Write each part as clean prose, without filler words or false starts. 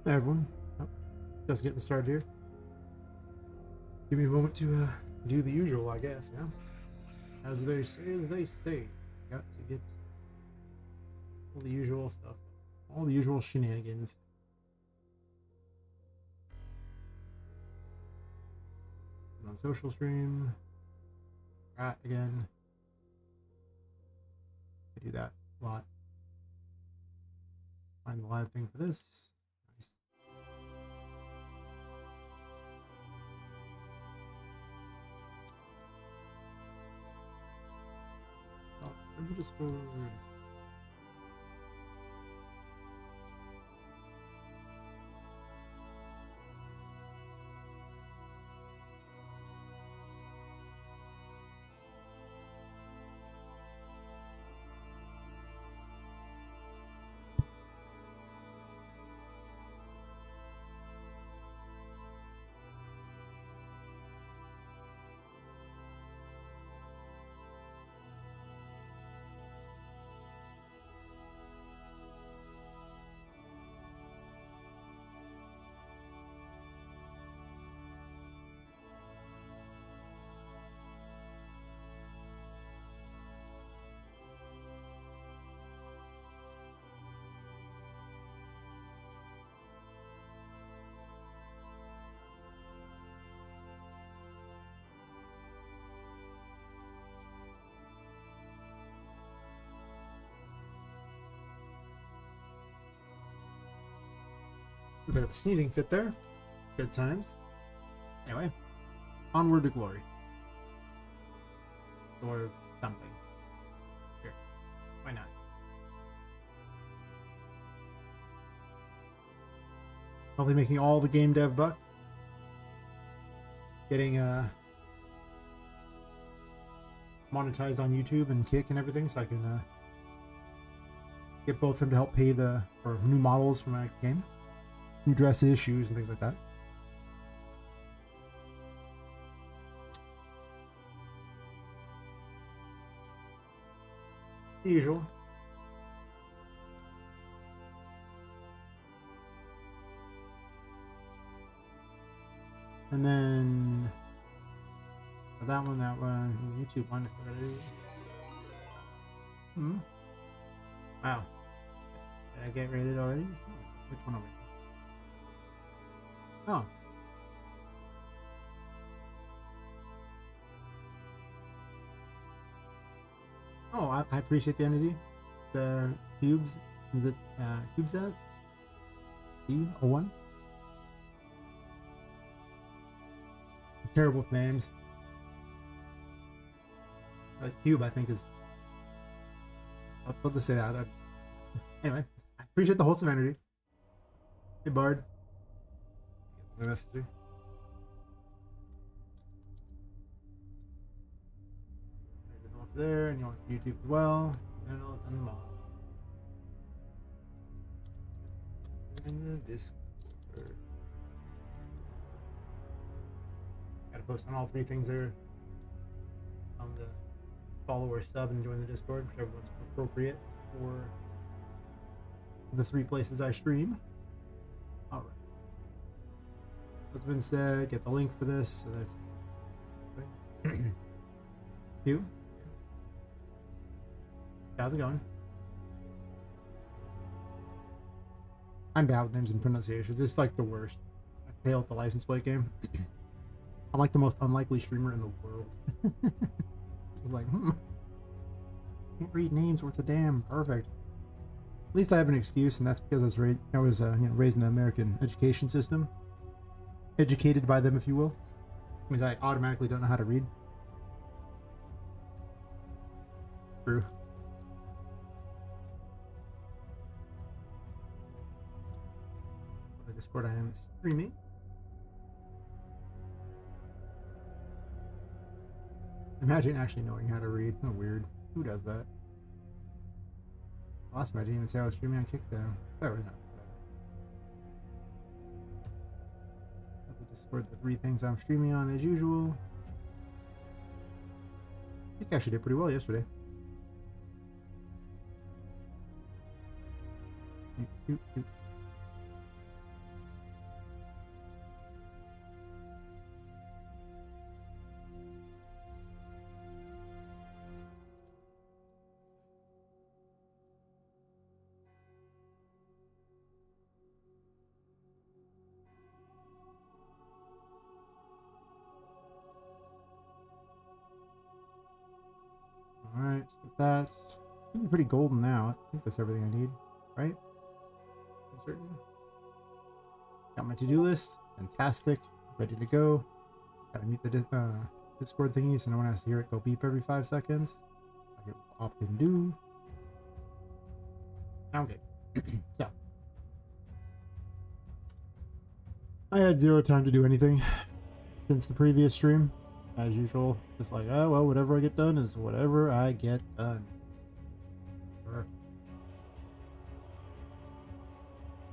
Hey everyone, oh, just getting started here. Give me a moment to do the usual, I guess. As they say, got to get all the usual stuff, all the usual shenanigans. I'm on social stream, right again. I do that a lot. Find the live thing for this. Nice. Oh, where'd the Discord? A bit of a sneezing fit there. Good times. Anyway, onward to glory. Or something. Sure. Why not? Probably making all the game dev bucks. Getting monetized on YouTube and Kick and everything, so I can get both of them to help pay for new models for my game, new dresses, shoes, and things like that. The usual. And then that one, YouTube one is started. Wow. Did I get rated already? Which one are we? Oh. Oh, I appreciate the energy. The cubes, the CubeSat? Cube01? Terrible with names. Cube, I think, is. I'll just say that. Anyway, I appreciate the wholesome energy. Hey, Bard. My message. Off there, and you want YouTube as well. And I'll done them all. And the Discord. Gotta post on all three things there. On the follow or sub and join the Discord, whichever one's appropriate for the three places I stream. Alright. That's been said, get the link for this so that you. How's it going? I'm bad with names and pronunciations. It's like the worst. I fail at the license plate game. I'm like the most unlikely streamer in the world. It's like, can't read names worth a damn. Perfect. At least I have an excuse, and that's because I was raised in the American education system. Educated by them, if you will. It means I automatically don't know how to read. True. The Discord I am streaming. Imagine actually knowing how to read. Oh, weird. Who does that? Last time I didn't even say I was streaming on Kickdown. There we go. The Discord, the three things I'm streaming on as usual. I think I actually did pretty well yesterday. that. Should be pretty golden now. I think that's everything I need, right? Certain. Got my to-do list. Fantastic. Ready to go. Gotta mute the Discord thingy so no one has to hear it go beep every 5 seconds. Like it will often do. Now I'm good. So. I had 0 time to do anything since the previous stream. As usual. Just like, oh, well, whatever I get done is whatever I get done.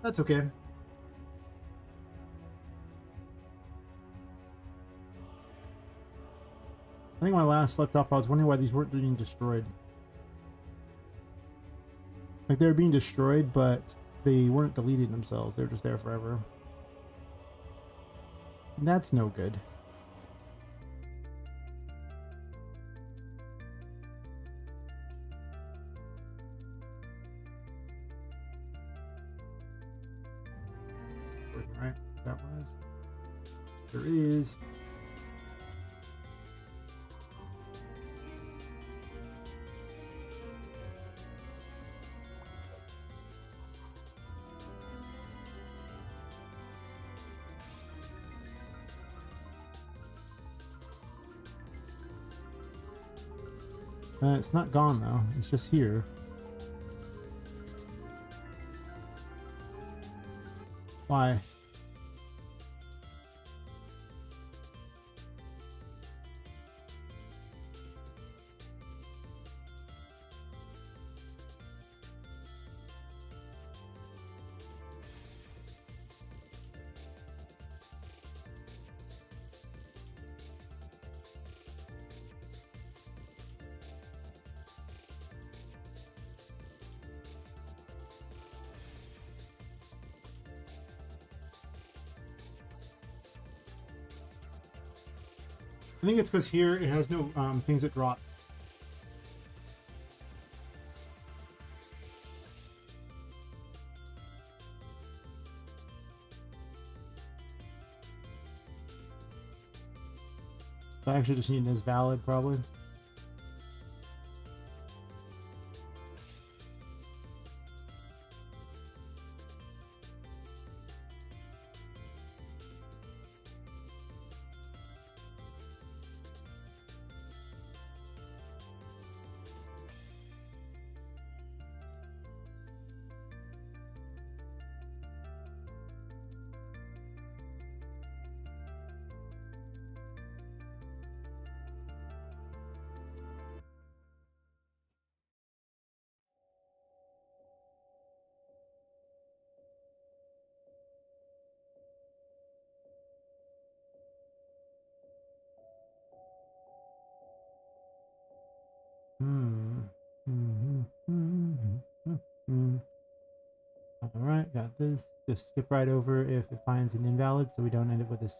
That's okay. I think when I last left off, I was wondering why these weren't being destroyed. Like, they were being destroyed, but they weren't deleting themselves. They're just there forever. And that's no good. Working right? That was. There is. It's not gone though. It's just here. Why? I think it's because here it has no things that drop. So I actually just need it as valid, probably. Alright, got this. Just skip right over if it finds an invalid so we don't end up with this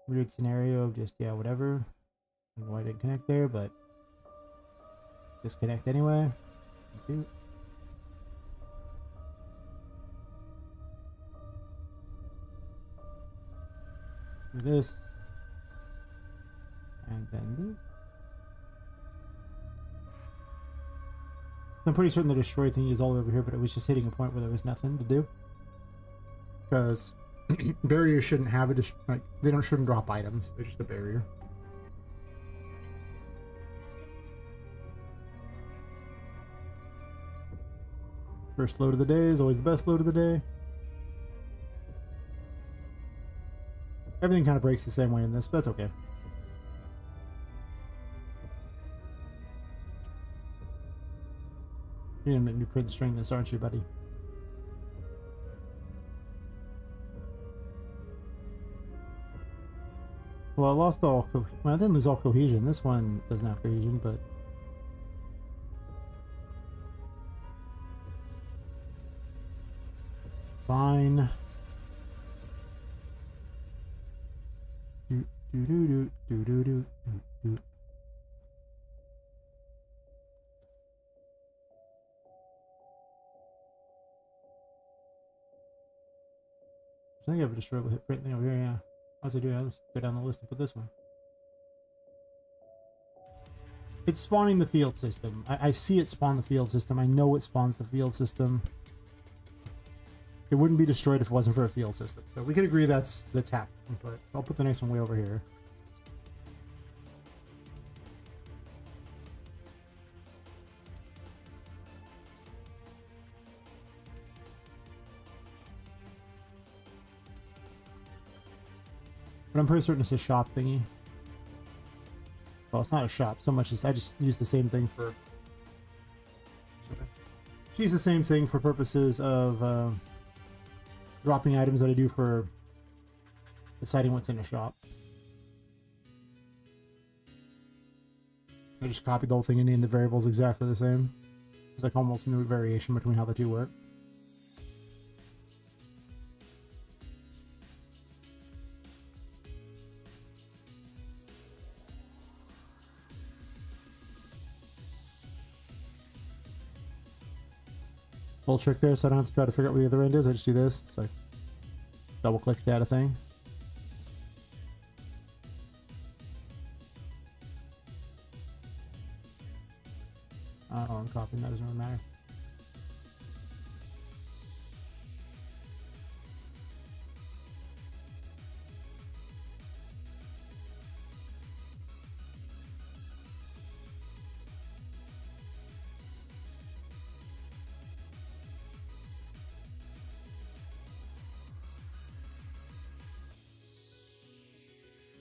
weird scenario of just, yeah, whatever. I don't know why I didn't connect there, but just connect anyway. Thank you. Do this. And then this. I'm pretty certain the destroy thing is all over here, but it was just hitting a point where there was nothing to do. Because barriers shouldn't have a like they shouldn't drop items. They're just a barrier. First load of the day is always the best load of the day. Everything kind of breaks the same way in this, but that's okay. You're gonna make me print string this, aren't you, buddy? Well, I lost all well, I didn't lose all cohesion. This one doesn't have cohesion, but fine. Do do do do do do do. I think I have a destroyable hit print thing over here, yeah. How's I do? Let's go down the list and put this one. It's spawning the field system. I see it spawn the field system. I know it spawns the field system. It wouldn't be destroyed if it wasn't for a field system. So we could agree that's happening, but I'll put the next one way over here. But I'm pretty certain it's a shop thingy. Well, it's not a shop so much as I just use the same thing for... Use the same thing for purposes of dropping items that I do for deciding what's in a shop. I just copied the whole thing and named the variables exactly the same. It's like almost no variation between how the two work. Little trick there, so I don't have to try to figure out where the other end is. I just do this. It's like double click to add a thing. Oh, I'm copying that, doesn't really matter.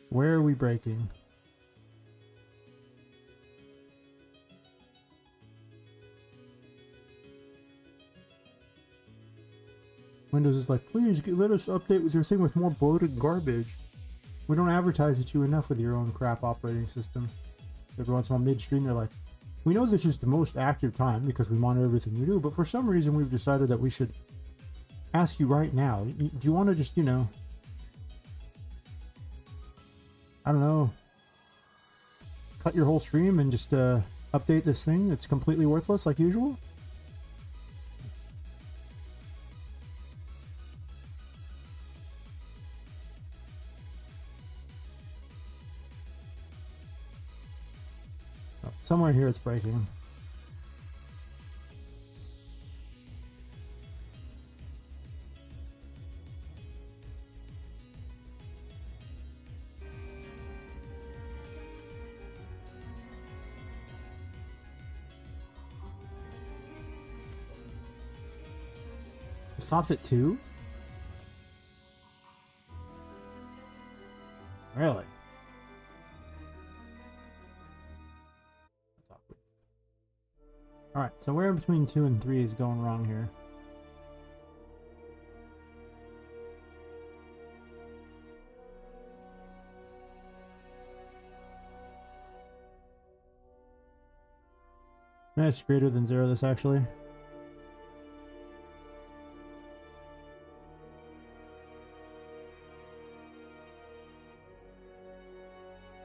Where are we breaking? Windows is like, please let us update with your thing with more bloated garbage. We don't advertise it you enough with your own crap operating system. Every once in a while midstream they're like, we know this is the most active time because we monitor everything you do, but for some reason we've decided that we should ask you right now. Do you want to just, you know, I don't know, cut your whole stream and just update this thing that's completely worthless like usual? Oh, somewhere here it's breaking. It stops at 2? Really? That's awkward. Alright, so where between 2 and 3 is going wrong here? It's greater than 0 this actually.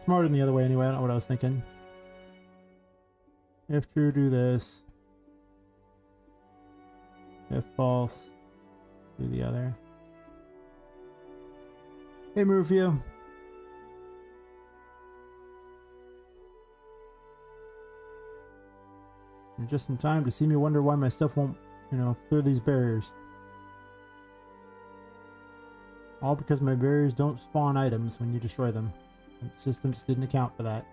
Smarter than the other way anyway, I don't know what I was thinking. If true, do this. If false, do the other. Hey Rufio. You're just in time to see me wonder why my stuff won't, you know, clear these barriers. All because my barriers don't spawn items when you destroy them. And the system just didn't account for that.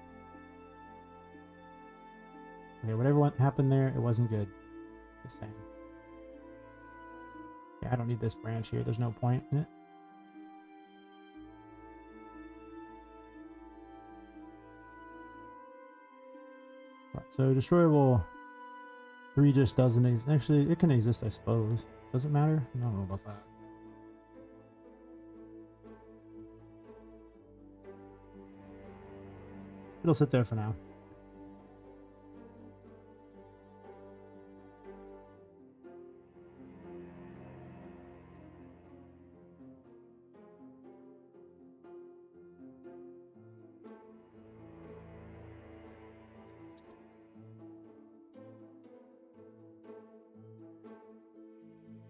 Okay, whatever happened there, it wasn't good. Just saying. Yeah, I don't need this branch here. There's no point in it. Right, so destroyable 3 just doesn't exist. Actually, it can exist, I suppose. Does it matter? I don't know about that. It'll sit there for now.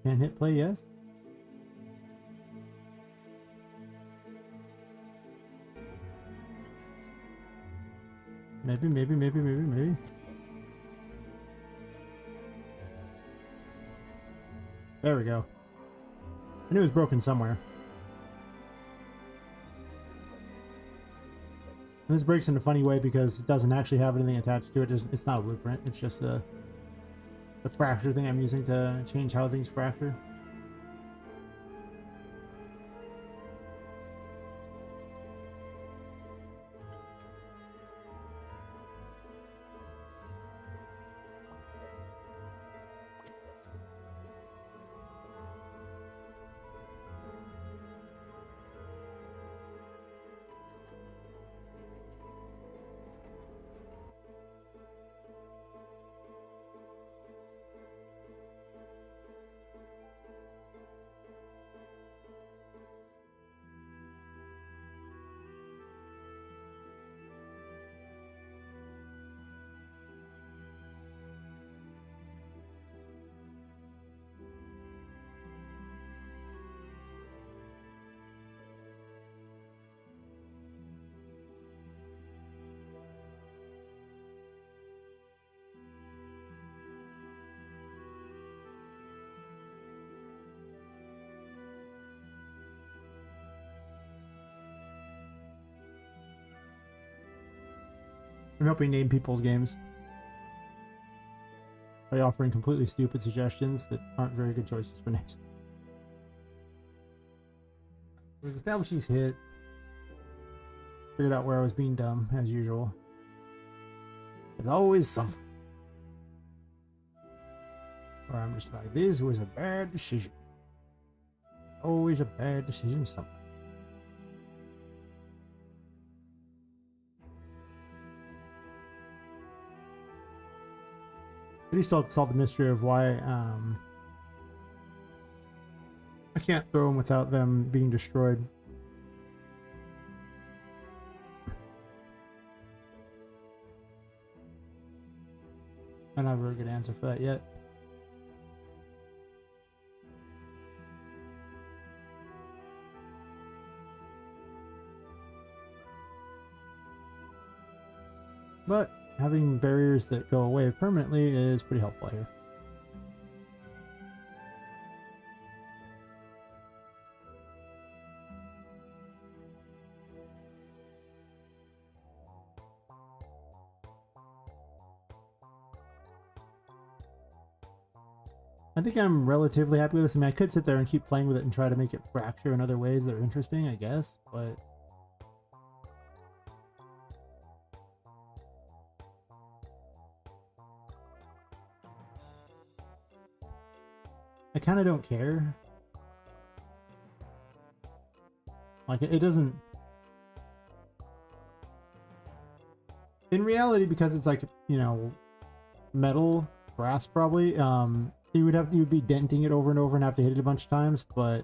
And hit play, yes. Maybe. There we go. I knew it was broken somewhere. And this breaks in a funny way because it doesn't actually have anything attached to it. It's not a blueprint. It's just the fracture thing I'm using to change how things fracture. I'm helping name people's games by offering completely stupid suggestions that aren't very good choices for names. We've established these hit. Figured out where I was being dumb, as usual. There's always something. Or I'm just like, this was a bad decision. Always a bad decision, something. I still have to solve the mystery of why I can't throw them without them being destroyed. I don't have a very good answer for that yet. But having barriers that go away permanently is pretty helpful here. I think I'm relatively happy with this. I mean, I could sit there and keep playing with it and try to make it fracture in other ways that are interesting, I guess, but I kind of don't care. Like, it doesn't... In reality, because it's like, you know, metal, brass probably, you would be denting it over and over and have to hit it a bunch of times, but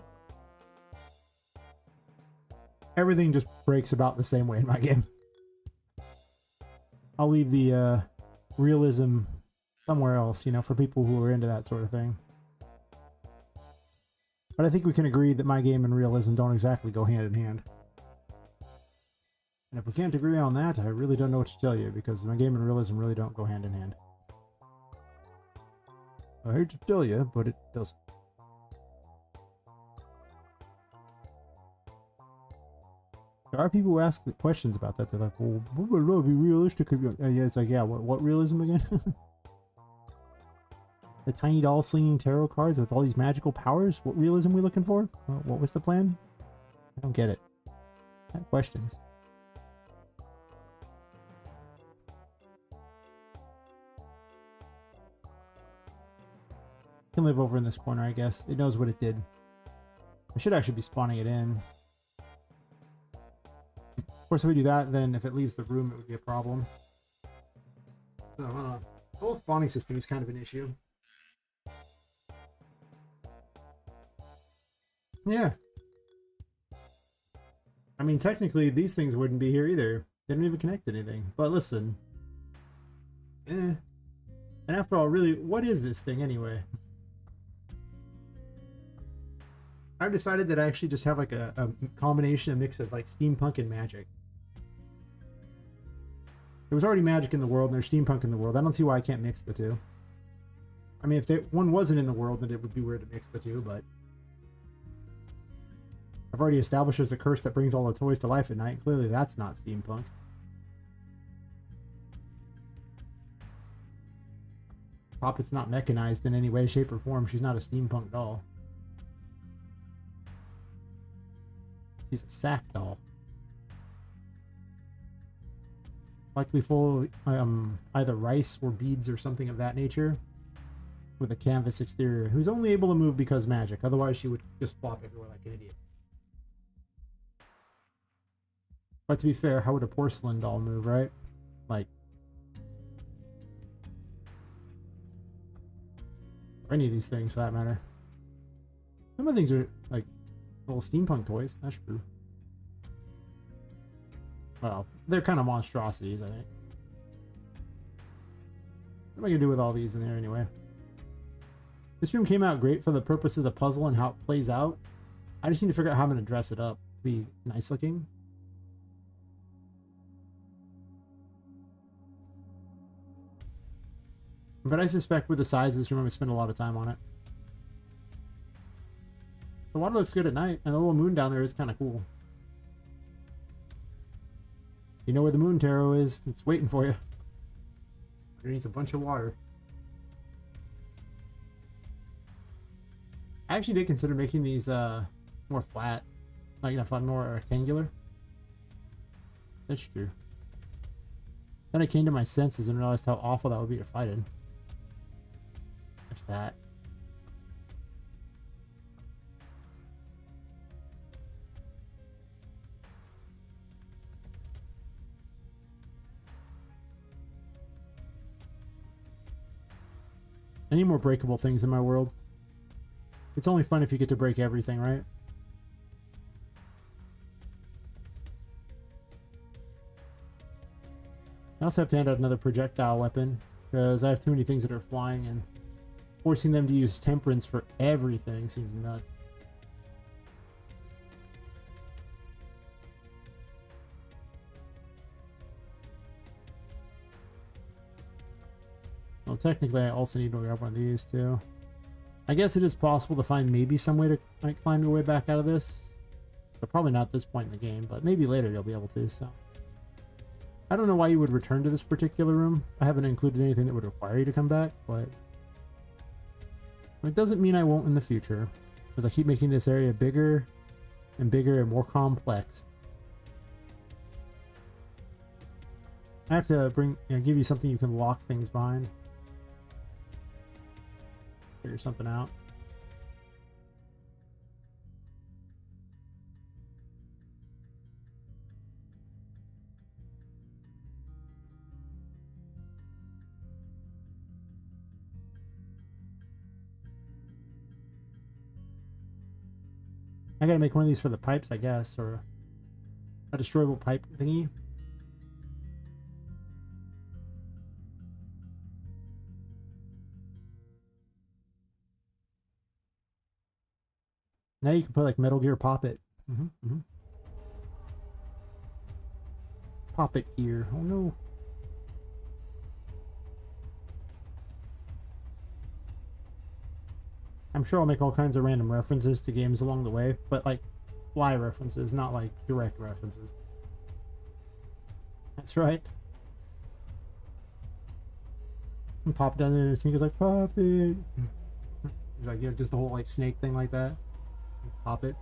everything just breaks about the same way in my game. I'll leave the realism somewhere else, you know, for people who are into that sort of thing. But I think we can agree that my game and realism don't exactly go hand in hand. And if we can't agree on that, I really don't know what to tell you, because my game and realism really don't go hand in hand. I hate to tell you, but it doesn't. There are people who ask questions about that. They're like, well, what would be realistic? Yeah, it's like, yeah, what realism again? The tiny doll slinging tarot cards with all these magical powers? What realism are we looking for? What was the plan? I don't get it. I have questions. It can live over in this corner, I guess. It knows what it did. I should actually be spawning it in. Of course, if we do that, then if it leaves the room, it would be a problem. So, the whole spawning system is kind of an issue. Yeah. I mean, technically, these things wouldn't be here either. They don't even connect to anything. But listen. And after all, really, what is this thing anyway? I've decided that I actually just have like a combination, a mix of like steampunk and magic. There was already magic in the world and there's steampunk in the world. I don't see why I can't mix the two. I mean, if one wasn't in the world, then it would be weird to mix the two, but I've already established there's a curse that brings all the toys to life at night. Clearly that's not steampunk. Poppet's not mechanized in any way, shape, or form. She's not a steampunk doll. She's a sack doll. Likely full of either rice or beads or something of that nature. With a canvas exterior. Who's only able to move because magic. Otherwise she would just flop everywhere like an idiot. But to be fair, how would a porcelain doll move, right? Like... or any of these things for that matter. Some of the things are like little steampunk toys. That's true. Well, they're kind of monstrosities, I think. What am I gonna do with all these in there anyway? This room came out great for the purpose of the puzzle and how it plays out. I just need to figure out how I'm gonna dress it up to be nice looking. But I suspect with the size of this room, I'm going to spend a lot of time on it. The water looks good at night, and the little moon down there is kind of cool. You know where the moon tarot is. It's waiting for you. Underneath a bunch of water. I actually did consider making these more flat. Like, if I'm more rectangular. That's true. Then I came to my senses and realized how awful that would be to fight in. There's that. I need more breakable things in my world. It's only fun if you get to break everything, right? I also have to hand out another projectile weapon because I have too many things that are flying, and forcing them to use temperance for everything seems nuts. Well, technically I also need to grab one of these too. I guess it is possible to find maybe some way to like climb your way back out of this. But probably not at this point in the game, but maybe later you'll be able to, so. I don't know why you would return to this particular room. I haven't included anything that would require you to come back, but it doesn't mean I won't in the future, because I keep making this area bigger and more complex. I have to give you something you can lock things behind. Figure something out. I gotta make one of these for the pipes, I guess, or a destroyable pipe thingy. Now you can put like Metal Gear Poppet. Poppet gear. Oh no. I'm sure I'll make all kinds of random references to games along the way, but like fly references, not like direct references. That's right. And pop down there and Tinker's like, pop it. Like, just the whole like snake thing like that. Pop it.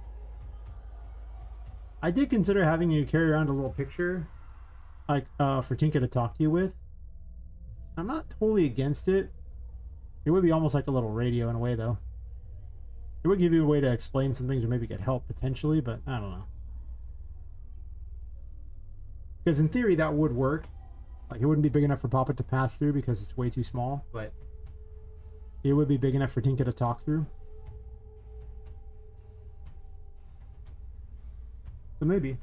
I did consider having you carry around a little picture, like for Tinka to talk to you with. I'm not totally against it. It would be almost like a little radio in a way, though. It would give you a way to explain some things or maybe get help potentially, but I don't know. Because in theory that would work. Like, it wouldn't be big enough for Poppet to pass through because it's way too small, but it would be big enough for Tinka to talk through. So maybe.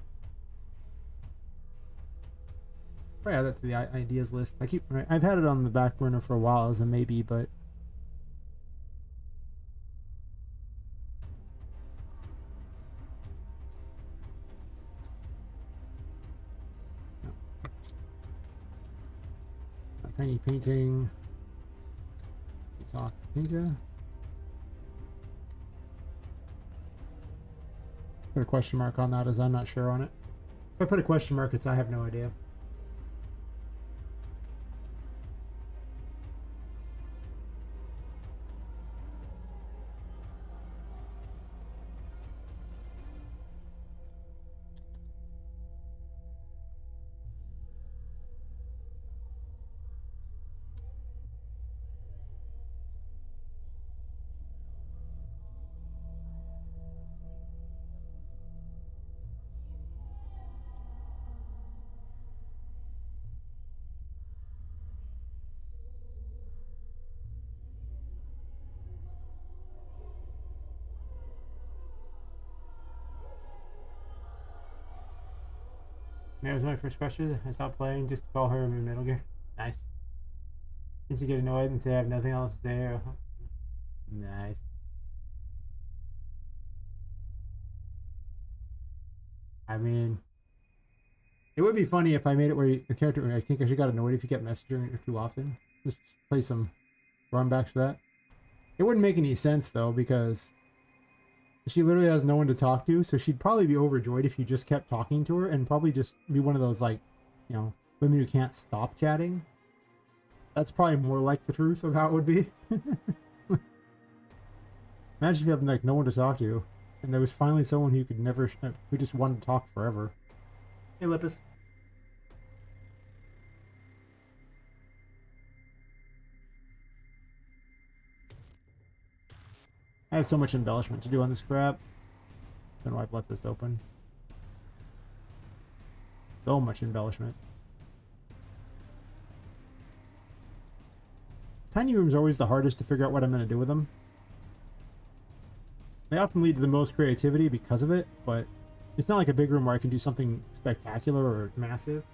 Probably add that to the ideas list. I've had it on the back burner for a while as a maybe, but Tiny painting. Talk Tinka. Put a question mark on that as I'm not sure on it. If I put a question mark, it's I have no idea. That was my first question. I stopped playing just to call her in Metal Gear. Nice. Did you get annoyed and say I have nothing else to say? Or... Nice. I mean, it would be funny if I made it where your character, I think I should got annoyed if you kept messaging her too often. Just play some runbacks for that. It wouldn't make any sense though, because she literally has no one to talk to, so she'd probably be overjoyed if you just kept talking to her and probably just be one of those, like, you know, women who can't stop chatting. That's probably more like the truth of how it would be. Imagine if you had, like, no one to talk to, and there was finally someone who could never, who just wanted to talk forever. Hey, Lippus. I have so much embellishment to do on this crap. I don't know why I've left this open. So much embellishment. Tiny rooms are always the hardest to figure out what I'm going to do with them. They often lead to the most creativity because of it, but it's not like a big room where I can do something spectacular or massive.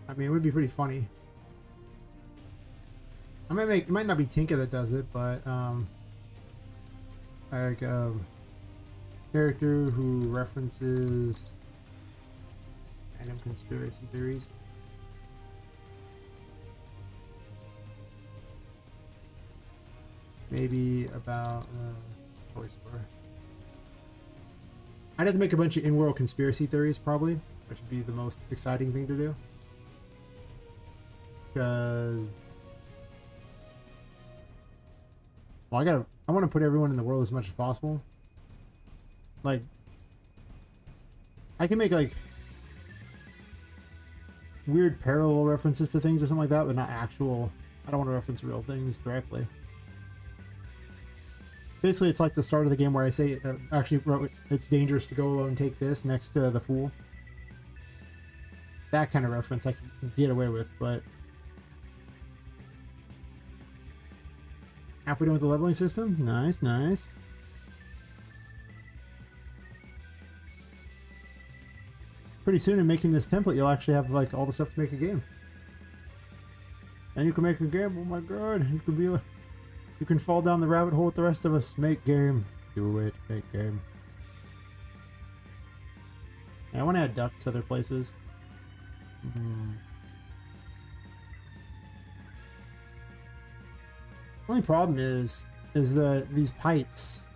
I mean, it would be pretty funny. I might make, it might not be Tinka that does it, but like character who references random conspiracy theories. Maybe about Toy Store. I'd have to make a bunch of in-world conspiracy theories, probably, which would be the most exciting thing to do. Because, well, I want to put everyone in the world as much as possible. Like, I can make, like, weird parallel references to things or something like that, but not actual. I don't want to reference real things directly. Basically, it's like the start of the game where I say, actually, it's dangerous to go alone and take this next to the fool. That kind of reference I can get away with, but... Halfway done with the leveling system? Nice, nice. Pretty soon in making this template, you'll actually have, like, all the stuff to make a game. And you can make a game, oh my god, you can be like... You can fall down the rabbit hole with the rest of us. Make game. Do it. Make game. Yeah, I want to add ducts other places. Only problem is these pipes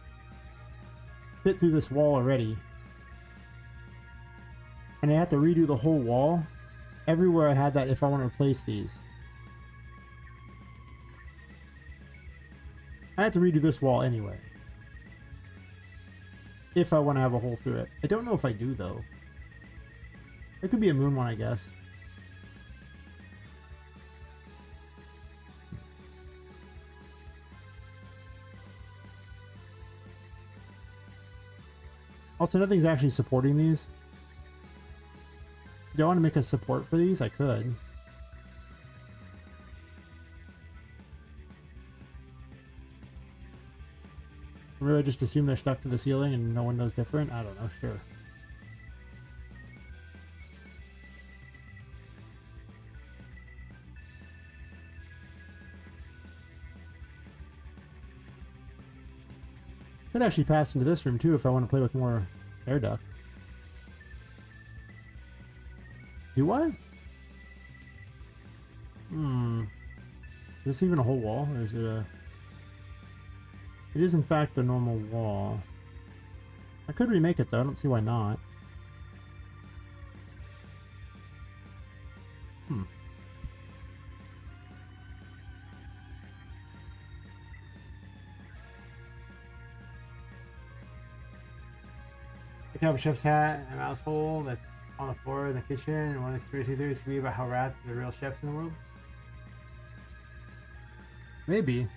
fit through this wall already. And I have to redo the whole wall everywhere I had that if I want to replace these. I have to redo this wall anyway. If I want to have a hole through it. I don't know if I do, though. It could be a moon one, I guess. Also, nothing's actually supporting these. Do I want to make a support for these? I could. Or I just assume they're stuck to the ceiling and no one knows different? I don't know, sure. Could actually pass into this room too if I want to play with more air duct. Do I? Is this even a whole wall, or is it a... It is in fact a normal wall. I could remake it though, I don't see why not. I can have a chef's hat and a mouse hole that's on the floor in the kitchen, and one conspiracy theories could be about how rats are the real chefs in the world. Maybe.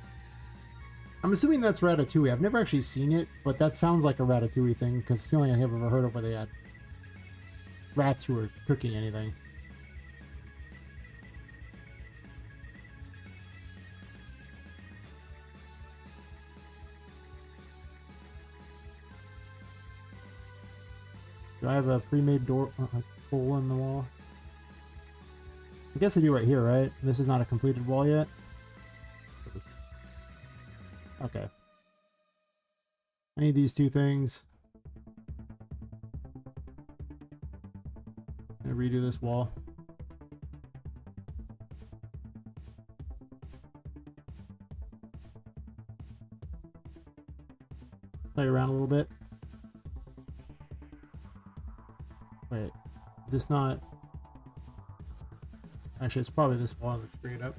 I'm assuming that's Ratatouille. I've never actually seen it, but that sounds like a Ratatouille thing, because it's the only thing I've ever heard of where they had rats who were cooking anything. Do I have a pre-made door hole in the wall? I guess I do right here, right? This is not a completed wall yet. Okay. I need these two things. I'm gonna redo this wall. Play around a little bit. Wait, this not... Actually, it's probably this wall that's screwed up.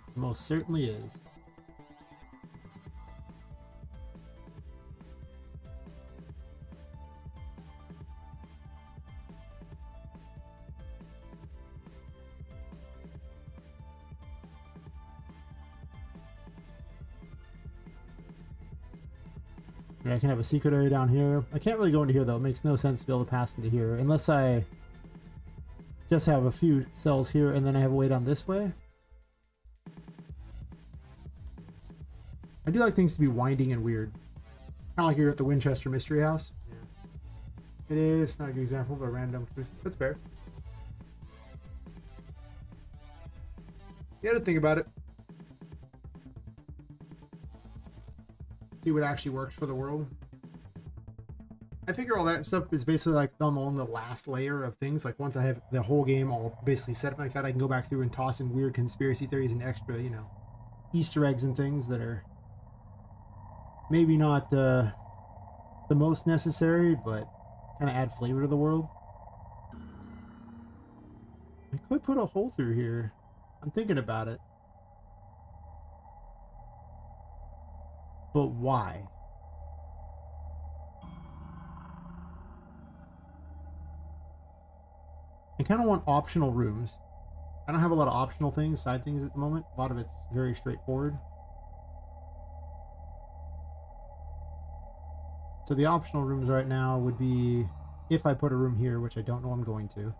It most certainly is. I can have a secret area down here. I can't really go into here though. It makes no sense to be able to pass into here unless I just have a few cells here and then I have a way down this way. I do like things to be winding and weird. Kind of like you're at the Winchester Mystery House. Yeah. It is not a good example of a random twist. That's fair. You gotta think about it. See what actually works for the world. I figure all that stuff is basically like along the last layer of things. Like once I have the whole game all basically set up like that, I can go back through and toss in weird conspiracy theories and extra, you know, Easter eggs and things that are maybe not the most necessary, but kind of add flavor to the world. I could put a hole through here. I'm thinking about it. But why? I kind of want optional rooms. I don't have a lot of optional things, side things at the moment. A lot of it's very straightforward. So the optional rooms right now would be if I put a room here, which I don't know I'm going to.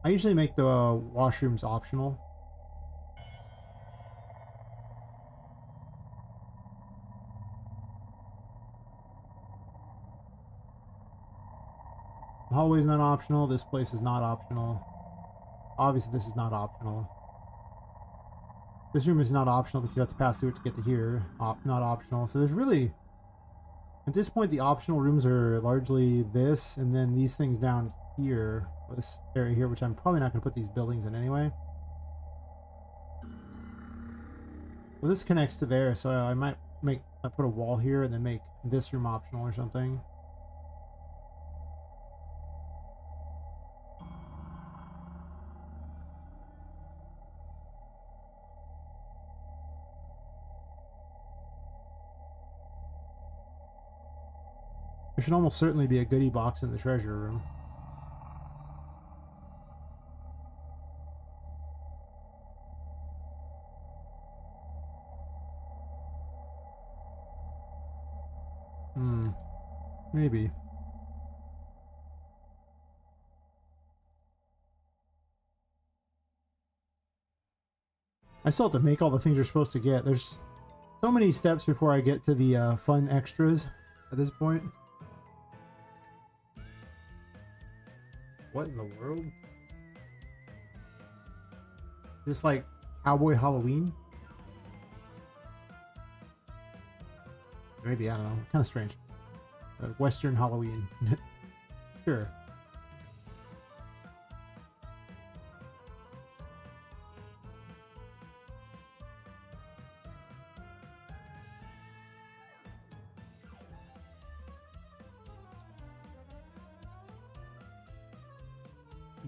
I usually make the washrooms optional. The hallway's not optional. This place is not optional. Obviously, this is not optional. This room is not optional because you have to pass through it to get to here. Not optional. So there's really... At this point, the optional rooms are largely this, and then these things down here. This area here, which I'm probably not going to put these buildings in anyway. Well, this connects to there, so I might put a wall here and then make this room optional or something. There should almost certainly be a goodie box in the treasure room. Maybe. I still have to make all the things you're supposed to get. There's so many steps before I get to the fun extras at this point. What in the world? This like Cowboy Halloween? Maybe, I don't know. Kind of strange. Western Halloween. Sure.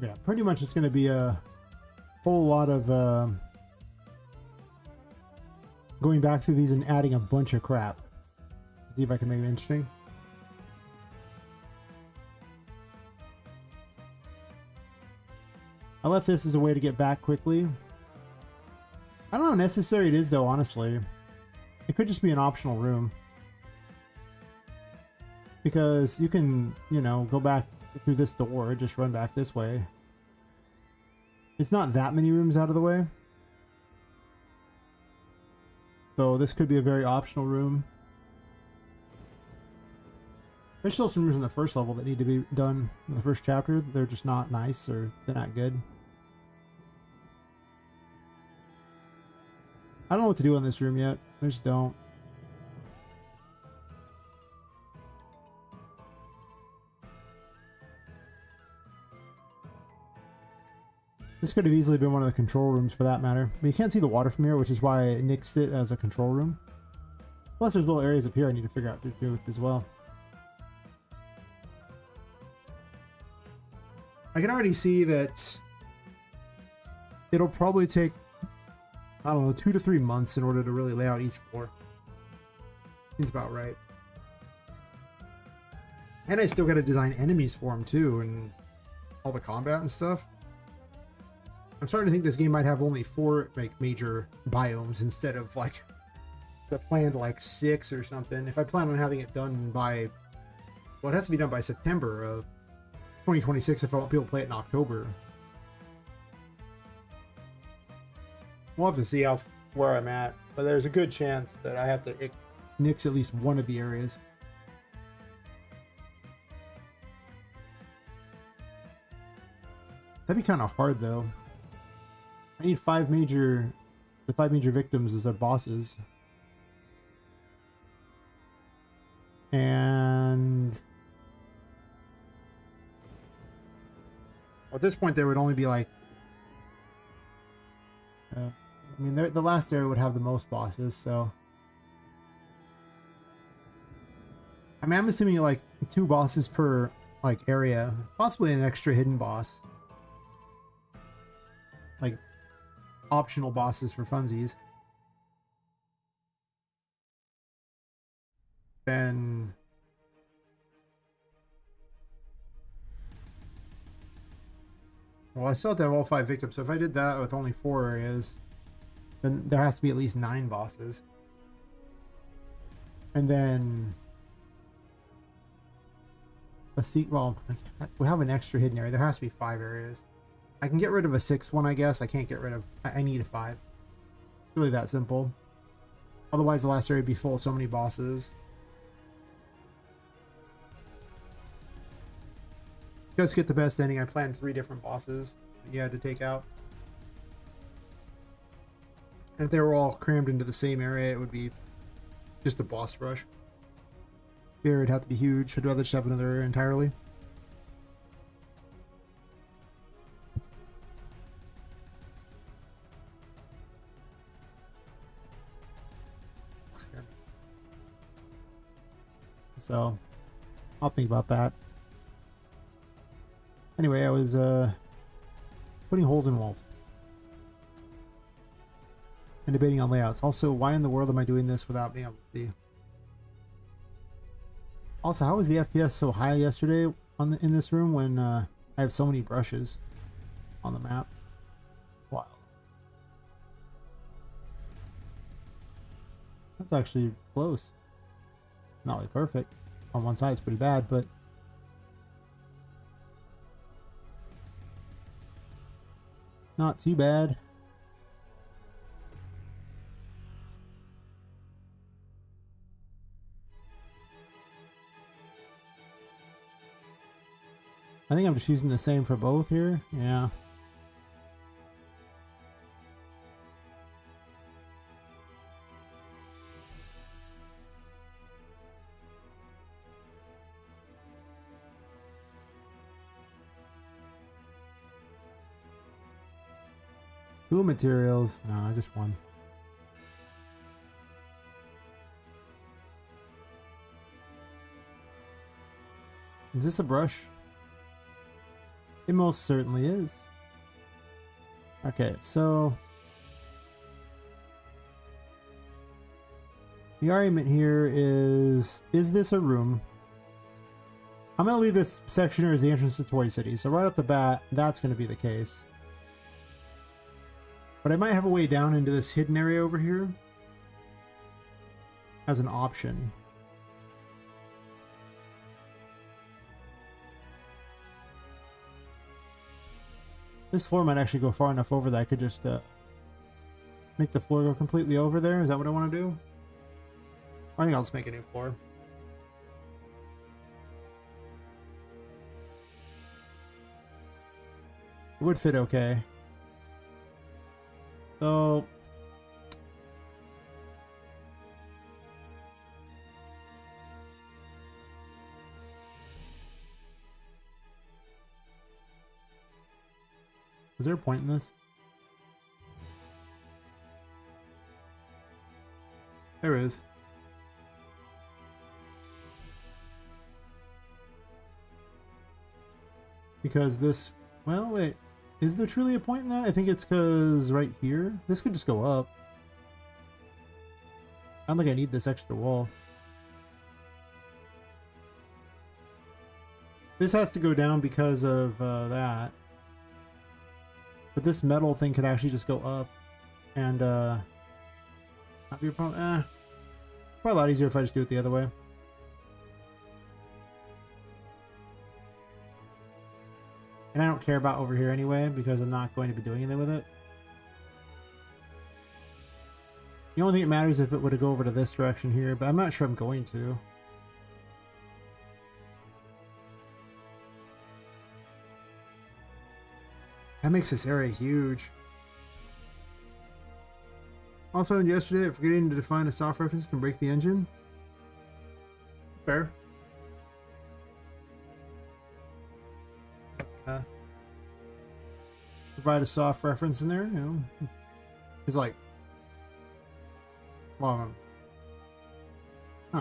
Yeah, pretty much it's going to be a whole lot of going back through these and adding a bunch of crap. See if I can make it interesting. I left this as a way to get back quickly. I don't know how necessary it is though, honestly. It could just be an optional room. Because you can, you know, go back through this door, just run back this way. It's not that many rooms out of the way. So this could be a very optional room. There's still some rooms in the first level that need to be done in the first chapter. They're just not nice or they're not good. I don't know what to do in this room yet. I just don't. This could have easily been one of the control rooms for that matter. But you can't see the water from here, which is why I nixed it as a control room. Plus there's little areas up here I need to figure out what to do with as well. I can already see that it'll probably take, I don't know, 2 to 3 months in order to really lay out each floor. Seems about right. And I still got to design enemies for them too, and all the combat and stuff. I'm starting to think this game might have only 4 like major biomes instead of like the planned like 6 or something. If I plan on having it done by, well, it has to be done by September of 2026 if I want people to play it in October. We'll have to see where I'm at, but there's a good chance that I have to nix at least one of the areas. That'd be kind of hard though. I need the 5 major victims as their bosses. And at this point there would only be like I mean the last area would have the most bosses, so I mean I'm assuming like 2 bosses per like area, possibly an extra hidden boss, like optional bosses for funsies. Then well, I still have to have all 5 victims, so if I did that with only 4 areas, then there has to be at least 9 bosses. And then let's see, well, we have an extra hidden area. There has to be 5 areas. I can get rid of a 6th one, I guess. I can't get rid of, I need a 5. It's really that simple. Otherwise the last area would be full of so many bosses. Just get the best ending. I planned 3 different bosses that you had to take out. And if they were all crammed into the same area, it would be just a boss rush. Here it'd have to be huge. I'd rather just have another area entirely. So I'll think about that. Anyway, I was putting holes in walls and debating on layouts. Also, why in the world am I doing this without being able to see? Also, how was the FPS so high yesterday in this room when I have so many brushes on the map? Wow. That's actually close. Not really perfect. On one side it's pretty bad, but not too bad. I think I'm just using the same for both here. Yeah. Two materials. Nah, just one. Is this a brush? It most certainly is. Okay, so the argument here is this a room? I'm going to leave this section here as the entrance to Toy City. So right off the bat, that's going to be the case. But I might have a way down into this hidden area over here as an option. This floor might actually go far enough over that I could just make the floor go completely over there. Is that what I want to do? I think I'll just make a new floor. It would fit okay. So is there a point in this? There is. Because this, well, wait, is there truly a point in that? I think it's because right here, this could just go up. I don't think I need this extra wall. This has to go down because of that. But this metal thing could actually just go up and not be a problem. Probably a lot easier if I just do it the other way. And I don't care about over here anyway because I'm not going to be doing anything with it. The only thing that matters is if it were to go over to this direction here, but I'm not sure I'm going to. That makes this area huge. Also, yesterday, forgetting to define a soft reference can break the engine. Fair. Provide a soft reference in there, you know. It's like, well, huh. I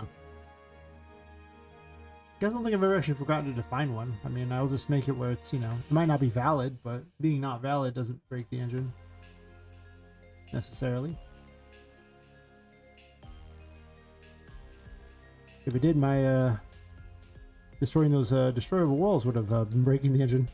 don't think I've ever actually forgotten to define one. I mean, I'll just make it where it's, you know, it might not be valid, but being not valid doesn't break the engine necessarily. If it did, my destroying those destroyable walls would have been breaking the engine.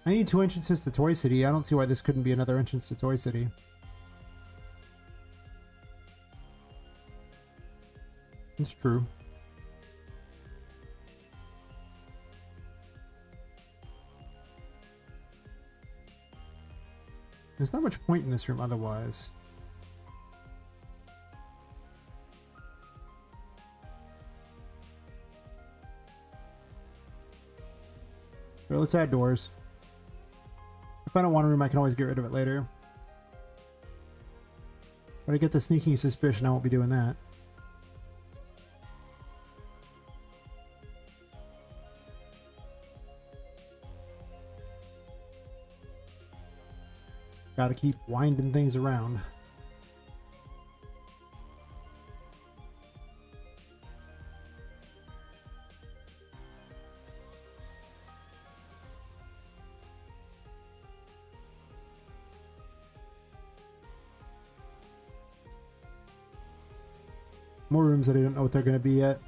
I need 2 entrances to Toy City. I don't see why this couldn't be another entrance to Toy City. It's true. There's not much point in this room otherwise. So let's add doors. If I don't want a room, I can always get rid of it later. But I get the sneaking suspicion I won't be doing that. Gotta keep winding things around. More rooms that I don't know what they're going to be yet.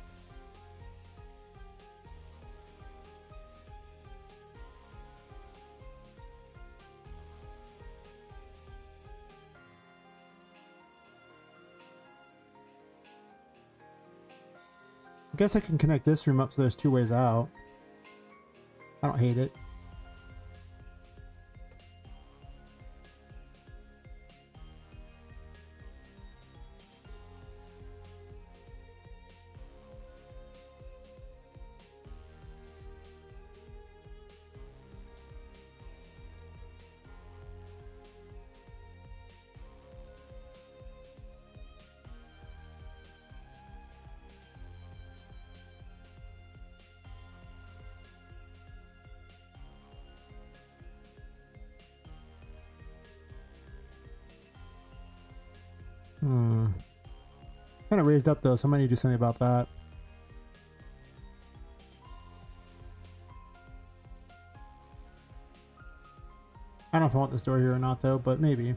I guess I can connect this room up so there's 2 ways out. I don't hate it. Kind of raised up though, so I might need to do something about that. I don't know if I want this door here or not though, but maybe.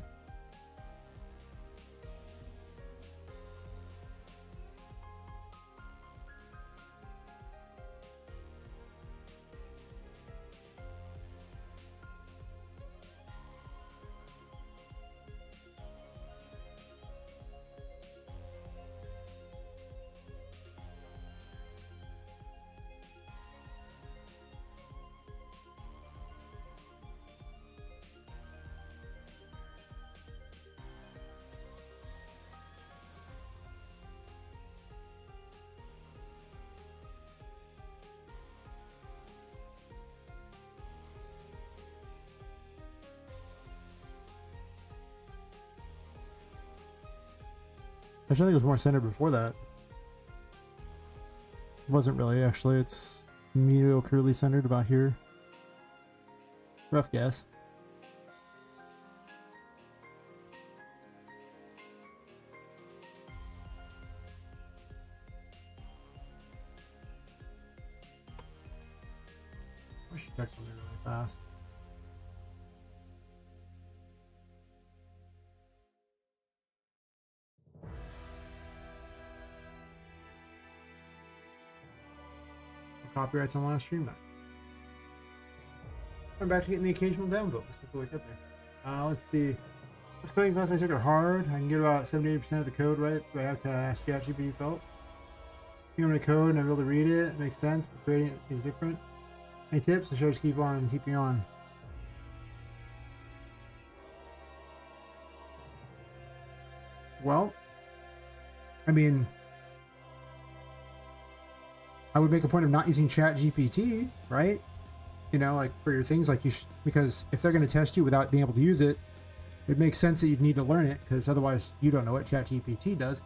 Actually, I think it was more centered before that. It wasn't really, actually. It's mediocrely centered about here. Rough guess. I should check something really fast. Copyrights on last stream night. I'm back to getting the occasional downvote. Let's take a look up there. Let's see. This coding class I took it hard. I can get about 78% of the code right. Do I have to ask ChatGPT felt? I'm going to code and I'm able to read it. It makes sense, but creating it is different. Any tips? Or should I just keep on keeping on? Well, I mean, I would make a point of not using ChatGPT, right? You know, like for your things, like you should, because if they're going to test you without being able to use it, it makes sense that you'd need to learn it, because otherwise you don't know what ChatGPT does.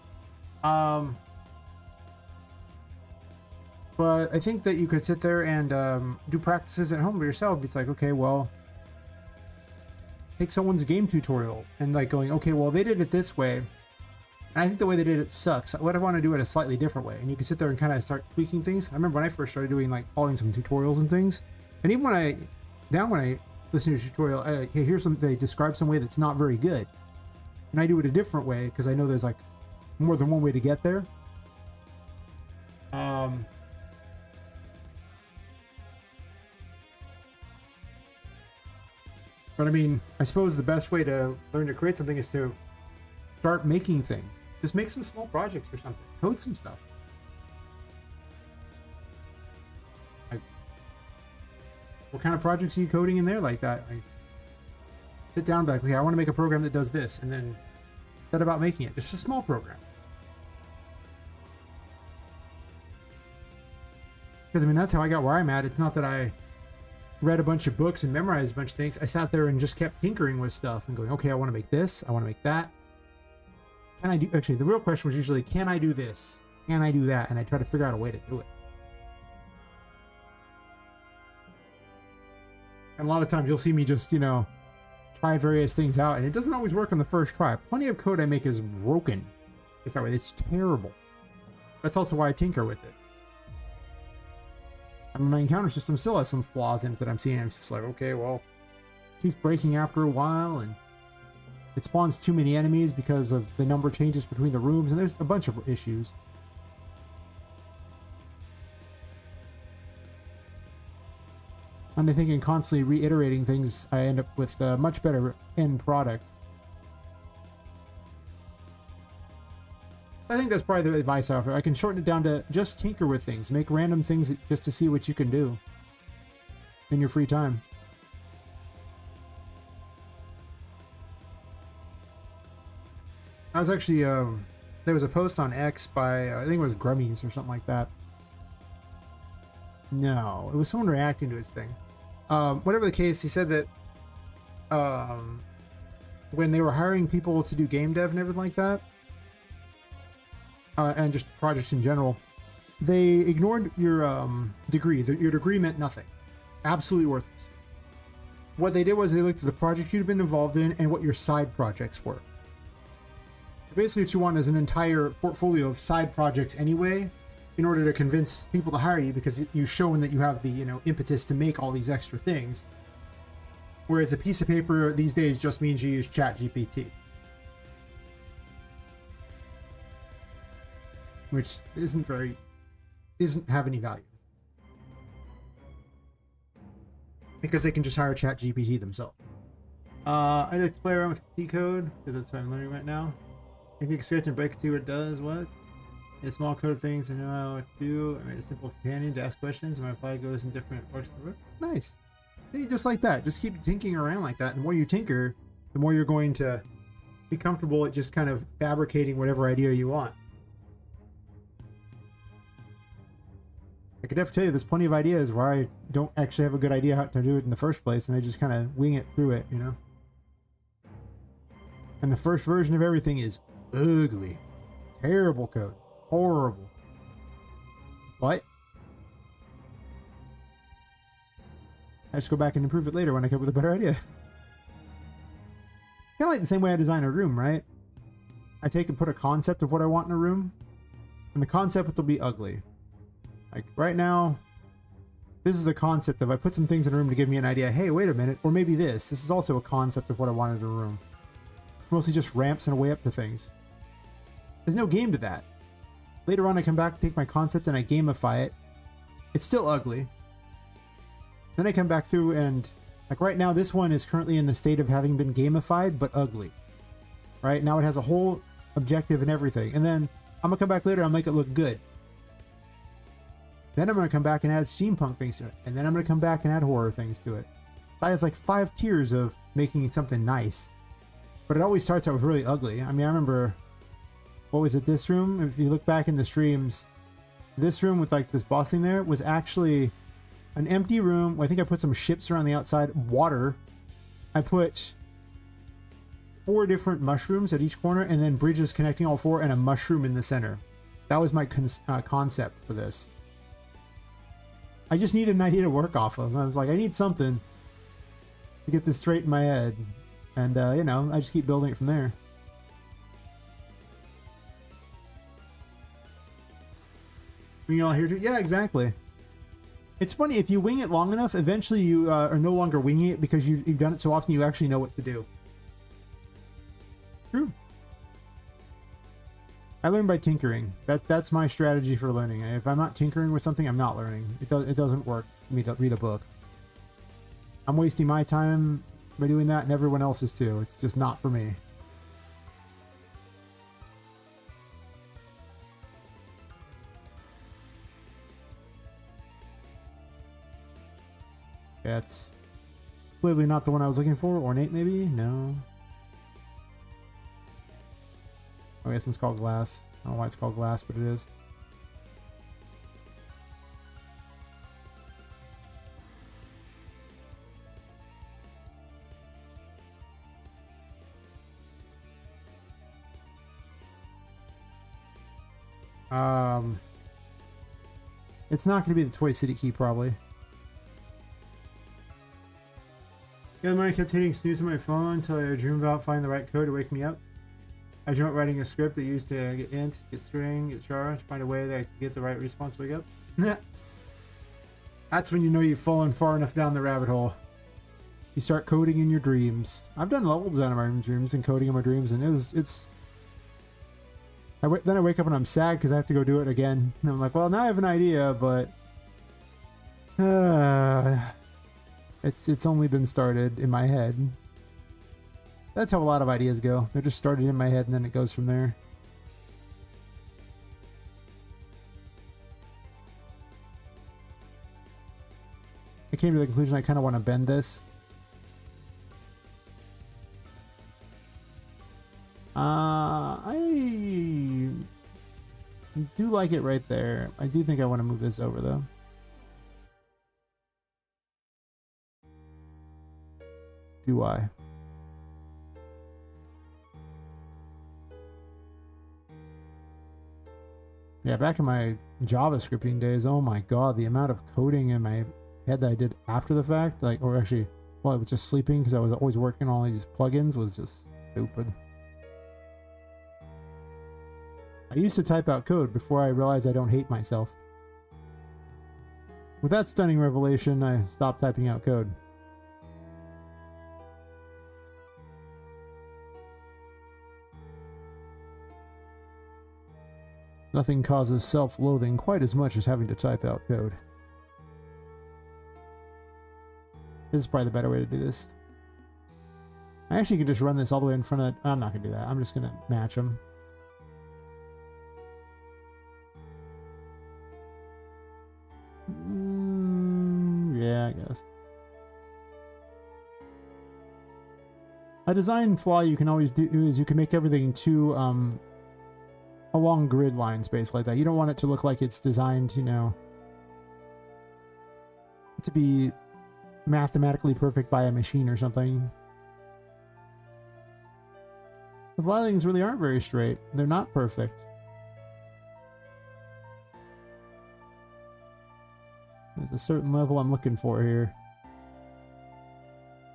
But I think that you could sit there and do practices at home by yourself. It's like, okay, well, take someone's game tutorial and like going, okay, well, they did it this way. And I think the way they did it sucks. What I want to do it a slightly different way. And you can sit there and kind of start tweaking things. I remember when I first started doing like following some tutorials and things. And even when I listen to a tutorial, hey, here's some, they describe some way that's not very good. And I do it a different way because I know there's like more than one way to get there. But I mean, I suppose the best way to learn to create something is to start making things. Just make some small projects or something. Code some stuff. Like, what kind of projects are you coding in there like that? I sit down and be like, okay, I want to make a program that does this, and then set about making it. Just a small program. Because I mean, that's how I got where I'm at. It's not that I read a bunch of books and memorized a bunch of things. I sat there and just kept tinkering with stuff and going, okay, I want to make this. I want to make that. Can I do, actually, the real question was usually, can I do this? Can I do that? And I try to figure out a way to do it. And a lot of times you'll see me just, you know, try various things out, and it doesn't always work on the first try. Plenty of code I make is broken. It's that way. It's terrible. That's also why I tinker with it. I mean, my encounter system still has some flaws in it that I'm seeing. It's just like, okay, well, it keeps breaking after a while, and it spawns too many enemies because of the number changes between the rooms, and there's a bunch of issues. And I think in constantly reiterating things, I end up with a much better end product. I think that's probably the advice I offer. I can shorten it down to just tinker with things. Make random things just to see what you can do in your free time. I was actually, there was a post on X by, I think it was Grummies or something like that. No, it was someone reacting to his thing. Whatever the case, he said that when they were hiring people to do game dev and everything like that, and just projects in general, they ignored your degree. Your degree meant nothing. Absolutely worthless. What they did was they looked at the project you'd been involved in and what your side projects were. Basically what you want is an entire portfolio of side projects anyway, in order to convince people to hire you, because you've shown that you have the, you know, impetus to make all these extra things. Whereas a piece of paper these days just means you use ChatGPT, which doesn't have any value, because they can just hire ChatGPT themselves. I like to play around with C code because that's what I'm learning right now. You can script and break it, see what it does. What? A small code of things I know what to do. I made a simple companion to ask questions, and my reply goes in different works. Nice. See, just like that. Just keep tinkering around like that. The more you tinker, the more you're going to be comfortable at just kind of fabricating whatever idea you want. I could definitely tell you there's plenty of ideas where I don't actually have a good idea how to do it in the first place, and I just kind of wing it through it, you know? And the first version of everything is ugly. Terrible code. Horrible. But I just go back and improve it later when I come up with a better idea. Kind of like the same way I design a room, right? I take and put a concept of what I want in a room, and the concept will be ugly. Like right now, this is a concept of I put some things in a room to give me an idea. Hey, wait a minute. Or maybe this. This is also a concept of what I wanted in a room. Mostly just ramps and a way up to things. There's no game to that. Later on, I come back, take my concept, and I gamify it. It's still ugly. Then I come back through and, like right now, this one is currently in the state of having been gamified, but ugly. Right? Now it has a whole objective and everything. And then I'm going to come back later and make it look good. Then I'm going to come back and add steampunk things to it. And then I'm going to come back and add horror things to it. It's like 5 tiers of making it something nice. But it always starts out with really ugly. I mean, I remember, what was it, this room? If you look back in the streams, this room with like this boss thing there was actually an empty room. I think I put some ships around the outside, water. I put 4 different mushrooms at each corner, and then bridges connecting all 4, and a mushroom in the center. That was my concept for this. I just needed an idea to work off of. I was like, I need something to get this straight in my head. And, you know, I just keep building it from there. You all here too? Yeah, exactly. It's funny, if you wing it long enough, eventually you are no longer winging it because you've done it so often you actually know what to do. True. I learn by tinkering. That's my strategy for learning. If I'm not tinkering with something, I'm not learning. It doesn't work for me to read a book. I'm wasting my time by doing that, and everyone else's too. It's just not for me. That's clearly not the one I was looking for. Ornate, maybe? No. Oh, yes, it's called glass. I don't know why it's called glass, but it is. It's not going to be the Toy City key, probably. The other morning I kept hitting snooze on my phone until I dreamed about finding the right code to wake me up. I dreamt writing a script that used to get int, get string, get char, to find a way that I could get the right response to wake up. That's when you know you've fallen far enough down the rabbit hole. You start coding in your dreams. I've done level design in my dreams and coding in my dreams, and then I wake up and I'm sad because I have to go do it again. And I'm like, well, now I have an idea, but it's only been started in my head. That's how a lot of ideas go. They're just started in my head and then it goes from there. I came to the conclusion I kind of want to bend this. I do like it right there. I do think I want to move this over though. Do I? Yeah, back in my JavaScripting days, oh my god, the amount of coding in my head that I did after the fact, like, or actually, well, I was just sleeping because I was always working on all these plugins, was just stupid. I used to type out code before I realized I don't hate myself. With that stunning revelation, I stopped typing out code. Nothing causes self-loathing quite as much as having to type out code. This is probably the better way to do this. I actually could just run this all the way in front of... I'm not going to do that. I'm just going to match them. Yeah, I guess. A design flaw you can always do is you can make everything too along grid lines, basically, like that. You don't want it to look like it's designed, you know, to be mathematically perfect by a machine or something. Because a lot of things really aren't very straight. They're not perfect. There's a certain level I'm looking for here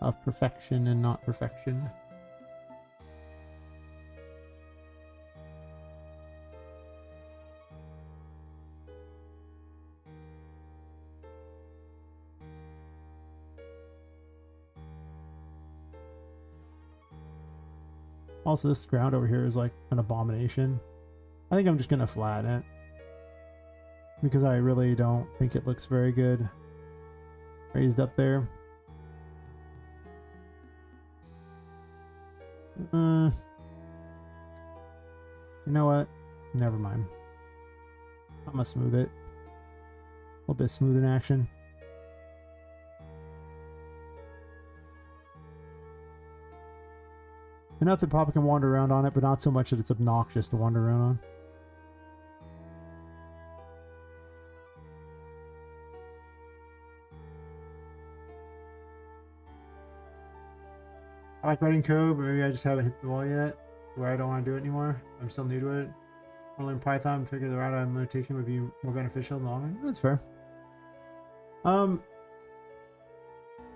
of perfection and not perfection. Also, this ground over here is like an abomination. I think I'm just gonna flatten it because I really don't think it looks very good raised up there. You know what? Never mind. I'm gonna smooth it. A little bit of smooth in action. Enough that Papa can wander around on it, but not so much that it's obnoxious to wander around on. I like writing code, but maybe I just haven't hit the wall yet where I don't want to do it anymore. I'm still new to it. I want to learn Python and figure the route I'm taking would be more beneficial in the long run. That's fair. I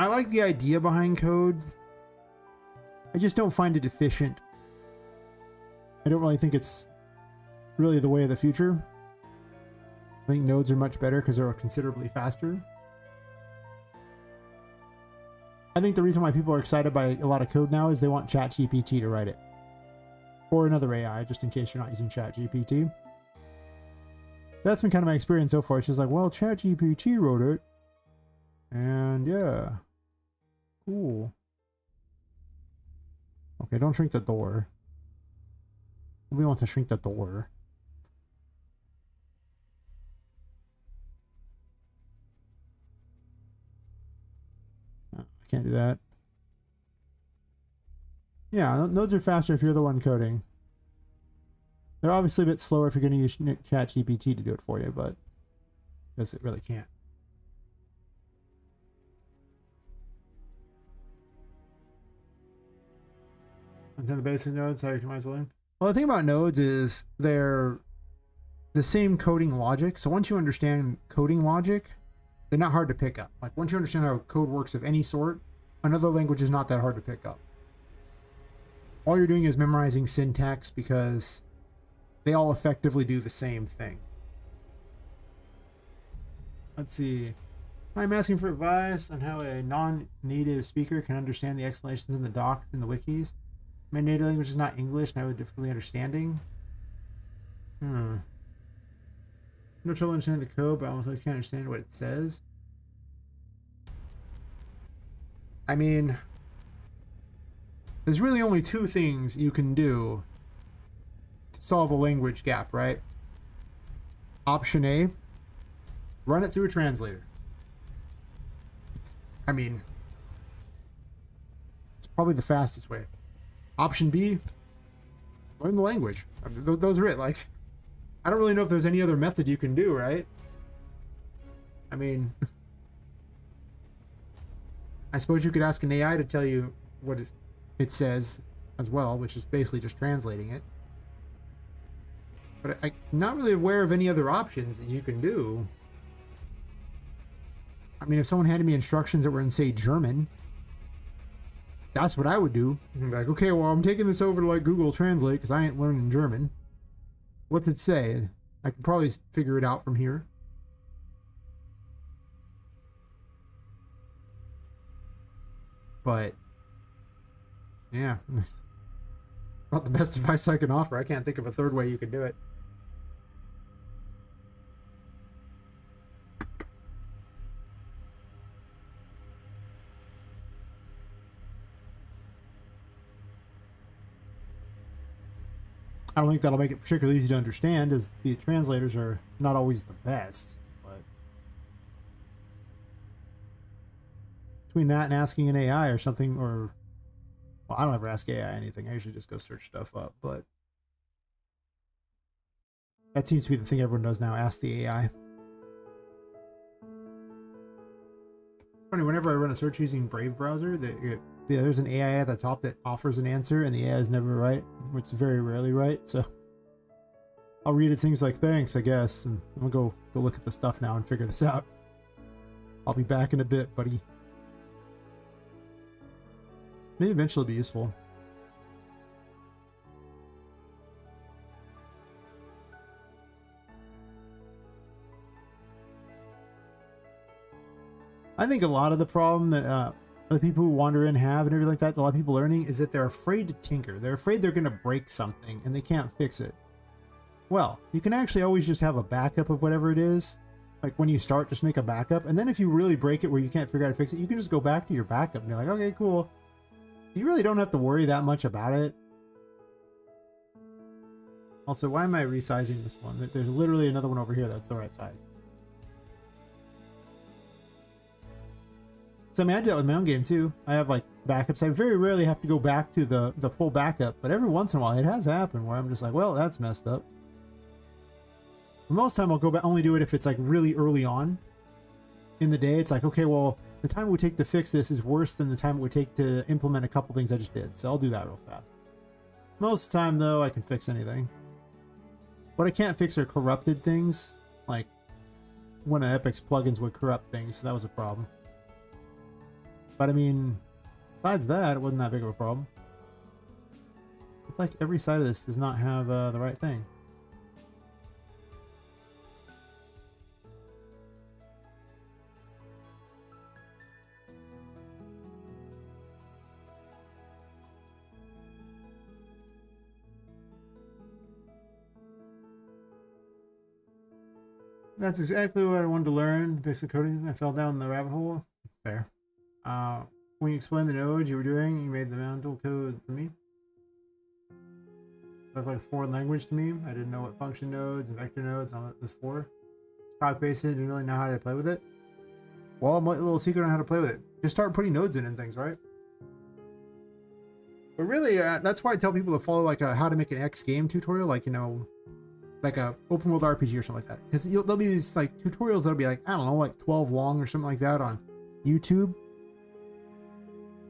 like the idea behind code. I just don't find it efficient. I don't really think it's really the way of the future. I think nodes are much better because they're considerably faster. I think the reason why people are excited by a lot of code now is they want ChatGPT to write it. Or another AI, just in case you're not using ChatGPT. That's been kind of my experience so far. It's just like, well, ChatGPT wrote it. And yeah. Cool. Okay, don't shrink the door. We want to shrink the door. Oh, I can't do that. Yeah, nodes are faster if you're the one coding. They're obviously a bit slower if you're going to use ChatGPT to do it for you, but because it really can't. Understand the basic nodes, how you can well. Well, the thing about nodes is they're the same coding logic. So once you understand coding logic, they're not hard to pick up. Like once you understand how code works of any sort, another language is not that hard to pick up. All you're doing is memorizing syntax because they all effectively do the same thing. Let's see. I'm asking for advice on how a non-native speaker can understand the explanations in the docs and the wikis. My native language is not English, and I have difficulty understanding. No trouble understanding the code, but I also can't understand what it says. I mean, there's really only two things you can do to solve a language gap, right? Option A, run it through a translator. I mean, it's probably the fastest way. Option B, learn the language. I mean, those are it. Like, I don't really know if there's any other method you can do, right? I mean, I suppose you could ask an AI to tell you what it says as well, which is basically just translating it. But I'm not really aware of any other options that you can do. I mean, if someone handed me instructions that were in, say, German, that's what I would do. I'd be like, okay, well, I'm taking this over to like Google Translate because I ain't learning German. What's it say? I can probably figure it out from here. But yeah, not the best advice I can offer. I can't think of a third way you could do it. I don't think that'll make it particularly easy to understand, as the translators are not always the best. But between that and asking an AI or something, or well, I don't ever ask AI anything. I usually just go search stuff up. But that seems to be the thing everyone does now. Ask the AI. Funny, whenever I run a search using Brave browser, there's an AI at the top that offers an answer, and the AI is never right, which is very rarely right. So I'll read it, things like thanks, I guess, and I'm gonna go look at the stuff now and figure this out. I'll be back in a bit, buddy. Maybe eventually be useful. I think a lot of the problem that the people who wander in have and everything like that, a lot of people learning, is that they're afraid to tinker. They're afraid they're going to break something and they can't fix it. Well, you can actually always just have a backup of whatever it is. Like when you start, just make a backup. And then if you really break it where you can't figure out how to fix it, you can just go back to your backup and be like, okay, cool. You really don't have to worry that much about it. Also, why am I resizing this one? There's literally another one over here that's the right size. So I mean, I do that with my own game too. I have like backups. I very rarely have to go back to the full backup, but every once in a while it has happened where I'm just like, well, that's messed up. But most of the time I'll go back, only do it if it's like really early on in the day. It's like, okay, well, the time it would take to fix this is worse than the time it would take to implement a couple things I just did. So I'll do that real fast. Most of the time though, I can fix anything. What I can't fix are corrupted things, like one of Epic's plugins would corrupt things, so that was a problem. But I mean, besides that, it wasn't that big of a problem. It's like every side of this does not have the right thing. That's exactly what I wanted to learn. Basic coding. I fell down the rabbit hole. Fair. When you explained the nodes you were doing, you made the mental code for me. That's like a foreign language to me. I didn't know what function nodes and vector nodes on it was for. Copy pasted, didn't really know how to play with it. Well, I'm a little secret on how to play with it. Just start putting nodes in and things, right? But really, that's why I tell people to follow like a how to make an X game tutorial, like, you know, like a open world RPG or something like that. Because there'll be these like tutorials that'll be like, I don't know, like 12 long or something like that on YouTube.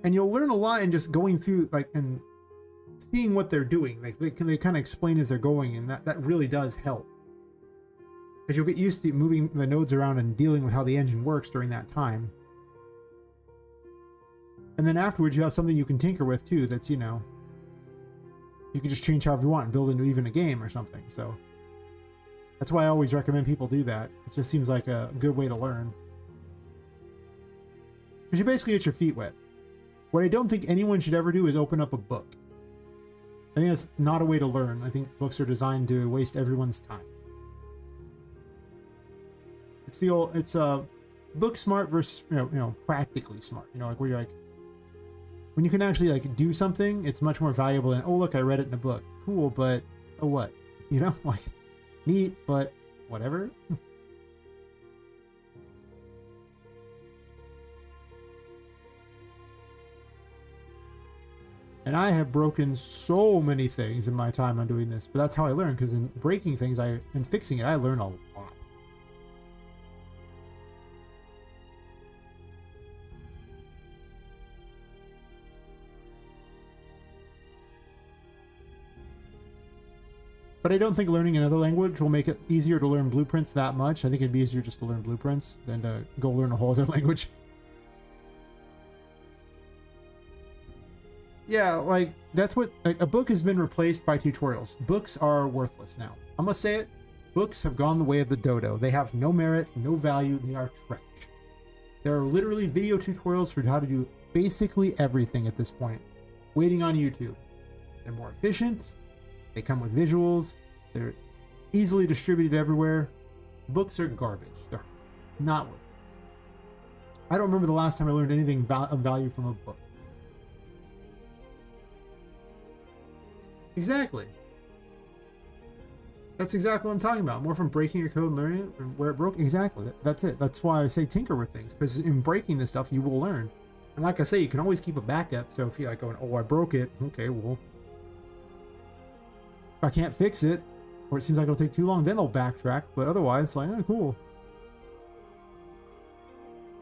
And you'll learn a lot in just going through like and seeing what they're doing. Like they kind of explain as they're going, and that really does help. Because you'll get used to moving the nodes around and dealing with how the engine works during that time. And then afterwards you have something you can tinker with too, that's, you know, you can just change however you want and build into even a game or something. So that's why I always recommend people do that. It just seems like a good way to learn. Because you basically get your feet wet. What I don't think anyone should ever do is open up a book. I think that's not a way to learn. I think books are designed to waste everyone's time. It's the old, it's book smart versus, you know, practically smart. You know, like where you're like, when you can actually like do something, it's much more valuable than, oh look, I read it in a book. Cool, but oh what? You know, like neat, but whatever. And I have broken so many things in my time on doing this, but that's how I learn, because in breaking things and fixing it, I learn a lot. But I don't think learning another language will make it easier to learn blueprints that much. I think it'd be easier just to learn blueprints than to go learn a whole other language. Yeah, like that's what like, a book has been replaced by tutorials. Books are worthless now. I must say it. Books have gone the way of the dodo. They have no merit, no value. They are trash. There are literally video tutorials for how to do basically everything at this point, waiting on YouTube. They're more efficient. They come with visuals. They're easily distributed everywhere. Books are garbage. They're not worth it. I don't remember the last time I learned anything of value from a book. Exactly. That's exactly what I'm talking about. More from breaking your code and learning it where it broke. Exactly. That's it. That's why I say tinker with things, because in breaking this stuff, you will learn. And like I say, you can always keep a backup. So if you're like going, oh, I broke it. Okay, well, if I can't fix it, or it seems like it'll take too long, then I'll backtrack. But otherwise, like, oh, cool.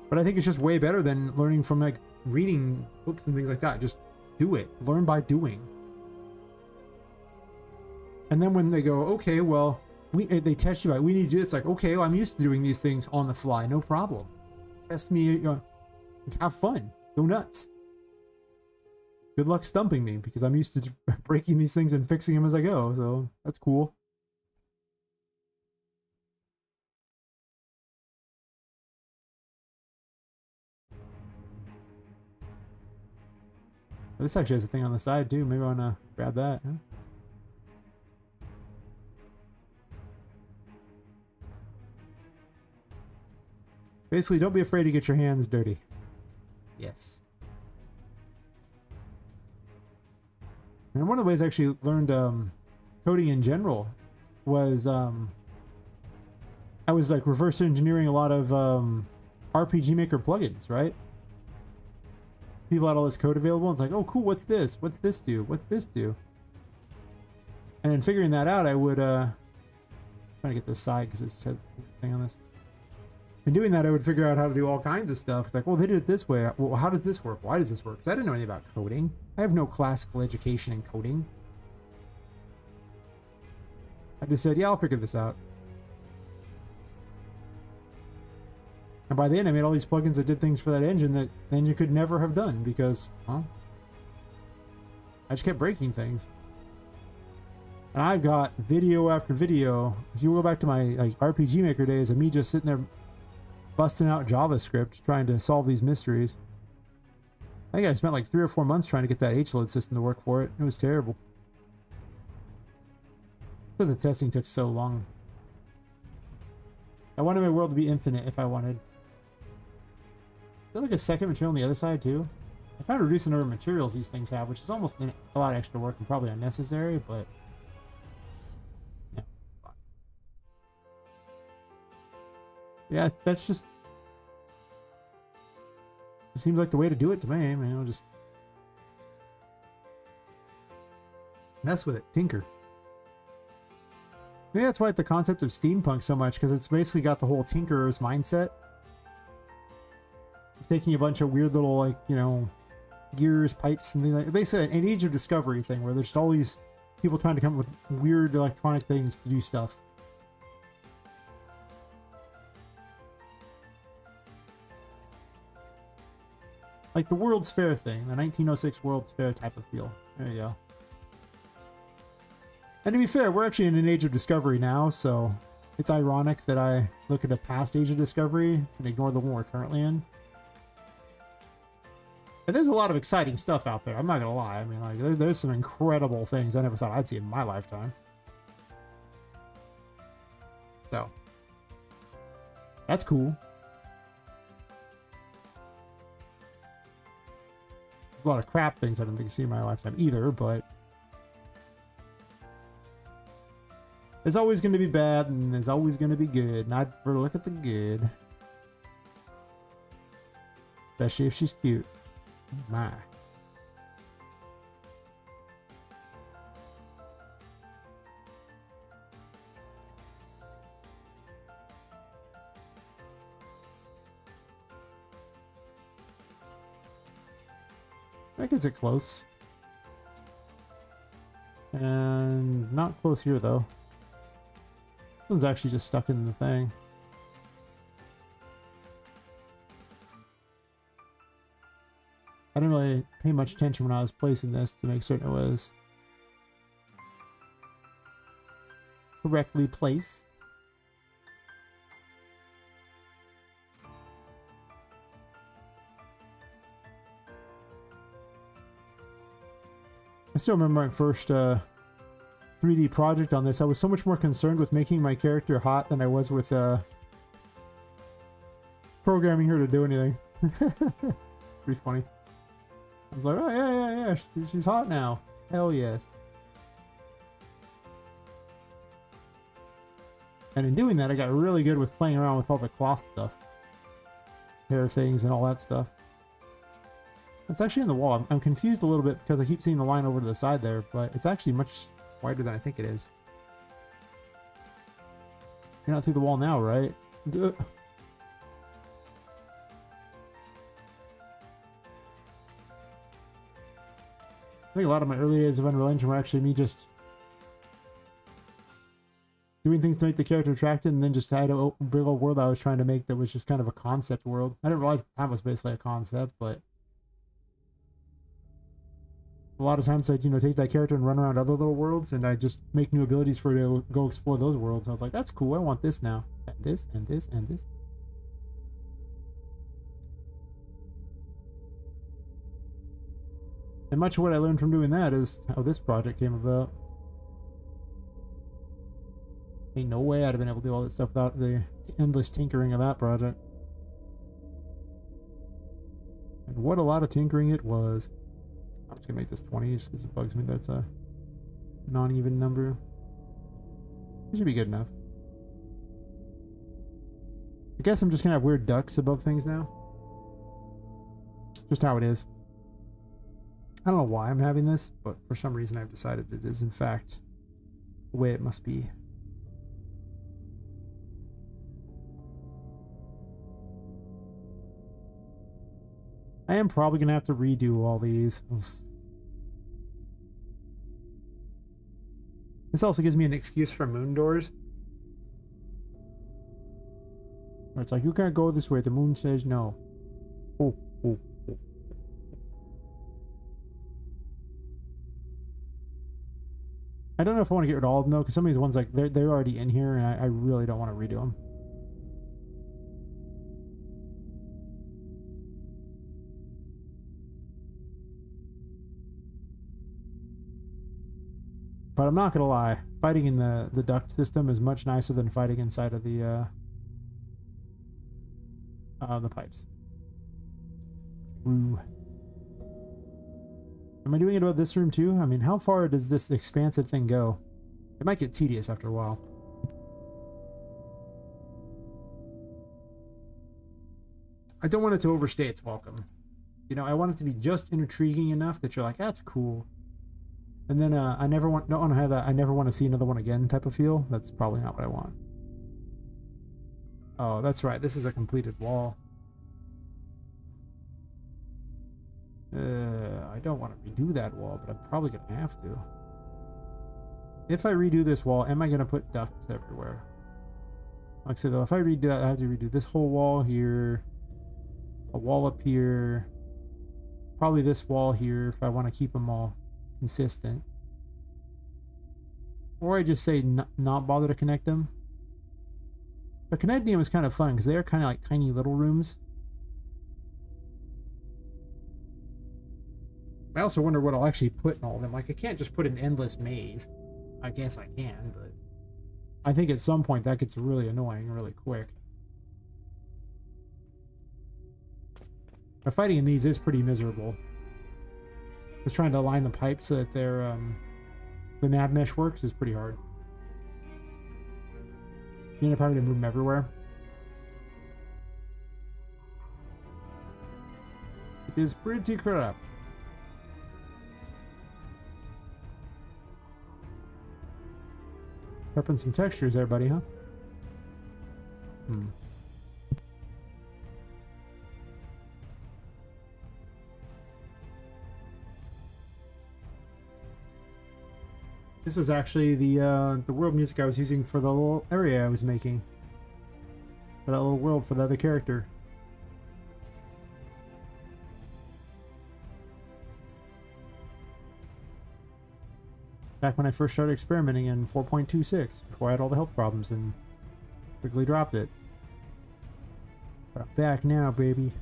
But I think it's just way better than learning from like reading books and things like that. Just do it. Learn by doing. And then when they go, okay, well, they test you out. We need to do this. Like, okay, well, I'm used to doing these things on the fly. No problem. Test me. Have fun. Go nuts. Good luck stumping me, because I'm used to breaking these things and fixing them as I go. So that's cool. This actually has a thing on the side too. Maybe I want to grab that. Huh? Basically, don't be afraid to get your hands dirty. Yes. And one of the ways I actually learned coding in general was I was like reverse engineering a lot of RPG Maker plugins, right? People had all this code available. And it's like, oh, cool. What's this? What's this do? What's this do? And then figuring that out, I would trying to get this side because it says thing on this. And doing that, I would figure out how to do all kinds of stuff. It's like, well, they did it this way. Well, how does this work? Why does this work? Because I didn't know anything about coding. I have no classical education in coding. I just said, yeah, I'll figure this out. And by the end, I made all these plugins that did things for that engine that the engine could never have done because, well, I just kept breaking things. And I've got video after video. If you go back to my like RPG Maker days of me just sitting there busting out JavaScript trying to solve these mysteries. I think I spent like 3 or 4 months trying to get that H-load system to work for it. It was terrible. Because the testing took so long. I wanted my world to be infinite if I wanted. Is there like a second material on the other side too? I found to reduce the number of materials these things have, which is almost a lot of extra work and probably unnecessary, but yeah, that's just it seems like the way to do it to me. I mean, I'll just mess with it, tinker. Maybe that's why I like the concept of steampunk so much, because it's basically got the whole tinkerer's mindset of taking a bunch of weird little, like, you know, gears, pipes, and things like basically an age of discovery thing where there's just all these people trying to come up with weird electronic things to do stuff. Like the World's Fair thing, the 1906 World's Fair type of feel. There you go. And to be fair, we're actually in an age of discovery now, so it's ironic that I look at a past age of discovery and ignore the one we're currently in. And there's a lot of exciting stuff out there, I'm not gonna lie. I mean, like, there's some incredible things I never thought I'd see in my lifetime. So, that's cool. There's a lot of crap things I didn't think I'd see in my lifetime either, but there's always going to be bad and there's always going to be good, and I'd prefer to look at the good. Especially if she's cute. My. That gets it close. And not close here though. This one's actually just stuck in the thing. I didn't really pay much attention when I was placing this to make certain it was correctly placed. I still remember my first 3D project on this. I was so much more concerned with making my character hot than I was with programming her to do anything. Pretty funny. I was like, oh yeah, she's hot now. Hell yes. And in doing that, I got really good with playing around with all the cloth stuff. Hair things and all that stuff. It's actually in the wall. I'm confused a little bit because I keep seeing the line over to the side there, but it's actually much wider than I think it is. You're not through the wall now, right? I think a lot of my early days of Unreal Engine were actually me just doing things to make the character attractive, and then just had a big old world I was trying to make that was just kind of a concept world. I didn't realize at the time it was basically a concept, but a lot of times I'd, take that character and run around other little worlds, and I'd just make new abilities for her to go explore those worlds. I was like, that's cool, I want this now. And this, and this, and this. And much of what I learned from doing that is how this project came about. Ain't no way I'd have been able to do all this stuff without the endless tinkering of that project. And what a lot of tinkering it was. I'm just gonna make this 20 just because it bugs me that's a non-even number. It should be good enough. I guess I'm just gonna have weird ducks above things now. Just how it is. I don't know why I'm having this, but for some reason I've decided it is in fact the way it must be. I am probably going to have to redo all these. Oof. This also gives me an excuse for moon doors. Where it's like, you can't go this way. The moon says no. Oh, oh, oh. I don't know if I want to get rid of all of them though, because some of these ones, like, they're already in here, and I really don't want to redo them. But I'm not gonna lie, fighting in the duct system is much nicer than fighting inside of the pipes. Ooh. Am I doing it about this room too? I mean, how far does this expansive thing go? It might get tedious after a while. I don't want it to overstay its welcome. I want it to be just intriguing enough that you're like, that's cool. And then I don't want to have that I never want to see another one again type of feel. That's probably not what I want. Oh, that's right. This is a completed wall. I don't want to redo that wall, but I'm probably going to have to. If I redo this wall, am I going to put ducts everywhere? Like I said, though, if I redo that, I have to redo this whole wall here. A wall up here. Probably this wall here if I want to keep them all consistent. Or I just say not bother to connect them. But connecting them is kind of fun because they are kind of like tiny little rooms. I also wonder what I'll actually put in all of them. Like, I can't just put an endless maze. I guess I can, but I think at some point that gets really annoying really quick. But fighting in these is pretty miserable. Just trying to align the pipes so that they're the nav mesh works is pretty hard. You end up having to move them everywhere. It is pretty crap. Prepping some textures there, buddy, huh? This was actually the world music I was using for the little area I was making. For that little world for the other character. Back when I first started experimenting in 4.26, before I had all the health problems and quickly dropped it. But I'm back now, baby.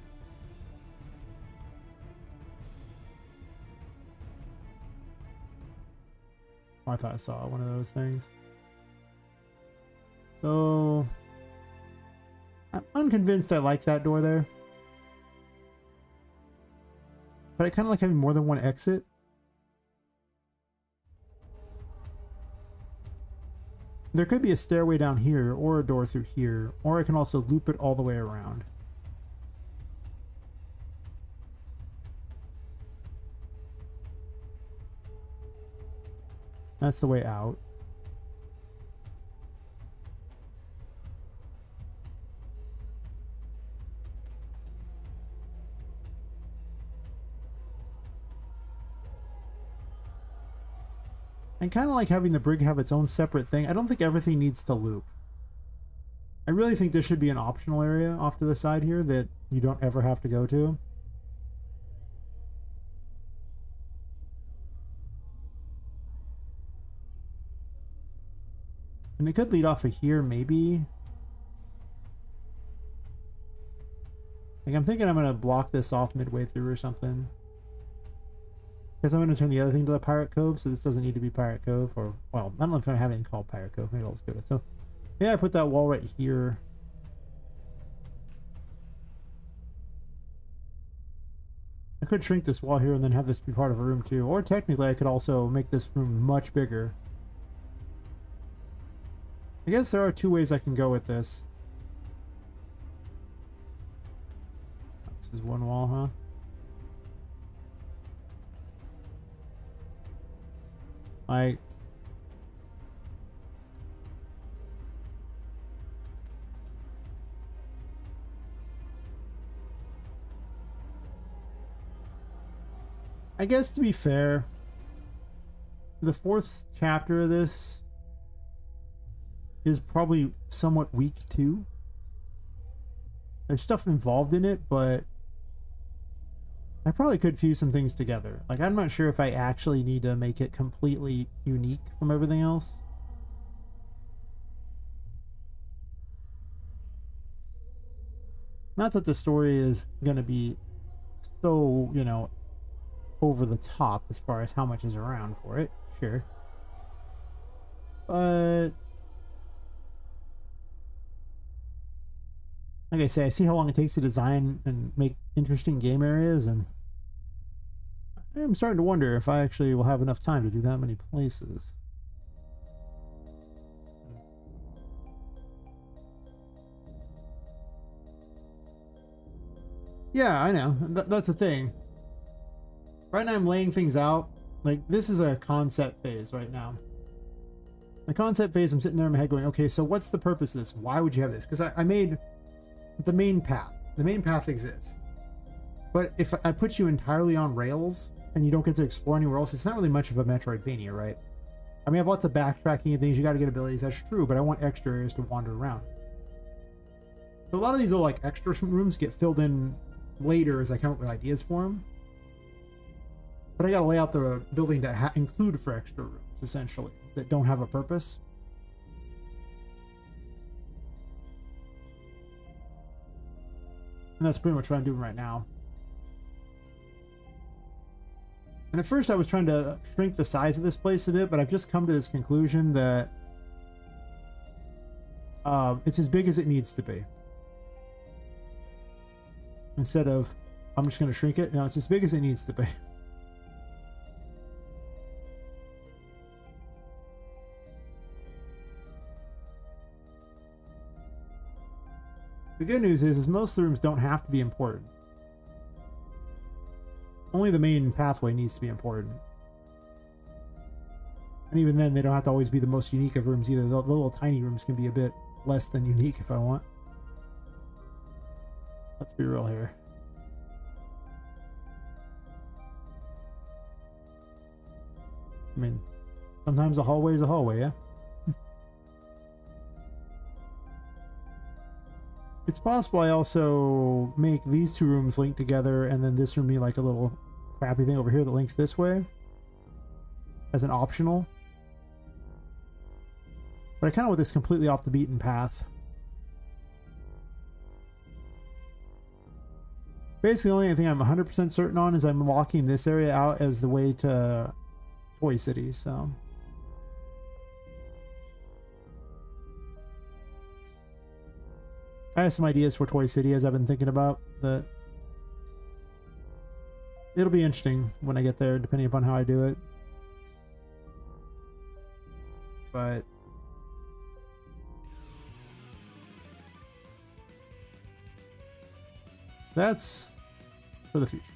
Oh, I thought I saw one of those things. So I'm unconvinced I like that door there. But I kind of like having more than one exit. There could be a stairway down here, or a door through here, or I can also loop it all the way around. That's the way out. I kind of like having the brig have its own separate thing. I don't think everything needs to loop. I really think there should be an optional area off to the side here that you don't ever have to go to. And it could lead off of here, maybe. Like, I'm thinking I'm going to block this off midway through or something. Because I'm going to turn the other thing to the Pirate Cove, so this doesn't need to be Pirate Cove. Or, well, I don't know if I have anything called Pirate Cove. Maybe I'll just go to it. So, yeah, I put that wall right here. I could shrink this wall here and then have this be part of a room too. Or technically, I could also make this room much bigger. I guess there are two ways I can go with this. This is one wall, huh? I guess to be fair, the fourth chapter of this is probably somewhat weak too. There's stuff involved in it, but I probably could fuse some things together. Like, I'm not sure if I actually need to make it completely unique from everything else. Not that the story is going to be so, you know, over the top as far as how much is around for it. Sure. But like I say, I see how long it takes to design and make interesting game areas, and I'm starting to wonder if I actually will have enough time to do that many places. Yeah, I know. That's the thing. Right now I'm laying things out. Like, this is a concept phase right now. The concept phase, I'm sitting there in my head going, okay, so what's the purpose of this? Why would you have this? Because I made the main path. The main path exists. But if I put you entirely on rails and you don't get to explore anywhere else, it's not really much of a Metroidvania, right? I mean, I have lots of backtracking and things. You got to get abilities. That's true, but I want extra areas to wander around. So a lot of these little, like, extra rooms get filled in later as I come up with ideas for them. But I got to lay out the building to include for extra rooms, essentially, that don't have a purpose. And that's pretty much what I'm doing right now. And at first I was trying to shrink the size of this place a bit, but I've just come to this conclusion that it's as big as it needs to be. Instead of, I'm just going to shrink it. No, it's as big as it needs to be. The good news is most of the rooms don't have to be important. Only the main pathway needs to be important. And even then, they don't have to always be the most unique of rooms either. The little tiny rooms can be a bit less than unique if I want. Let's be real here. I mean, sometimes a hallway is a hallway, yeah? It's possible I also make these two rooms link together and then this room be like a little crappy thing over here that links this way as an optional. But I kind of want this completely off the beaten path. Basically, the only thing I'm 100% certain on is I'm locking this area out as the way to Toy City, so... I have some ideas for Toy City as I've been thinking about that. It'll be interesting when I get there, depending upon how I do it. But that's for the future.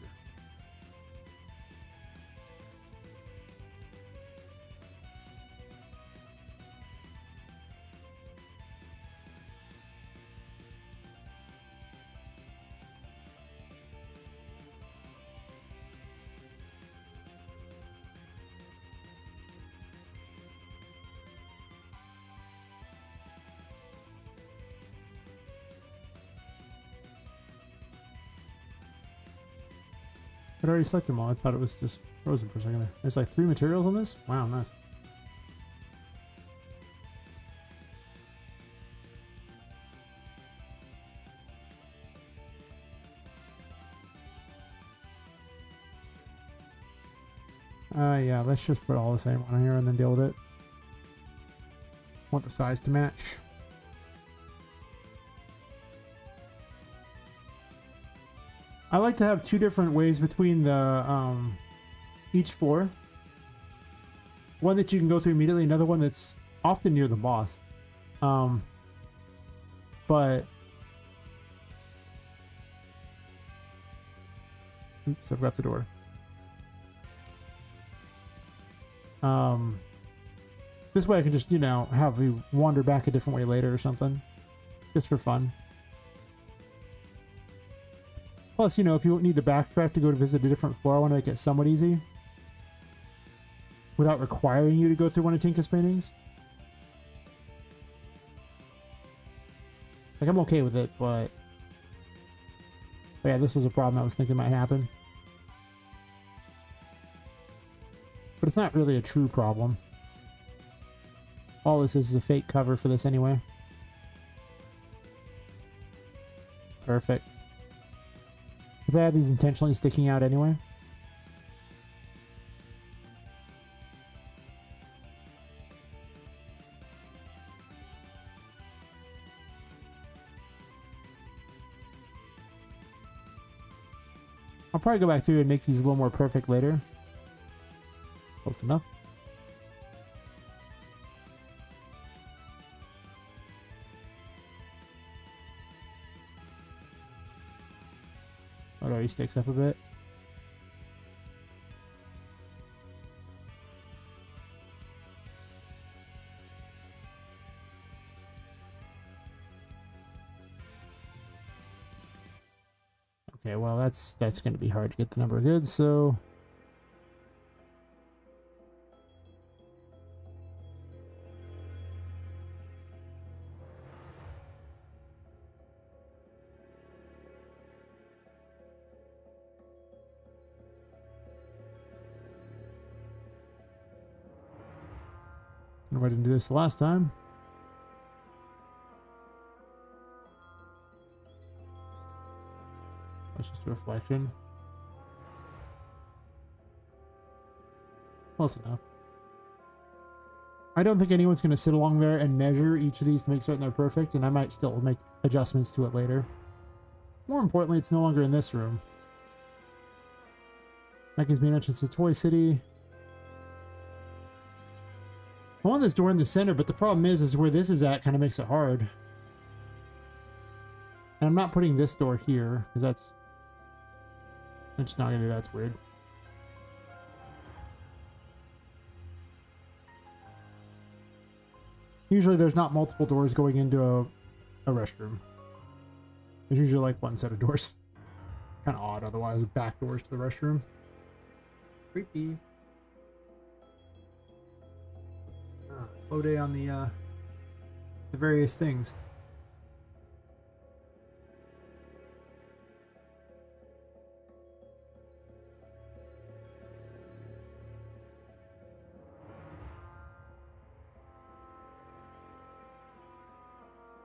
I'd already selected them all. I thought it was just frozen for a second there. There's like 3 materials on this? Wow, nice. Yeah, let's just put all the same on here and then deal with it. Want the size to match. I like to have 2 different ways between the each floor. One that you can go through immediately, another one that's often near the boss. But oops, I forgot the door. This way I can just, you know, have you wander back a different way later or something. Just for fun. Plus, you know, if you need to backtrack to go to visit a different floor, I want to make it somewhat easy. Without requiring you to go through one of Tinka's paintings. Like, I'm okay with it, but yeah, this was a problem I was thinking might happen. But it's not really a true problem. All this is a fake cover for this anyway. Perfect. Because I had these intentionally sticking out anyway. I'll probably go back through and make these a little more perfect later. Close enough. Oh, it already sticks up a bit. Okay, well that's going to be hard to get the number of goods, so I didn't do this the last time. That's just a reflection. Close enough. I don't think anyone's going to sit along there and measure each of these to make certain they're perfect, and I might still make adjustments to it later. More importantly, it's no longer in this room. That gives me an entrance to Toy City. I want this door in the center, but the problem is where this is at kind of makes it hard. And I'm not putting this door here, because that's... I'm just not going to do that. It's weird. Usually there's not multiple doors going into a restroom. There's usually like one set of doors. Kind of odd otherwise, back doors to the restroom. Creepy. Slow day on the various things.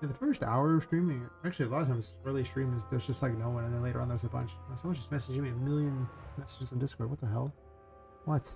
Yeah, the first hour of streaming, actually a lot of times early stream is there's just like no one, and then later on there's a bunch. Someone's just messaging me a million messages in Discord. What the hell? What?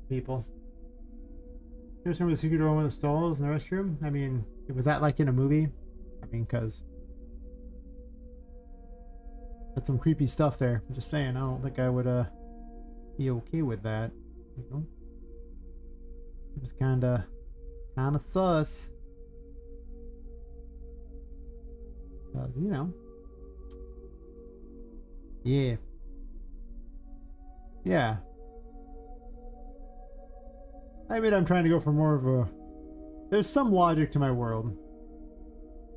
People. Here's some of the secret door, one of the stalls in the restroom. I mean, was that like in a movie? I mean, because that's some creepy stuff there. I'm just saying, I don't think I would be okay with that. You know, it was kind of sus. You know, yeah, yeah. I mean, I'm trying to go for more of a. There's some logic to my world.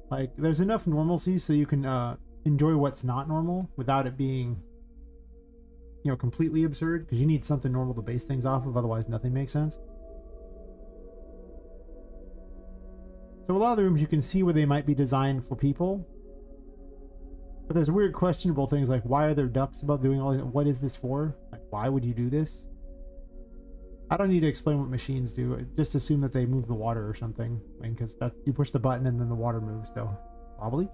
Like, there's enough normalcy so you can enjoy what's not normal without it being, you know, completely absurd. Because you need something normal to base things off of, otherwise nothing makes sense. So a lot of the rooms you can see where they might be designed for people. But there's weird questionable things like, why are there ducks above doing all this? What is this for? Like, why would you do this? I don't need to explain what machines do. Just assume that they move the water or something. I mean, because that you push the button and then the water moves, so probably.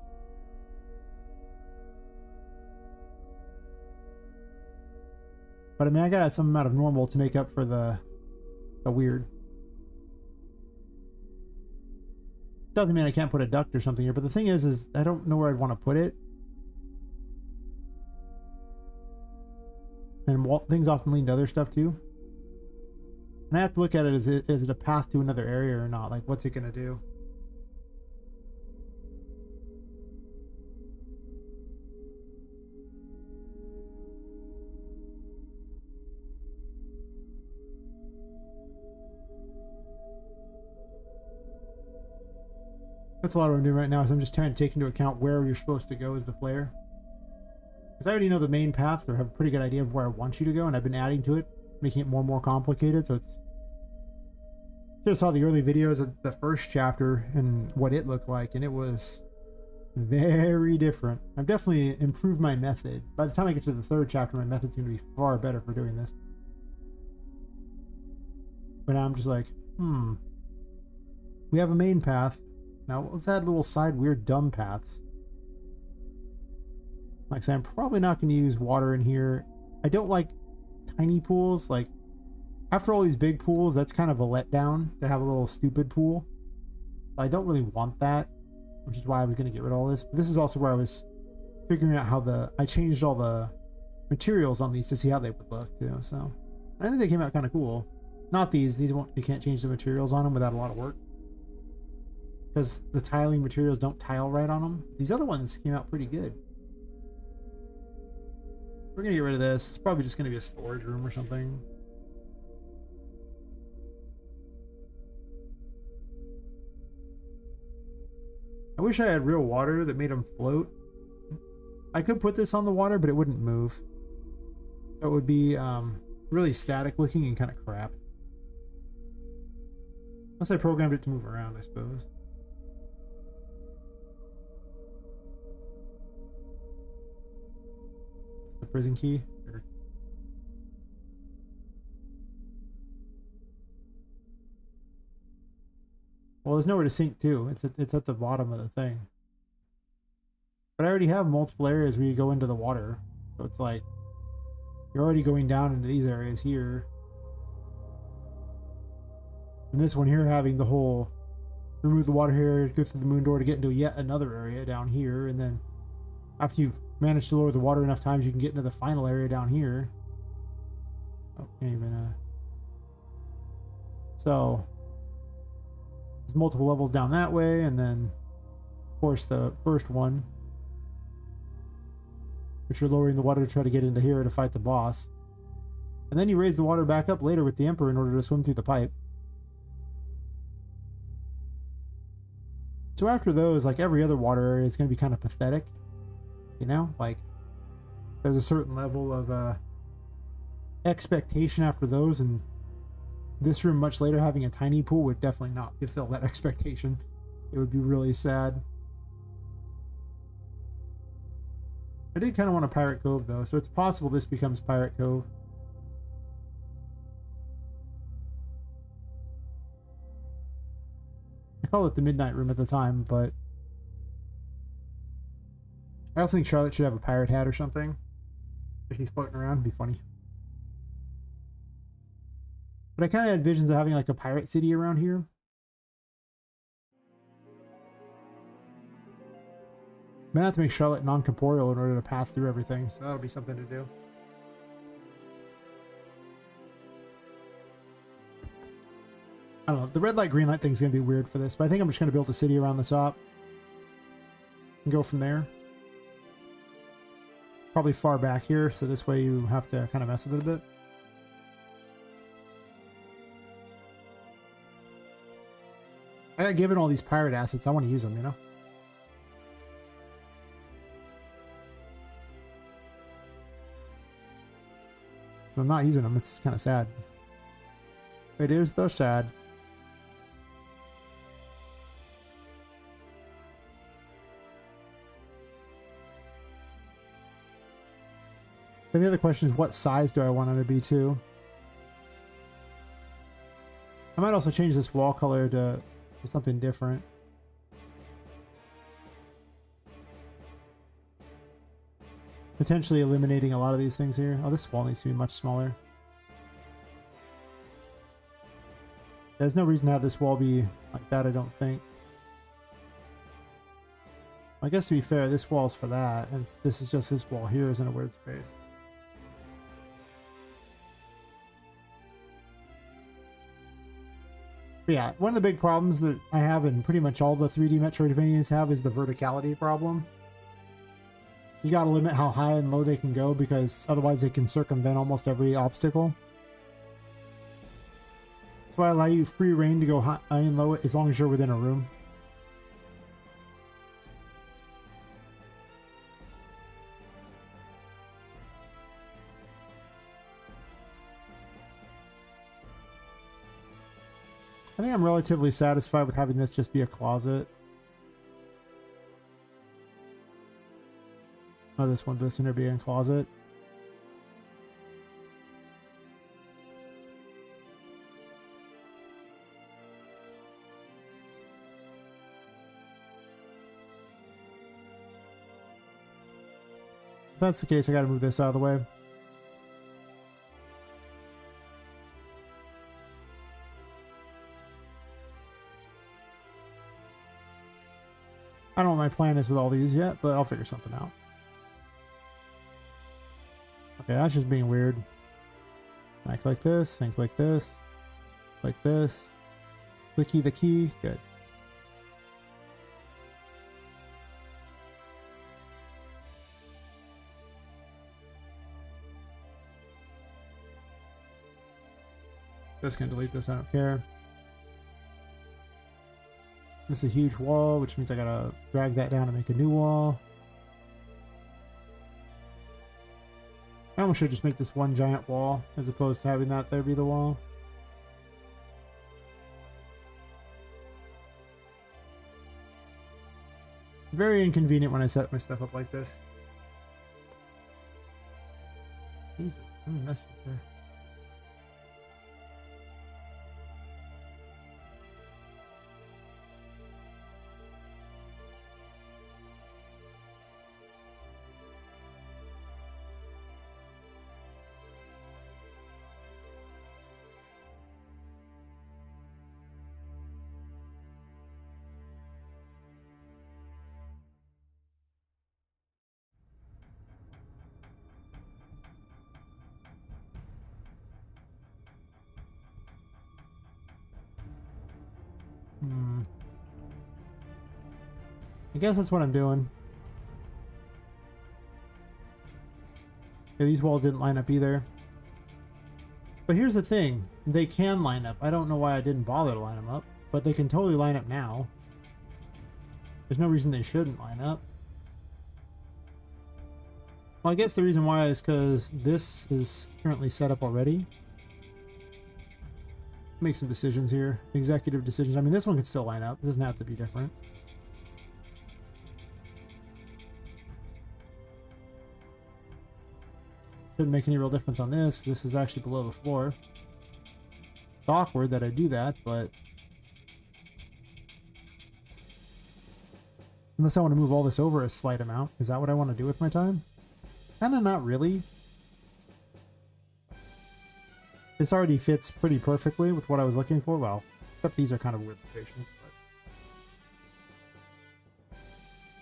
But I mean, I gotta have some amount of normal to make up for the weird. Doesn't mean I can't put a duct or something here, but the thing is I don't know where I'd want to put it. And things often lean to other stuff too. And I have to look at it as is it a path to another area or not? Like, what's it gonna do? That's a lot of what I'm doing right now, is I'm just trying to take into account where you're supposed to go as the player. Because I already know the main path, or have a pretty good idea of where I want you to go, and I've been adding to it, making it more and more complicated, so it's... Just saw the early videos of the first chapter and what it looked like, and it was very different. I've definitely improved my method. By the time I get to the third chapter, my method's going to be far better for doing this. But I'm just like, we have a main path. Now let's add little side weird dumb paths. Like I said, I'm probably not going to use water in here. I don't like tiny pools. Like, after all these big pools, that's kind of a letdown to have a little stupid pool. I don't really want that, which is why I was going to get rid of all this. But this is also where I was figuring out how I changed all the materials on these to see how they would look too. So I think they came out kind of cool. Not these won't, you can't change the materials on them without a lot of work, because the tiling materials don't tile right on them. These other ones came out pretty good. We're gonna get rid of this. It's probably just gonna be a storage room or something. I wish I had real water that made them float. I could put this on the water, but it wouldn't move. So it would be really static looking and kind of crap. Unless I programmed it to move around, I suppose. The prison key. Well, there's nowhere to sink to. It's at the bottom of the thing. But I already have multiple areas where you go into the water. So it's like, you're already going down into these areas here. And this one here having the whole, remove the water here, go through the moon door to get into yet another area down here. And then after you manage to lower the water enough times, you can get into the final area down here. Oh, can't even, So, there's multiple levels down that way, and then, of course, the first one, which you're lowering the water to try to get into here to fight the boss. And then you raise the water back up later with the Emperor in order to swim through the pipe. So after those, like every other water area is going to be kind of pathetic. You know? Like, there's a certain level of expectation after those, and this room much later having a tiny pool would definitely not fulfill that expectation. It would be really sad. I did kind of want a Pirate Cove though, so it's possible this becomes Pirate Cove. I call it the Midnight Room at the time, but I also think Charlotte should have a pirate hat or something. If she's floating around, it'd be funny. But I kind of had visions of having like a pirate city around here. I'm gonna have to make Charlotte non-corporeal in order to pass through everything, so that'll be something to do. I don't know, the red light, green light thing's gonna be weird for this, but I think I'm just gonna build a city around the top and go from there. Probably far back here, so this way you have to kind of mess with it a bit. I got given all these pirate assets. I want to use them, you know? So I'm not using them. It's kind of sad. It is though sad. And the other question is, what size do I want it to be too? I might also change this wall color to something different. Potentially eliminating a lot of these things here. Oh, this wall needs to be much smaller. There's no reason to have this wall be like that, I don't think. I guess to be fair, this wall's for that, and this is just this wall here is in a weird space. But yeah, one of the big problems that I have and pretty much all the 3D Metroidvanias have is the verticality problem. You gotta limit how high and low they can go because otherwise they can circumvent almost every obstacle. That's why I allow you free reign to go high and low as long as you're within a room. I think I'm relatively satisfied with having this just be a closet. Oh, this one, this one be in closet. If that's the case, I gotta move this out of the way. I don't know what my plan is with all these yet, but I'll figure something out. Okay, that's just being weird. I click this, and click this, click this, clicky the key, good. Just gonna delete this, I don't care. This is a huge wall, which means I gotta drag that down and make a new wall. I almost should just make this one giant wall as opposed to having that there be the wall. Very inconvenient when I set my stuff up like this. Jesus, how many messages there? I guess that's what I'm doing. Yeah, these walls didn't line up either. But here's the thing. They can line up. I don't know why I didn't bother to line them up, but they can totally line up now. There's no reason they shouldn't line up. Well, I guess the reason why is because this is currently set up already. Make some decisions here. Executive decisions. I mean, this one could still line up. It doesn't have to be different. Shouldn't make any real difference on this, because this is actually below the floor. It's awkward that I do that, but... Unless I want to move all this over a slight amount. Is that what I want to do with my time? Kinda not really. This already fits pretty perfectly with what I was looking for. Well, except these are kind of weird locations. But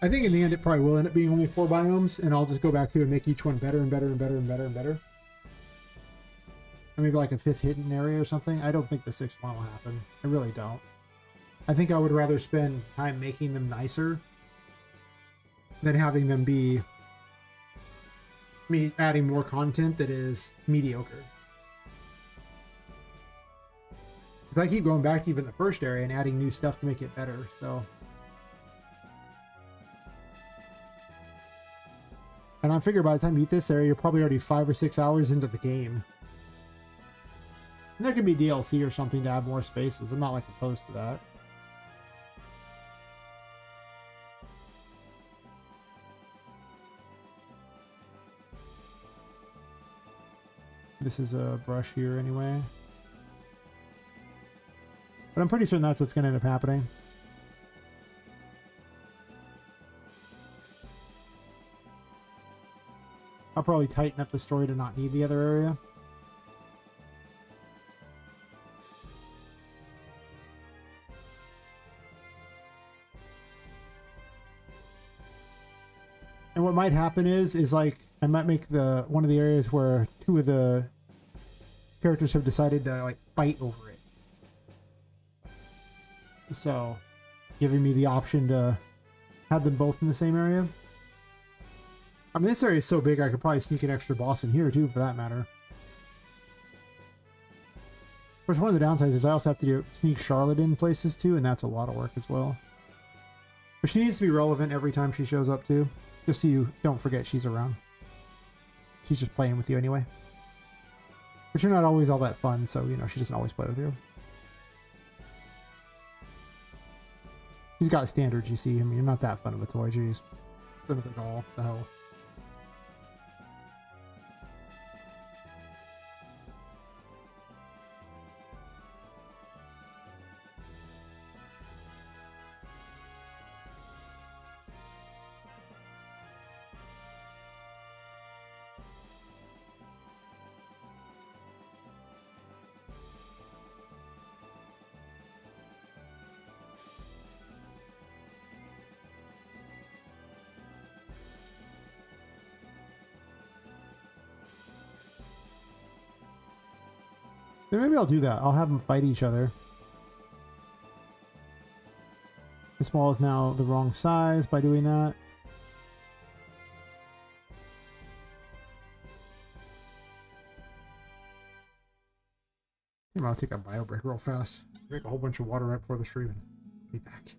I think in the end it probably will end up being only 4 biomes, and I'll just go back through and make each one better and better and better and better and better. Or maybe like a 5th hidden area or something. I don't think the 6th one will happen. I really don't. I think I would rather spend time making them nicer than having them be me adding more content that is mediocre. Because I keep going back to even the first area and adding new stuff to make it better, so... And I figure by the time you beat this area, you're probably already 5 or 6 hours into the game. And there could be DLC or something to add more spaces. I'm not like opposed to that. This is a brush here anyway. But I'm pretty certain that's what's going to end up happening. I'll probably tighten up the story to not need the other area. And what might happen is like I might make the one of the areas where 2 of the characters have decided to like fight over it. So, giving me the option to have them both in the same area. I mean, this area is so big I could probably sneak an extra boss in here too, for that matter. Of course, one of the downsides is I also have to sneak Charlotte in places too, and that's a lot of work as well. But she needs to be relevant every time she shows up too. Just so you don't forget she's around. She's just playing with you anyway. But you're not always all that fun, so, you know, she doesn't always play with you. She's got standards, you see. I mean, you're not that fun of a toy. She's another doll. The hell. Then maybe I'll do that. I'll have them fight each other. This wall is now the wrong size by doing that. I'll take a bio break real fast. Drink a whole bunch of water right before the stream and be back.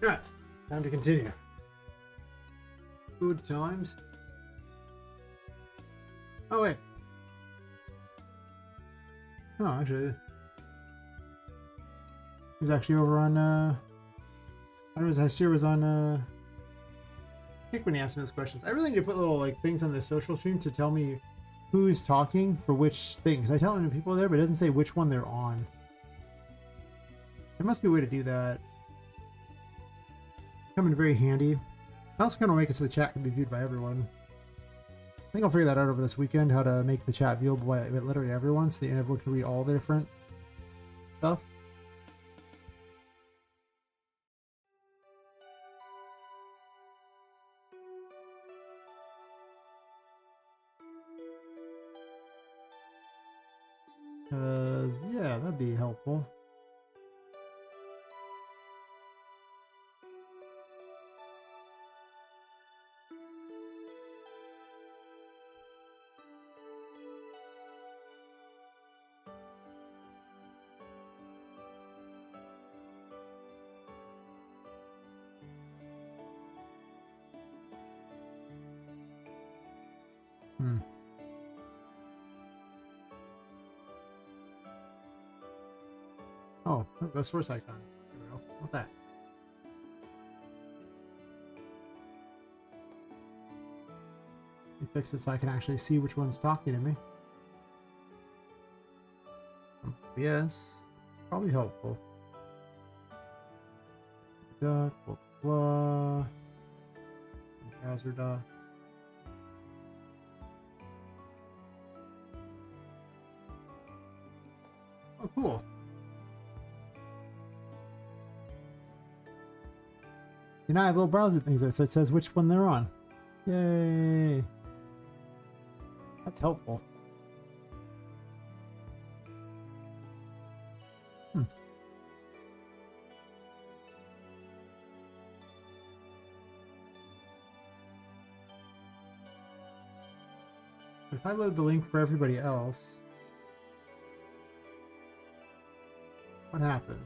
Alright, time to continue. Good times. Oh, wait. Oh, actually. He was actually over on, I was, Hestia was on, I think when he asked me those questions. I really need to put little, like, things on the social stream to tell me who's talking for which things. I tell them people there, but it doesn't say which one they're on. There must be a way to do that. Coming very handy. I also kind of make it so the chat can be viewed by everyone. I think I'll figure that out over this weekend, how to make the chat viewable by literally everyone, so that everyone can read all the different stuff. Yeah, that'd be helpful. Oh, the source icon. There we go. What's that? You fix it so I can actually see which one's talking to me. Yes, probably helpful. Duck, blah, blah. Hazard duck. Oh, cool. And I have little browser things there, so it says which one they're on. Yay! That's helpful. If I load the link for everybody else, what happens?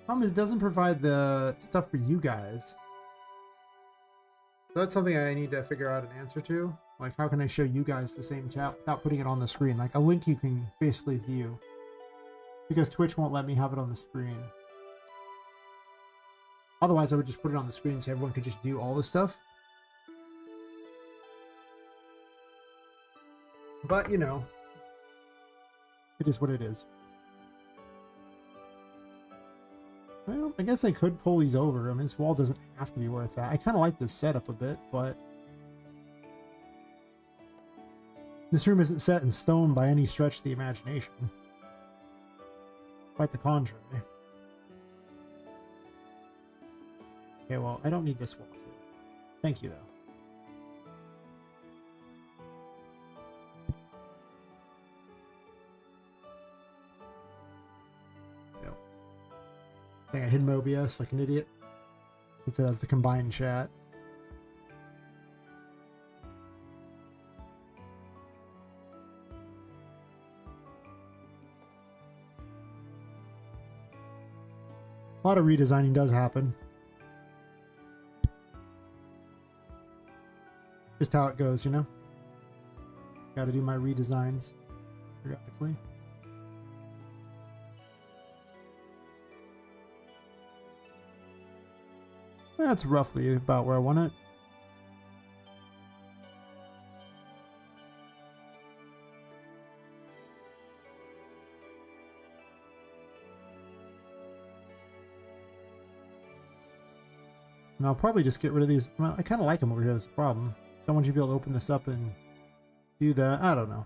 Problem is, it doesn't provide the stuff for you guys. So that's something I need to figure out an answer to. Like, how can I show you guys the same chat without putting it on the screen? Like, a link you can basically view. Because Twitch won't let me have it on the screen. Otherwise, I would just put it on the screen so everyone could just view all the stuff. But, you know, it is what it is. Well, I guess I could pull these over. I mean, this wall doesn't have to be where it's at. I kind of like this setup a bit, but this room isn't set in stone by any stretch of the imagination. Quite the contrary. Okay, well, I don't need this wall. Thank you, though. I think I hid my OBS like an idiot. It has the combined chat. A lot of redesigning does happen. Just how it goes, you know? Gotta do my redesigns periodically. That's roughly about where I want it. And I'll probably just get rid of these. Well, I kind of like them over here. That's the problem. Someone should be able to open this up and do that. I don't know.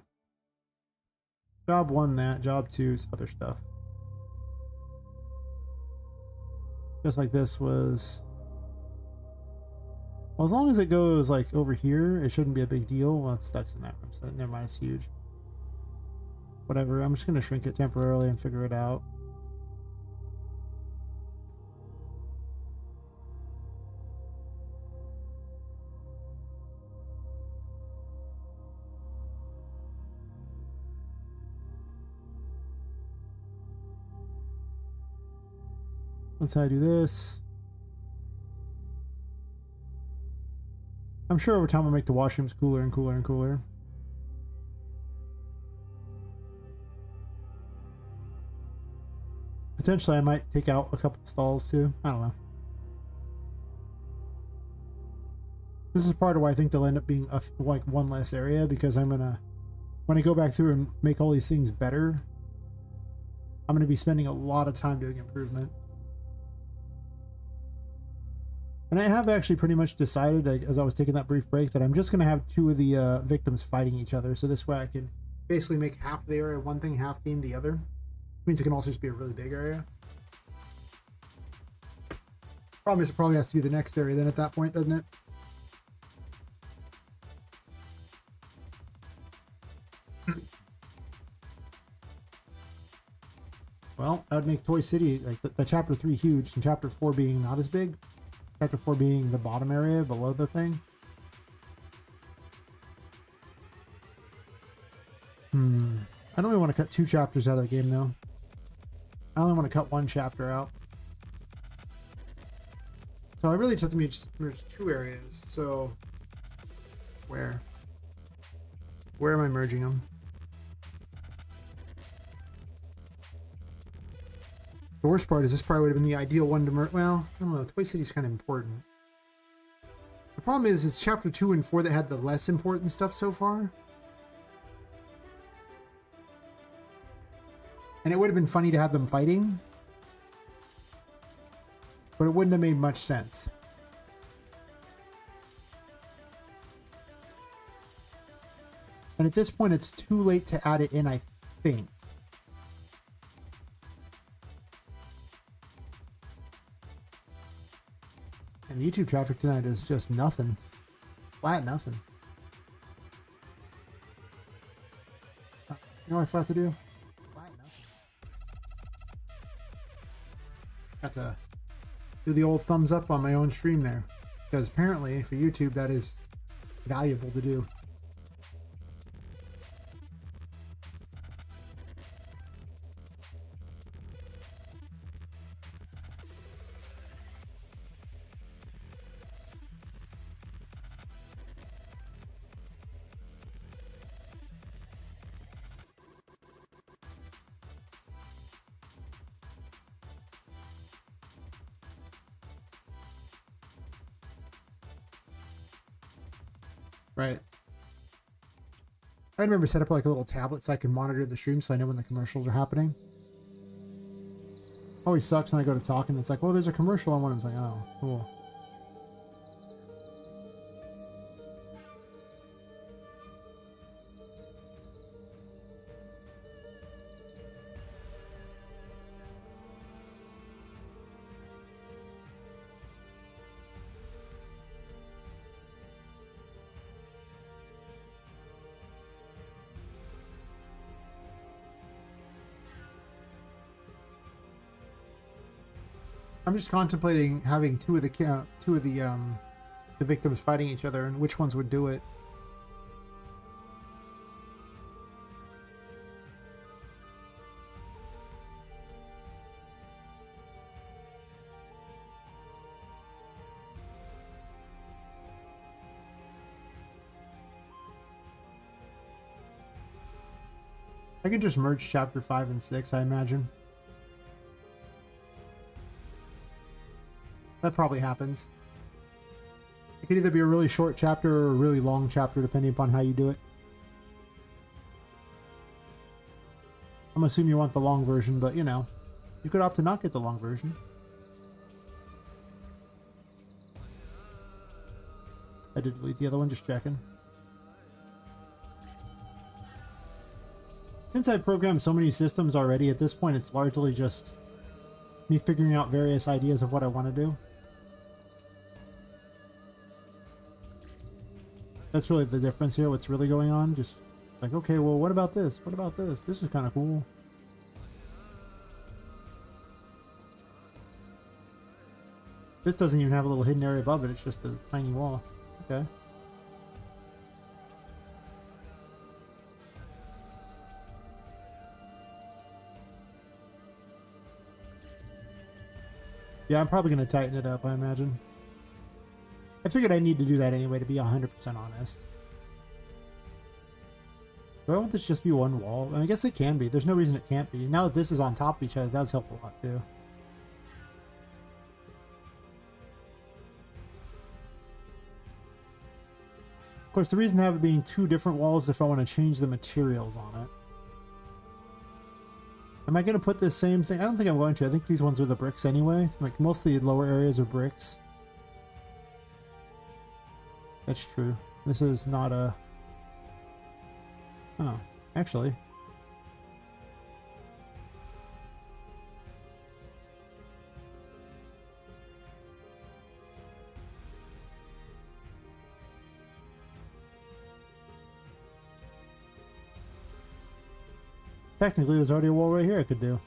Job 1, that. Job 2 is other stuff. Just like this was... Well, as long as it goes like over here, it shouldn't be a big deal. Well, it's stuck in that room, so never mind, it's huge. Whatever, I'm just going to shrink it temporarily and figure it out. Let's how I do this. I'm sure over time I'll make the washrooms cooler and cooler and cooler. Potentially I might take out a couple of stalls too. I don't know. This is part of why I think they'll end up being like one less area, because I'm gonna, when I go back through and make all these things better, I'm gonna be spending a lot of time doing improvement. And I have actually pretty much decided, as I was taking that brief break, that I'm just gonna have two of the victims fighting each other, so this way I can basically make half the area one thing, half game the other. Means it can also just be a really big area. Problem is, it probably has to be the next area then at that point, doesn't it? Well, that would make Toy City, like the chapter 3 huge, and chapter 4 being not as big. Chapter 4 being the bottom area below the thing. I don't really want to cut 2 chapters out of the game though. I only want to cut 1 chapter out. So I really just have to merge 2 areas. So where am I merging them? The worst part is this probably would have been the ideal one to merge. Well, I don't know. Toy City's kind of important. The problem is it's chapter 2 and 4 that had the less important stuff so far. And it would have been funny to have them fighting, but it wouldn't have made much sense. And at this point, it's too late to add it in, I think. And the YouTube traffic tonight is just nothing. Flat nothing. You know what I forgot to do? Flat nothing. Got to do the old thumbs up on my own stream there. Because apparently, for YouTube, that is valuable to do. Right. I remember set up like a little tablet so I can monitor the stream so I know when the commercials are happening. Always sucks when I go to talk and it's like, oh, there's a commercial on one. I was like, oh, cool. I'm just contemplating having two of the victims fighting each other and which ones would do it. I could just merge chapter 5 and 6, I imagine. That probably happens. It could either be a really short chapter or a really long chapter, depending upon how you do it. I'm assuming you want the long version, but you know, you could opt to not get the long version. I did delete the other one, just checking. Since I've programmed so many systems already, at this point it's largely just me figuring out various ideas of what I want to do. That's really the difference here, what's really going on. Just like, okay, well, what about this? What about this? This is kind of cool. This doesn't even have a little hidden area above it. It's just a tiny wall. Okay. Yeah, I'm probably going to tighten it up, I imagine. I figured I need to do that anyway, to be 100% honest. Do I want this to just be one wall? I guess it can be. There's no reason it can't be. Now that this is on top of each other, it does help a lot, too. Of course, the reason to have it being two different walls is if I want to change the materials on it. Am I going to put this same thing? I don't think I'm going to. I think these ones are the bricks anyway. Like, most of the lower areas are bricks. That's true. This is not a... Oh, actually. Technically, there's already a wall right here I could do.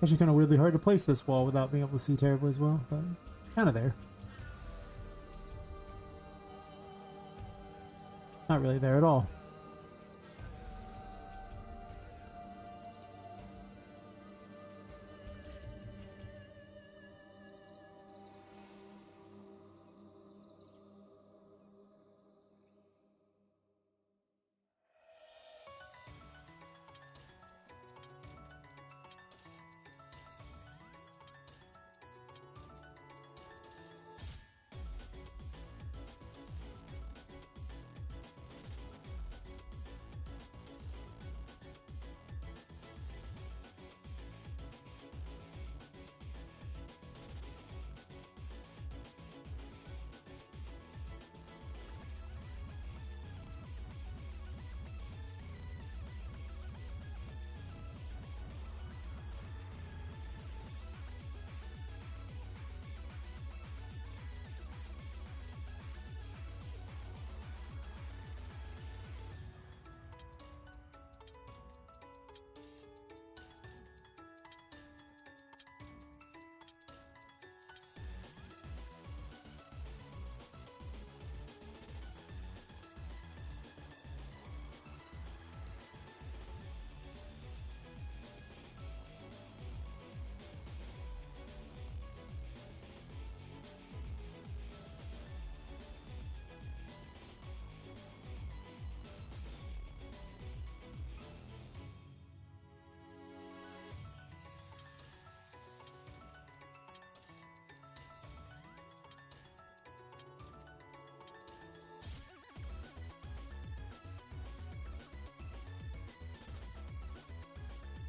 Actually, kind of weirdly hard to place this wall without being able to see terribly as well, but kind of there. Not really there at all.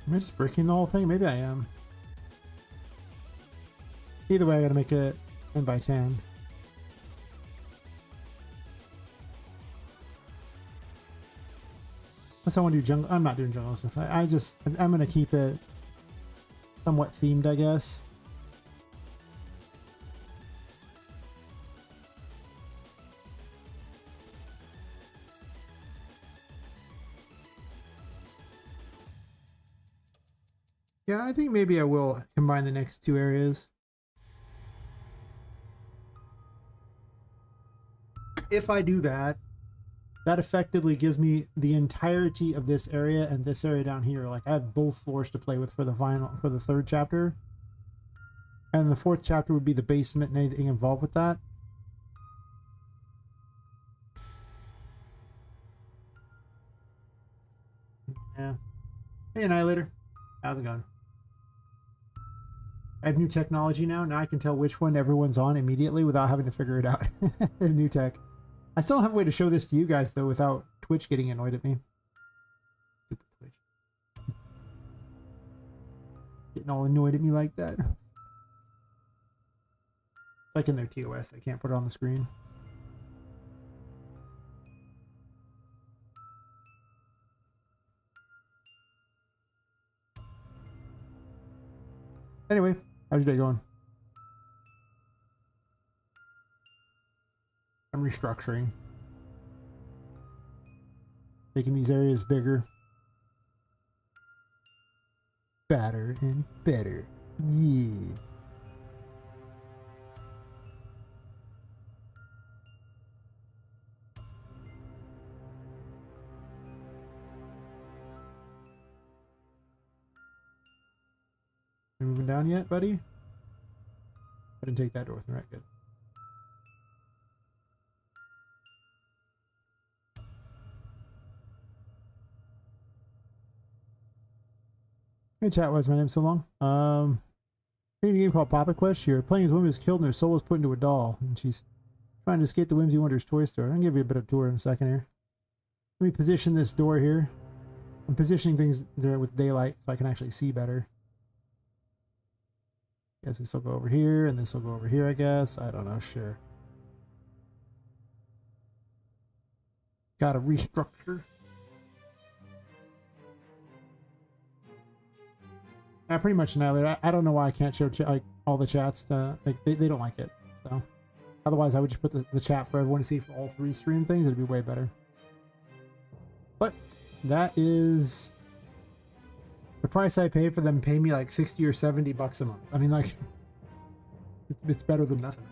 Am I just breaking the whole thing? Maybe I am. Either way, I gotta make it 10 by 10. Unless I want to do jungle. I'm not doing jungle stuff. I'm gonna keep it somewhat themed, I guess. Yeah, I think maybe I will combine the next two areas. If I do that, that effectively gives me the entirety of this area and this area down here. Like, I have both floors to play with for the third chapter. And the fourth chapter would be the basement and anything involved with that. Yeah. Hey, Annihilator. How's it going? I have new technology now. Now I can tell which one everyone's on immediately without having to figure it out. New tech. I still don't have a way to show this to you guys, though, without Twitch getting annoyed at me. Stupid Twitch. Getting all annoyed at me like that. It's like in their TOS. I can't put it on the screen. Anyway, how's your day going? I'm restructuring. Making these areas bigger. Better and better. Yeah. You moving down yet, buddy? I didn't take that door. All right, good. Hey chat, why is my name so long? Playing a game called Poppet Quest. You're playing as a woman who's killed and her soul was put into a doll, and she's trying to escape the Whimsy Wonders toy store. I'll give you a bit of a tour in a second here. Let me position this door here. I'm positioning things there with daylight so I can actually see better. Guess this will go over here, and this will go over here, I guess. I don't know, sure. Gotta restructure. I pretty much annihilated. I don't know why I can't show like all the chats. Like they don't like it. So otherwise, I would just put the chat for everyone to see for all 3 stream things. It'd be way better. But that is the price I pay for them. Pay me like 60 or 70 bucks a month. I mean, like it's better than nothing.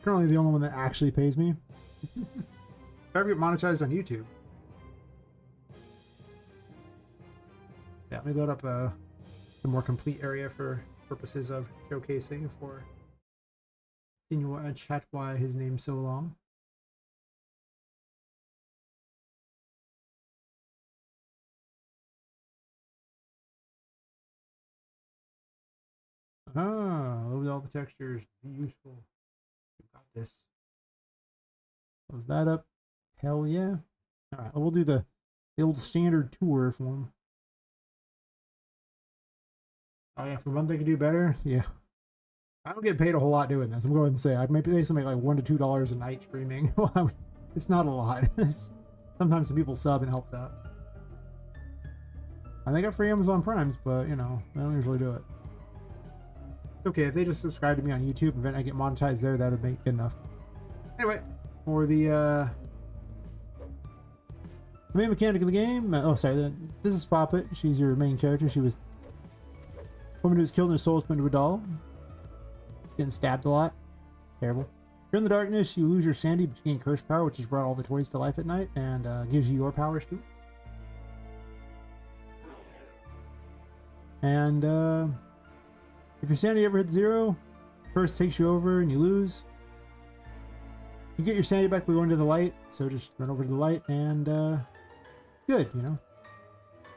Currently, the only one that actually pays me. If I ever get monetized on YouTube. Yeah, let me load up a more complete area for purposes of showcasing for Senor chat why his name's so long. Ah, load all the textures. Be useful. You got this. Close that up. Hell yeah. Alright, we'll do the old standard tour for him. Oh yeah, for one thing to do better, yeah. I don't get paid a whole lot doing this. I'm going to say I maybe make like $1 to $2 a night streaming. Well, it's not a lot. Sometimes some people sub and helps out. I think I got free Amazon Primes, but you know, I don't usually do it. It's okay if they just subscribe to me on YouTube and then I get monetized there. That would make good enough. Anyway, for the main mechanic of the game. Oh, sorry. This is Poppet. She's your main character. She was a woman who was killed and her soul was put into a doll. Getting stabbed a lot. Terrible. You're in the darkness. You lose your sanity, but you gain curse power, which has brought all the toys to life at night and gives you your powers too. And if your sanity ever hits 0, curse takes you over and you lose. You get your sanity back by going to the light, so just run over to the light and good, you know.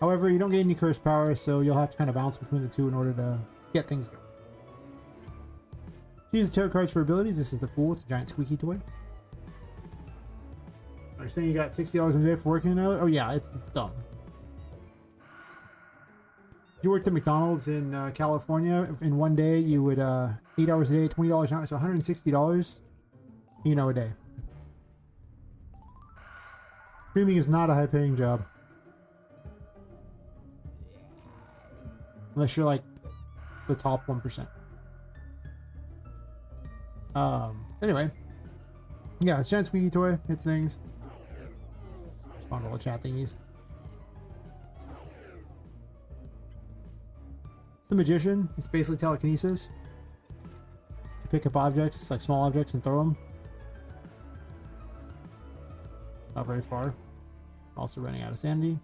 However, you don't gain any curse power, so you'll have to kind of bounce between the two in order to get things going. Use tarot cards for abilities. This is the Fool. It's a giant squeaky toy. Are you saying you got $60 a day for working out? Oh yeah, it's dumb. If you worked at McDonald's in California, in one day you would 8 hours a day, $20 an hour, so $160, you know, a day. Streaming is not a high-paying job. Unless you're like the top 1%. Anyway. Yeah, it's a giant squeaky toy. Hits things. Spawn all the chat thingies. It's the Magician. It's basically telekinesis. You pick up objects, like small objects, and throw them. Not very far. Also running out of sanity.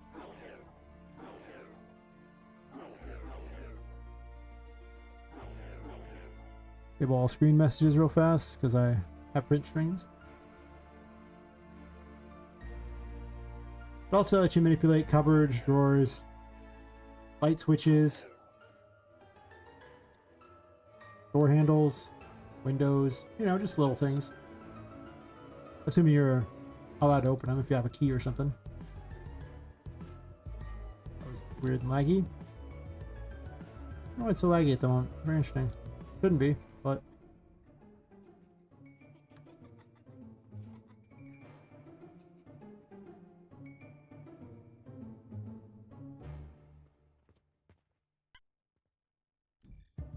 Disable all screen messages real fast because I have print strings. It also lets you manipulate cupboards, drawers, light switches, door handles, windows, you know, just little things. Assuming you're allowed to open them if you have a key or something. That was weird and laggy. Oh, it's so laggy at the moment. Very interesting. Shouldn't be, but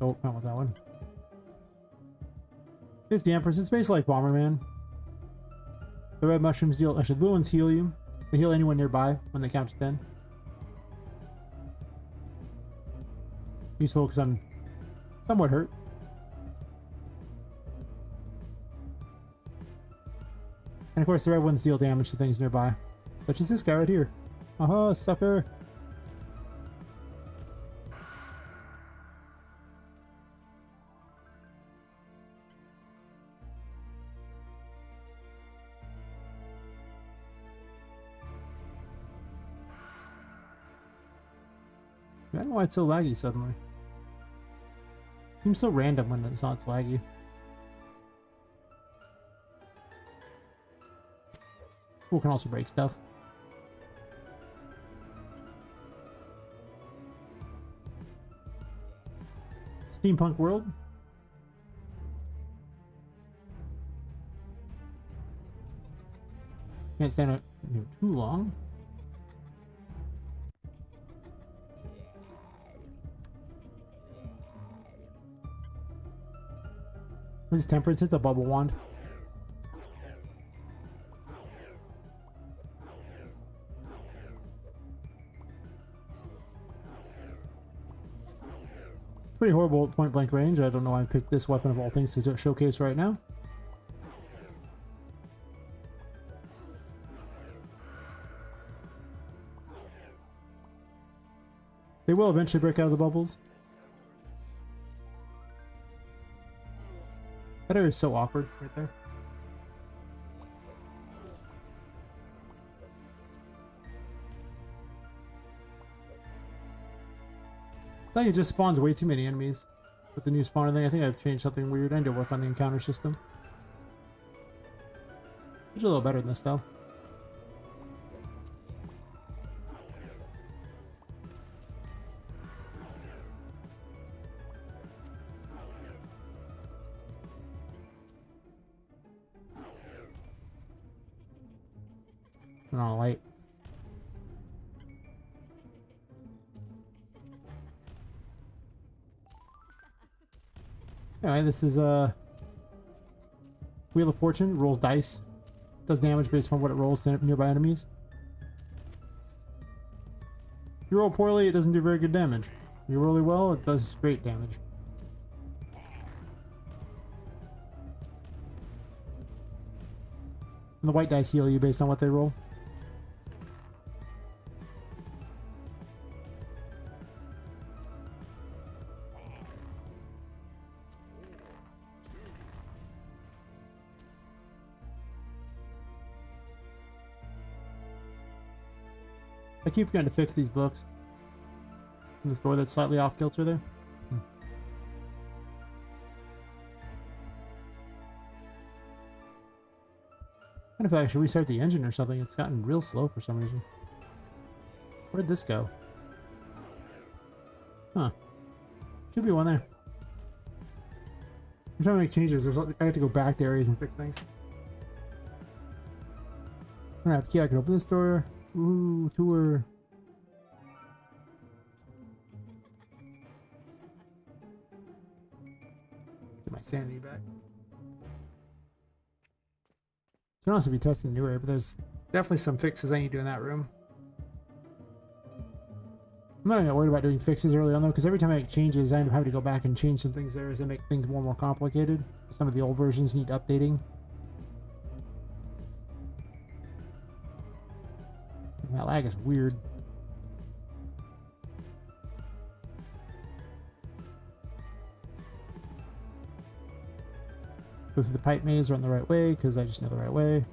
Oh, not with that one. It's the Empress. It's basically like Bomberman. The red mushrooms deal. Actually, the blue ones heal you. They heal anyone nearby when they count to 10. Useful because I'm somewhat hurt. And of course, the red ones deal damage to things nearby, such as this guy right here. Aha, sucker! I don't know why it's so laggy suddenly. Seems so random when it's not laggy. Ooh, can also break stuff. Steampunk world. Can't stand it too long. This is Temperance. Hit the bubble wand. Pretty horrible at point blank range. I don't know why I picked this weapon of all things to showcase right now. They will eventually break out of the bubbles. That area is so awkward right there. I think it just spawns way too many enemies with the new spawner thing. I think I've changed something weird. I need to work on the encounter system. It's a little better than this though. Turn on a light. Anyway, this is a Wheel of Fortune. Rolls dice. Does damage based on what it rolls to nearby enemies. If you roll poorly, it doesn't do very good damage. If you roll really well, it does great damage. And the white dice heal you based on what they roll. I keep forgetting to fix these books in the store that's slightly off kilter there. And if I actually restart the engine or something, it's gotten real slow for some reason. Where did this go? Huh. Should be one there. I'm trying to make changes. I have to go back to areas and fix things. Alright, yeah, I can open this door. Ooh, tour. Get my sanity back. Should also be testing the new area, but there's definitely some fixes I need to do in that room. I'm not even worried about doing fixes early on though, because every time I make changes, I end up having to go back and change some things there as they make things more and more complicated. Some of the old versions need updating. That lag is weird. Go through the pipe maze, run the right way, because I just know the right way.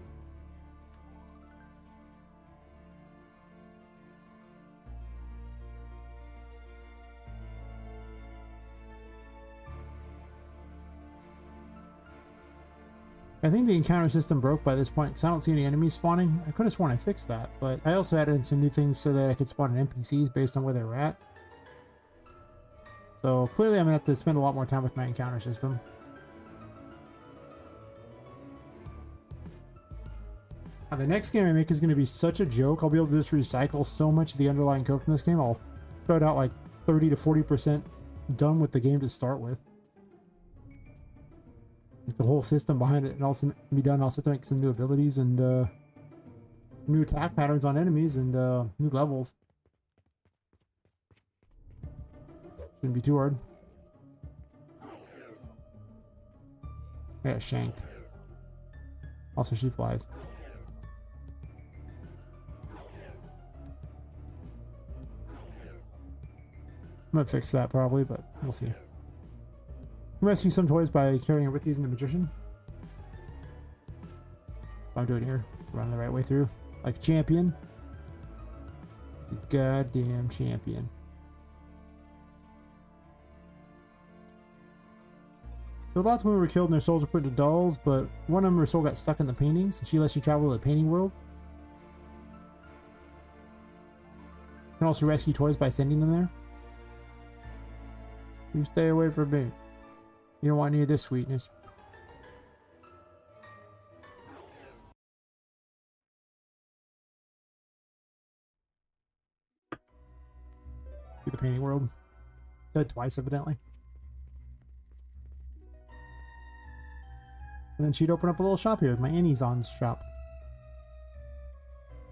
I think the encounter system broke by this point because I don't see any enemies spawning. I could have sworn I fixed that, but I also added in some new things so that I could spawn NPCs based on where they were at. So clearly I'm going to have to spend a lot more time with my encounter system. Now, the next game I make is going to be such a joke. I'll be able to just recycle so much of the underlying code from this game. I'll throw it out like 30 to 40% done with the game to start with. The whole system behind it and also be done. Also to make some new abilities and new attack patterns on enemies and new levels. Shouldn't be too hard. Yeah, shanked. Also, she flies. I'm gonna fix that probably, but we'll see. I'm rescuing some toys by carrying it with using the magician. I'm doing here. Running the right way through. Like a champion. Goddamn champion. So lots of women were killed and their souls were put into dolls, but one of them, her soul got stuck in the paintings. She lets you travel to the painting world. You can also rescue toys by sending them there. You stay away from me. You don't want any of this sweetness. To the painting world. Said twice, evidently. And then she'd open up a little shop here with my Annie's on shop.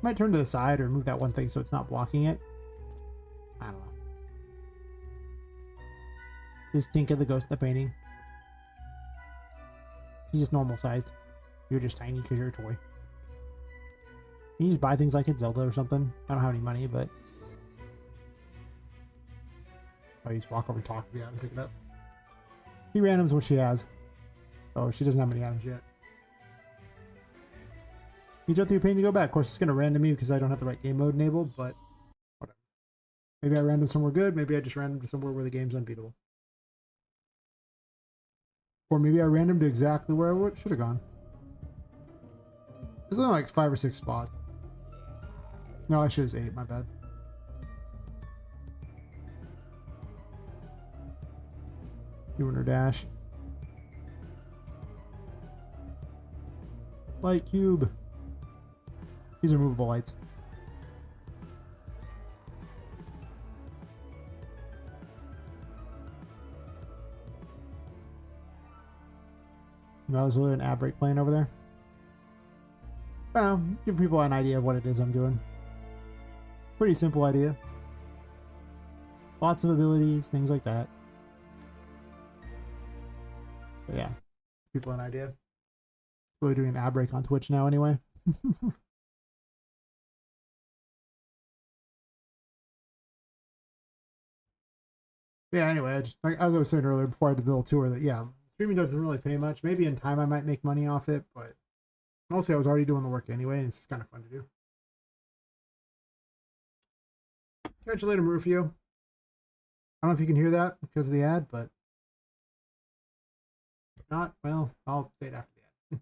Might turn to the side or move that one thing so it's not blocking it. I don't know. This Tinka, the ghost in the painting. She's just normal sized. You're just tiny because you're a toy. You just buy things like it's Zelda or something. I don't have any money, but I just walk over and talk to the item and pick it up. She randoms what she has. Oh, she doesn't have many items yet. You jump through your painting to go back. Of course, it's going to random me because I don't have the right game mode enabled, but whatever. Maybe I random somewhere good. Maybe I just random to somewhere where the game's unbeatable. Or maybe I random to exactly where I should have gone. There's only like 5 or 6 spots. No, I should have 8. My bad. Doing her dash. Light cube. These are movable lights. Now there's an ad break playing over there. Well, give people an idea of what it is I'm doing. Pretty simple idea. Lots of abilities, things like that. But yeah, people an idea. Really doing an ad break on Twitch now anyway. Yeah, anyway, I just, like, as I was saying earlier before I did the little tour, that yeah, streaming doesn't really pay much. Maybe in time I might make money off it, but mostly I was already doing the work anyway, and it's just kind of fun to do. Catch you later, Marufio. I don't know if you can hear that because of the ad, but if not, well, I'll say it after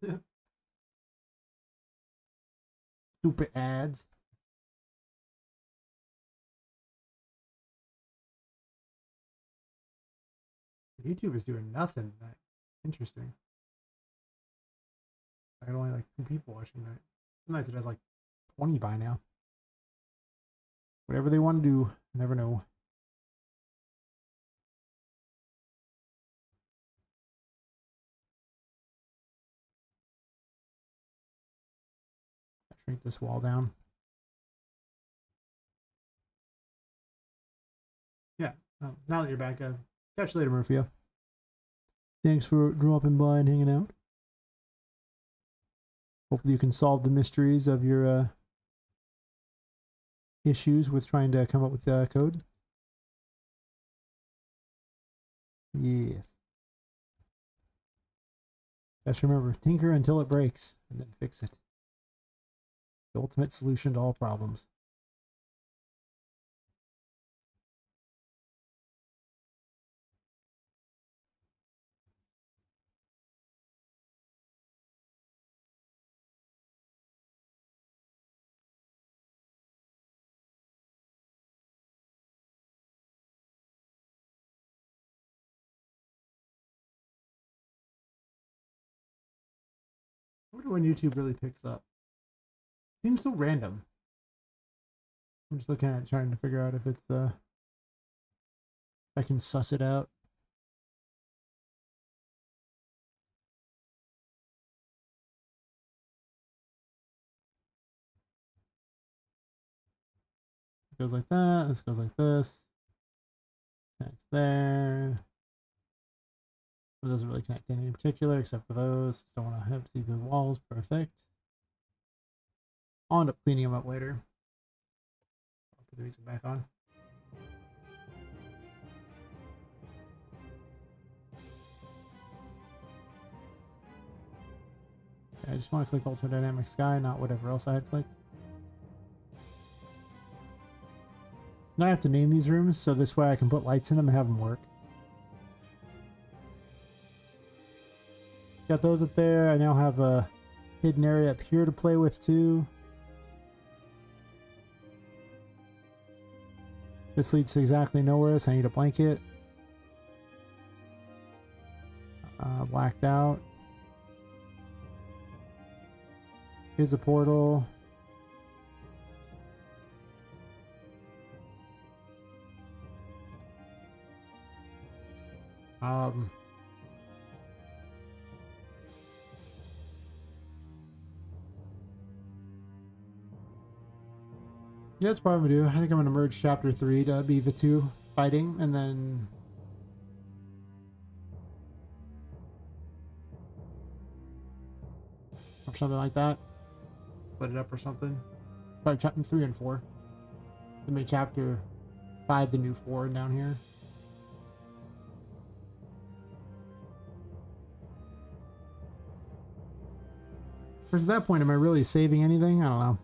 the ad. Stupid ads. YouTube is doing nothing. Interesting. I got only like 2 people watching that. Sometimes it has like 20 by now. Whatever they want to do, never know. Shrink this wall down. Yeah. Now that you're back, catch you later, Murphy. Thanks for dropping by and hanging out. Hopefully you can solve the mysteries of your issues with trying to come up with code. Yes. Just remember, tinker until it breaks, and then fix it. The ultimate solution to all problems. I wonder when YouTube really picks up. Seems so random. I'm just looking at it, trying to figure out if it's I can suss it out. It goes like that. This goes like this. Connects there. It doesn't really connect to any in particular except for those. Just don't want to have to see the walls. Perfect. I'll end up cleaning them up later. I'll put the music back on. Okay, I just want to click Ultra Dynamic Sky, not whatever else I had clicked. Now I have to name these rooms, so this way I can put lights in them and have them work. Got those up there. I now have a hidden area up here to play with too. This leads to exactly nowhere, so I need a blanket. Blacked out. Here's a portal. Yeah, that's probably what I'm gonna do. I think I'm gonna merge chapter 3 to be the two fighting, and then or something like that. Split it up or something. Probably chapter 3 and 4. Then make chapter 5 the new 4 down here. Because at that point, am I really saving anything? I don't know.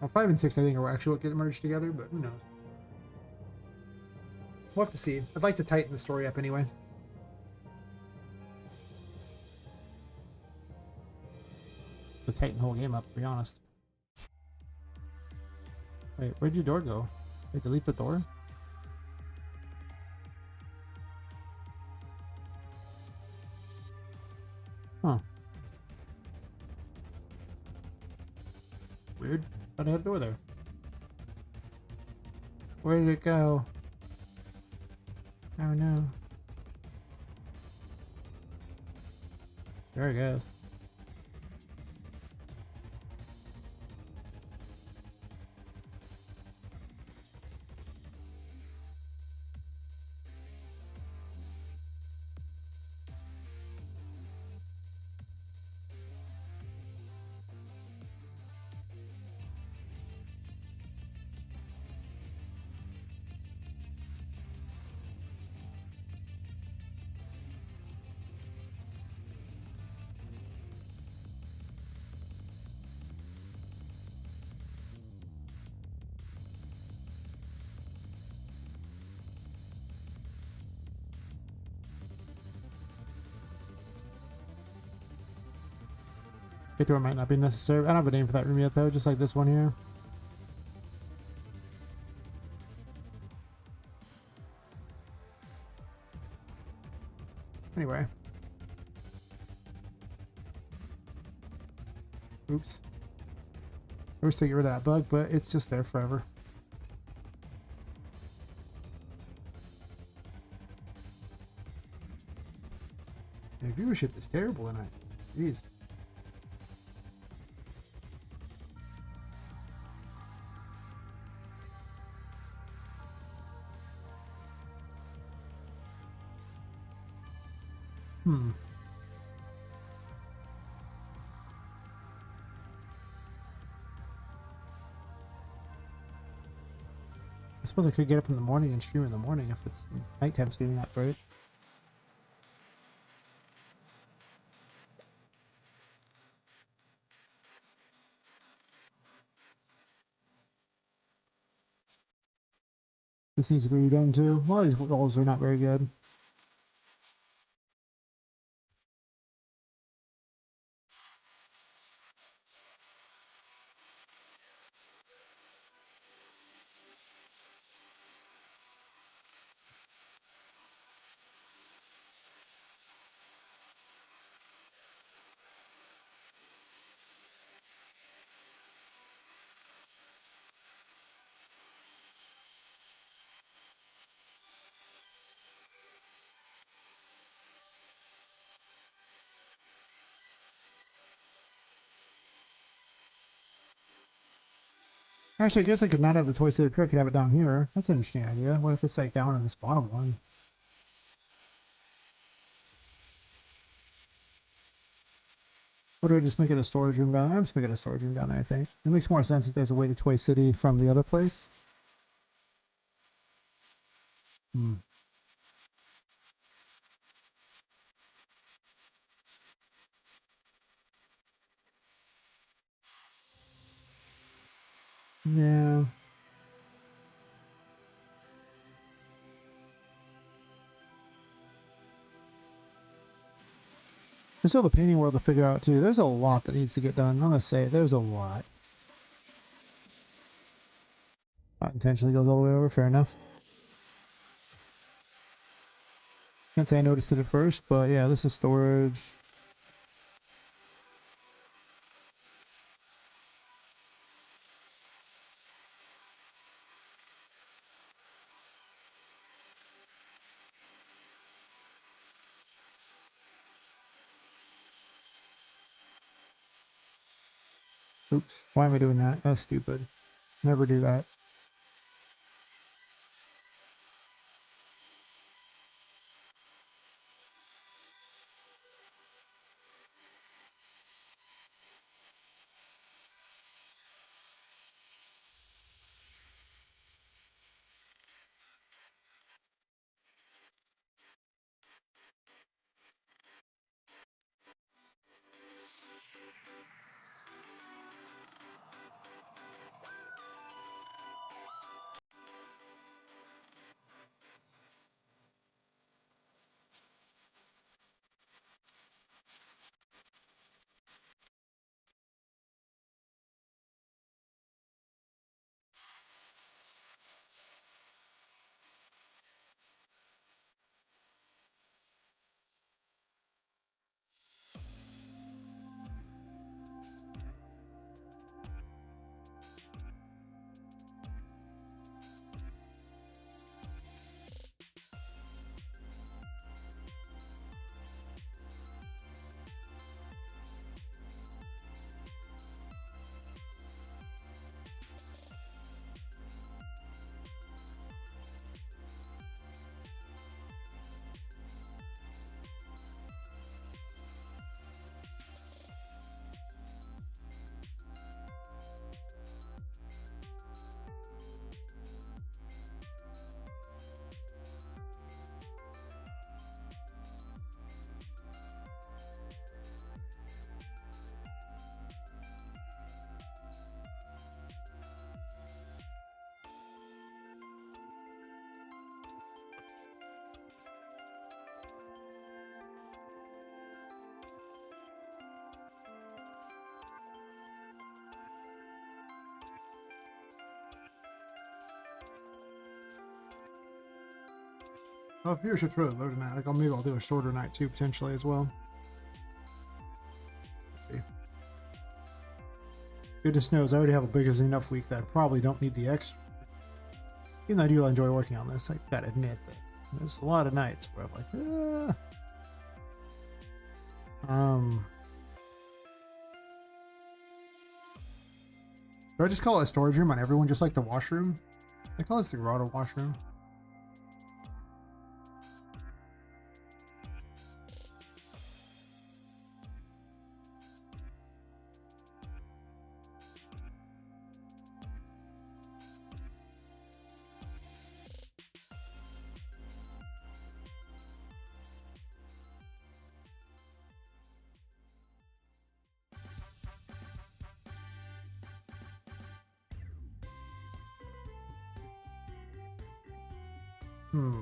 Well, 5 and 6, I think, are actually what get merged together, but who knows? We'll have to see. I'd like to tighten the story up anyway. To tighten the whole game up, to be honest. Wait, where'd your door go? Wait, delete the door? Huh. Weird. Thought I had a door there. Where did it go? Oh no. There it goes. Big door might not be necessary. I don't have a name for that room yet though, just like this one here. Anyway. Oops. I wish they get rid of that bug, but it's just there forever. Yeah, viewership is terrible tonight. Jeez. I suppose I could get up in the morning and stream in the morning if it's nighttime streaming that great. This needs to be redone too. A lot of these walls are not very good. Actually, I guess I could not have the Toy City Pier. I could have it down here. That's an interesting idea. What if it's like down in this bottom one? Or do I just make it a storage room down there? I'm just making a storage room down there, I think. It makes more sense if there's a way to Toy City from the other place. Hmm. Yeah. There's still the painting world to figure out, too. There's a lot that needs to get done. I'm going to say there's a lot. Not intentionally goes all the way over. Fair enough. Can't say I noticed it at first, but yeah, this is storage. Oops. Why am I doing that? That's stupid. Never do that. Oh, viewership's really low tonight. Like, maybe I'll do a shorter night too, potentially as well. Let's see. Goodness knows, I already have a big enough week that I probably don't need the extra. Even though I do enjoy working on this, I gotta admit that there's a lot of nights where I'm like, do I just call it a storage room on everyone, just like the washroom? I call this the grotto washroom. Hmm.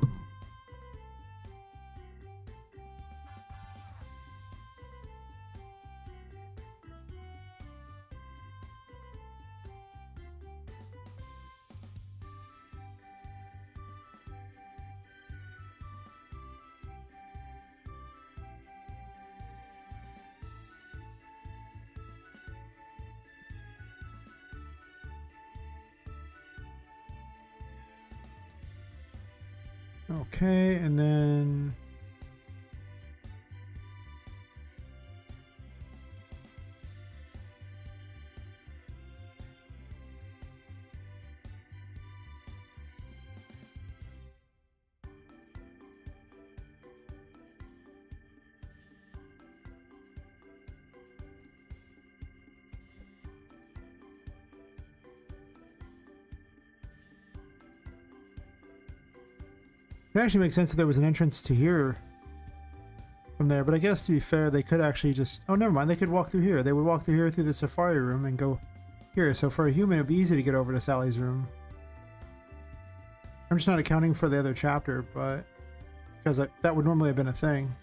Okay, and then It actually makes sense that there was an entrance to here from there, but I guess to be fair, they could actually just... Oh, never mind. They could walk through here. They would walk through here through the safari room and go here. So for a human, it'd be easy to get over to Sally's room. I'm just not accounting for the other chapter, but... Because that would normally have been a thing.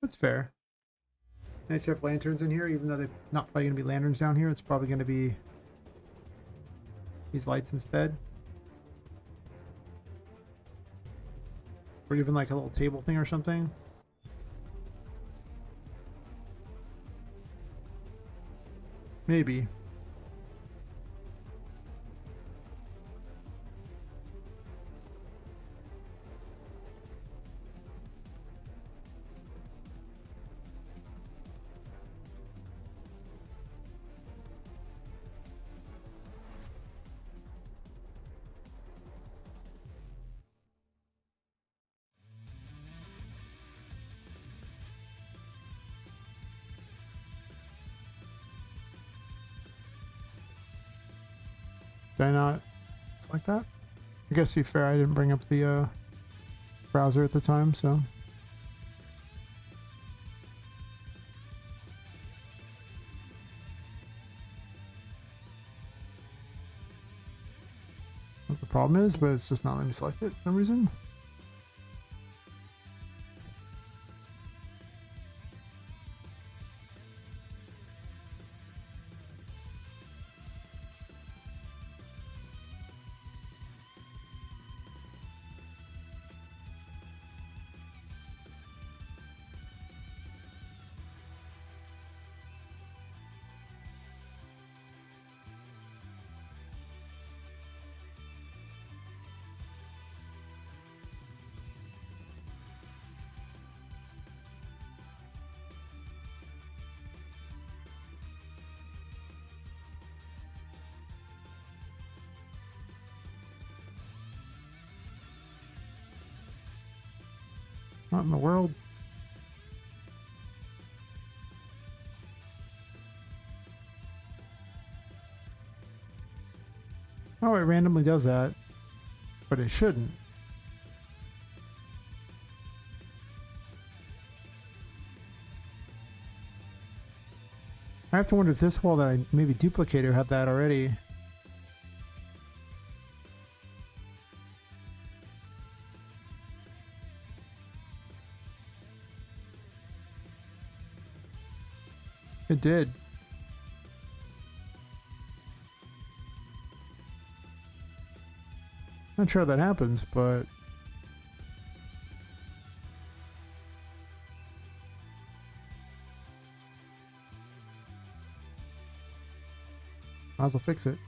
That's fair. Nice to have lanterns in here, even though they're not probably going to be lanterns down here. It's probably going to be these lights instead. Or even like a little table thing or something. Maybe. Did I not select that? I guess to be fair, I didn't bring up the browser at the time, so. What the problem is, but it's just not letting me select it for some reason. What in the world? Oh, it randomly does that, but it shouldn't. I have to wonder if this wall that I maybe duplicated had that already. It did. Not sure how that happens, but might as well fix it.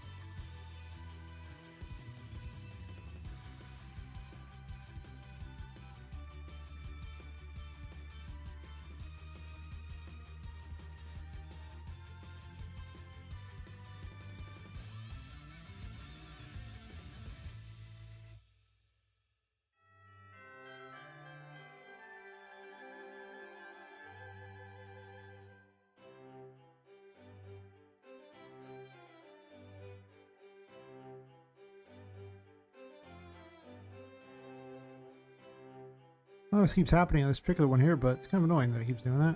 Well, this keeps happening on this particular one here, but it's kind of annoying that it keeps doing that.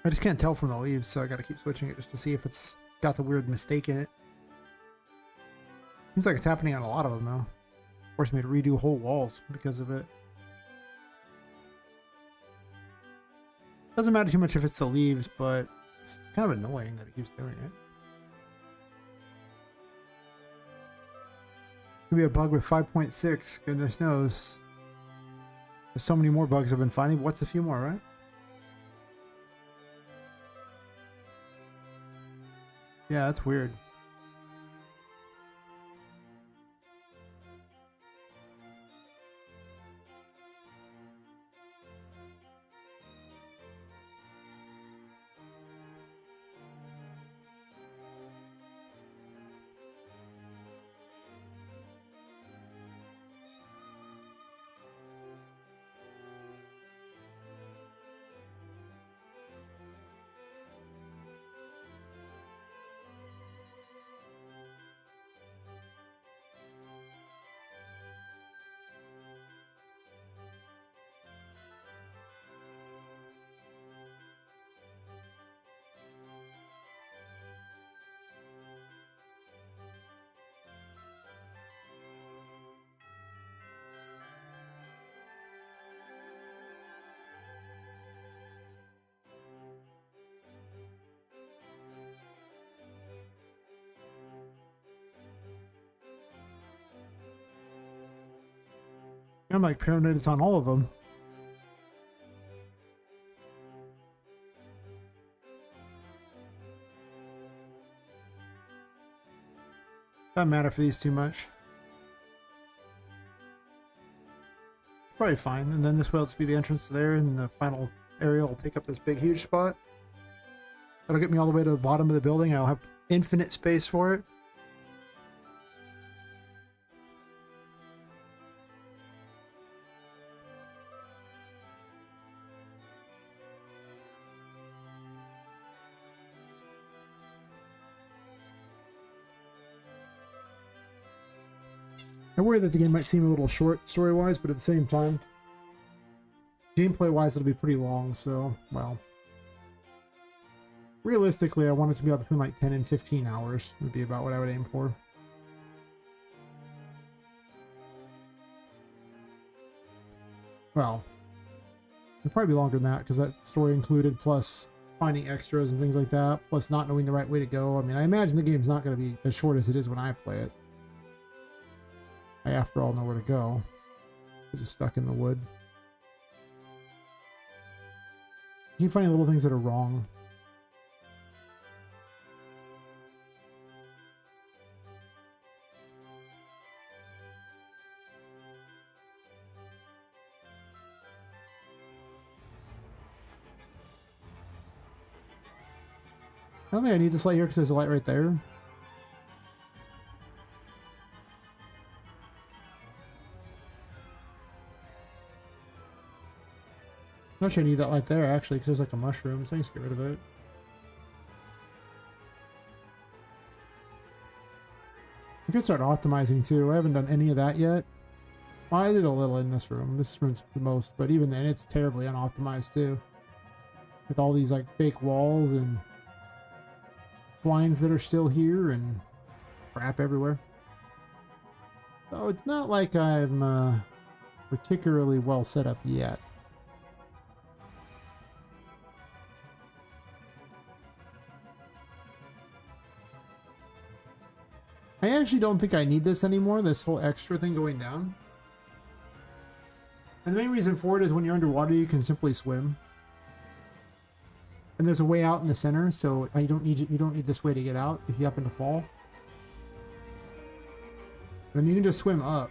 I just can't tell from the leaves, so I gotta keep switching it just to see if it's got the weird mistake in it. Seems like it's happening on a lot of them, though. Forced me to redo whole walls because of it. Doesn't matter too much if it's the leaves, but it's kind of annoying that it keeps doing it. Could be a bug with 5.6. Goodness knows. There's so many more bugs I've been finding. What's a few more, right? Yeah, that's weird. I'm like paranoid on all of them. Doesn't matter for these too much. Probably fine. And then this will just be the entrance there, and the final area will take up this big, huge spot. That'll get me all the way to the bottom of the building. I'll have infinite space for it. I worry that the game might seem a little short story-wise, but at the same time, gameplay-wise, it'll be pretty long, so, well. Realistically, I want it to be up between like 10 and 15 hours, would be about what I would aim for. Well, it'd probably be longer than that, because that story included, plus finding extras and things like that, plus not knowing the right way to go. I mean, I imagine the game's not going to be as short as it is when I play it. I, after all, know where to go. Because it's stuck in the wood. You keep finding little things that are wrong. I don't think I need this light here because there's a light right there. I'm not sure I need that light there actually because there's like a mushroom, so I can just get rid of it. I could start optimizing too. I haven't done any of that yet. Well, I did a little in this room. This room's the most, but even then it's terribly unoptimized too. With all these like fake walls and blinds that are still here and crap everywhere. So it's not like I'm particularly well set up yet. I actually don't think I need this anymore, this whole extra thing going down. And the main reason for it is when you're underwater you can simply swim. And there's a way out in the center, so you don't need this way to get out if you happen to fall. And you can just swim up.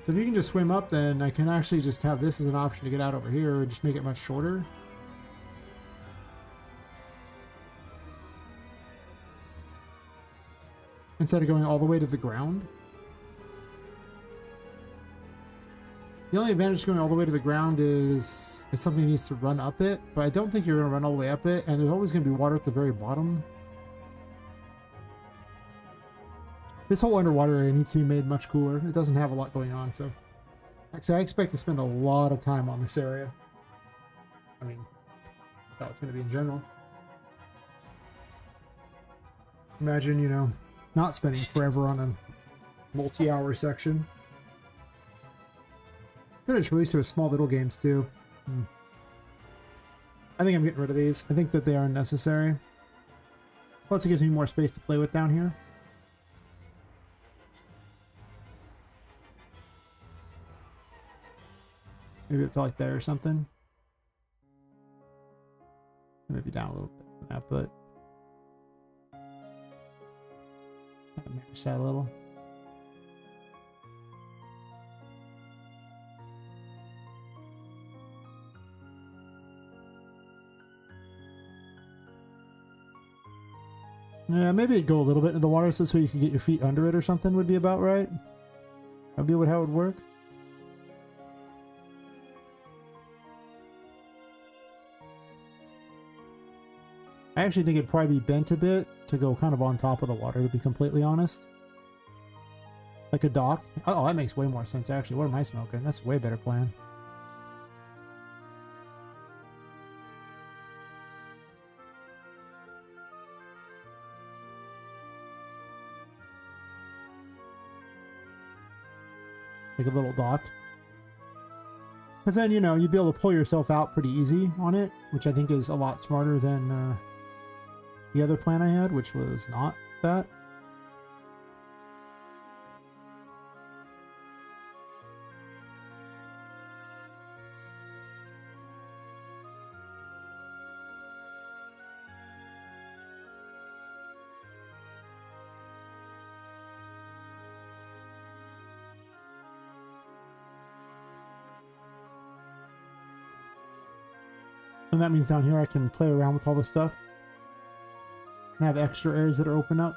So if you can just swim up, then I can actually just have this as an option to get out over here and just make it much shorter. Instead of going all the way to the ground. The only advantage to going all the way to the ground is if something needs to run up it, but I don't think you're going to run all the way up it, and there's always going to be water at the very bottom. This whole underwater area needs to be made much cooler. It doesn't have a lot going on, so... Actually, I expect to spend a lot of time on this area. I mean, that's how it's going to be in general. Imagine, you know, not spending forever on a multi-hour section. Could have just released it as small little games too. I think I'm getting rid of these. I think that they are unnecessary. Plus it gives me more space to play with down here. Maybe it's like there or something. Maybe down a little bit from that, but manage that a little. Yeah, maybe go a little bit into the water so you can get your feet under it or something would be about right. That'd be how it would work. I actually think it'd probably be bent a bit to go kind of on top of the water, to be completely honest. Like a dock. Oh, that makes way more sense actually. What am I smoking? That's a way better plan. Like a little dock. Because then, you know, you'd be able to pull yourself out pretty easy on it, which I think is a lot smarter than the other plan I had, which was not that. And that means down here I can play around with all this stuff. And have extra areas that are open up.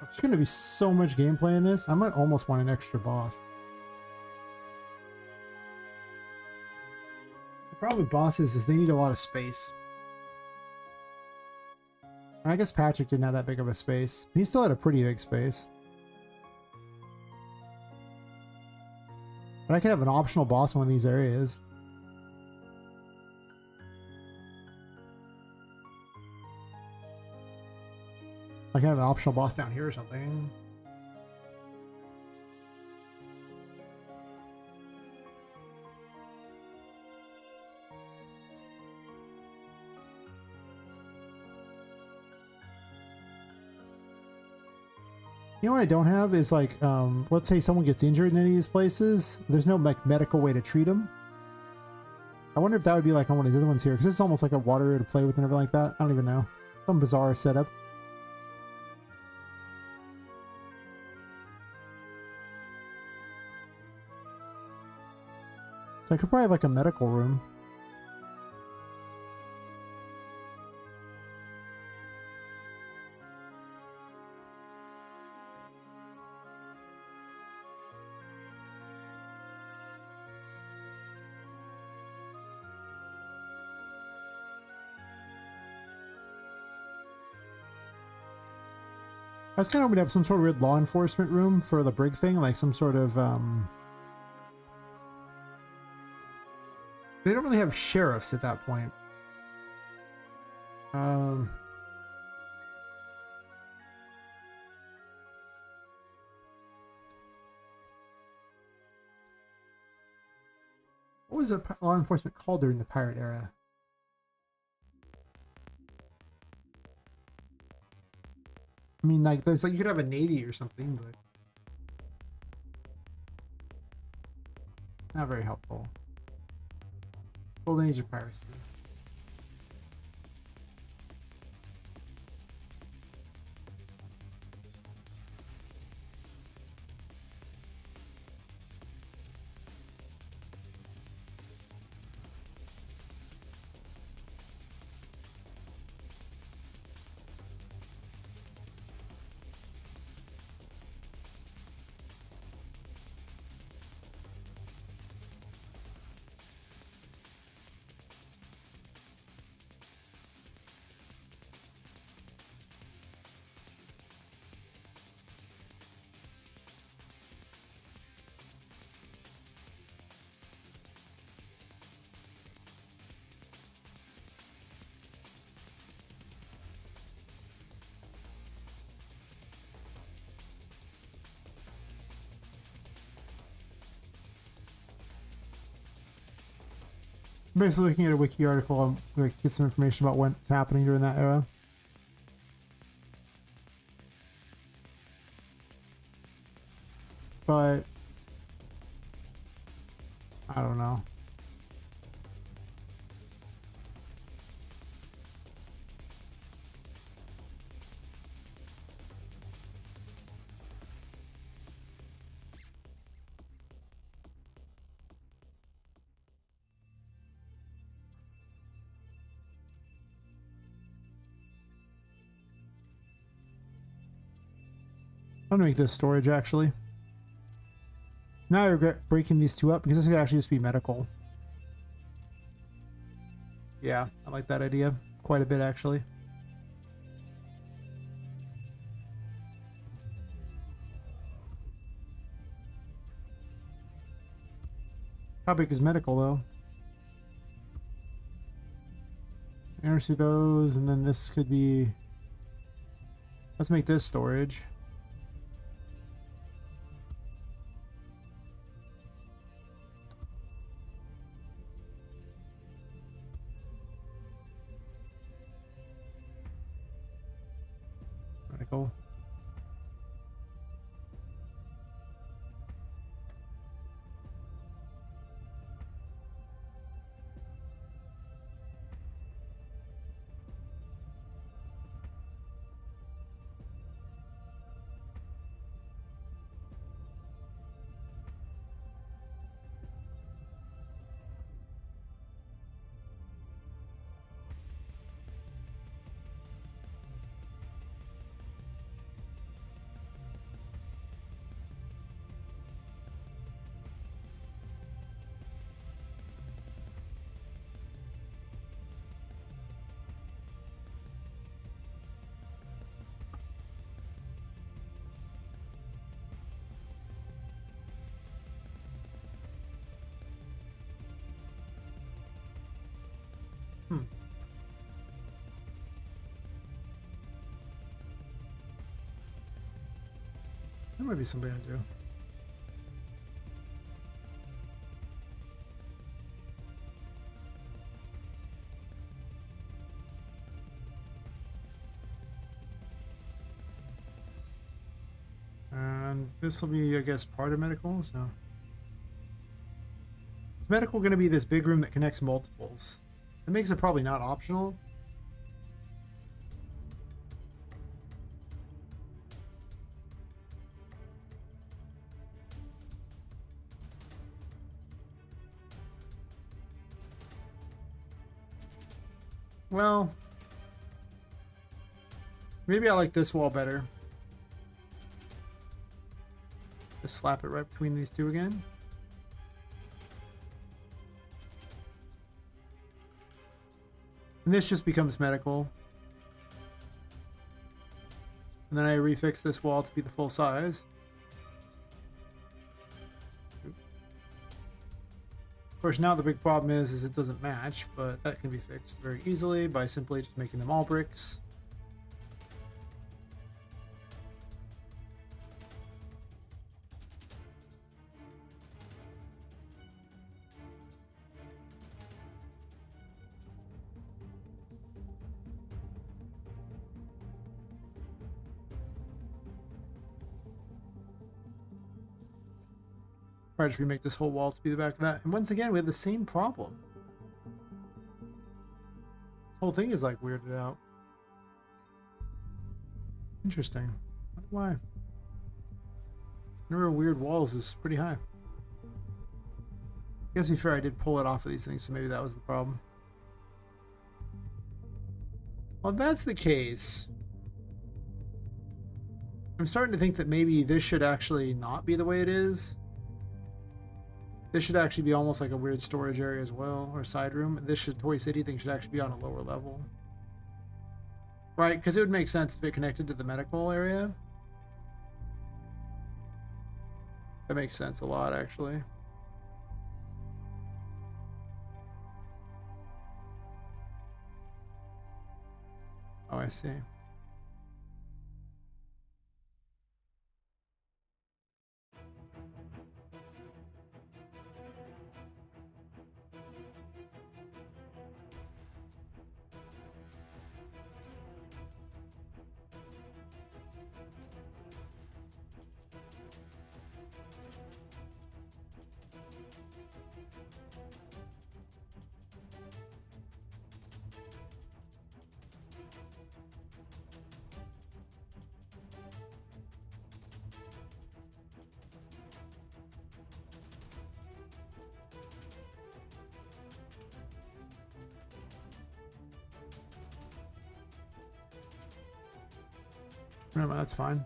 There's going to be so much gameplay in this. I might almost want an extra boss. The problem with bosses is they need a lot of space. I guess Patrick didn't have that big of a space. He still had a pretty big space. But I could have an optional boss in one of these areas. I can have an optional boss down here or something. You know what I don't have is like, let's say someone gets injured in any of these places. There's no like medical way to treat them. I wonder if that would be like on one of the other ones here, because it's almost like a water to play with and everything like that. I don't even know. Some bizarre setup. So I could probably have like a medical room. I was kind of hoping to have some sort of weird law enforcement room for the brig thing, like some sort of, they don't really have sheriffs at that point. What was a law enforcement called during the pirate era? I mean, like, there's like, you could have a navy or something, but not very helpful. Golden Age of piracy. Basically looking at a wiki article, I'm going to get some information about what's happening during that era. But I don't know. I'm gonna make this storage actually. Now I regret breaking these two up because this could actually just be medical. Yeah, I like that idea quite a bit actually. How big is medical though? I never see those, and then this could be. Let's make this storage. Medical. might be something I do. And this will be, I guess, part of medical, so. Is medical going to be this big room that connects multiples? That makes it probably not optional. Well, maybe I like this wall better. Just slap it right between these two again. And this just becomes medical. And then I refix this wall to be the full size. Of course, now the big problem is it doesn't match, but that can be fixed very easily by simply just making them all bricks. Probably just remake this whole wall to be the back of that. And once again, we have the same problem. This whole thing is like weirded out. Interesting. Why? Number of weird walls is pretty high. I guess to be fair, I did pull it off of these things, so maybe that was the problem. Well, if that's the case, I'm starting to think that maybe this should actually not be the way it is. This should actually be almost like a weird storage area as well, or side room. This Toy City thing should actually be on a lower level. Right, because it would make sense if it connected to the medical area. That makes sense a lot, actually. Oh, I see. No, that's fine.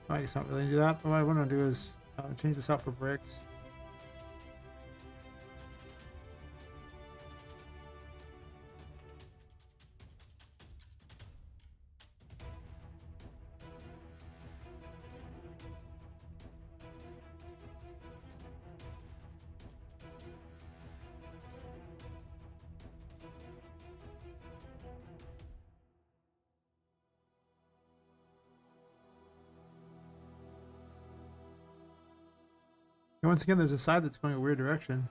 I guess not really do that, but what I want to do is change this out for bricks. And once again, there's a side that's going a weird direction.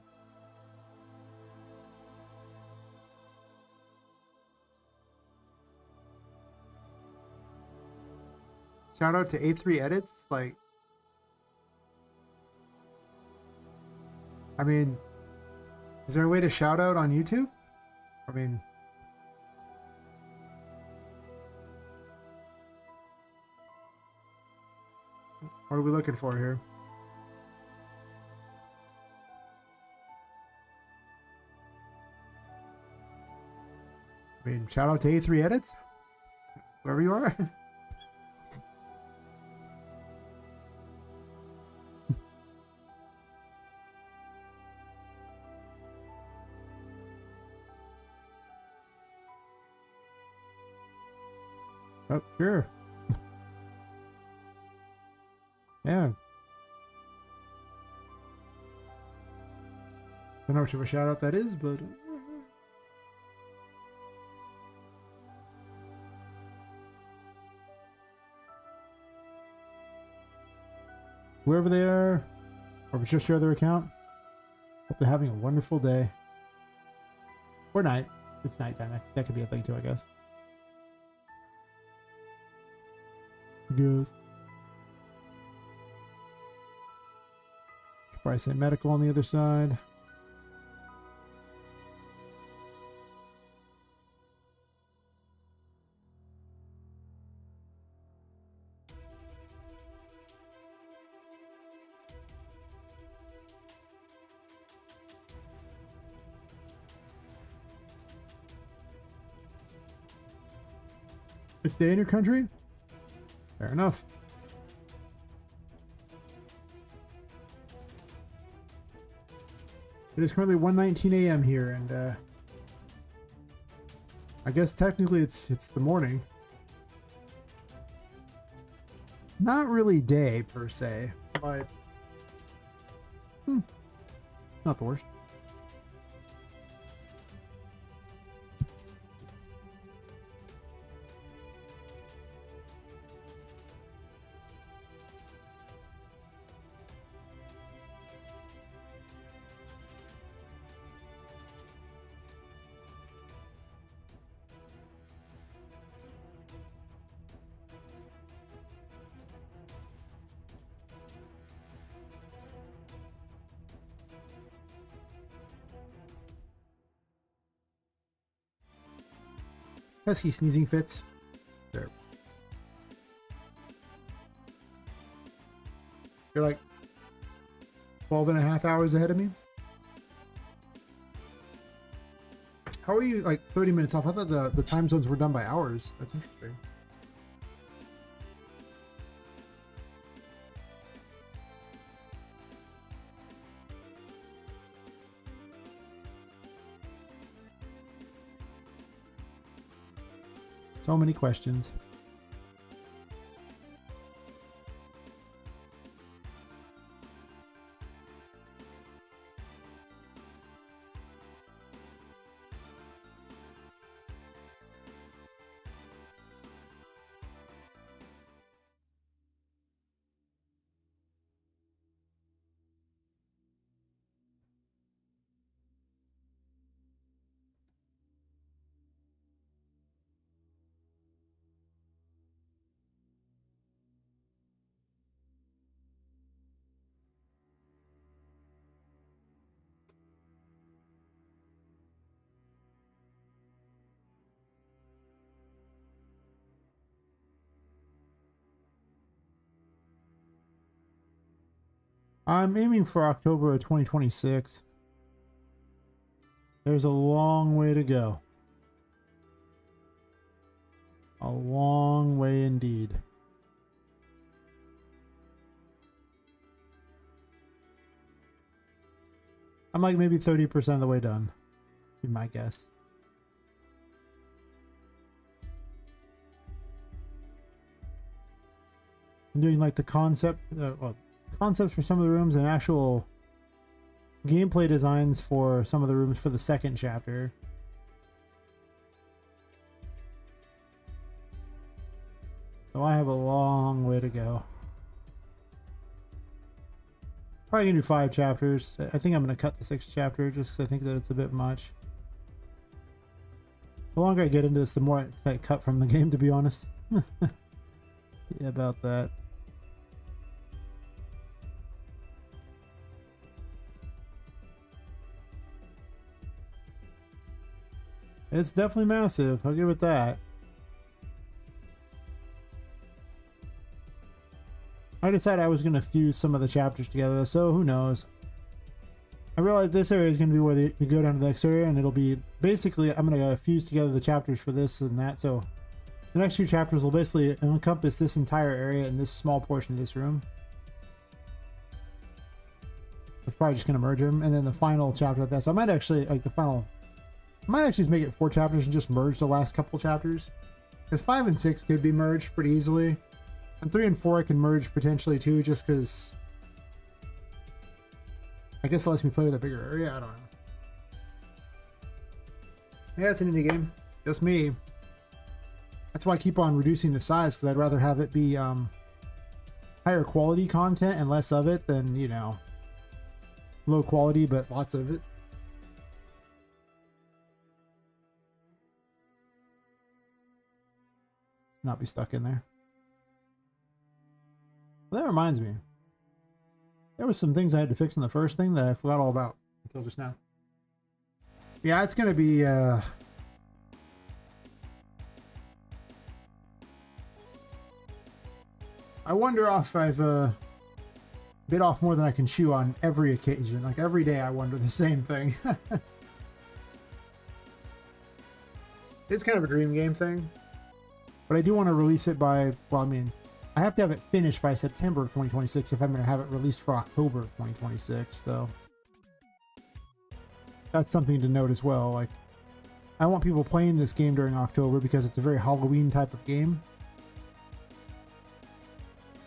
Shout out to A3 Edits. Like, I mean, is there a way to shout out on YouTube? I mean, what are we looking for here? I mean, shout out to A3 Edits, wherever you are. Oh, sure. Yeah. Don't know much of a shout out that is, but whoever they are, or if it's just your other account, hope they're having a wonderful day. Or night. It's nighttime. That could be a thing too, I guess. Goes. Should probably say medical on the other side. Stay in your country? Fair enough. It is currently 1:19 a.m. here, and I guess technically it's the morning. Not really day per se, but not the worst. Pesky sneezing fits. There. You're like 12 and a half hours ahead of me. How are you like 30 minutes off? I thought the time zones were done by hours. That's interesting. So many questions. I'm aiming for October of 2026. There's a long way to go. A long way indeed. I'm like maybe 30% of the way done, be my guess. I'm doing like the concepts for some of the rooms and actual gameplay designs for some of the rooms for the second chapter. So I have a long way to go. Probably gonna do 5 chapters. I think I'm gonna cut the 6th chapter just because I think that it's a bit much. The longer I get into this, the more I cut from the game, to be honest. Yeah, about that. It's definitely massive, I'll give it that. I decided I was going to fuse some of the chapters together, so who knows. I realized this area is going to be where you go down to the next area, and it'll be basically, I'm going to fuse together the chapters for this and that, so the next 2 chapters will basically encompass this entire area and this small portion of this room. I'm probably just going to merge them, and then the final chapter of that. So I might actually, like I might actually just make it 4 chapters and just merge the last couple chapters. Because 5 and 6 could be merged pretty easily. And 3 and 4 I can merge potentially too, just because I guess it lets me play with a bigger area. I don't know. Yeah, it's an indie game. Just me. That's why I keep on reducing the size, because I'd rather have it be higher quality content and less of it than, you know, low quality but lots of it. Not be stuck in there. Well, that reminds me. There was some things I had to fix in the first thing that I forgot all about until just now. Yeah, it's going to be... I wonder if I've bit off more than I can chew on every occasion. Like every day I wonder the same thing. It's kind of a dream game thing. But I do want to release it by... Well, I mean, I have to have it finished by September of 2026 if I'm going to have it released for October of 2026, though. That's something to note as well. Like, I want people playing this game during October because it's a very Halloween type of game.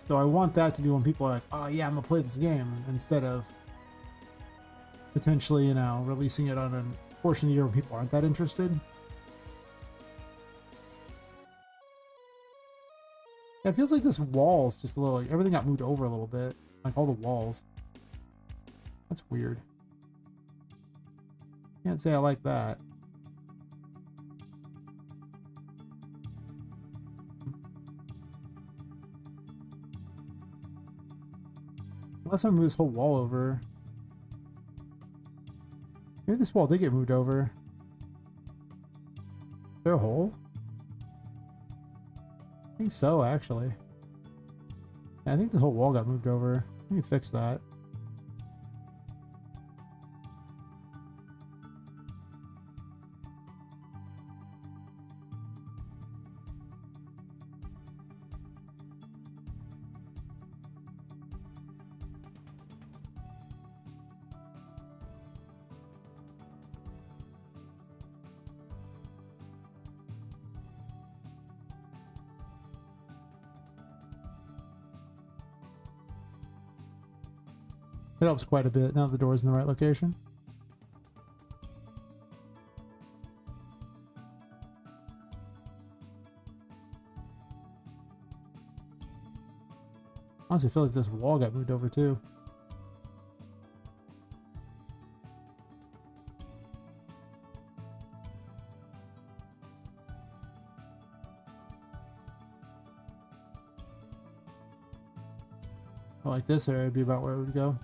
So I want that to be when people are like, oh yeah, I'm going to play this game, instead of potentially, you know, releasing it on a portion of the year where people aren't that interested. Yeah, it feels like this wall's just a little, like, everything got moved over a little bit. Like all the walls. That's weird. Can't say I like that. Unless I move this whole wall over. Maybe this wall did get moved over. Is there a hole? I think so, actually. Yeah, I think the whole wall got moved over. Let me fix that. It helps quite a bit now that the door's in the right location. Honestly, I feel like this wall got moved over too. Like this area would be about where it would go.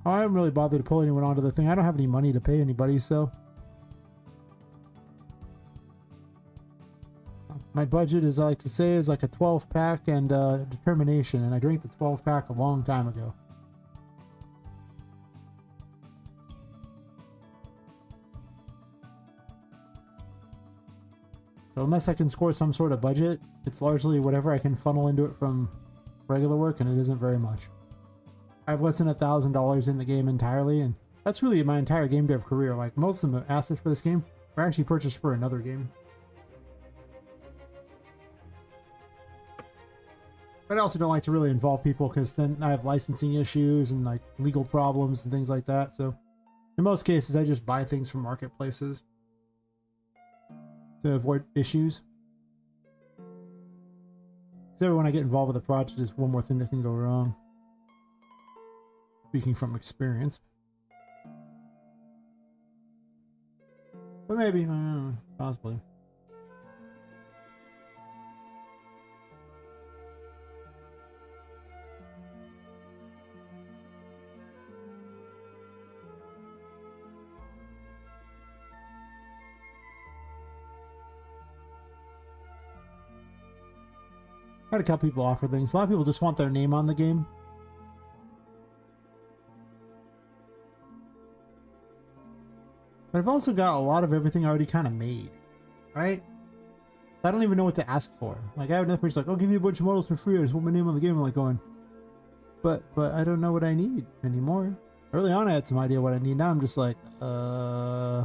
Oh, I haven't really bothered to pull anyone onto the thing. I don't have any money to pay anybody, so... My budget, as I like to say, is like a 12-pack and determination, and I drank the 12-pack a long time ago. So unless I can score some sort of budget, it's largely whatever I can funnel into it from regular work, and it isn't very much. I have less than $1,000 in the game entirely, and that's really my entire game dev career. Like, most of the assets for this game were actually purchased for another game. But I also don't like to really involve people, because then I have licensing issues and like legal problems and things like that. So in most cases, I just buy things from marketplaces to avoid issues. Because every when I get involved with a project, is one more thing that can go wrong. Speaking from experience. But maybe, I don't know, possibly. I had a couple people offer things. A lot of people just want their name on the game. But I've also got a lot of everything already kind of made, right? I don't even know what to ask for. Like, I have nothing. It's like, I'll give you a bunch of models for free. I just want my name on the game. I'm like going, but I don't know what I need anymore. Early on, I had some idea what I need. Now I'm just like, uh.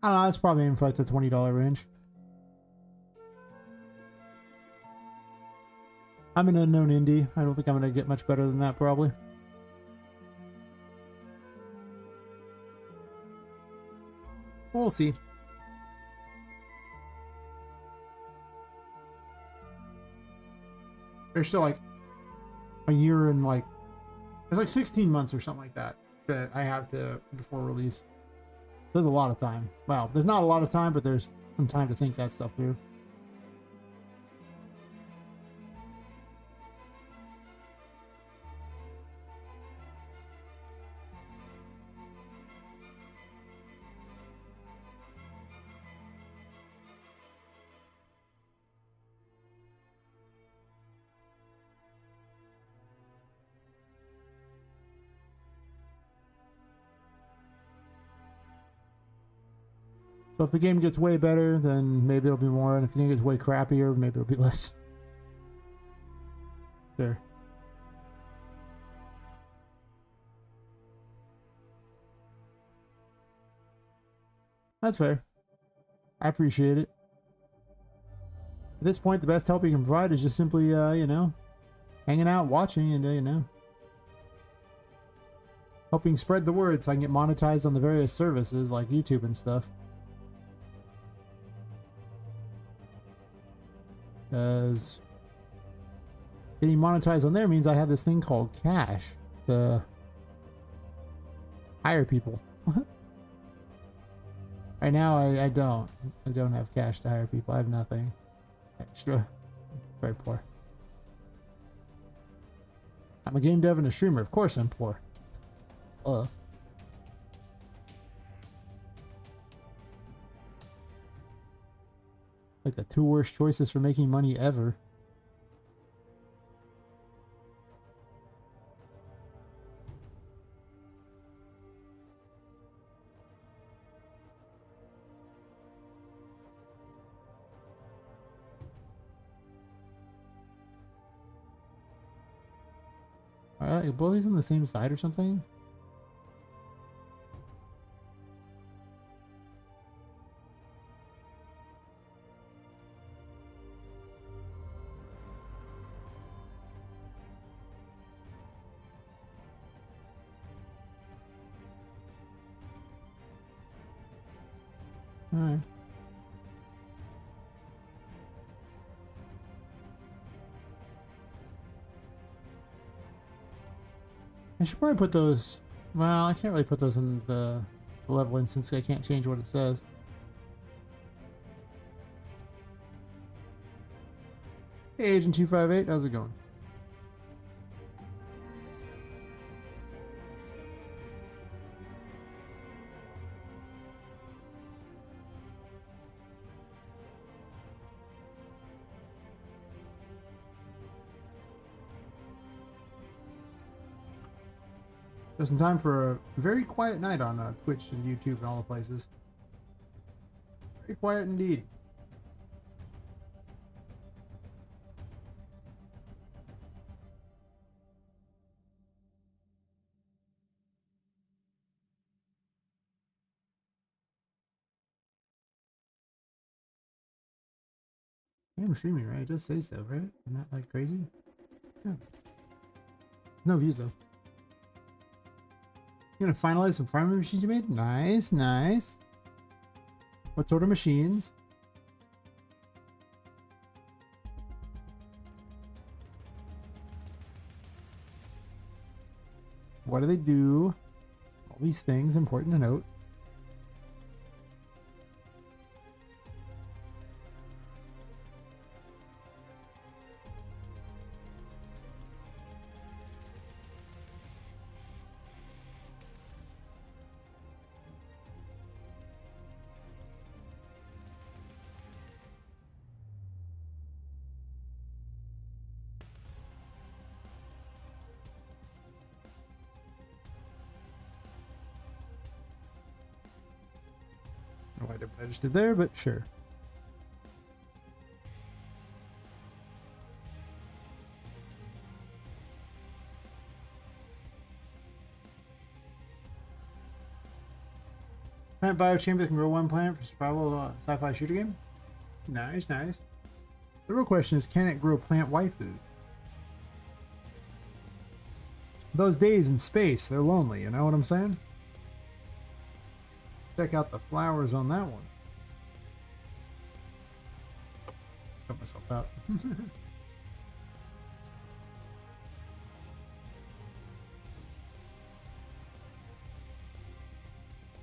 I don't know. It's probably in for like the $20 range. I'm an unknown indie. I don't think I'm going to get much better than that, probably. We'll see. There's still like a year and like, there's like 16 months or something like that that I have to before release. There's a lot of time. Well, there's not a lot of time, but there's some time to think that stuff through. So if the game gets way better, then maybe it'll be more. And if the game gets way crappier, maybe it'll be less. Sure. That's fair. I appreciate it. At this point, the best help you can provide is just simply, you know, hanging out, watching, and, you know, helping spread the word so I can get monetized on the various services like YouTube and stuff. Because getting monetized on there means I have this thing called cash to hire people. Right now, I don't have cash to hire people. I have nothing extra. Very poor. I'm a game dev and a streamer. Of course I'm poor. Like the two worst choices for making money ever. Alright, both these on the same side or something? Alright. I should probably put those... Well, I can't really put those in the level instance. I can't change what it says. Hey, Agent 258, how's it going? Just in time for a very quiet night on Twitch and YouTube and all the places. Very quiet indeed. I'm streaming, right? It does say so, right? I'm not like crazy. Yeah. No views though. You gonna finalize some farming machines you made? Nice, nice. What sort of machines? What do they do? All these things important to note. I don't know why I registered there, but sure. Plant bio chamber that can grow one plant for survival sci-fi shooter game. Nice, nice. The real question is, can it grow plant waifu? Those days in space, they're lonely, you know what I'm saying? Check out the flowers on that one. Cut myself out.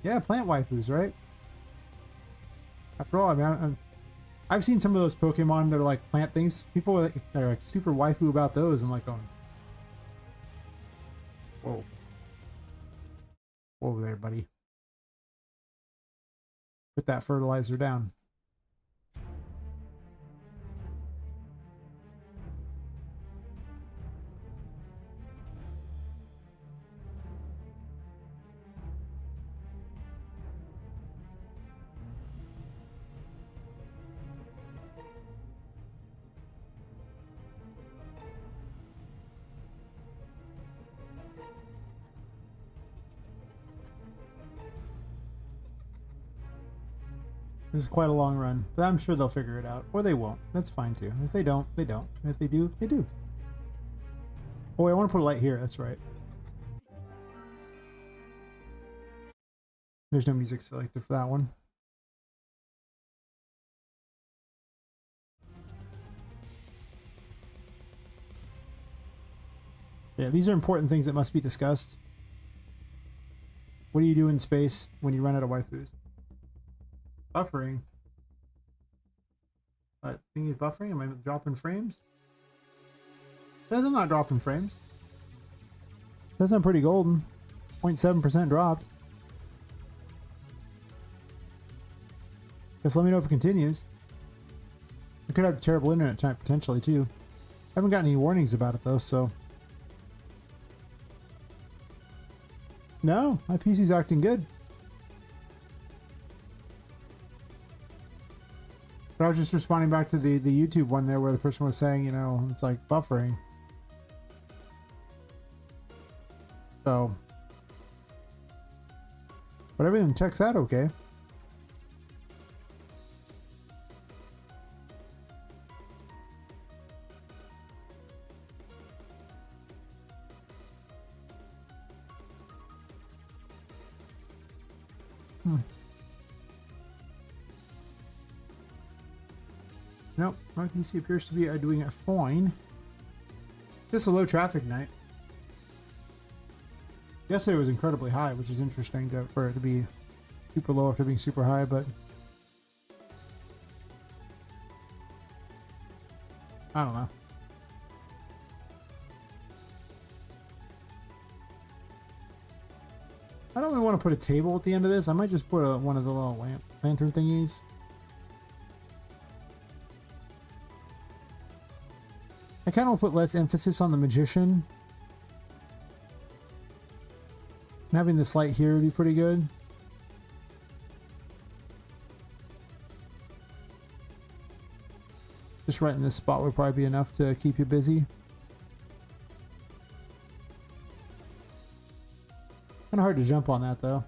Yeah, plant waifus, right? After all, I mean, I've seen some of those Pokemon that are like plant things. People are like super waifu about those. I'm like going, whoa. Whoa there, buddy. Put that fertilizer down. This is quite a long run, but I'm sure they'll figure it out. Or they won't. That's fine too. If they don't, they don't. And if they do, they do. Oh, wait, I want to put a light here. That's right. There's no music selected for that one. Yeah, these are important things that must be discussed. What do you do in space when you run out of waifus? Buffering. What thing is buffering? Am I dropping frames? Says I'm not dropping frames. Says I'm pretty golden. 0.7% dropped. Guess let me know if it continues. I could have terrible internet time potentially too. I haven't gotten any warnings about it though, so. No, my PC's acting good. But I was just responding back to the YouTube one there where the person was saying, you know, it's like buffering. So. But everything checks out okay. Nope, my PC appears to be doing it fine. Just a low traffic night. Yesterday was incredibly high, which is interesting for it to be super low after being super high, but I don't know. I don't really want to put a table at the end of this. I might just put one of the little lantern thingies. I kind of want to put less emphasis on the magician. And having this light here would be pretty good. Just right in this spot would probably be enough to keep you busy. Kind of hard to jump on that though.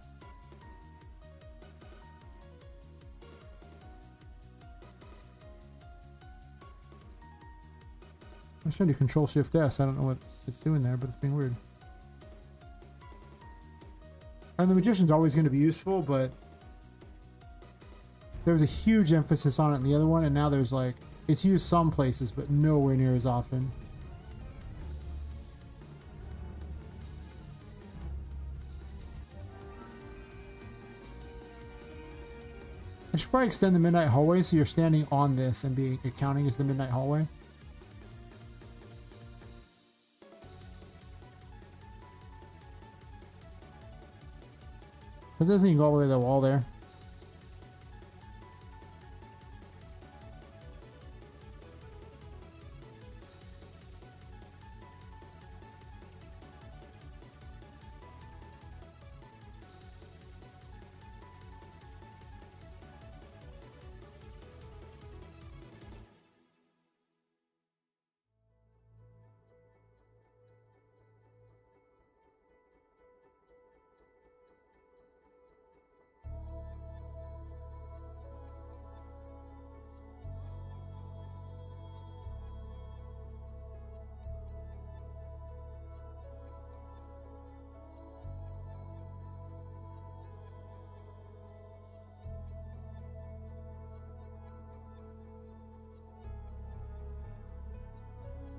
I'm trying to do Control Shift S. I don't know what it's doing there, but it's being weird. And the magician's always going to be useful, but there was a huge emphasis on it in the other one, and now there's like, it's used some places, but nowhere near as often. I should probably extend the midnight hallway so you're standing on this and being counting as the midnight hallway. Because it doesn't even go all the way to the wall there.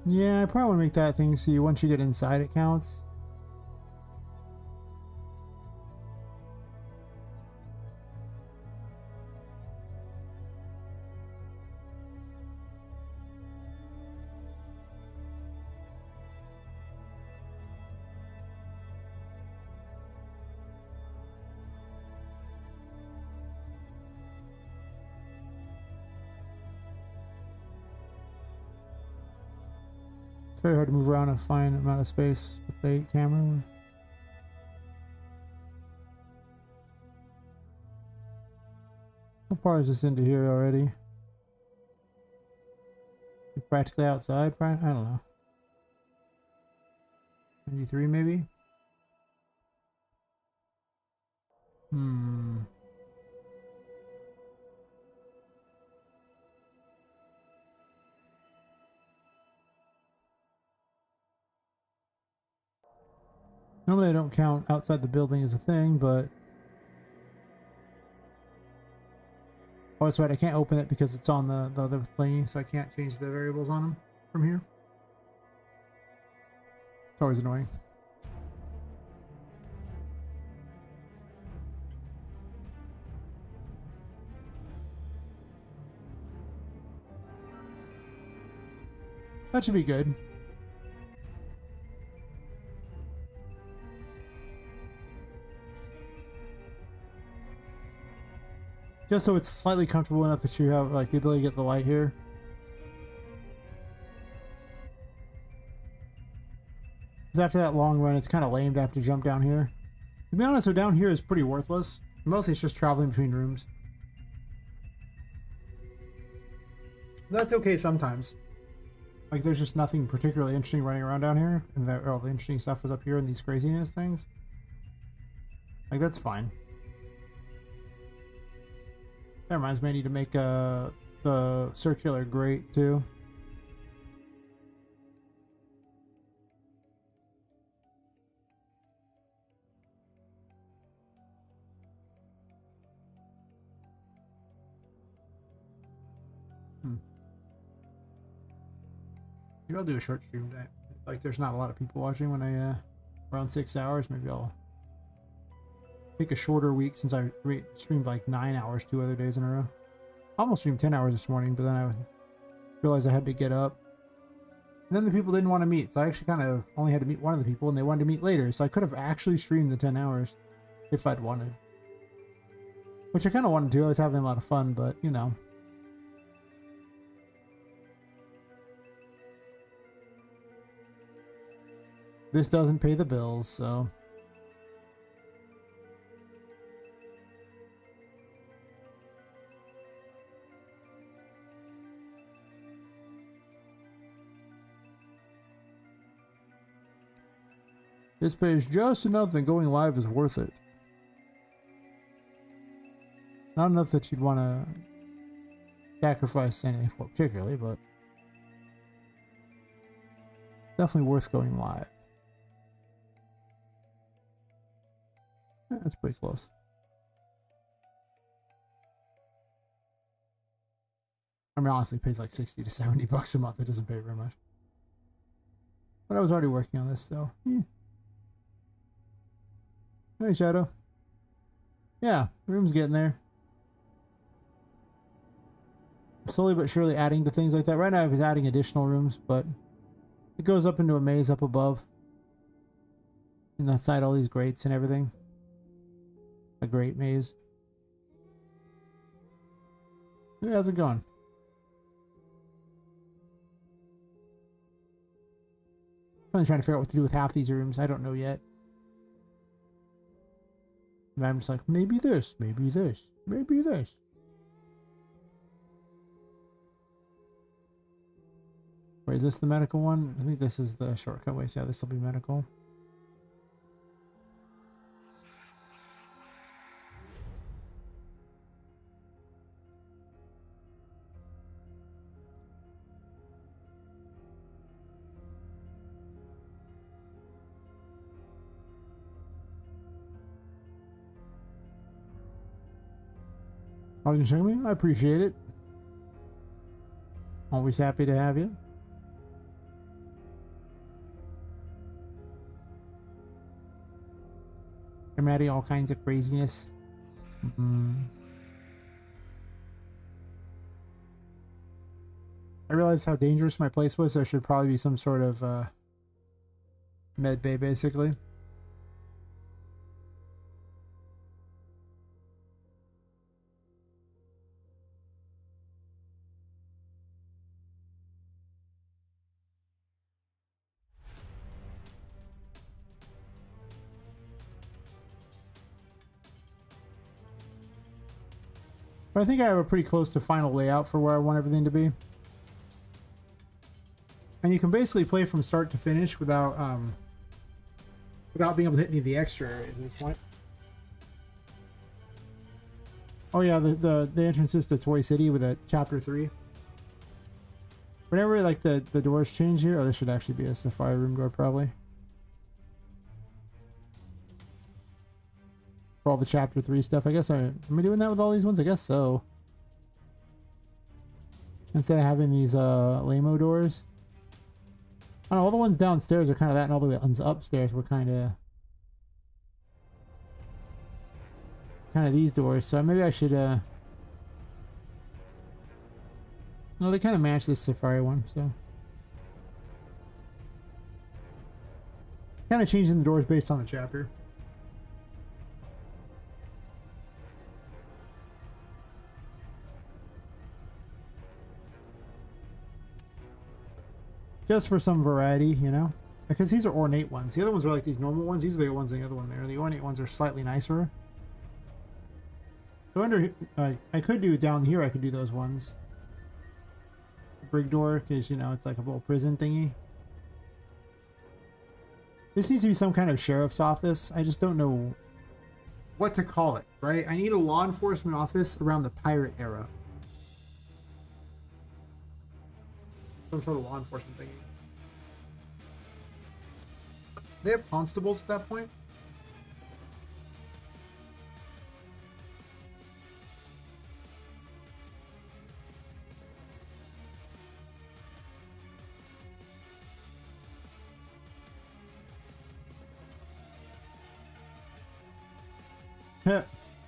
Yeah, I probably want to make that thing so once you get inside it counts. It's very hard to move around and find amount of space with the camera. How far is this into here already? You're practically outside? I don't know. 93 maybe? Normally I don't count outside the building as a thing, but... Oh, that's right, I can't open it because it's on the other thingy, so I can't change the variables on them from here. It's always annoying. That should be good. Just so it's slightly comfortable enough that you have like the ability to get the light here. Because after that long run, it's kind of lame to have to jump down here. To be honest, so down here is pretty worthless. Mostly it's just traveling between rooms. That's okay sometimes. Like there's just nothing particularly interesting running around down here, and all the interesting stuff is up here in these craziness things. Like that's fine. That reminds me, I need to make the circular grate too. Maybe I'll do a short stream today. Like there's not a lot of people watching when I around 6 hours. Maybe I'll take a shorter week since I streamed like 9 hours 2 other days in a row. I almost streamed 10 hours this morning, but then I realized I had to get up. And then the people didn't want to meet, so I actually kind of only had to meet one of the people, and they wanted to meet later, so I could have actually streamed the 10 hours if I'd wanted. Which I kind of wanted to. I was having a lot of fun, but you know. This doesn't pay the bills, so... This pays just enough that going live is worth it. Not enough that you'd want to sacrifice anything for particularly, but definitely worth going live. Yeah, that's pretty close. I mean, honestly, it pays like 60 to 70 bucks a month. It doesn't pay very much. But I was already working on this, so... Yeah. Hey, Shadow. Yeah, the room's getting there. slowly but surely adding to things like that. Right now I was adding additional rooms, but it goes up into a maze up above. And outside all these grates and everything. A great maze. Yeah, how's it going? I'm trying to figure out what to do with half these rooms. I don't know yet. And I'm just like, maybe this, maybe this, maybe this. Wait, is this the medical one? I think this is the shortcut way. So yeah, this will be medical. Oh, you showing me? I appreciate it. Always happy to have you. I'm adding all kinds of craziness. I realized how dangerous my place was. There should probably be some sort of med bay, basically. But I think I have a pretty close to final layout for where I want everything to be. And you can basically play from start to finish without without being able to hit any of the extra areas at this point. Oh yeah, the entrances to Toy City with a chapter 3. Whenever like the doors change here, oh, this should actually be a Safari room door probably. For all the chapter 3 stuff, I guess am I doing that with all these ones? I guess so. Instead of having these lame-o doors. I don't know, all the ones downstairs are kind of that, and all the ones upstairs were kind of these doors. So maybe I should no, they kind of match this Safari one, so kind of changing the doors based on the chapter. Just for some variety, you know? Because these are ornate ones. The other ones are like these normal ones. These are the ones in the other one there. The ornate ones are slightly nicer. So under, I could do down here, I could do those ones. Brig door, because, you know, it's like a little prison thingy. This needs to be some kind of sheriff's office. I just don't know what to call it, right? I need a law enforcement office around the pirate era. Some sort of law enforcement thingy. They have constables at that point?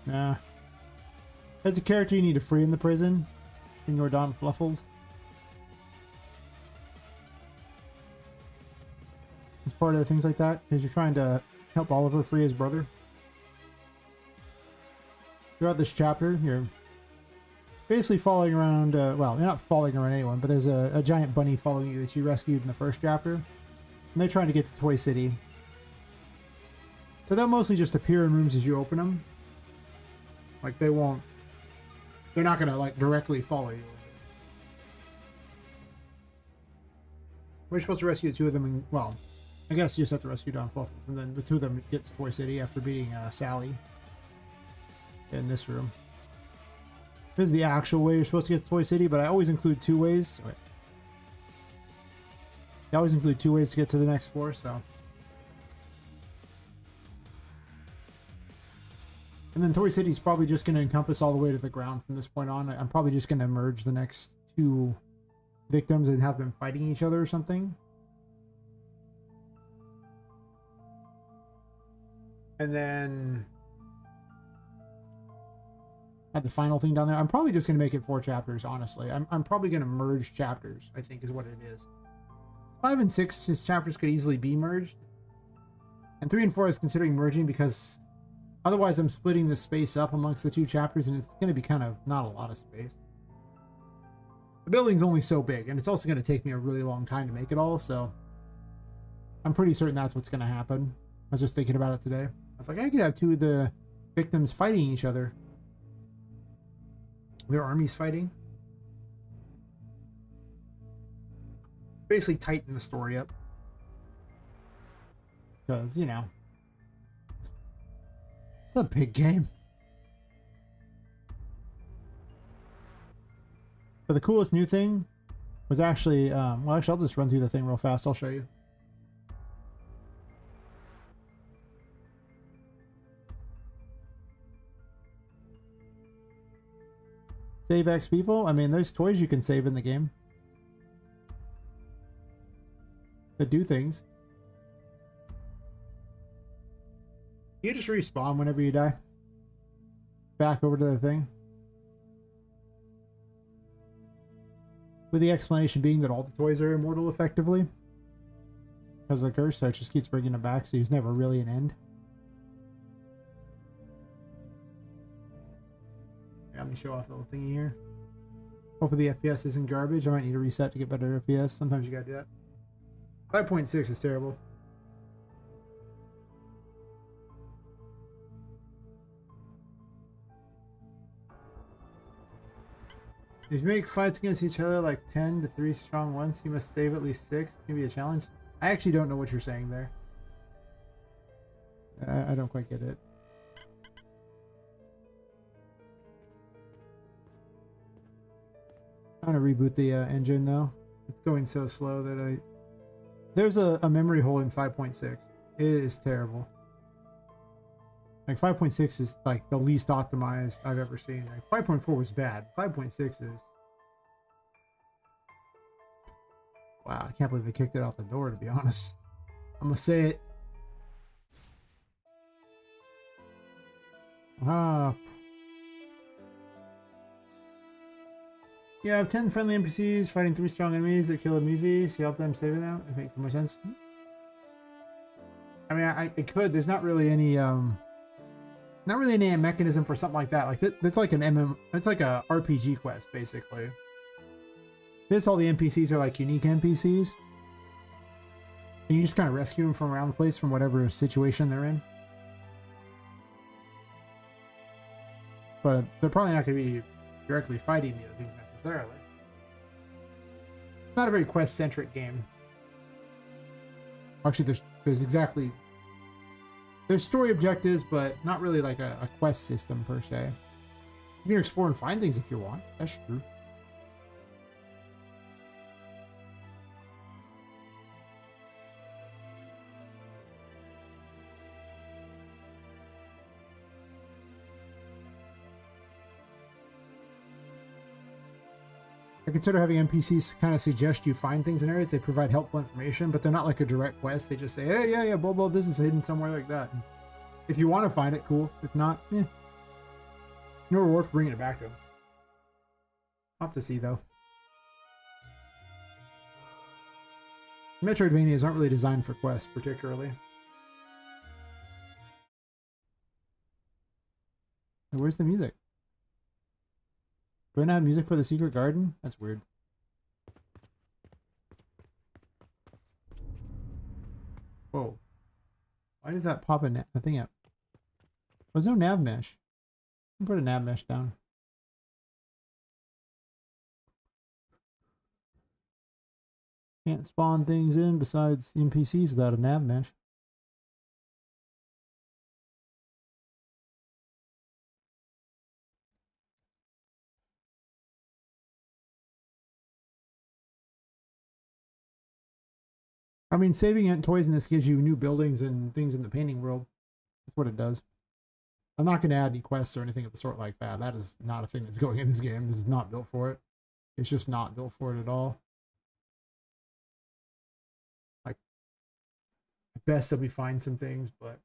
Nah. As a character you need to free in the prison in your Don Fluffles. As part of the things like that, because you're trying to help Oliver free his brother. Throughout this chapter, you're basically following around, well, you're not following around anyone, but there's a giant bunny following you that you rescued in the first chapter. And they're trying to get to Toy City. So they'll mostly just appear in rooms as you open them. Like, they're not gonna, like, directly follow you. We're supposed to rescue the two of them, and, well, I guess you just have to rescue Don Fluffles, and then the two of them get to Toy City after beating Sally in this room. This is the actual way you're supposed to get to Toy City, but I always include 2 ways. Wait. I always include 2 ways to get to the next floor, so. And then Toy City's probably just going to encompass all the way to the ground from this point on. I'm probably just going to merge the next 2 victims and have them fighting each other or something. And then Had the final thing down there. I'm probably just going to make it 4 chapters, honestly. I'm probably going to merge chapters, I think is what it is. 5 and 6, his chapters could easily be merged. And 3 and 4 I was considering merging because otherwise I'm splitting the space up amongst the 2 chapters and it's going to be kind of not a lot of space. The building's only so big, and it's also going to take me a really long time to make it all, so I'm pretty certain that's what's going to happen. I was just thinking about it today. I was like, I could have 2 of the victims fighting each other. Their armies fighting. Basically tighten the story up. Because, you know, it's a big game. But the coolest new thing was actually, well, actually, I'll just run through the thing real fast. I'll show you. Save X people. I mean, there's toys you can save in the game that do things. You just respawn whenever you die. Back over to the thing. With the explanation being that all the toys are immortal effectively. Because of the curse, so it just keeps bringing them back, so there's never really an end. Let me show off the little thingy here. Hopefully the FPS isn't garbage. I might need to reset to get better FPS. Sometimes you gotta do that. 5.6 is terrible. If you make fights against each other like 10 to 3 strong ones, you must save at least 6. Can be a challenge. I actually don't know what you're saying there. I don't quite get it. I'm gonna reboot the engine now. It's going so slow that there's a memory hole in 5.6. It is terrible. Like 5.6 is like the least optimized I've ever seen. Like 5.4 was bad. 5.6 is... Wow, I can't believe they kicked it out the door, to be honest. I'm gonna say it. You have 10 friendly NPCs fighting 3 strong enemies that kill them easy, so you help them saving them. It makes more sense. I mean, it could. There's not really any mechanism for something like that. Like it's like an it's like a RPG quest basically. This, all the NPCs are like unique NPCs, and you just kind of rescue them from around the place from whatever situation they're in. But they're probably not going to be directly fighting the other things necessarily. It's not a very quest-centric game. Actually, there's story objectives, but not really like a quest system per se. You can explore and find things if you want. That's true. I consider having NPCs kind of suggest you find things in areas. They provide helpful information, but they're not like a direct quest. They just say, hey, yeah, blah, blah, this is hidden somewhere like that. And if you want to find it, cool. If not, no reward for bringing it back to them. I'll have to see, though. Metroidvanias aren't really designed for quests, particularly. Where's the music? Do I not have music for the secret garden? That's weird. Whoa. Why does that pop a thing up? There's no nav mesh. I'll put a nav mesh down. Can't spawn things in besides NPCs without a nav mesh. I mean, saving toys in this gives you new buildings and things in the painting world. That's what it does. I'm not going to add any quests or anything of the sort like that. That is not a thing that's going in this game. This is not built for it. It's just not built for it at all. Like, at best, that we find some things, but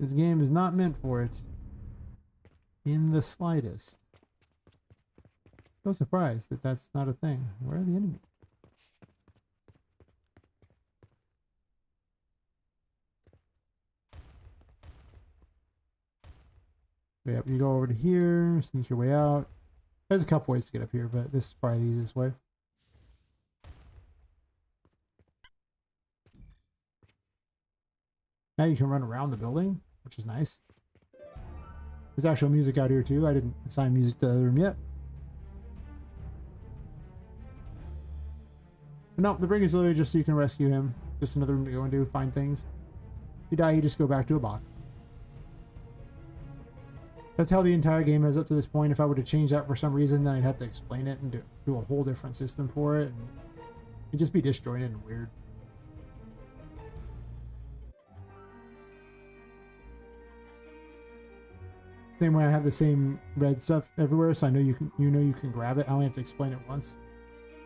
This game is not meant for it. In the slightest. So surprised that that's not a thing. Where are the enemies? Yep, you go over to here, sneak your way out. There's a couple ways to get up here, but this is probably the easiest way. Now you can run around the building, which is nice. There's actual music out here too. I didn't assign music to the other room yet. But no, the bring is literally just so you can rescue him. Just another room to go into, find things. If you die, you just go back to a box. That's how the entire game is up to this point. If I were to change that for some reason, then I'd have to explain it and do a whole different system for it. And it'd just be disjointed and weird. Same way I have the same red stuff everywhere, so I know you can grab it. I only have to explain it once.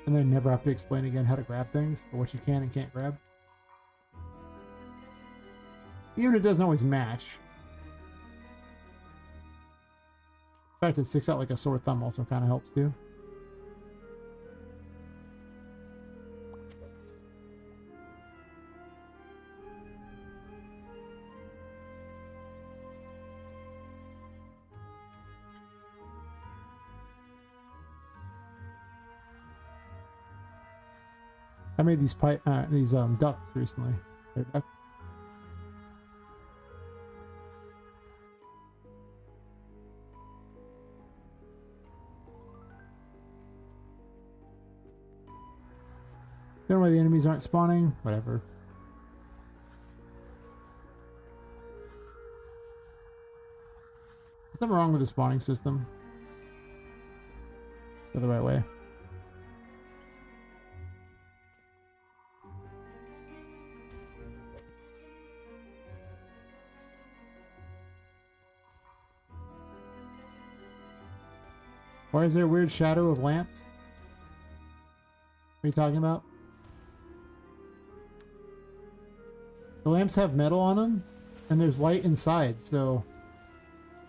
And then never have to explain again how to grab things, or what you can and can't grab. Even if it doesn't always match. The fact it sticks out like a sore thumb also kind of helps too. I made these ducks recently. They're ducks. Don't know why the enemies aren't spawning. Whatever. There's something wrong with the spawning system. Go the right way. Why is there a weird shadow of lamps? What are you talking about? The lamps have metal on them, and there's light inside, so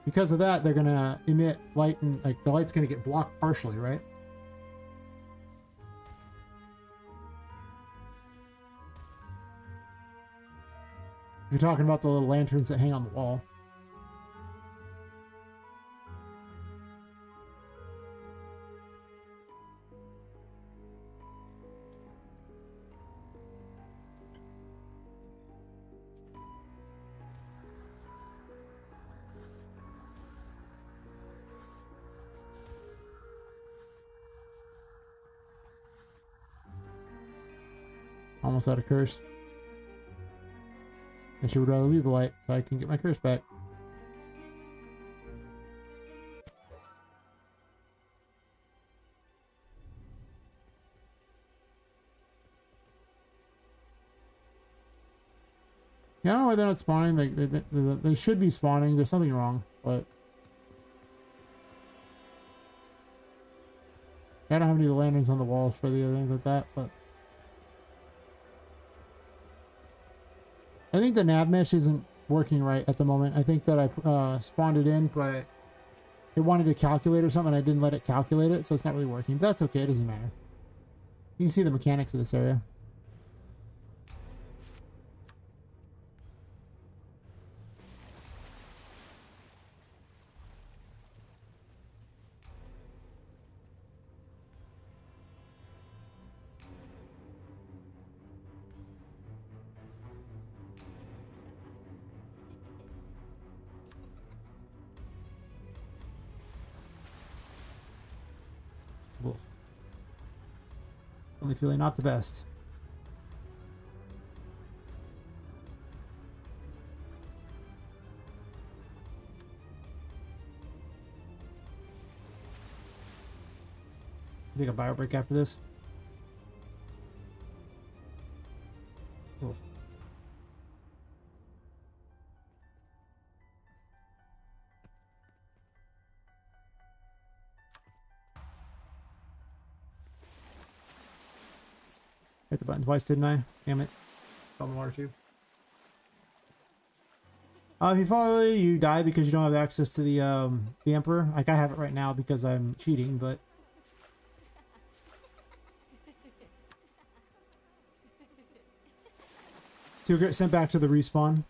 because of that, they're gonna emit light, and like the light's gonna get blocked partially, right? If you're talking about the little lanterns that hang on the wall. Almost out of curse. And she would rather leave the light so I can get my curse back. Yeah, I don't know why they're not spawning. They should be spawning. There's something wrong, but I don't have any lanterns on the walls for the other things like that, but I think the nav mesh isn't working right at the moment. I think that I spawned it in, but it wanted to calculate or something. I didn't let it calculate it, so it's not really working. But that's okay. It doesn't matter. You can see the mechanics of this area. Only feeling not the best. I think a bio break after this. Cool. Hit the button twice, didn't I? Damn it. Fell in the water too. If you follow it, you die because you don't have access to the Emperor. Like I have it right now because I'm cheating, but you'll get sent back to the respawn.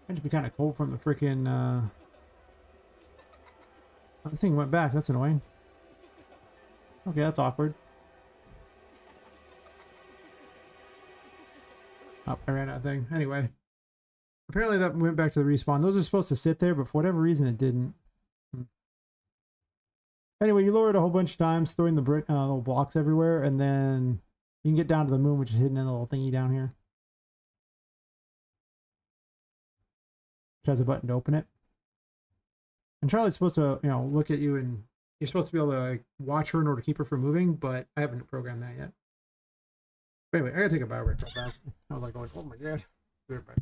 It'd be kind of cold from the freaking. The thing went back. That's annoying. Okay, that's awkward. Oh, I ran out of thing. Anyway, apparently that went back to the respawn. Those are supposed to sit there, but for whatever reason, it didn't. Anyway, you lower it a whole bunch of times, throwing the little blocks everywhere, and then you can get down to the moon, which is hidden in the little thingy down here. Which has a button to open it. And Charlie's supposed to, you know, look at you, and you're supposed to be able to like, watch her in order to keep her from moving, but I haven't programmed that yet. But anyway, I gotta take a bio break real fast. I was like, oh my god. Be right back.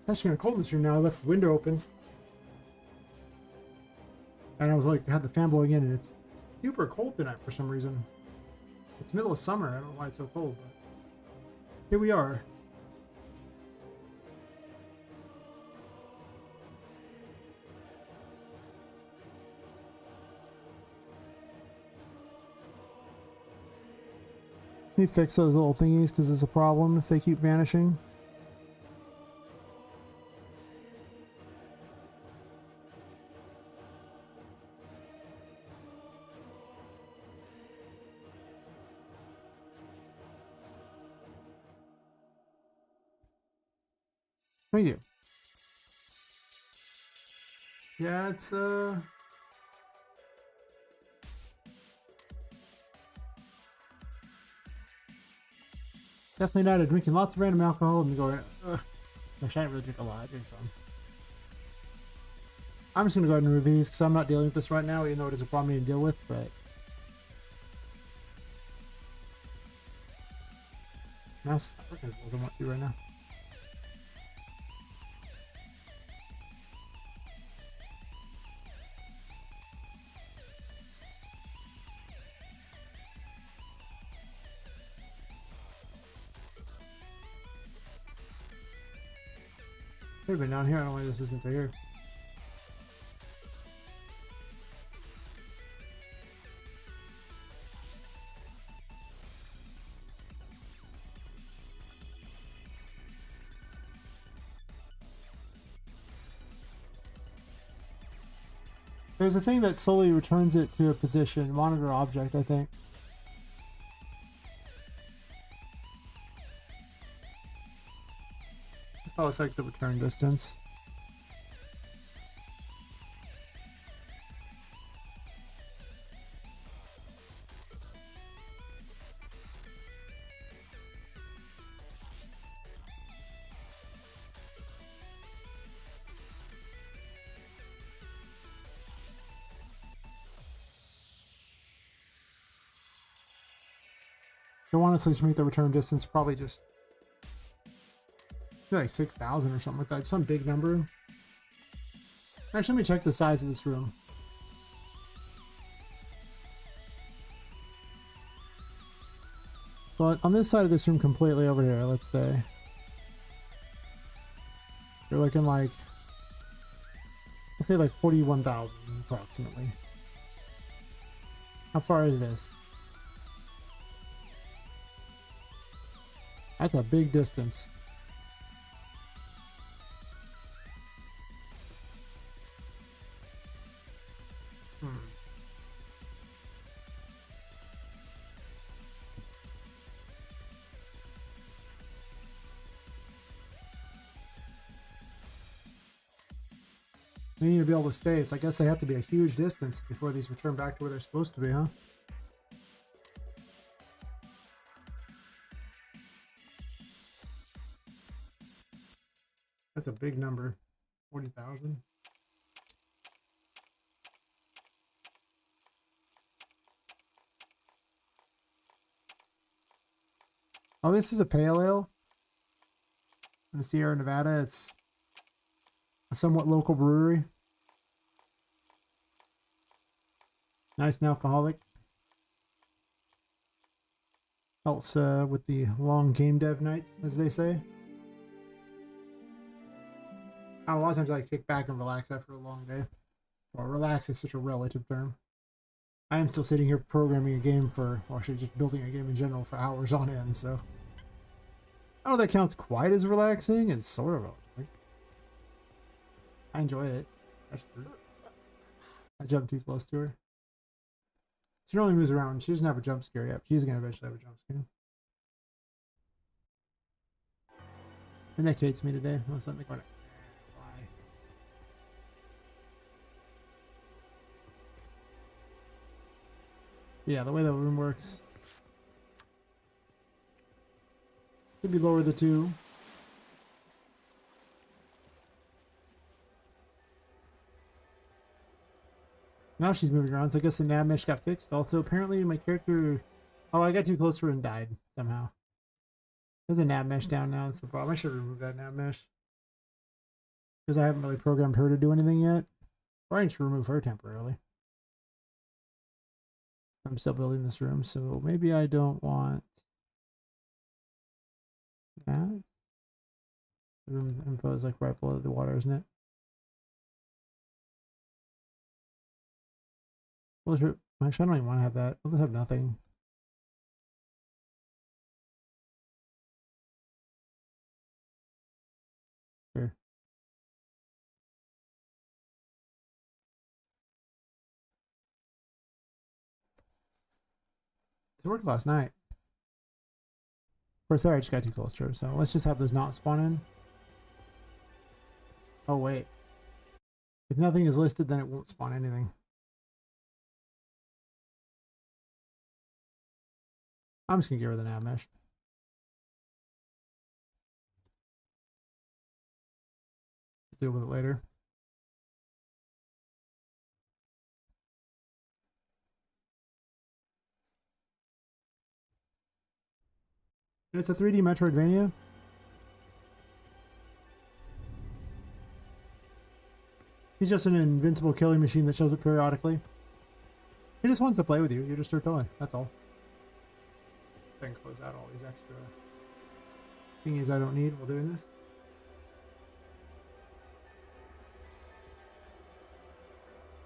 It's actually kind of cold in this room now. I left the window open. And I was like, I had the fan blowing in, and it's super cold tonight for some reason. It's middle of summer. I don't know why it's so cold, but here we are. Let me fix those little thingies because it's a problem if they keep vanishing. Thank you. Yeah, it's definitely not a drinking lots of random alcohol and going, ugh. I can't really drink a lot. I drink some. I'm just gonna go ahead and remove these because I'm not dealing with this right now, even though it is a problem I need to deal with, but mouse is not working as well as I want to right now. Could have been down here. I don't know why this isn't here. There's a thing that slowly returns it to a position. Monitor object, I think. Oh, it's like the return distance. I honestly just make the return distance probably just like 6,000 or something like that. Some big number. Actually, let me check the size of this room. But on this side of this room completely over here, let's say. You're looking like, let's say like 41,000 approximately. How far is this? That's a big distance. They need to be able to stay, so I guess they have to be a huge distance before these return back to where they're supposed to be, huh? That's a big number. 40,000. Oh, this is a pale ale in Sierra Nevada. It's a somewhat local brewery. Nice and alcoholic. Helps with the long game dev nights, as they say. A lot of times I kick back and relax after a long day. Well, relax is such a relative term. I am still sitting here programming a game for, or actually just building a game in general for hours on end, so. I don't know if that counts quite as relaxing. It's sort of relaxing. I enjoy it. That's true. I jumped too close to her. She normally moves around. She doesn't have a jump scare yet. She's going to eventually have a jump scare. Indicates me today. Let's let me go. Yeah, the way the room works. Could be lower the two. Now she's moving around, so I guess the nav mesh got fixed. Also, apparently my character... Oh, I got too close to her and died somehow. There's a nav mesh down now. That's the problem. I should remove that nav mesh. Because I haven't really programmed her to do anything yet. Or I can just remove her temporarily. I'm still building this room, so maybe I don't want that. The room info is like right below the water, isn't it? Well, actually, I don't even want to have that. I'll just have nothing. Sure. It worked last night. Of course, there I just got too close to her, so let's just have those not spawn in. Oh, wait. If nothing is listed, then it won't spawn anything. I'm just going to get rid of the nav mesh. Deal with it later. It's a 3D Metroidvania. He's just an invincible killing machine that shows up periodically. He just wants to play with you. You're just her toy. That's all. Then close out all these extra thingies I don't need while doing this.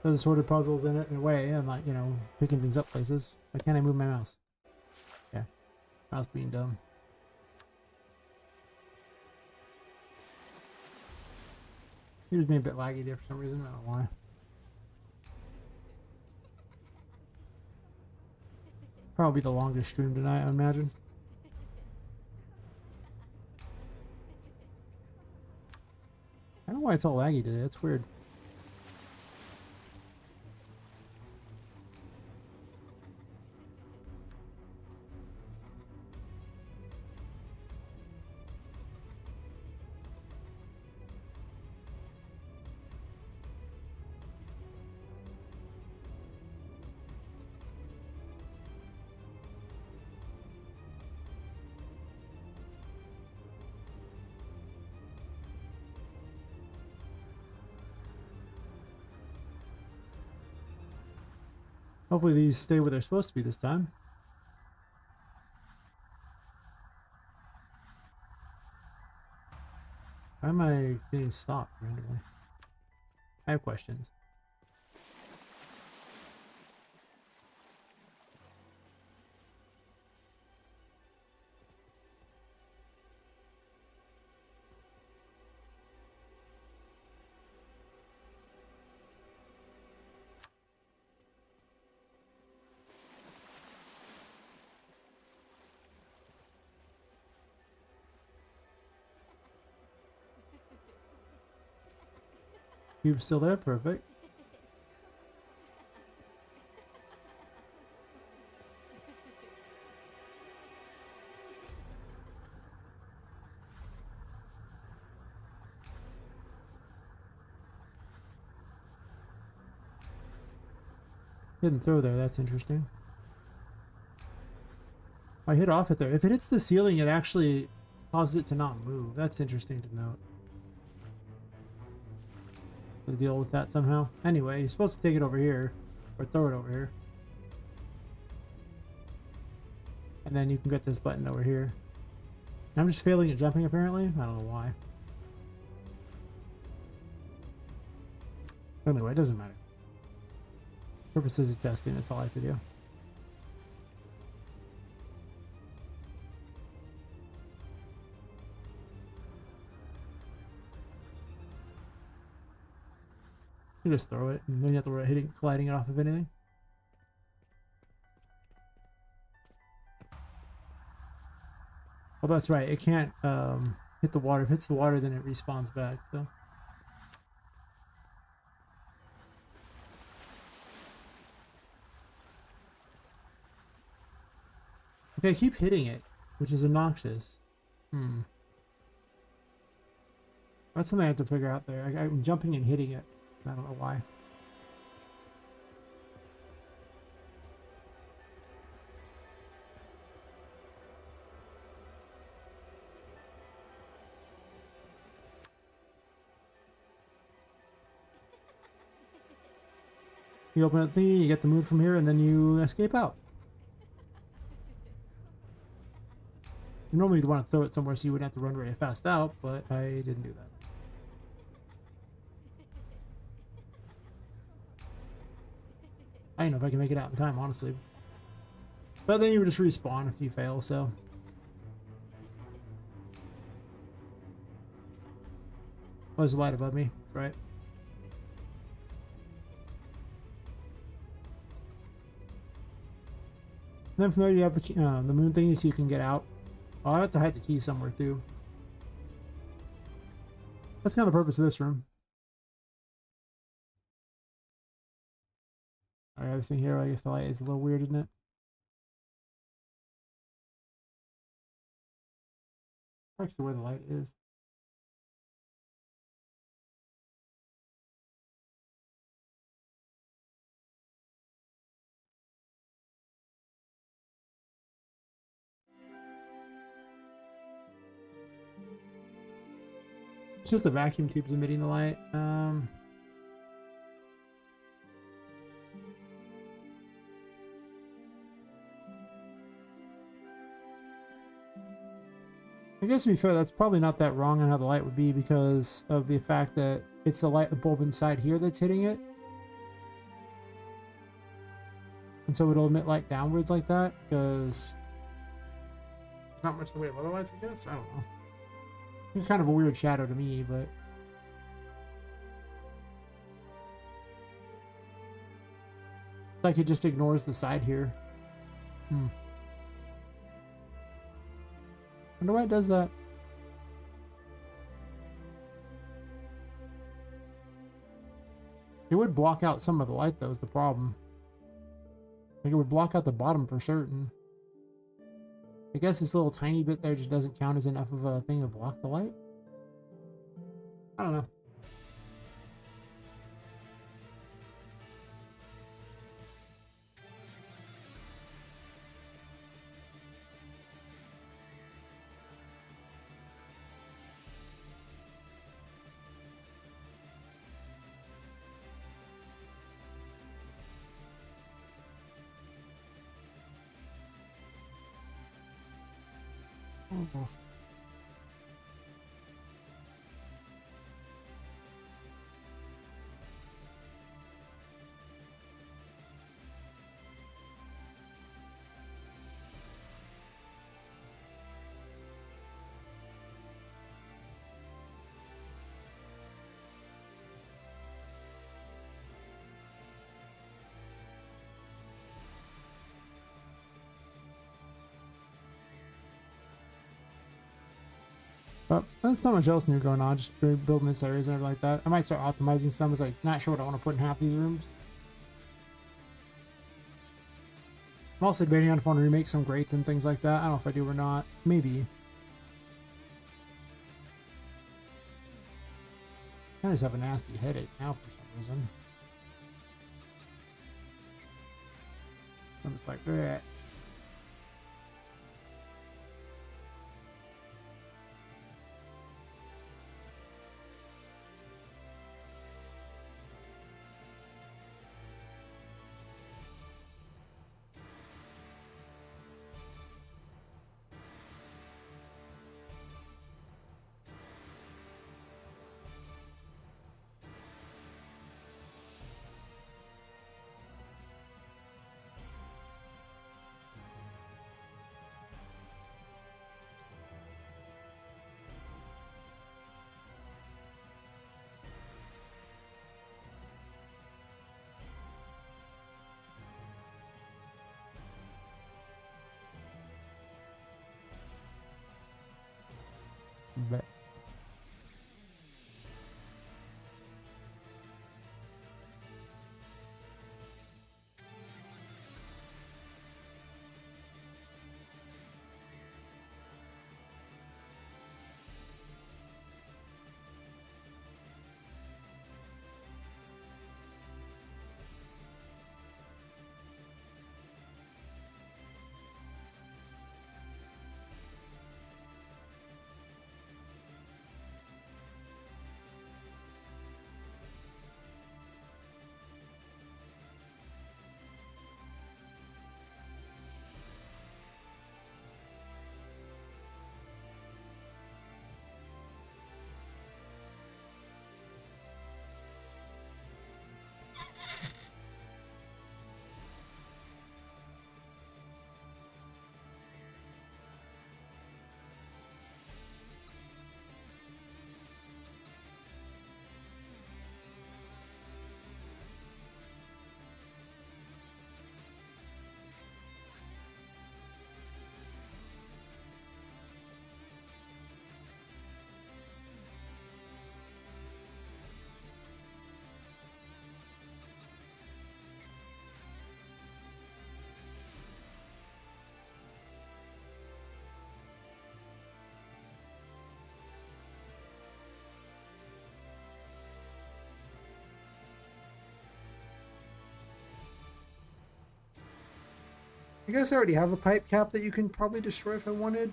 There's sort of puzzles in it in a way, and like, you know, picking things up places. Why can't I move my mouse? Yeah. Mouse being dumb. He was being a bit laggy there for some reason. I don't know why. Probably the longest stream tonight, I imagine. I don't know why it's all laggy today. It's weird. Hopefully these stay where they're supposed to be this time. Why am I getting stopped randomly? I have questions. Cube's still there, perfect. Didn't throw there, that's interesting. I hit off it there. If it hits the ceiling, it actually causes it to not move. That's interesting to note. To deal with that somehow. Anyway, you're supposed to take it over here, or throw it over here. And then you can get this button over here. And I'm just failing at jumping apparently. I don't know why. Anyway, it doesn't matter. Purposes of testing, that's all I have to do. You just throw it, and then you have to worry about colliding it off of anything. Oh, that's right. It can't hit the water. If it hits the water, then it respawns back. So. Okay, I keep hitting it, which is obnoxious. That's something I have to figure out there. I'm jumping and hitting it. I don't know why. You open up the thingy, you get the moon from here, and then you escape out. You normally want to throw it somewhere so you wouldn't have to run very fast out, but I didn't do that. I don't know if I can make it out in time, honestly. But then you would just respawn if you fail, so. Oh, there's a light above me, right? And then from there you have the moon thingy so you can get out. Oh, I have to hide the key somewhere too. That's kind of the purpose of this room. Alright, everything here, I guess the light is a little weird, isn't it? Actually, where the light is. It's just the vacuum tubes emitting the light. I guess to be fair, that's probably not that wrong on how the light would be because of the fact that it's the light bulb inside here that's hitting it. And so it'll emit light downwards like that because not much in the way of other lights, I guess. I don't know. It's kind of a weird shadow to me, but like it just ignores the side here. Wonder why it does that. It would block out some of the light, though, is the problem. Like, it would block out the bottom for certain. I guess this little tiny bit there just doesn't count as enough of a thing to block the light. I don't know. Oh. But that's not much else new going on, just building this areas and everything like that. I might start optimizing some, as like not sure what I want to put in half these rooms. I'm also debating on if I want to remake some grates and things like that. I don't know if I do or not. Maybe. I just have a nasty headache now for some reason. I'm just like, bleh. I guess I already have a pipe cap that you can probably destroy if I wanted.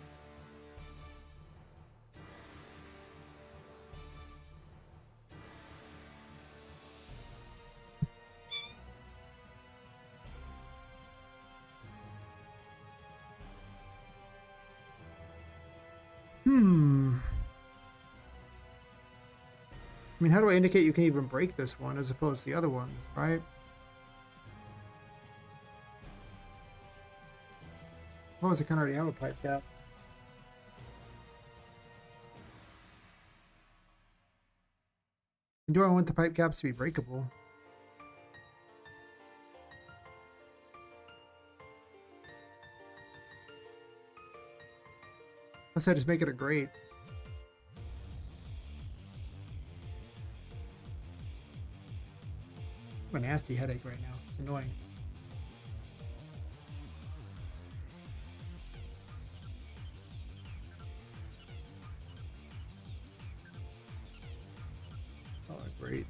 I mean, how do I indicate you can even break this one as opposed to the other ones, right? Oh, I can already have a pipe cap. Do I want the pipe caps to be breakable? Unless I just make it a grate. I have a nasty headache right now. It's annoying. Oh, great.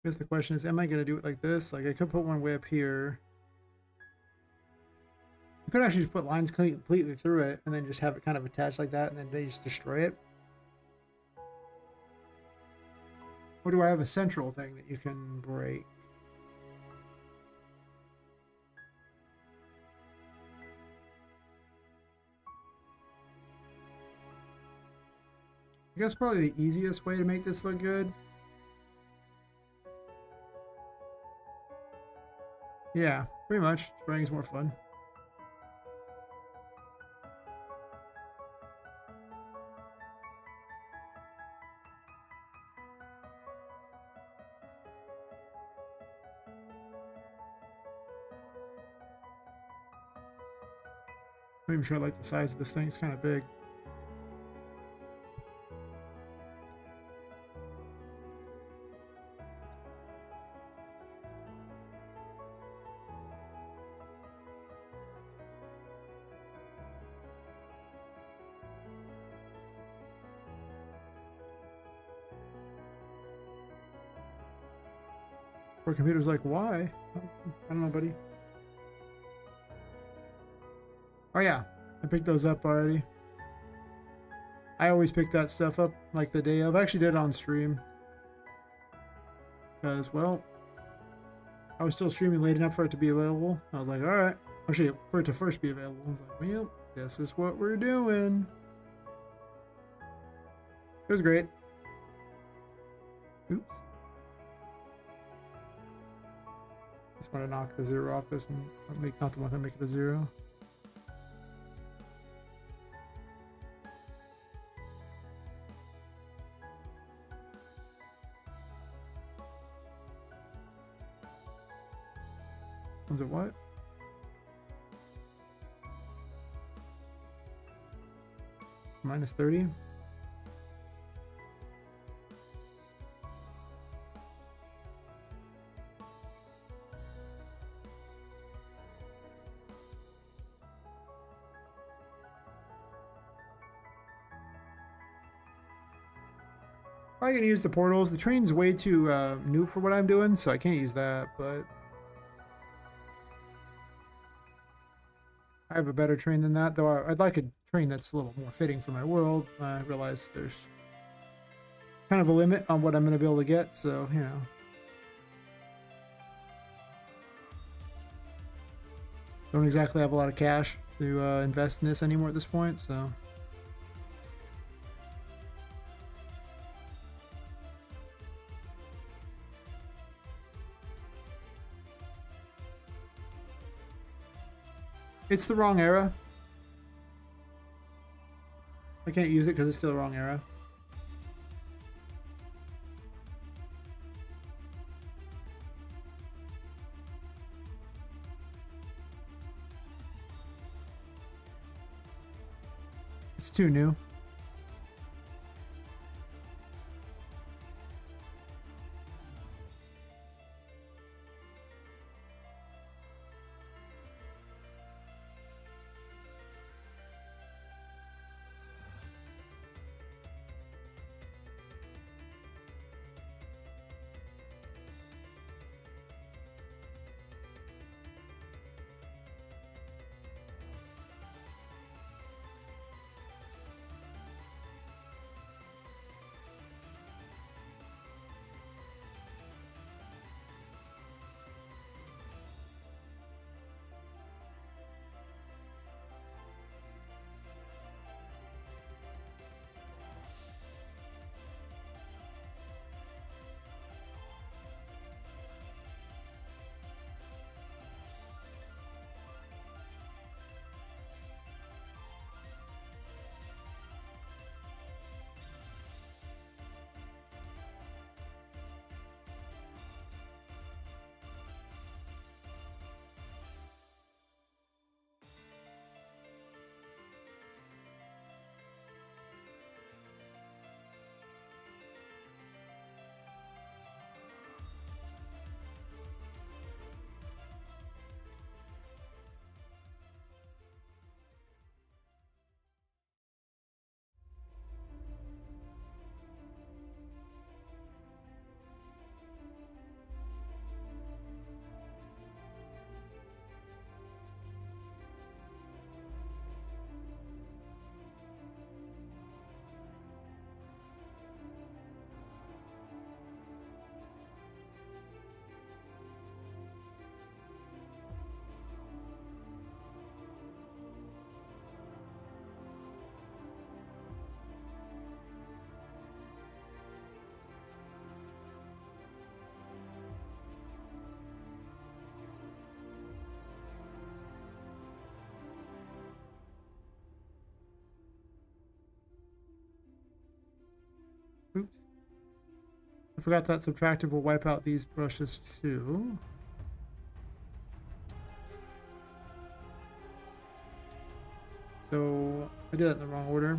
I guess the question is, am I going to do it like this? Like, I could put one way up here. I could actually just put lines completely through it and then just have it kind of attached like that and then they just destroy it. Or do I have a central thing that you can break? I guess probably the easiest way to make this look good. Yeah, pretty much. Destroying is more fun. I'm even sure I like the size of this thing. It's kind of big. Poor computer's like, why? I don't know, buddy. Oh yeah, I picked those up already. I always pick that stuff up like the day of. I actually did it on stream. Because, well, I was still streaming late enough for it to be available. I was like, alright. Actually, for it to first be available. I was like, well, this is what we're doing. It was great. Oops. Just want to knock the 0 off this and make not the one that make it a 0. Was it what? minus 30. Probably gonna use the portals. The train's way too new for what I'm doing, so I can't use that, but I have a better train than that, though I'd like a train that's a little more fitting for my world. I realize there's kind of a limit on what I'm going to be able to get, so, you know. Don't exactly have a lot of cash to invest in this anymore at this point, so. It's the wrong era. I can't use it because it's still the wrong era. It's too new. Oops. I forgot that subtractive will wipe out these brushes too. So I did that in the wrong order.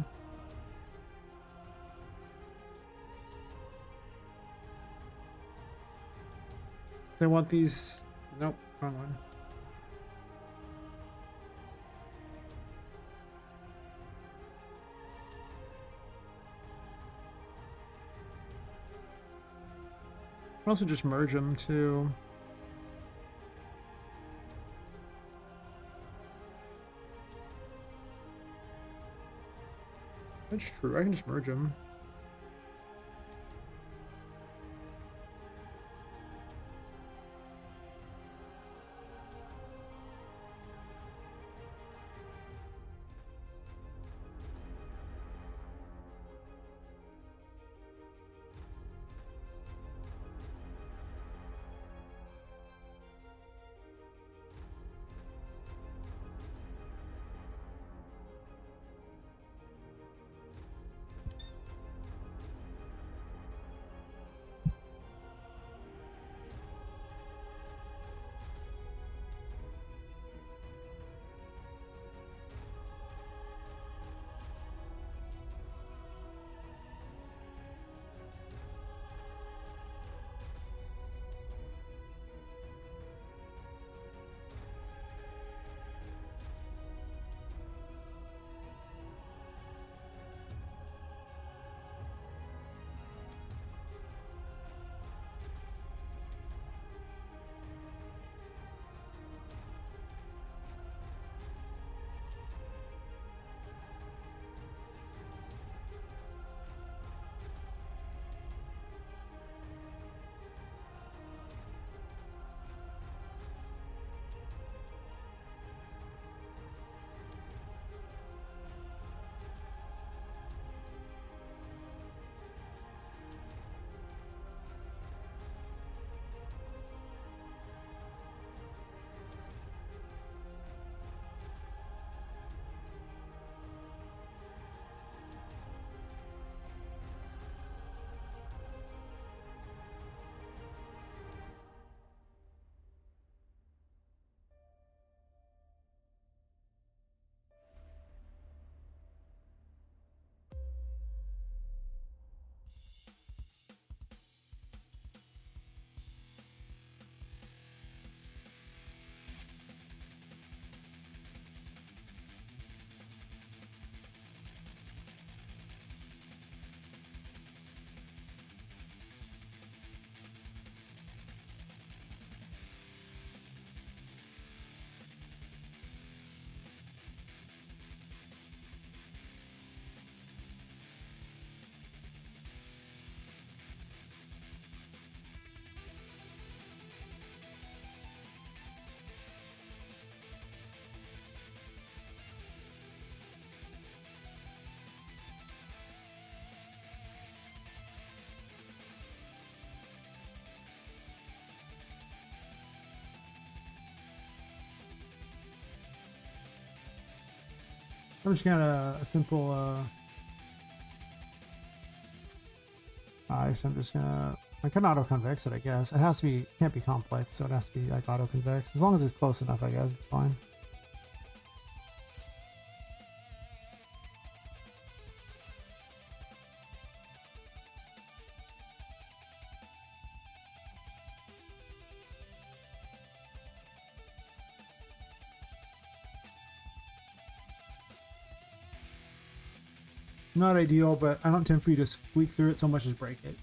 They want these. Nope, wrong one. I can also just merge them too. That's true. I can just merge them. I'm just gonna a simple. I guess I'm just gonna. I can auto convex it, I guess. It has to be. Can't be complex, so it has to be like auto convex. As long as it's close enough, I guess it's fine. Not ideal, but I don't tend for you to squeak through it so much as break it.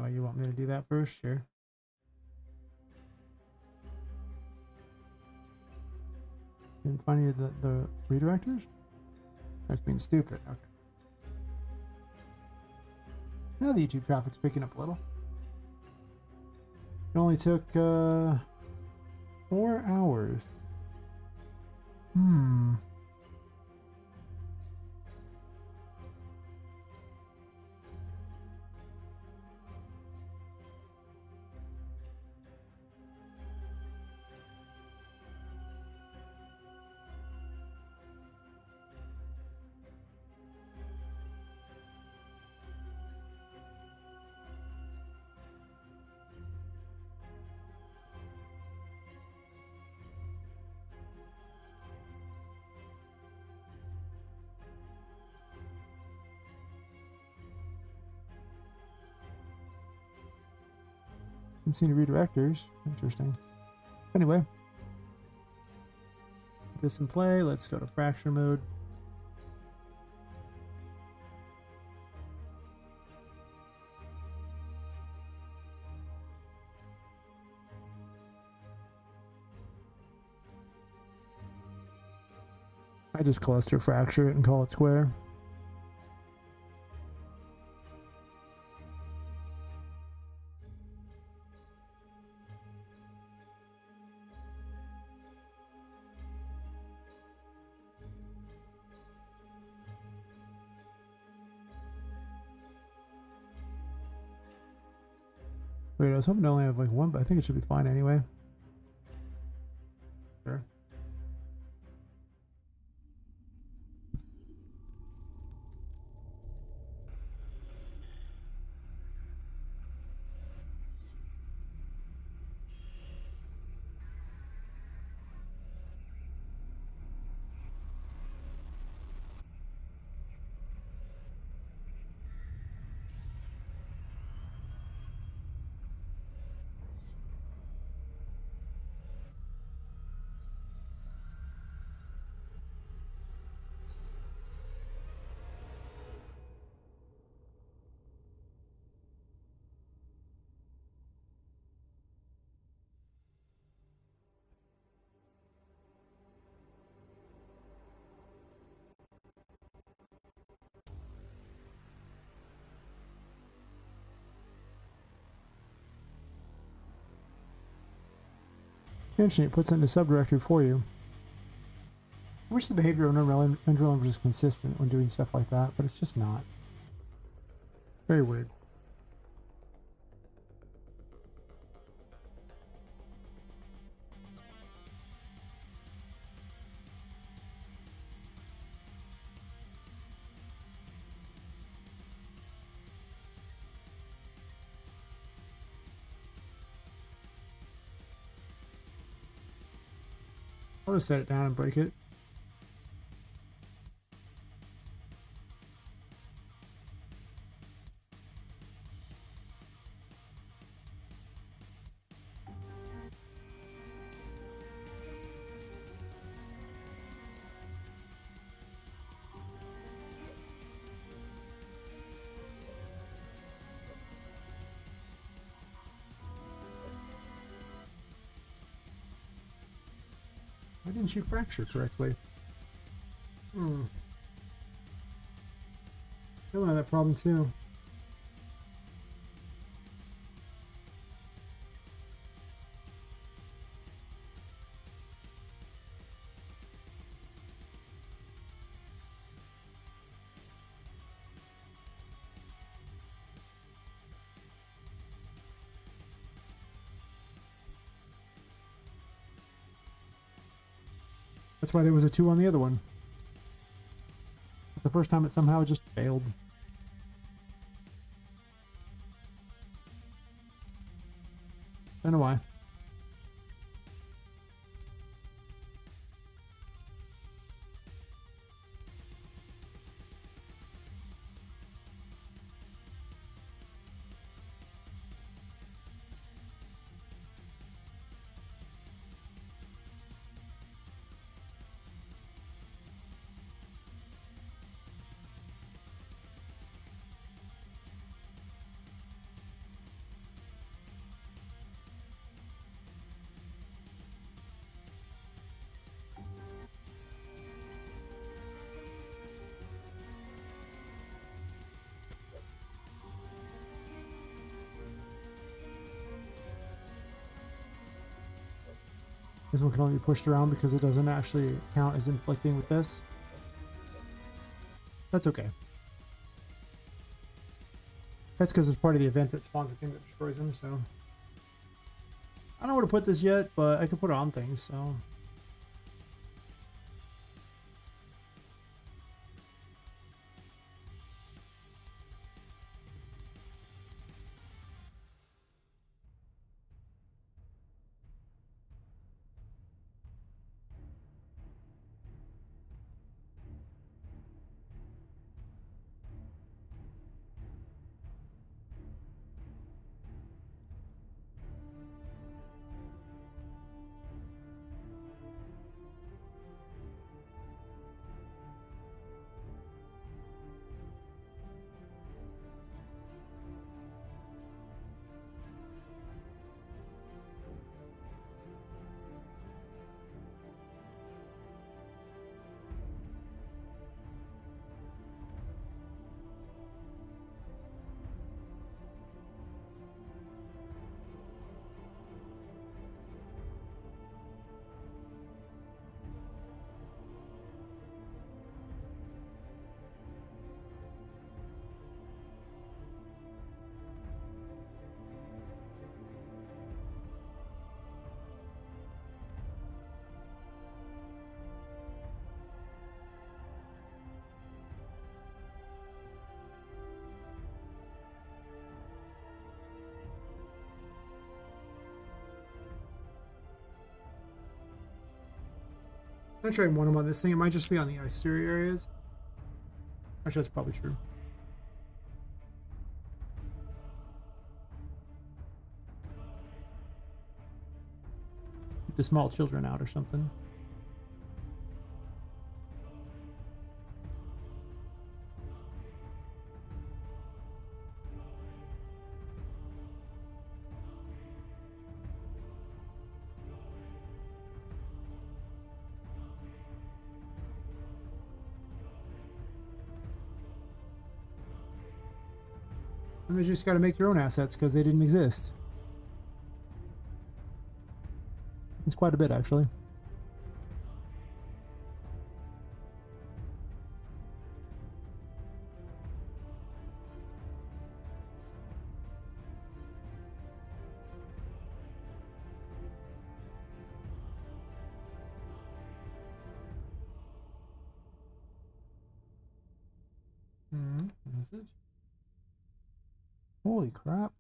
Oh, you want me to do that first? Sure. Didn't find any of the redirectors? That's being stupid. Okay. Now the YouTube traffic's picking up a little. It only took 4 hours. Hmm. I'm seeing redirectors. Interesting. Anyway. Put this in play. Let's go to fracture mode. I just cluster fracture it and call it square. Wait, I was hoping to only have like one, but I think it should be fine anyway. Sure. Interesting, it puts it in a subdirectory for you. I wish the behavior of Unreal Engine was consistent when doing stuff like that, but it's just not. Very weird. I'll just set it down and break it. Why didn't you fracture correctly? Hmm. I don't have that problem too. That's why there was a 2 on the other one. The first time it somehow just failed. Don't know why. This one can only be pushed around because it doesn't actually count as inflicting with this. That's okay. That's because it's part of the event that spawns the thing that destroys him, so... I don't know where to put this yet, but I can put it on things, so... I'm not trying one on this thing. It might just be on the exterior areas. Actually, that's probably true. Keep the small children out or something. And you just got to make your own assets because they didn't exist. It's quite a bit, actually. That's it. Holy crap.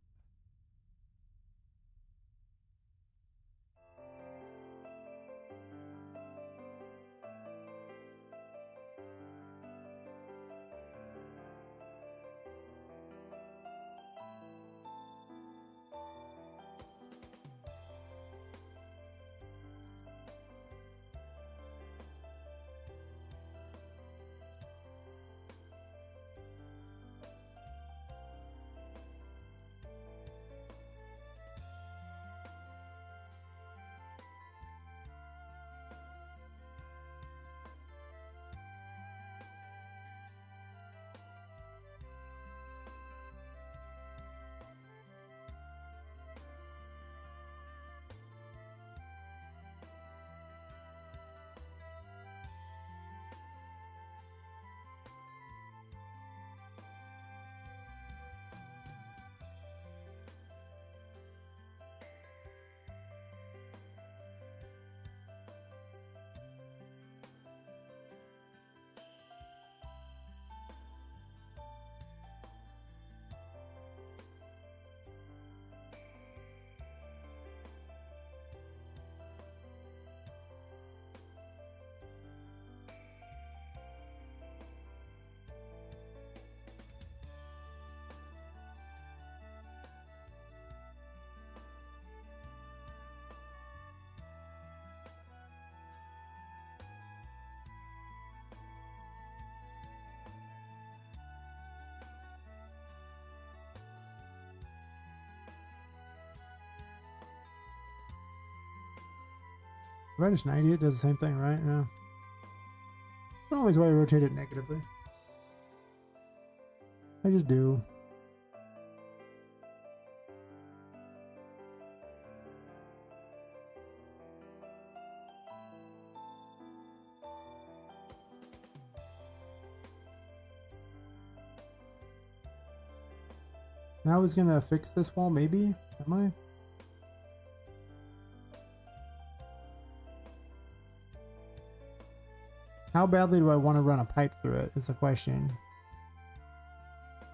If I just 90 it, does the same thing, right? Yeah. Not always why I rotate it negatively. I just do. Now I was gonna fix this wall, maybe? Am I? How badly do I want to run a pipe through it is the question. I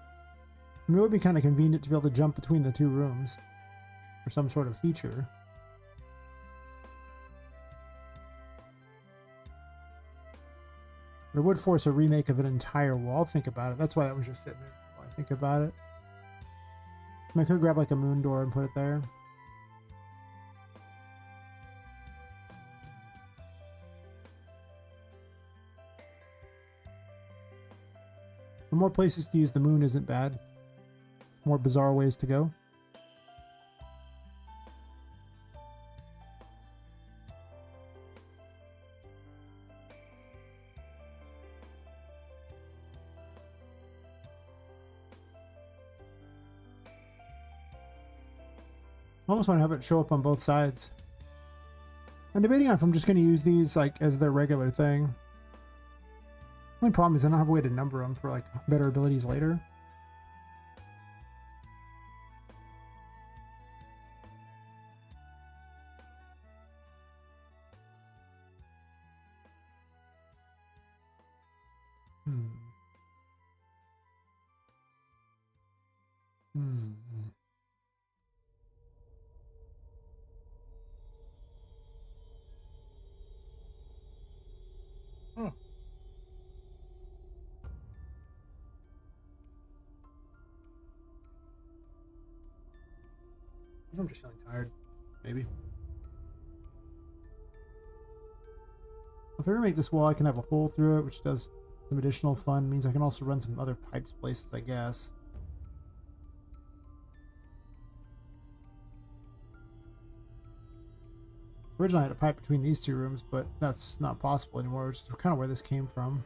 mean, it would be kind of convenient to be able to jump between the two rooms for some sort of feature. But it would force a remake of an entire wall. Think about it. That's why that was just sitting there while I think about it. I could grab like a moon door and put it there. The more places to use the moon isn't bad. More bizarre ways to go. I almost want to have it show up on both sides. I'm debating on if I'm just going to use these like as their regular thing. The only problem is I don't have a way to number them for like better abilities later. I'm just feeling tired. Maybe. If I remake this wall, I can have a hole through it, which does some additional fun. Means I can also run some other pipes places, I guess. Originally I had a pipe between these two rooms, but that's not possible anymore, which is kind of where this came from.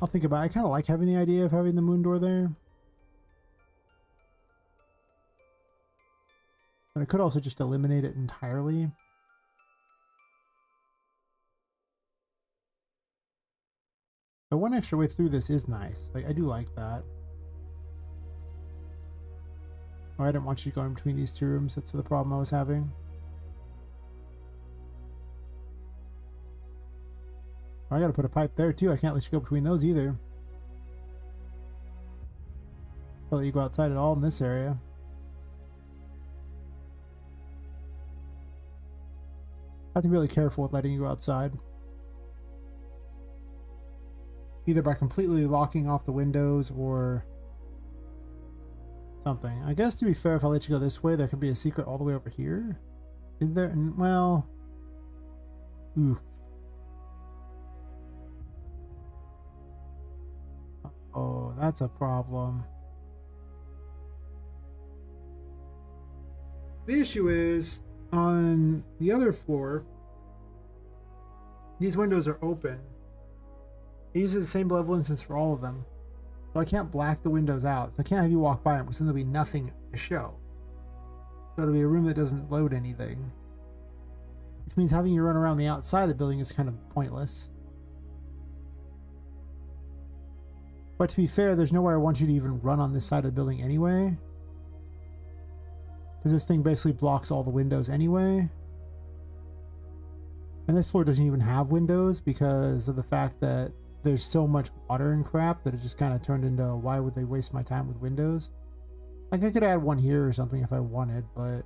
I'll think about it. I kind of like having the idea of having the moon door there. But I could also just eliminate it entirely. But one extra way through this is nice. Like, I do like that. Oh, I didn't want you going between these two rooms. That's the problem I was having. Oh, I gotta put a pipe there too. I can't let you go between those either. I'll let you go outside at all in this area. I have to be really careful with letting you go outside. Either by completely locking off the windows or something. I guess to be fair, if I let you go this way, there could be a secret all the way over here. Is there? Well... Ooh. Oh, that's a problem. The issue is, on the other floor, these windows are open. It uses the same level instance for all of them. So I can't black the windows out. So I can't have you walk by them because then there'll be nothing to show. So it'll be a room that doesn't load anything. Which means having you run around the outside of the building is kind of pointless. But to be fair, there's nowhere I want you to even run on this side of the building anyway. Because this thing basically blocks all the windows anyway. And this floor doesn't even have windows because of the fact that there's so much water and crap that it just kind of turned into, why would they waste my time with windows? Like, I could add one here or something if I wanted, but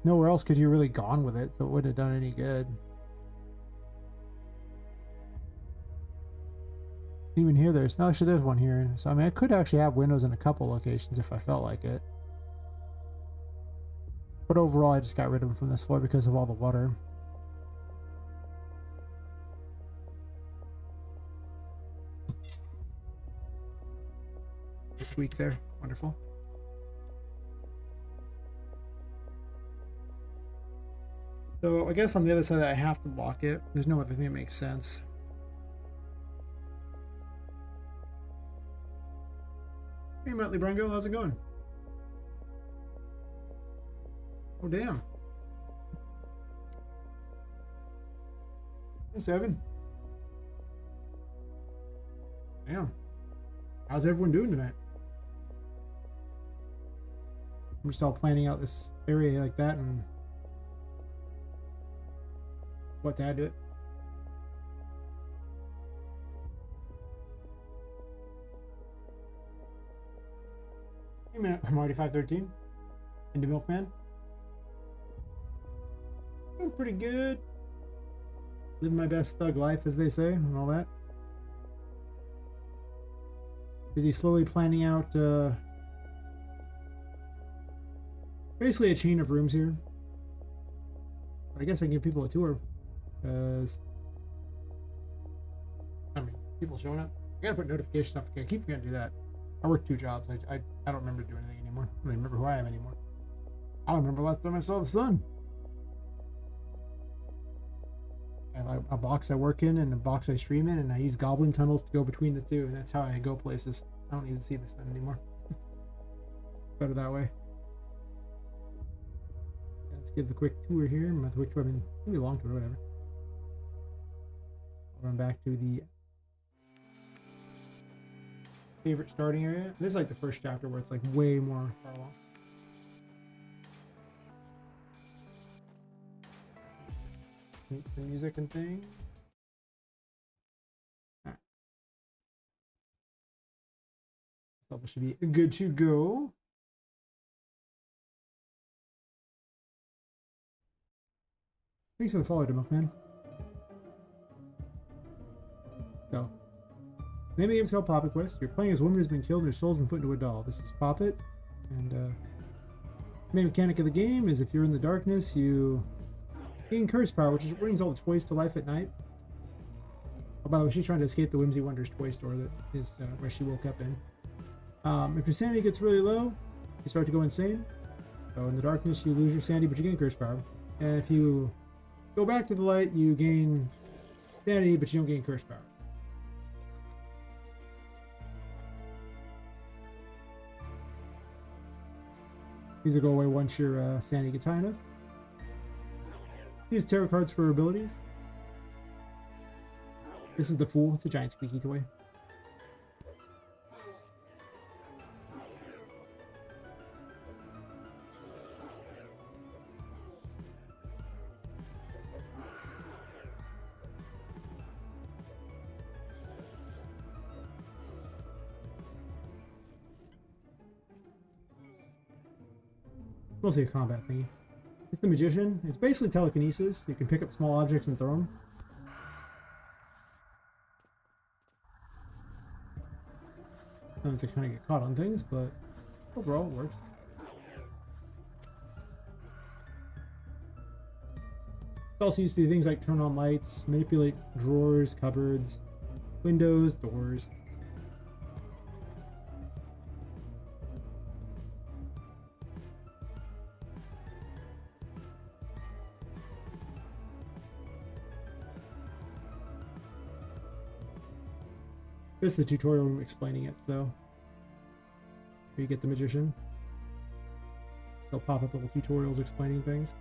nowhere else because you're really gone with it, so it wouldn't have done any good. Even here, there's no, actually there's one here. So I mean, I could actually have windows in a couple locations if I felt like it. But overall, I just got rid of them from this floor because of all the water. It's weak there. Wonderful. So I guess on the other side I have to block it. There's no other thing that makes sense. Hey Motley Brungo, how's it going? Oh damn. Hey Seven. Damn. How's everyone doing tonight? I'm just all planning out this area like that and what to add to it. Hey man, I'm already 513. Into Milkman. Doing pretty good. Living my best thug life, as they say, and all that. Is he slowly planning out basically a chain of rooms here? I guess I can give people a tour. Because I mean, people showing up. I gotta put notifications up. I keep forgetting to do that. I work 2 jobs. I don't remember doing anything anymore. I don't even remember who I am anymore. I don't remember last time I saw the sun. I have a box I work in and a box I stream in, and I use goblin tunnels to go between the two, and that's how I go places. I don't even see the sun anymore. Better that way. Let's give a quick tour here. I mean, maybe a long tour, whatever. I'll run back to the favorite starting area. This is like the first chapter where it's like way more far along. The music and things. Right. This level should be good to go. Thanks for the follow, Milkman. So, the name of the game is called Poppet Quest. You're playing as a woman who's been killed and her soul's been put into a doll. This is Poppet, and the main mechanic of the game is if you're in the darkness, you gain curse power, which brings all the toys to life at night. Oh, by the way, she's trying to escape the Whimsy Wonders toy store that is where she woke up in. If your sanity gets really low, you start to go insane. So in the darkness, you lose your sanity, but you gain curse power. And if you go back to the light, you gain sanity, but you don't gain curse power. These will go away once your sanity gets high enough. Use tarot cards for abilities. This is the Fool. It's a giant squeaky toy. Mostly a combat thingy. It's the Magician. It's basically telekinesis. You can pick up small objects and throw them. Sometimes I kind of get caught on things, but overall it works. It's also used to do things like turn on lights, manipulate drawers, cupboards, windows, doors. This is the tutorial room explaining it, so you get the Magician. They'll pop up little tutorials explaining things.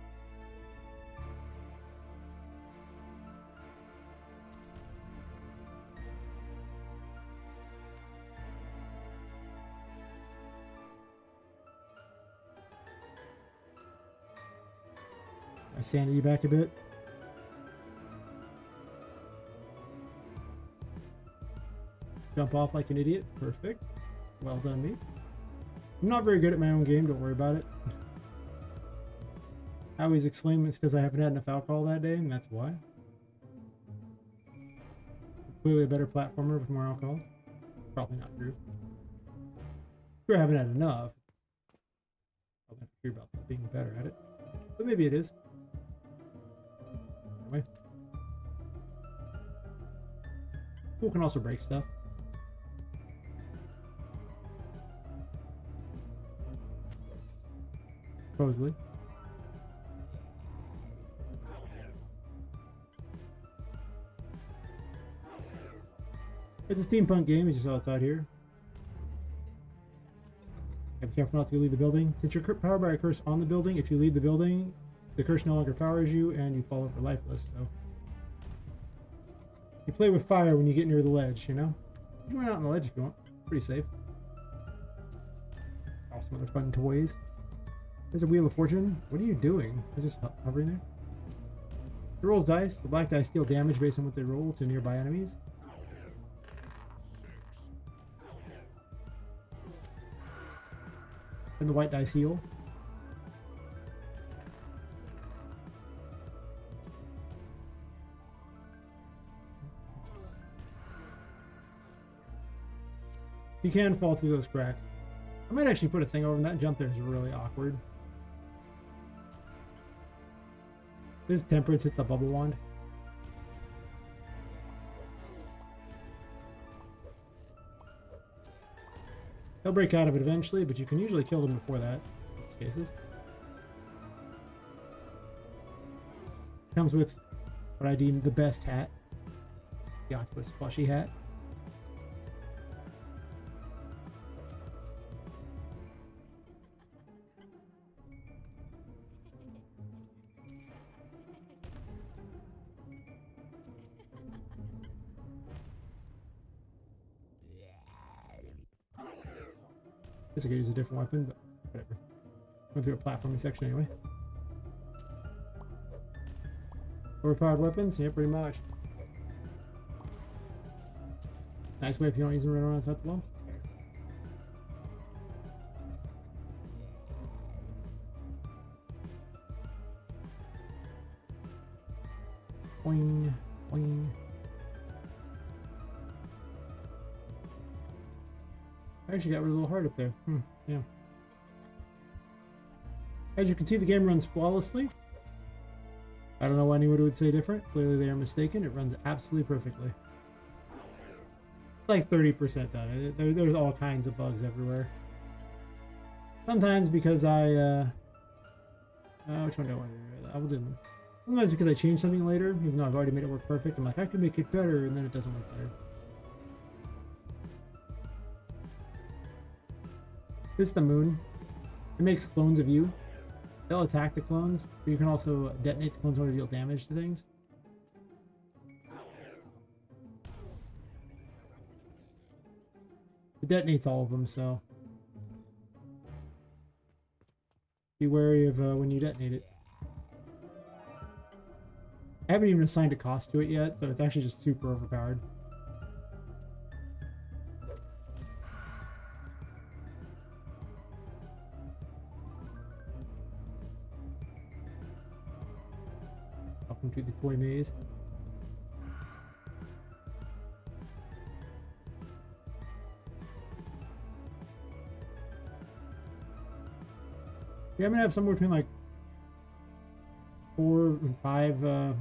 My sanity back a bit. Jump off like an idiot. Perfect. Well done, me. I'm not very good at my own game. Don't worry about it. I always exclaim it's because I haven't had enough alcohol that day, and that's why. Clearly a better platformer with more alcohol. Probably not true. Sure, I haven't had enough. I'll have to hear about being better at it. But maybe it is. Anyway. Pool can also break stuff. Supposedly. It's a steampunk game, as you saw outside here. Be careful not to leave the building. Since you're powered by a curse on the building, if you leave the building, the curse no longer powers you and you fall over lifeless, so. You play with fire when you get near the ledge, you know? You can run out on the ledge if you want. Pretty safe. Oh, some other fun toys. There's a Wheel of Fortune. What are you doing? You're just hovering there. It rolls dice. The black dice deal damage based on what they roll to nearby enemies. And the white dice heal. You can fall through those cracks. I might actually put a thing over them. That jump there is really awkward. This temperance hits a bubble wand. They'll break out of it eventually, but you can usually kill them before that in most cases. Comes with what I deem the best hat. The octopus plushy hat. I could use a different weapon, but whatever. Went through a platforming section anyway. Overpowered weapons? Yeah, pretty much. Nice way if you don't use them right around outside the wall. Boing, boing. I actually got rid of a little heart up there. Yeah. As you can see, the game runs flawlessly. I don't know why anyone would say different. Clearly they are mistaken. It runs absolutely perfectly. Like 30% done. There's all kinds of bugs everywhere. Sometimes because I which one do I want to do? I will do them. Sometimes because I change something later, even though I've already made it work perfect. I'm like, I can make it better, and then it doesn't work better. This is the moon. It makes clones of you. They'll attack the clones, but you can also detonate the clones in order to deal damage to things. It detonates all of them, so be wary of when you detonate it. I haven't even assigned a cost to it yet, so it's actually just super overpowered. Welcome to the toy maze. Yeah, I'm gonna have somewhere between like 4 and 5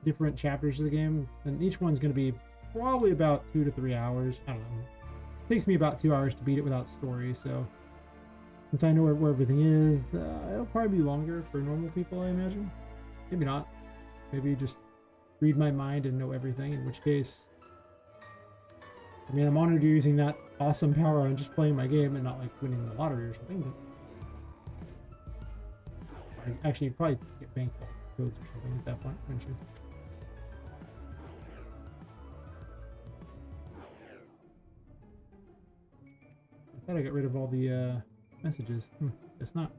different chapters of the game, and each one's gonna be probably about 2 to 3 hours. I don't know. It takes me about 2 hours to beat it without story, so since I know where everything is, it'll probably be longer for normal people, I imagine. Maybe not. Maybe just read my mind and know everything, in which case, I mean, I'm honored you're using that awesome power on just playing my game and not like winning the lottery or something, but actually, you'd probably get banked off codes or something at that point, wouldn't you? I thought I got rid of all the messages. Guess not.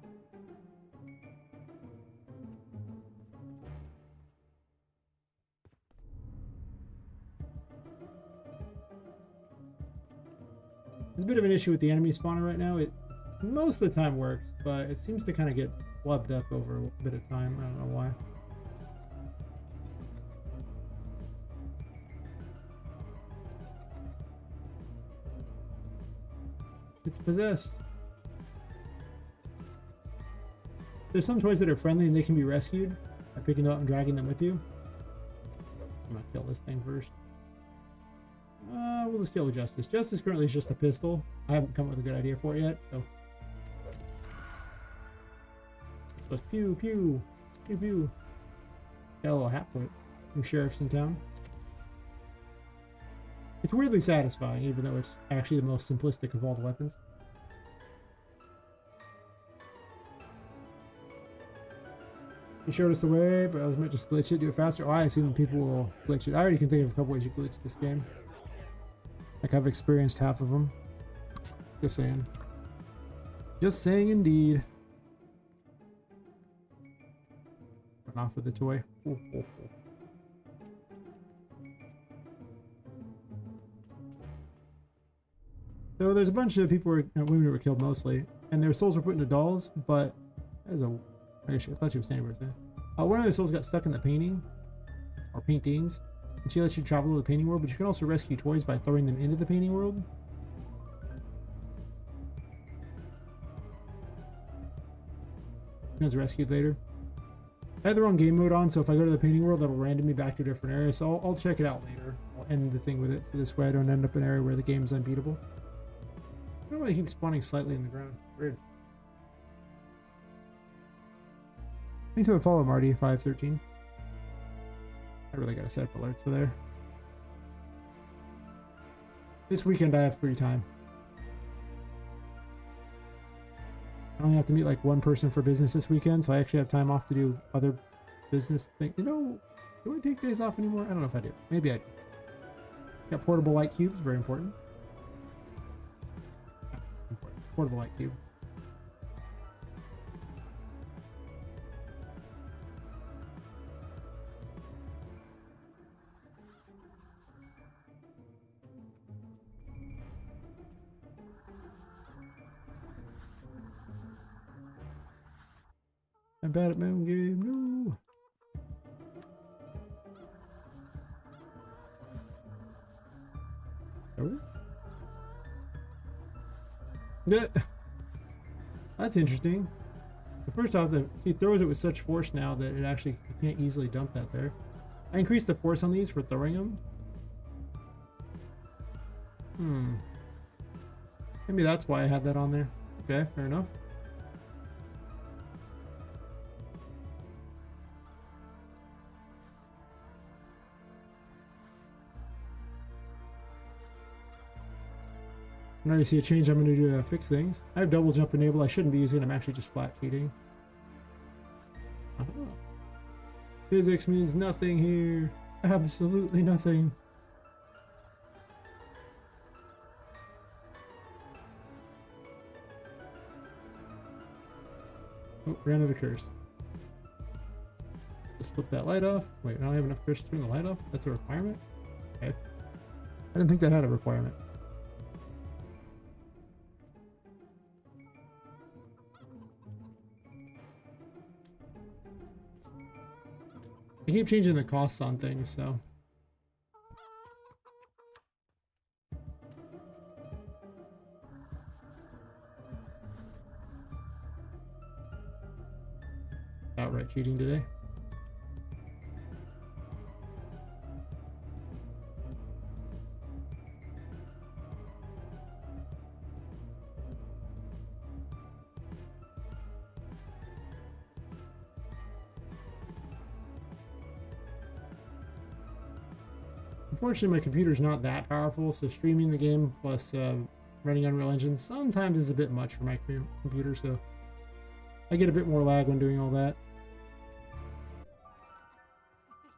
There's a bit of an issue with the enemy spawner right now. It most of the time works, but it seems to kind of get flubbed up over a bit of time. I don't know why. It's possessed. There's some toys that are friendly and they can be rescued by picking them up and dragging them with you. I'm gonna kill this thing first. We'll just kill Justice. Justice currently is just a pistol. I haven't come up with a good idea for it yet, so. It's supposed to pew, pew, pew, pew. Got a little hat for it. New sheriff's in town. It's weirdly satisfying, even though it's actually the most simplistic of all the weapons. You showed us the way, but I was meant to just glitch it, do it faster. Oh, I assume people will glitch it. I already can think of a couple ways you glitch this game. Like, I've experienced half of them. Just saying. Just saying indeed. Run off with the toy. Ooh, ooh, ooh. So there's a bunch of people, women who were killed mostly, and their souls were put into dolls, but as a, I thought she was standing right there. One of their souls got stuck in the painting, or paintings, and she lets you travel to the painting world, but you can also rescue toys by throwing them into the painting world. It was rescued later. I had the wrong game mode on, so if I go to the painting world, that'll random me back to a different area, so I'll check it out later. I'll end the thing with it, so this way I don't end up in an area where the game's unbeatable. I don't know why I keep spawning slightly in the ground. Weird. Thanks for the follow, Marty513. I really gotta set up alerts for there. This weekend I have free time. I only have to meet like one person for business this weekend, so I actually have time off to do other business things. You know, do I take days off anymore? I don't know if I do. Maybe I do. Got portable light cubes, very important. Portable light cube. I'm bad at my own game. No. Oh. Yeah. That's interesting. First off, he throws it with such force now that it actually, you can't easily dump that there. I increased the force on these for throwing them. Maybe that's why I had that on there. Okay, fair enough. Now you see a change I'm going to do to fix things. I have double jump enabled. I shouldn't be using it. I'm actually just flat cheating. Physics means nothing here. Absolutely nothing. Oh, ran out of curse. Just flip that light off. Wait, I don't have enough curse to turn the light off? That's a requirement? Okay. I didn't think that had a requirement. I keep changing the costs on things, so. Outright cheating today. Unfortunately, my computer's not that powerful, so streaming the game plus running Unreal Engine sometimes is a bit much for my computer, so I get a bit more lag when doing all that.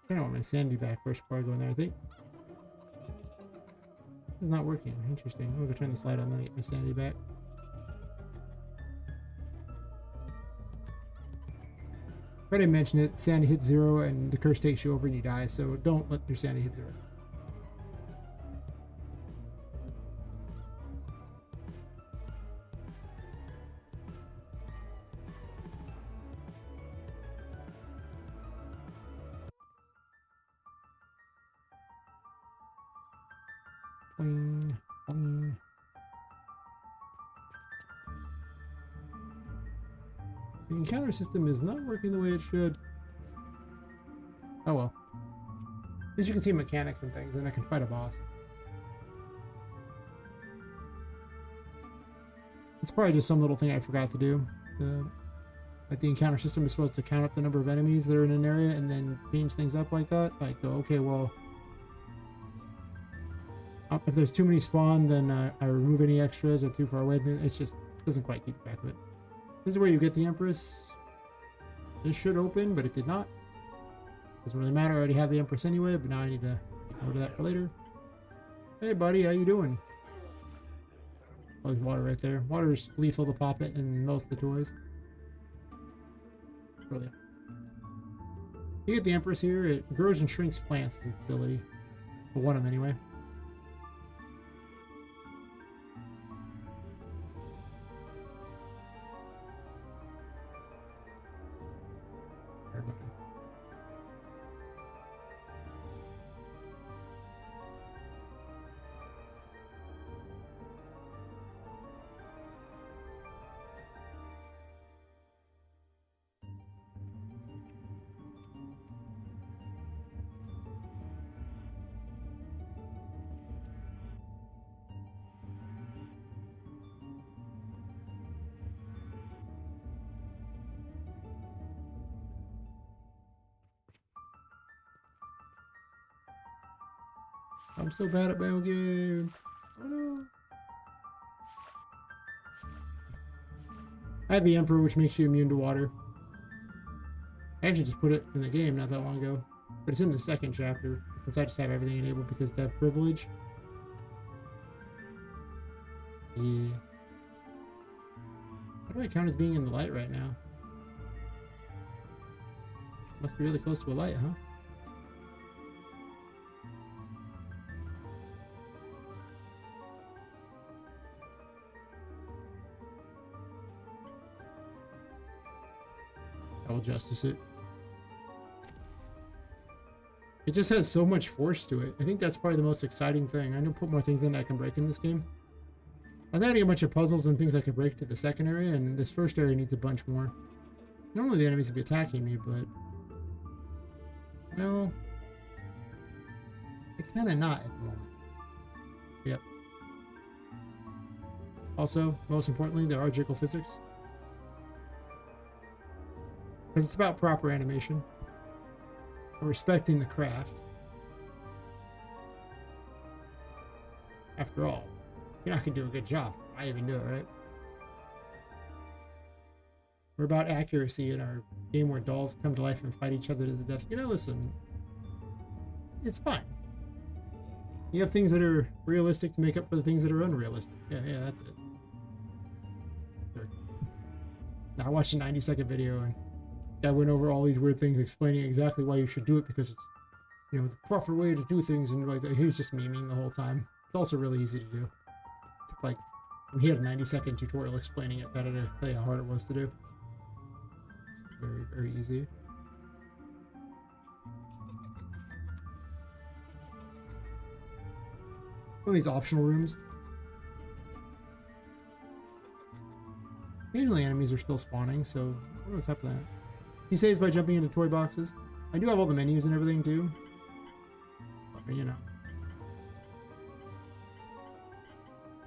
I don't want my sanity back first before I go in there, I think. This is not working. Interesting. I'm gonna turn this light on, then I get my sanity back. If I didn't mention it, sanity hits 0 and the curse takes you over and you die, so don't let your sanity hit 0. Boing, boing. The encounter system is not working the way it should. Oh well. At least you can see mechanics and things, and I can fight a boss. It's probably just some little thing I forgot to do. Like the encounter system is supposed to count up the number of enemies that are in an area and then change things up like that. Like, okay, well, If there's too many spawn, then I remove any extras or too far away. It's just doesn't quite keep track of it. This is where you get the Empress. This should open, but it did not. Doesn't really matter. I already have the Empress anyway, but now I need to go to that for later. Hey, buddy, how you doing? Oh, there's water right there. Water's lethal to Poppet and most of the toys. Really. You get the Empress here. It grows and shrinks plants as its ability. Well, one of them anyway. I'm so bad at my own game. Oh no. I have the Emperor, which makes you immune to water. I actually just put it in the game not that long ago. But it's in the second chapter. Since I just have everything enabled because dev privilege. Yeah. How do I count as being in the light right now? Must be really close to a light, huh? I will justice it. It just has so much force to it. I think that's probably the most exciting thing. I know put more things in that I can break in this game. I'm adding a bunch of puzzles and things I can break to the second area, and this first area needs a bunch more. Normally the enemies would be attacking me, but... well... they're kind of not at the moment. Yep. Also, most importantly, there are jiggle physics. Because it's about proper animation. Respecting the craft. After all, you're not going to do a good job. I even do it, right? We're about accuracy in our game where dolls come to life and fight each other to the death. You know, listen. It's fine. You have things that are realistic to make up for the things that are unrealistic. Yeah, that's it. Sure. Now, I watched a 90-second video and I went over all these weird things explaining exactly why you should do it because it's, you know, the proper way to do things, and like he was just memeing the whole time. It's also really easy to do. It took like, he had a 90-second tutorial explaining it better to tell you how hard it was to do. It's very, very easy. One of these optional rooms. Occasionally enemies are still spawning, so I don't know what's up with that. He saves by jumping into toy boxes. I do have all the menus and everything too. But, you know.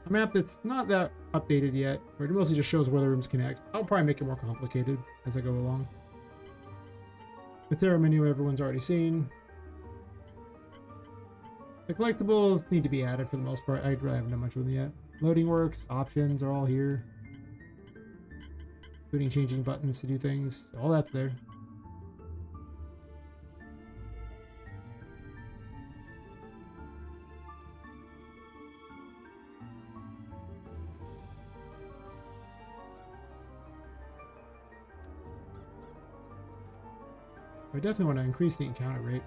A map that's not that updated yet, where it mostly just shows where the rooms connect. I'll probably make it more complicated as I go along. The Terra menu everyone's already seen. The collectibles need to be added for the most part. I really haven't done much with them yet. Loading works, options are all here. Including changing buttons to do things. All that's there. I definitely want to increase the encounter rate.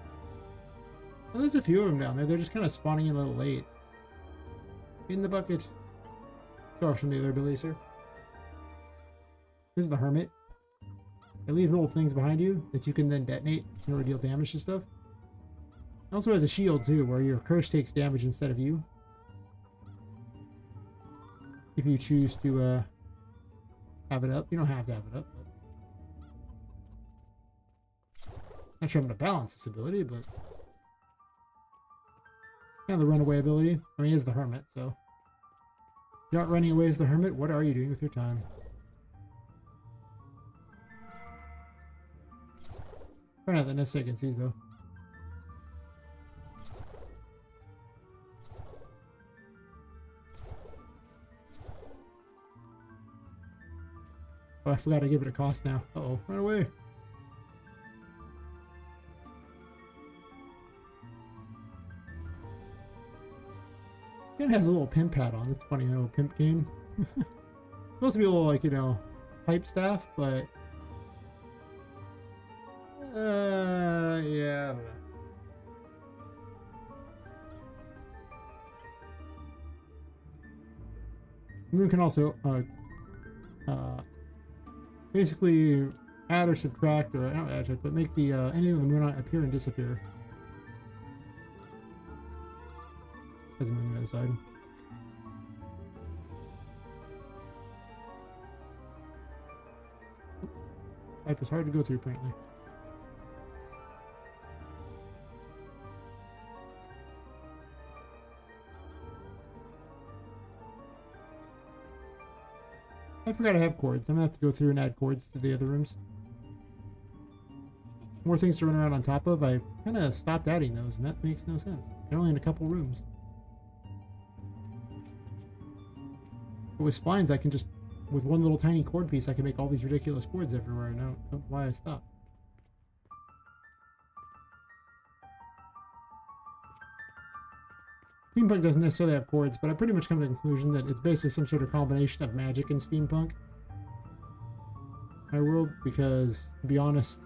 Well, there's a few of them down there. They're just kind of spawning in a little late. In the bucket. Show off some of the other abilities here. This is the Hermit. It leaves little things behind you that you can then detonate in order to deal damage to stuff. It also has a shield too, where your curse takes damage instead of you. If you choose to have it up. You don't have to have it up, but... not sure I'm going to balance this ability, but... kind of the runaway ability. I mean, he is the Hermit, so... if you're not running away as the Hermit, what are you doing with your time? Probably not that necessary against these, though. Oh, I forgot to give it a cost now. Uh-oh, run away. It has a little pimp hat on. That's funny, a little pimp game. Supposed to be a little, like, you know, hype staff, but... yeah, I don't know. The moon can also, basically add or subtract, or not add, but make the anything on the moon appear and disappear. There's a moon on the other side. Pipe is hard to go through, apparently. I forgot I have cords. I'm gonna have to go through and add cords to the other rooms. More things to run around on top of. I kind of stopped adding those, and that makes no sense. They're only in a couple rooms. But with splines, I can just, with one little tiny cord piece, I can make all these ridiculous cords everywhere. I don't know why I stopped. Steampunk doesn't necessarily have cords, but I pretty much come to the conclusion that it's basically some sort of combination of magic and steampunk. My world, because, to be honest,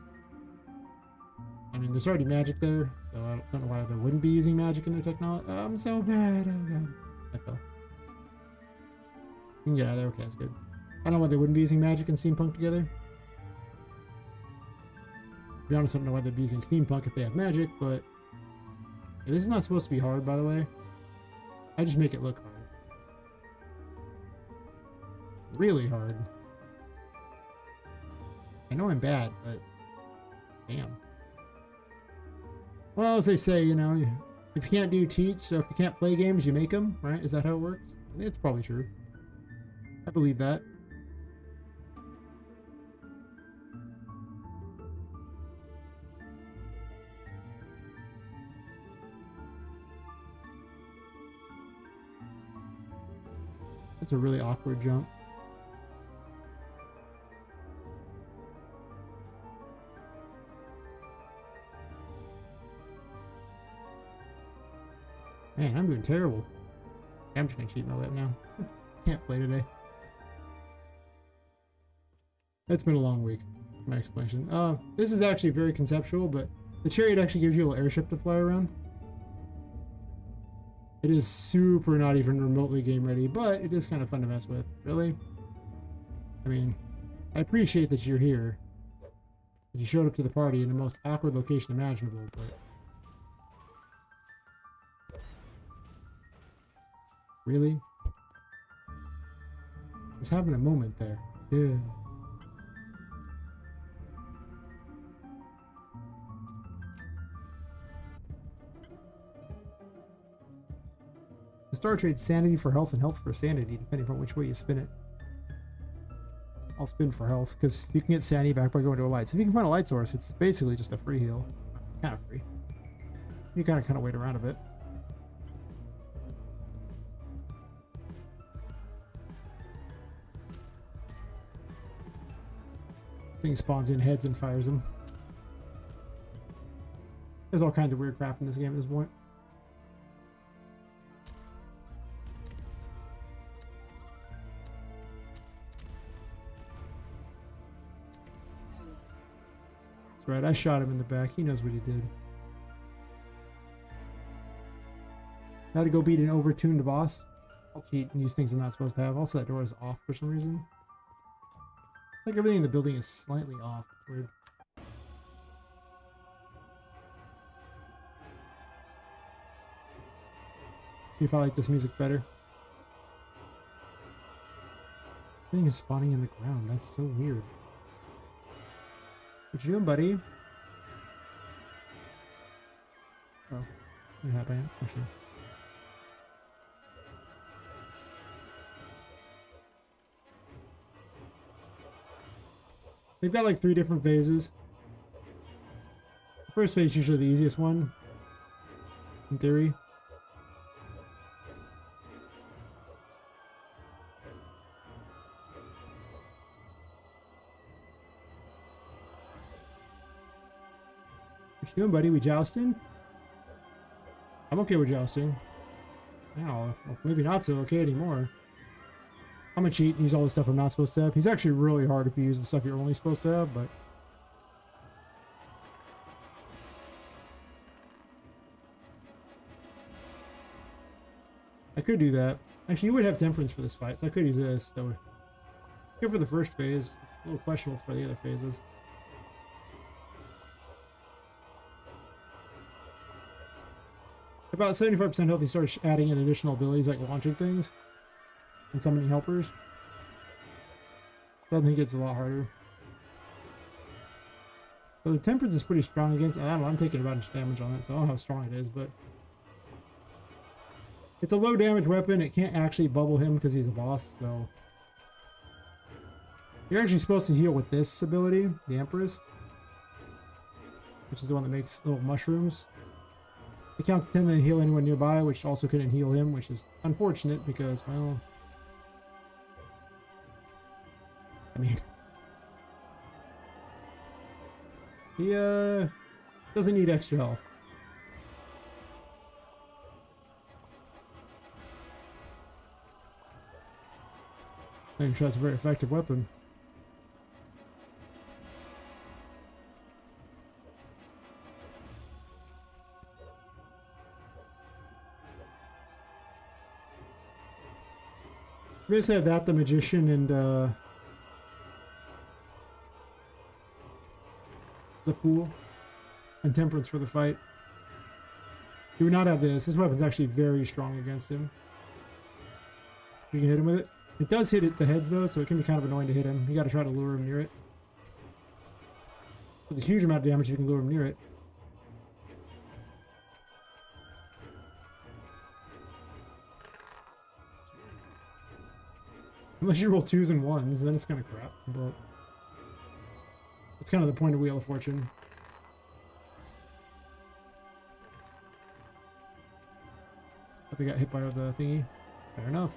I mean, there's already magic there, so I don't know why they wouldn't be using magic in their technology. Oh, I'm so bad. Oh, God. I fell. You can get out of there. Okay, that's good. I don't know why they wouldn't be using magic and steampunk together. To be honest, I don't know why they'd be using steampunk if they have magic, but... This is not supposed to be hard, by the way. I just make it look hard. Really hard. I know I'm bad, but... Damn. Well, as they say, you know, if you can't do teach, so if you can't play games, you make them, right? Is that how it works? I think it's probably true. I believe that. That's a really awkward jump. Man, I'm doing terrible. I'm just gonna cheat my way up now. Can't play today. It's been a long week. My explanation. This is actually very conceptual, but the chariot actually gives you a little airship to fly around. It is super not even remotely game ready, but it is kind of fun to mess with. Really? I mean, I appreciate that you're here. That you showed up to the party in the most awkward location imaginable, but... Really? I was having a moment there. Yeah. The star trades sanity for health and health for sanity, depending on which way you spin it. I'll spin for health, because you can get sanity back by going to a light. So if you can find a light source, it's basically just a free heal. Kind of free. You kind of wait around a bit. Thing spawns in heads and fires them. There's all kinds of weird crap in this game at this point. That's right, I shot him in the back. He knows what he did. I had to go beat an overtuned boss. I'll cheat and use things I'm not supposed to have. Also, that door is off for some reason. Like everything in the building is slightly off. Weird. See if I like this music better. Everything is spawning in the ground. That's so weird. What you doing, buddy? Oh, you happy? Actually. They've got like 3 different phases. The first phase is usually the easiest one, in theory. What you doing, buddy? We jousting? I'm okay with jousting. Now, well, maybe not so okay anymore. I'm gonna cheat and use all the stuff I'm not supposed to have. He's actually really hard if you use the stuff you're only supposed to have, but... I could do that. Actually, you would have temperance for this fight, so I could use this. That would... Good for the first phase. It's a little questionable for the other phases. About 75% health, he starts adding in additional abilities like launching things and summoning helpers. So I think it gets a lot harder. So the temperance is pretty strong against. I don't know, I'm taking a bunch of damage on it, so I don't know how strong it is, but it's a low damage weapon. It can't actually bubble him because he's a boss, so you're actually supposed to heal with this ability, the Empress, which is the one that makes little mushrooms. They count to 10 and heal anyone nearby, which also couldn't heal him, which is unfortunate because, well... I mean... He, doesn't need extra health. I'm sure that's a very effective weapon. We just have that, the Magician, and the Fool, and Temperance for the fight. Do not have this. This weapon's actually very strong against him. You can hit him with it. It does hit the heads though, so it can be kind of annoying to hit him. You got to try to lure him near it. There's a huge amount of damage if you can lure him near it. Unless you roll 2s and 1s, then it's kind of crap. But it's kind of the point of Wheel of Fortune. Hope he got hit by the thingy. Fair enough.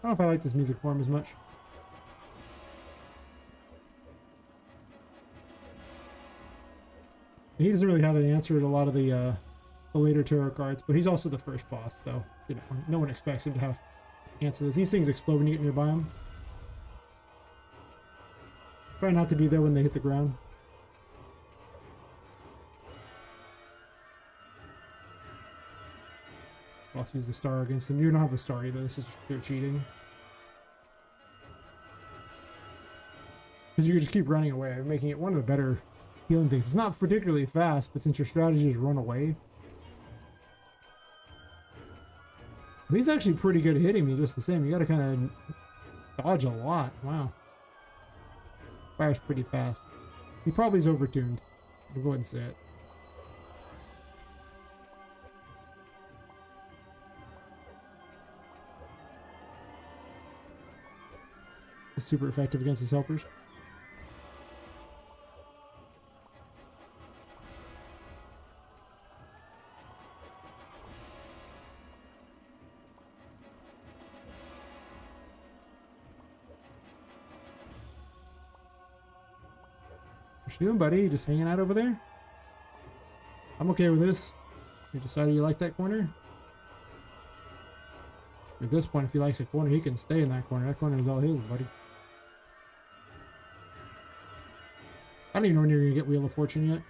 I don't know if I like this music form as much. He doesn't really have an answer to a lot of the later tarot cards, but he's also the first boss, so you know no one expects him to have answer this. These things explode when you get nearby him. Try not to be there when they hit the ground. Boss use the star against him. You don't have the star either. This is just pure cheating. Because you can just keep running away, making it one of the better healing things. It's not particularly fast, but since your strategy is run away. But he's actually pretty good at hitting me just the same. You gotta kind of dodge a lot. Wow. Fires pretty fast. He probably is overtuned. I'll go ahead and say it. It's super effective against his helpers. What you doing, buddy? Just hanging out over there? I'm okay with this. You decided you like that corner? At this point, if he likes a corner, he can stay in that corner. That corner is all his, buddy. I don't even know when you're going to get Wheel of Fortune yet.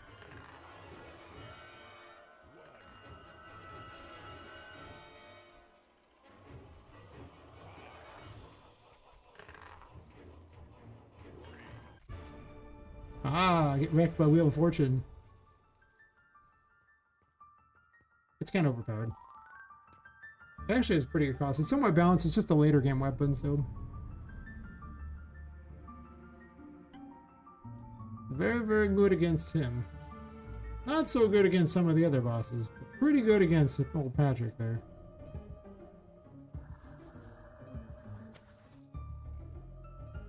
Ah, I get wrecked by Wheel of Fortune. It's kind of overpowered. It actually has pretty good cost. It's somewhat balanced. It's just a later game weapon, so... Very, very good against him. Not so good against some of the other bosses, but pretty good against old Patrick there.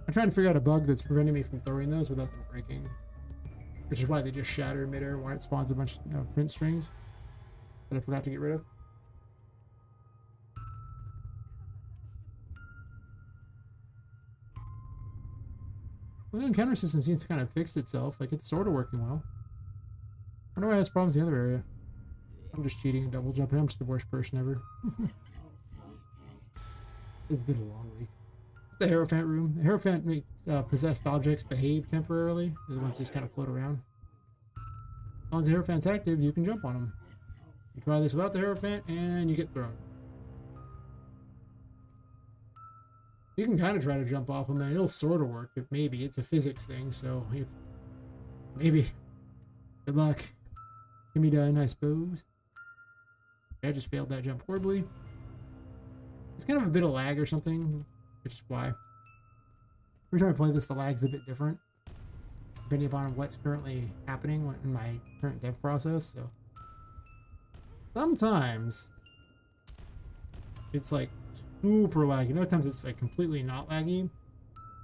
I'm trying to figure out a bug that's preventing me from throwing those without them breaking. Which is why they just shatter in midair, why it spawns a bunch of print strings that I forgot to get rid of. Well, the encounter system seems to kind of fix itself. Like, it's sort of working well. I wonder why it has problems in the other area. I'm just cheating and double jumping. I'm just the worst person ever. It's been a long week. The Hierophant room. The Hierophant makes possessed objects behave temporarily. The ones just kind of float around. As long as the Hierophant's active, you can jump on them. You try this without the Hierophant, and you get thrown. You can kind of try to jump off them, and it'll sort of work, but maybe. It's a physics thing, so maybe. Good luck. Give me done, I suppose. I just failed that jump horribly. It's kind of a bit of lag or something, which is why. Every time I play this, the lag's a bit different, depending upon what's currently happening in my current dev process. So sometimes it's like super laggy. Other times it's like completely not laggy,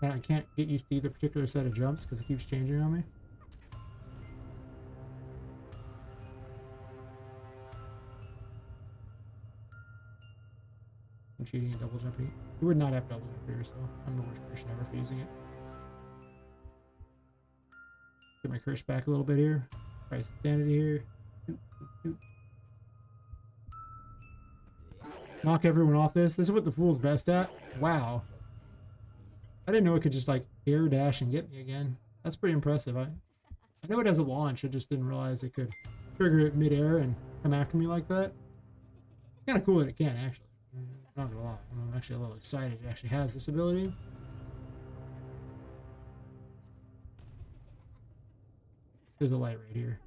and I can't get used to either particular set of jumps because it keeps changing on me. I'm cheating and double jumping. You would not have double jump here, so I'm the worst person ever for using it. Get my curse back a little bit here. Try some sanity here. Knock everyone off this. This is what the fool's best at. Wow. I didn't know it could just like air dash and get me again. That's pretty impressive. I know it has a launch. I just didn't realize it could trigger it midair and come after me like that. Kind of cool that it can, actually. Not gonna lie. I'm actually a little excited it actually has this ability. There's a light right here.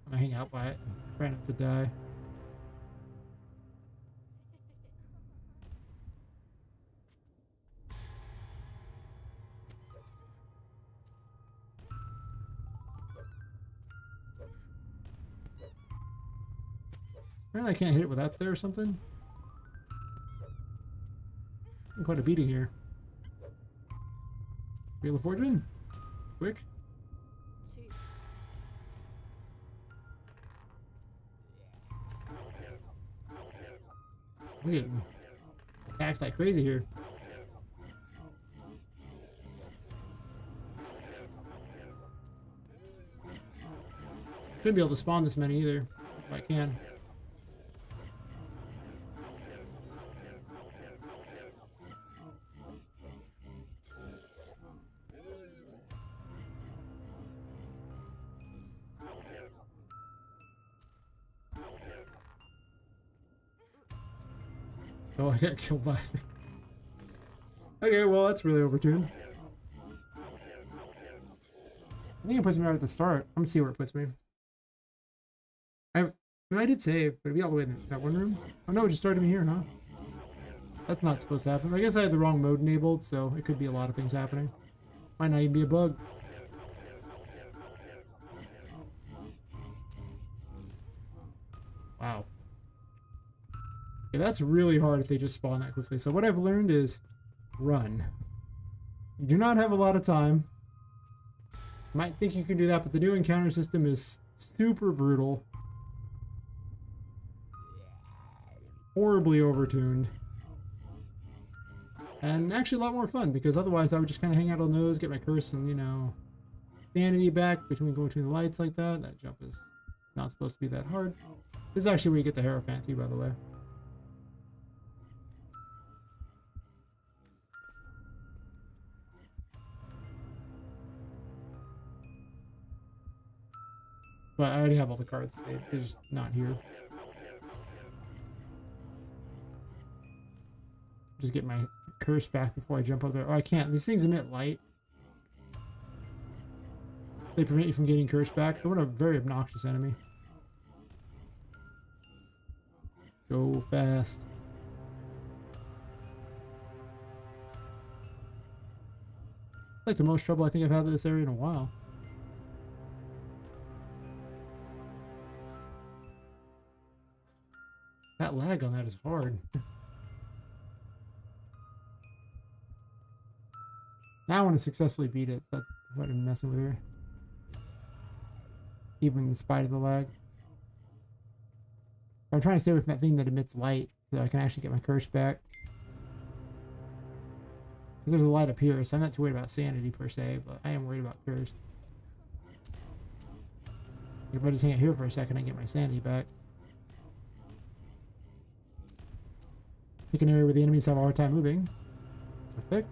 I'm gonna hang out by it and try not to die. Apparently I can't hit it with that's there or something. Quite a beating here. Wheel of Fortune. Quick. I'm getting attacked like crazy here. Shouldn't be able to spawn this many either, if I can. Oh, I got killed by things. Okay, well, that's really overtuned. I think it puts me right at the start. I'm gonna see where it puts me. I did save, but it'd be all the way in that one room. Oh no, it just started me here, huh? That's not supposed to happen. I guess I had the wrong mode enabled, so it could be a lot of things happening. Might not even be a bug. Wow. Yeah, that's really hard if they just spawn that quickly. So what I've learned is run. You do not have a lot of time. You might think you can do that, but the new encounter system is super brutal. Horribly overtuned. And actually a lot more fun, because otherwise I would just kind of hang out on those, get my curse and, you know, sanity back between going between the lights like that. That jump is not supposed to be that hard. This is actually where you get the Hierophant too, by the way. But I already have all the cards. They're just not here. Just get my curse back before I jump up there. Oh, I can't. These things emit light. They prevent you from getting curse back. They're a very obnoxious enemy. Go fast. It's like the most trouble I think I've had in this area in a while. That lag on that is hard. Now I want to successfully beat it. That's what I'm messing with here. Even in spite of the lag. I'm trying to stay with that thing that emits light so I can actually get my curse back. There's a light up here, so I'm not too worried about sanity per se, but I am worried about curse. If I just hang out here for a second and get my sanity back. Pick an area where the enemies have a hard time moving. Perfect.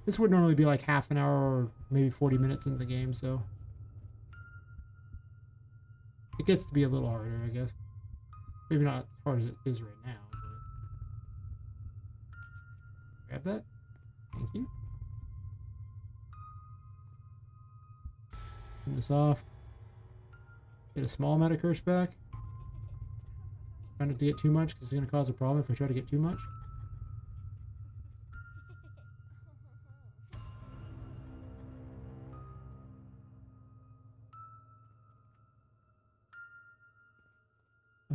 This would normally be like half an hour or maybe 40 minutes into the game, so it gets to be a little harder, I guess. Maybe not as hard as it is right now, but grab that. Thank you. Turn this off. Get a small amount of curse back. Try not to get too much because it's going to cause a problem if I try to get too much.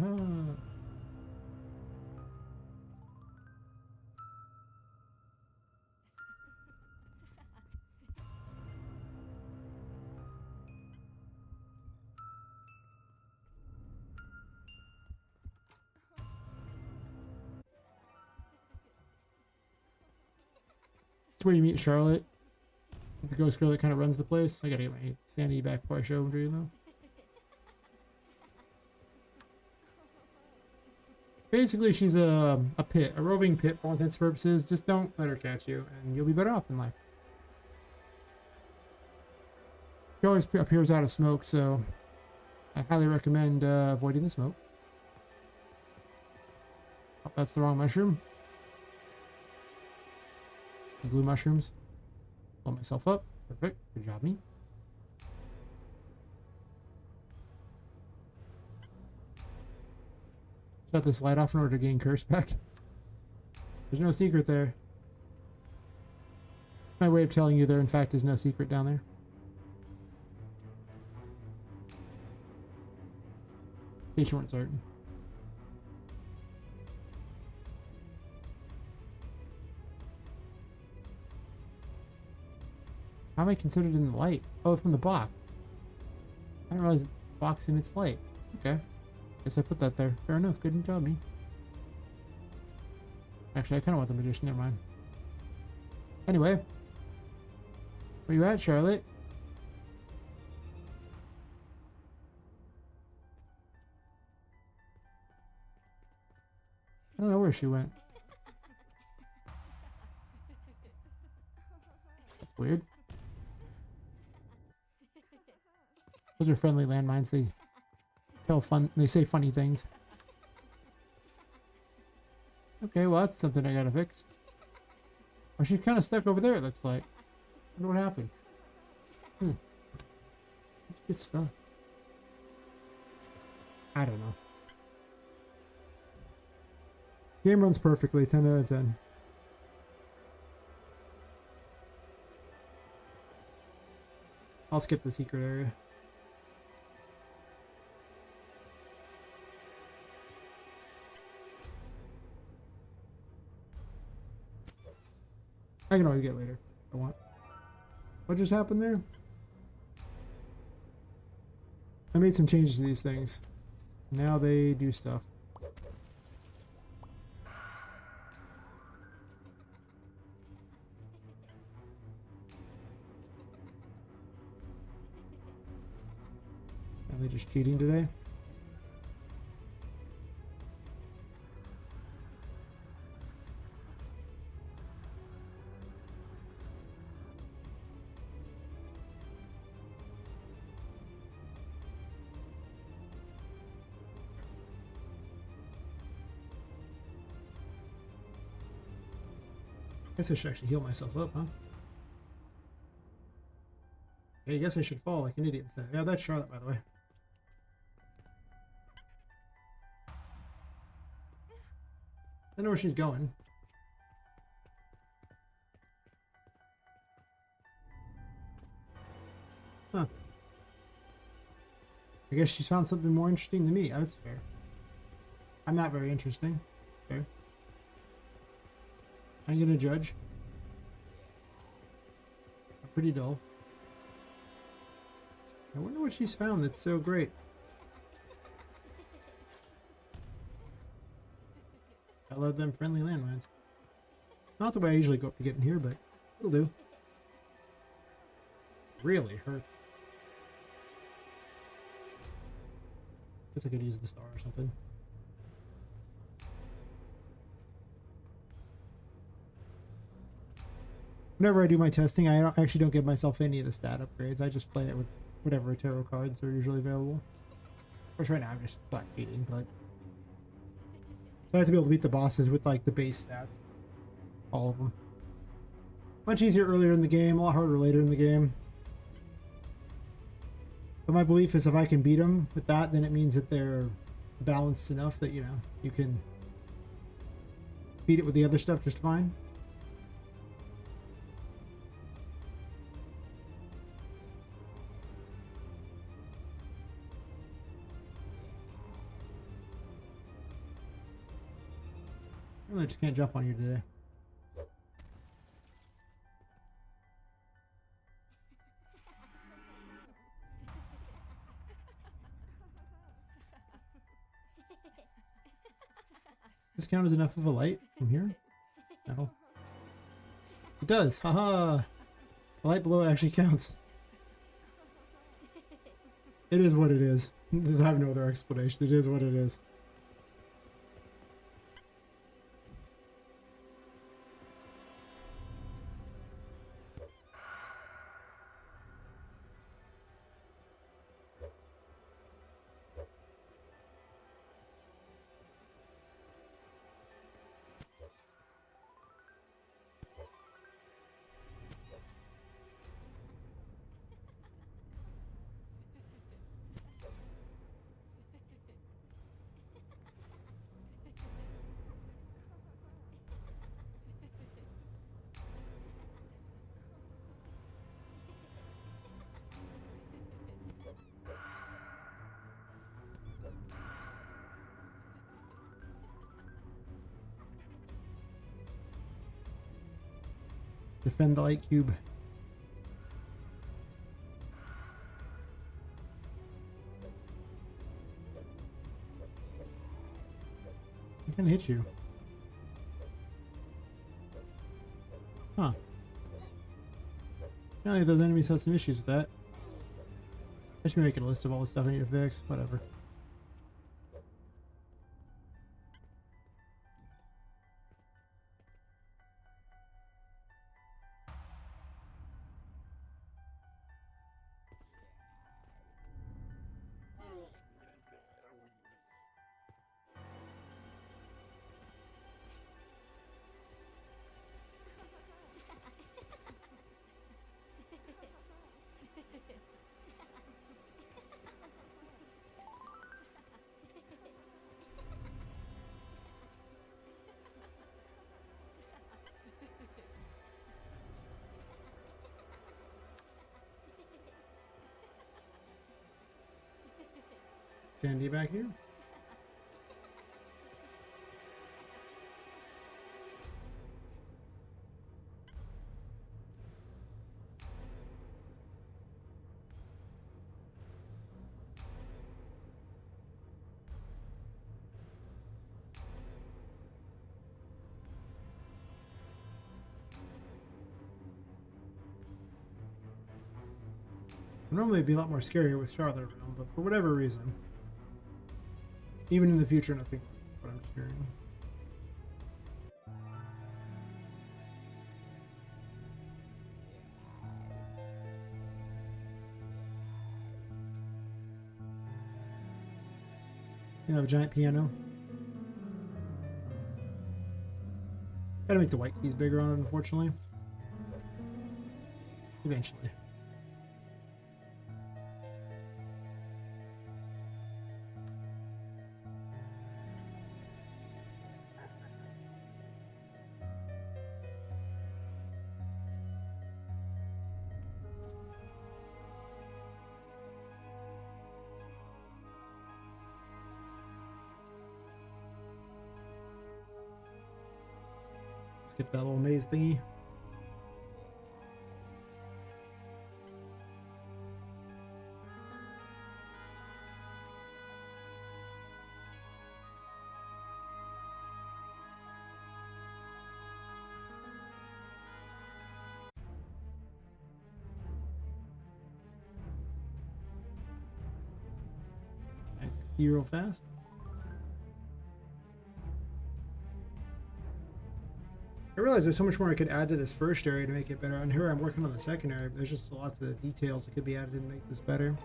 Ah. It's where you meet Charlotte, the ghost girl that kind of runs the place. I gotta get my sanity back before I show them to you, though. Basically, she's a pit, a roving pit for all intents and purposes. Just don't let her catch you, and you'll be better off in life. She always appears out of smoke, so I highly recommend avoiding the smoke. Oh, that's the wrong mushroom. Blue mushrooms. Pull myself up. Perfect. Good job, me. Shut this light off in order to gain curse back. There's no secret there. My way of telling you there, in fact, is no secret down there. In case you weren't certain. How am I considered in the light? Oh, from the box. I didn't realize the box emits light. Okay. Guess I put that there. Fair enough. Good job, me. Actually, I kind of want the magician. Never mind. Anyway. Where you at, Charlotte? I don't know where she went. That's weird. Those are friendly landmines. They say funny things. Okay, well that's something I gotta fix. Or she's kind of stuck over there, it looks like. I wonder what happened. That's good stuff. I don't know. Game runs perfectly, 10 out of 10. I'll skip the secret area. I can always get later if I want. What just happened there? I made some changes to these things. Now they do stuff. Are they just cheating today? I guess I should actually heal myself up, huh? Yeah, I guess I should fall like an idiot instead. Yeah, that's Charlotte, by the way. I know where she's going. Huh. I guess she's found something more interesting than me. That's fair. I'm not very interesting. Fair. I'm gonna judge. I'm pretty dull. I wonder what she's found that's so great. love them friendly landmines. Not the way I usually go up to get in here, but it'll do. Really hurt. Guess I could use the star or something. Whenever I do my testing, I actually don't give myself any of the stat upgrades. I just play it with whatever tarot cards are usually available. Of course, right now I'm just flat cheating, but I have to be able to beat the bosses with like the base stats. All of them. Much easier earlier in the game, a lot harder later in the game. But my belief is if I can beat them with that, then it means that they're balanced enough that, you know, you can beat it with the other stuff just fine. I just can't jump on you today. This count as enough of a light from here? No. It does. Haha. The light below actually counts. It is what it is. I have no other explanation. It is what it is. Defend the light cube. I can hit you. Huh. Apparently those enemies have some issues with that. I should be making a list of all the stuff I need to fix. Whatever. Sandy back here? Normally it'd be a lot more scarier with Charlotte around, but for whatever reason, even in the future, nothing works. What I'm just hearing. You have a giant piano. Gotta make the white keys bigger on it, unfortunately. Eventually. Skip that little maze thingy. key real fast. I realized there's so much more I could add to this first area to make it better. And here I'm working on the second area, but there's just lots of details that could be added to make this better.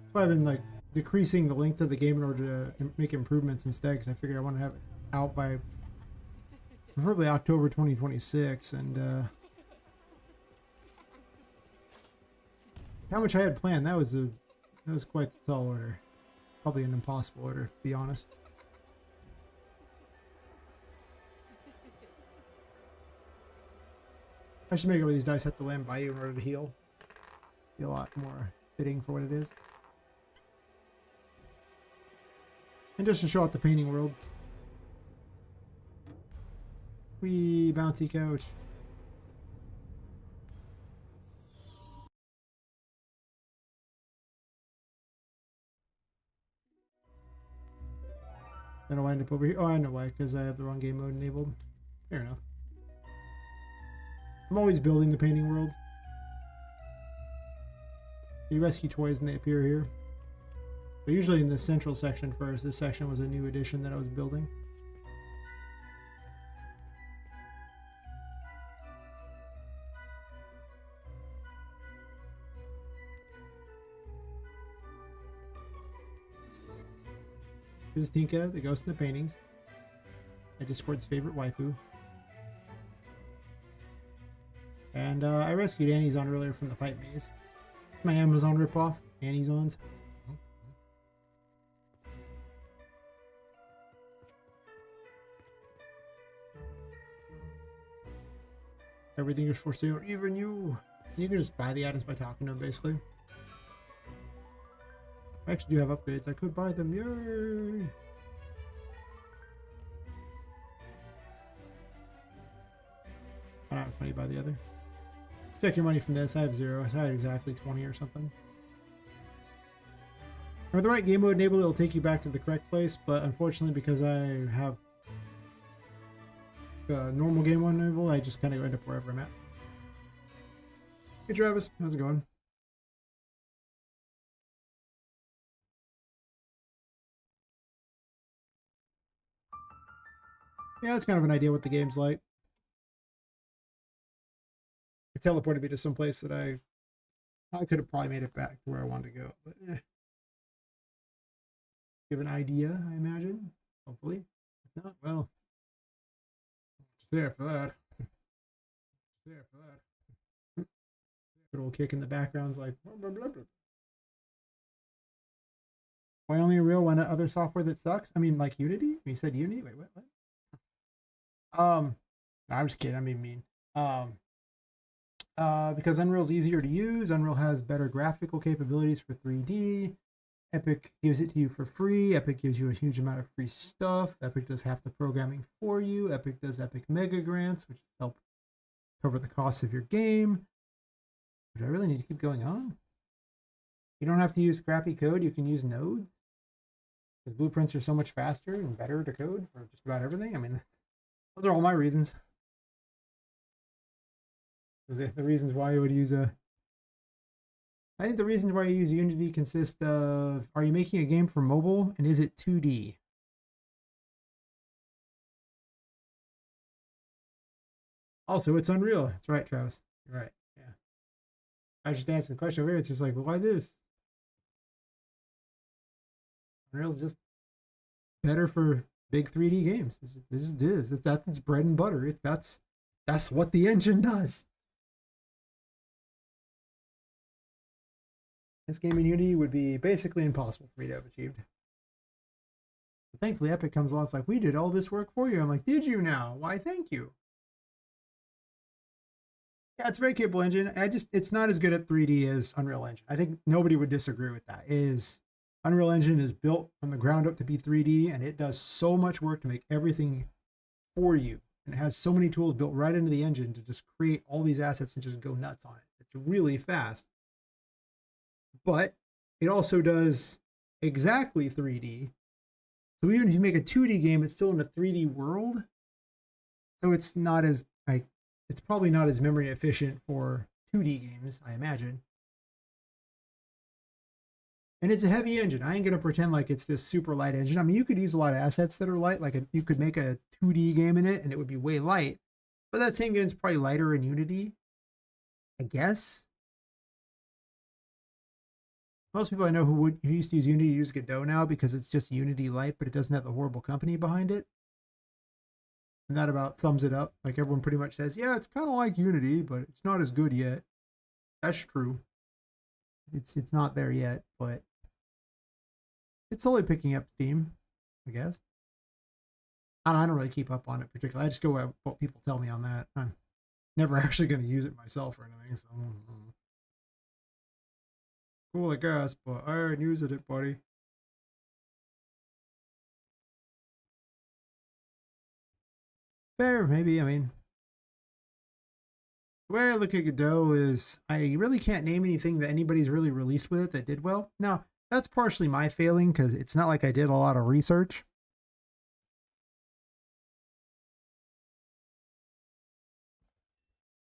That's why I've been like decreasing the length of the game in order to make improvements instead, because I figure I want to have it out by preferably October 2026. And how much I had planned, that was quite the tall order. Probably an impossible order, to be honest. I should make it where these dice have to land by you in order to heal. Be a lot more fitting for what it is. And just to show out the painting world. Wee bouncy couch. Then I'll wind up over here. Oh, I know why, because I have the wrong game mode enabled. Fair enough. I'm always building the painting world. You rescue toys and they appear here. But usually in the central section first. This section was a new addition that I was building. This is Tinka, the ghost in the paintings. My Discord's favorite waifu. And I rescued Annie's on earlier from the pipe maze. My Amazon ripoff, Annie's Ons. Everything is for sale, even you. You can just buy the items by talking to them, basically. I actually do have upgrades. I could buy them. Yay! I don't have money to buy the other. Check your money from this. I have 0. I had exactly 20 or something. With the right game mode enabled, it'll take you back to the correct place, but unfortunately, because I have the normal game mode enabled, I just kind of end up wherever I'm at. Hey Travis, how's it going? Yeah, that's kind of an idea what the game's like. It teleported me to some place that I could have probably made it back to where I wanted to go, but eh. Give an idea, I imagine. Hopefully. If not, well. Say after that. Say after that. Good old kick in the background's like blah, blah, blah, blah. Why only Unreal? Why not other software that sucks? I mean, like Unity? You said Unity? Wait, what? No, I'm just kidding. I mean mean. Because Unreal's easier to use. Unreal has better graphical capabilities for 3D. Epic gives it to you for free. Epic gives you a huge amount of free stuff. Epic does half the programming for you. Epic does Epic Mega Grants, which help cover the costs of your game. Do I really need to keep going on? You don't have to use crappy code. You can use nodes. Because blueprints are so much faster and better to code for just about everything. I mean, those are all my reasons. The reasons why you would use a... I think the reasons why you use Unity consist of, are you making a game for mobile, and is it 2D? Also, it's Unreal. That's right, Travis. You're right. Yeah. I was just answering the question over here. It's just like, well, why this? Unreal's just better for big 3D games. This is that's its bread and butter. That's what the engine does. This game in Unity would be basically impossible for me to have achieved. But thankfully, Epic comes along. It's like, we did all this work for you. I'm like, did you now? Why, thank you. Yeah, it's a very capable engine. It's not as good at 3D as Unreal Engine. I think nobody would disagree with that. Unreal Engine is built from the ground up to be 3D, and it does so much work to make everything for you. And it has so many tools built right into the engine to just create all these assets and just go nuts on it. It's really fast. But it also does exactly 3D. So even if you make a 2D game, it's still in a 3D world. So it's not as it's probably not as memory efficient for 2D games, I imagine. And it's a heavy engine. I ain't gonna pretend like it's this super light engine. I mean, you could use a lot of assets that are light. Like you could make a 2D game in it, and it would be way light. But that same game's probably lighter in Unity, I guess. Most people I know who used to use Unity use Godot now because it's just Unity light, but it doesn't have the horrible company behind it. And that about sums it up. Like everyone pretty much says, yeah, it's kind of like Unity, but it's not as good yet. That's true. It's not there yet, but it's slowly picking up steam, I guess. I don't really keep up on it particularly. I just go by what people tell me on that. I'm never actually going to use it myself or anything. So cool, I guess, but I already used it, buddy. Fair, maybe. I mean, the way I look at Godot is I really can't name anything that anybody's really released with it that did well. Now, that's partially my failing because it's not like I did a lot of research.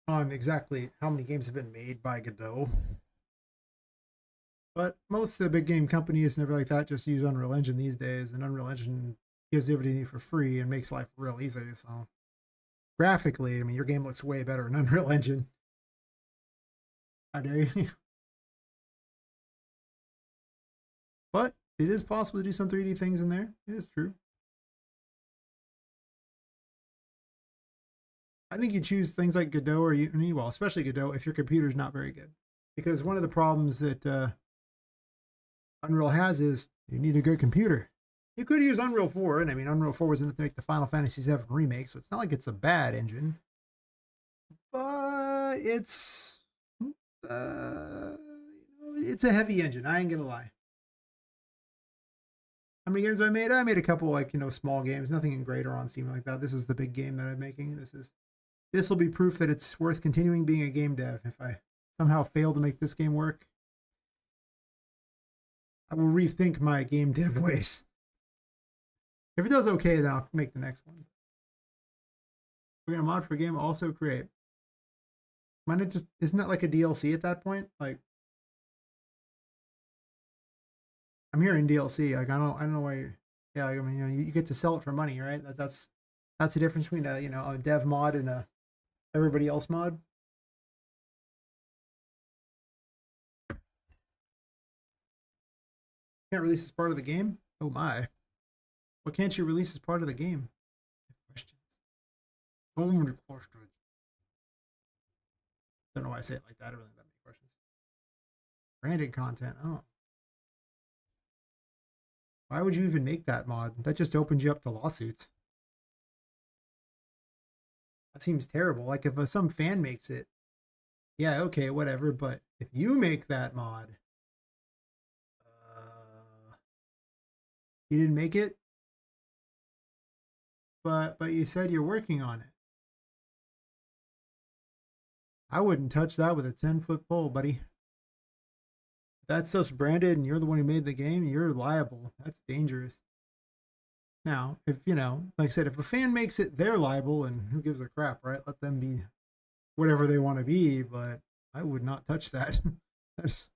On exactly how many games have been made by Godot. But most of the big game companies and everything like that just use Unreal Engine these days, and Unreal Engine gives everything for free and makes life real easy. So graphically, I mean, your game looks way better in Unreal Engine. I dare you. But it is possible to do some 3D things in there. It is true. I think you choose things like Godot or Unity, well, especially Godot, if your computer's not very good. Because one of the problems that Unreal has is you need a good computer. You could use Unreal 4, and I mean, Unreal 4 was going to make the Final Fantasy VII remake, so it's not like it's a bad engine. But it's it's a heavy engine. I ain't gonna lie. How many games I made? I made a couple, like, small games, nothing great or on Steam like that. This is the big game that I'm making. This will be proof that it's worth continuing being a game dev. If I somehow fail to make this game work, I will rethink my game dev ways. If it does okay, then I'll make the next one. We're gonna mod for a game, also create. Might it just isn't that like a DLC at that point? Like, I'm hearing DLC. Like, I don't know why. Yeah, like, I mean, you get to sell it for money, right? That's the difference between a dev mod and a everybody else mod. Can't release as part of the game. Oh my! What can't you release as part of the game? Questions. So many questions. Don't know why I say it like that. I don't really have that many questions. Branded content. Oh. Why would you even make that mod? That just opens you up to lawsuits. That seems terrible. Like if some fan makes it, yeah, okay, whatever. But if you make that mod, you didn't make it, but you said you're working on it. I wouldn't touch that with a 10-foot pole, buddy. That's just branded and you're the one who made the game, you're liable. That's dangerous. Now, if like I said, if a fan makes it, they're liable, and who gives a crap, right? Let them be whatever they want to be, but I would not touch that. that's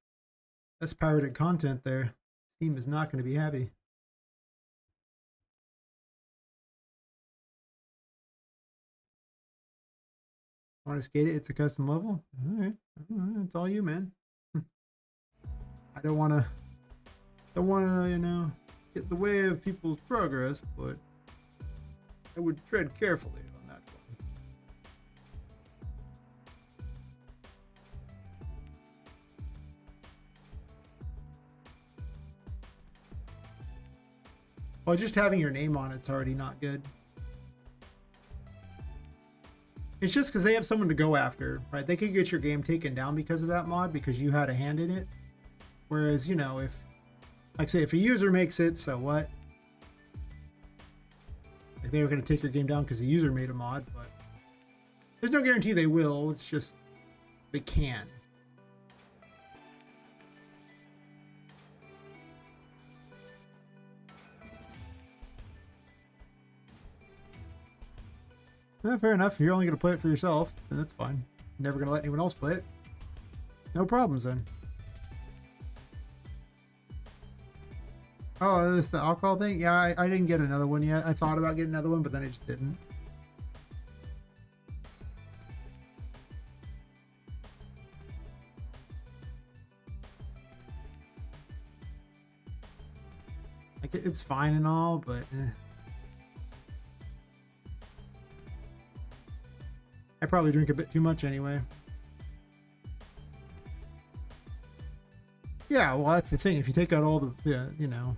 pirated content there. Steam is not going to be happy. Want to skate it? It's a custom level. All right, it's all you, man. I don't want to, get in the way of people's progress, but I would tread carefully on that one. Well, just having your name on it's already not good. It's just because they have someone to go after, right? They could get your game taken down because of that mod because you had a hand in it. Whereas, if, like, say, if a user makes it, so what? Like, they were going to take your game down because the user made a mod, but there's no guarantee they will. It's just they can. Fair enough. If you're only going to play it for yourself, then that's fine. You're never going to let anyone else play it. No problems then. Oh, this the alcohol thing? Yeah, I didn't get another one yet. I thought about getting another one, but then I just didn't. Like, it's fine and all, but I probably drink a bit too much anyway. Yeah, well, that's the thing. If you take out all the, you know,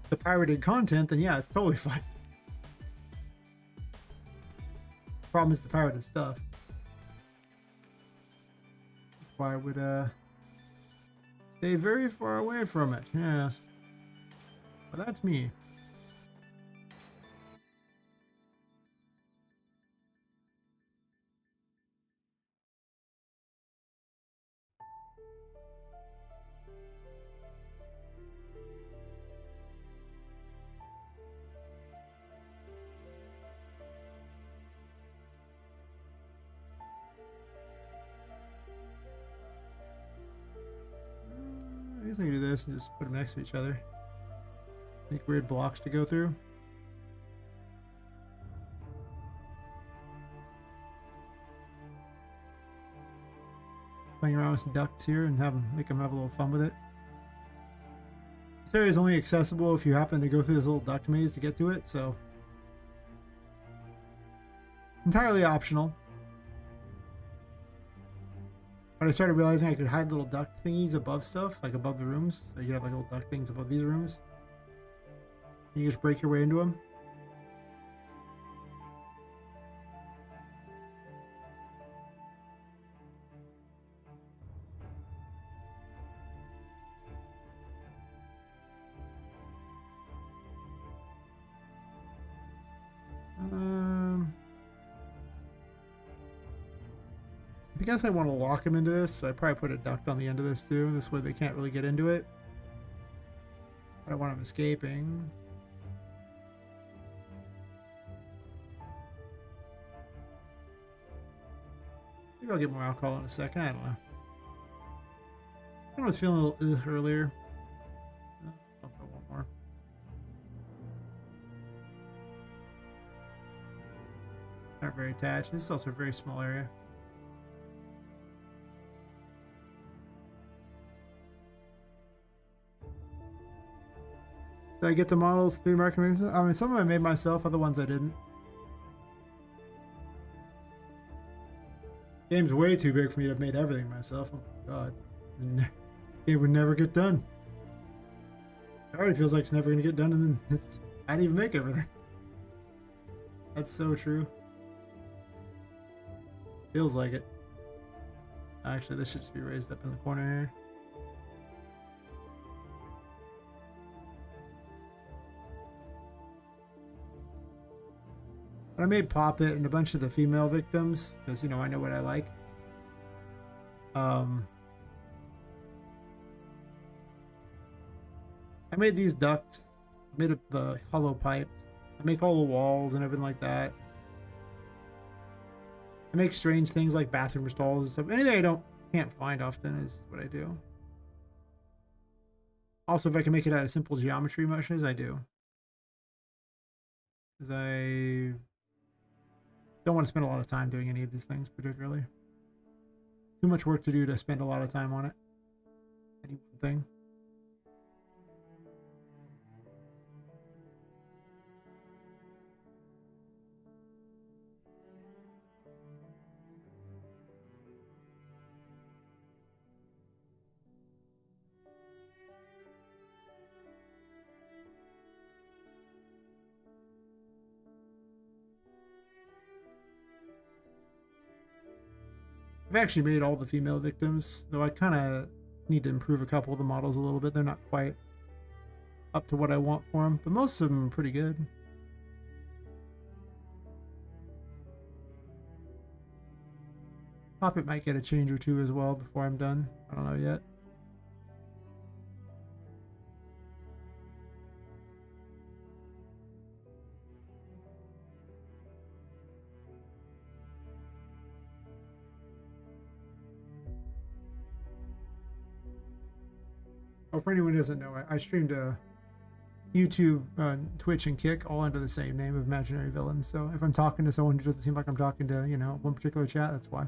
the pirated content, then yeah, it's totally fine. Problem is the pirated stuff. That's why I would stay very far away from it. Yes. But that's me. I guess I can do this and just put them next to each other. Make weird blocks to go through. Playing around with some ducts here and make them have a little fun with it. This area is only accessible if you happen to go through this little duct maze to get to it, so entirely optional. But I started realizing I could hide little duct thingies above stuff, like above the rooms. So you have like little duct things above these rooms. You just break your way into them. I guess I want to lock them into this, so I probably put a duct on the end of this too. This way they can't really get into it. I don't want them escaping. Maybe I'll get more alcohol in a second. I don't know. I was feeling a little ugh earlier. I'll put one more. Not very attached. This is also a very small area. Did I get the models through market? I mean, some of them I made myself, other ones I didn't. Game's way too big for me to have made everything myself. Oh my god. It would never get done. It already feels like it's never going to get done, and then I didn't even make everything. That's so true. Feels like it. Actually, this should just be raised up in the corner here. But I made Poppet and a bunch of the female victims because, you know, I know what I like. I made these ducts. I made the hollow pipes. I make all the walls and everything like that. I make strange things like bathroom stalls and stuff. Anything I can't find often is what I do. Also, if I can make it out of simple geometry meshes, I do. Because I don't want to spend a lot of time doing any of these things particularly. Too much work to do to spend a lot of time on it. Any one thing. I've actually made all the female victims, though I kind of need to improve a couple of the models a little bit. They're not quite up to what I want for them, but most of them are pretty good. Poppet might get a change or two as well before I'm done. I don't know yet. Well, for anyone who doesn't know, I streamed YouTube, Twitch, and Kick all under the same name of Imaginary Villain. So if I'm talking to someone who doesn't seem like I'm talking to, one particular chat, that's why.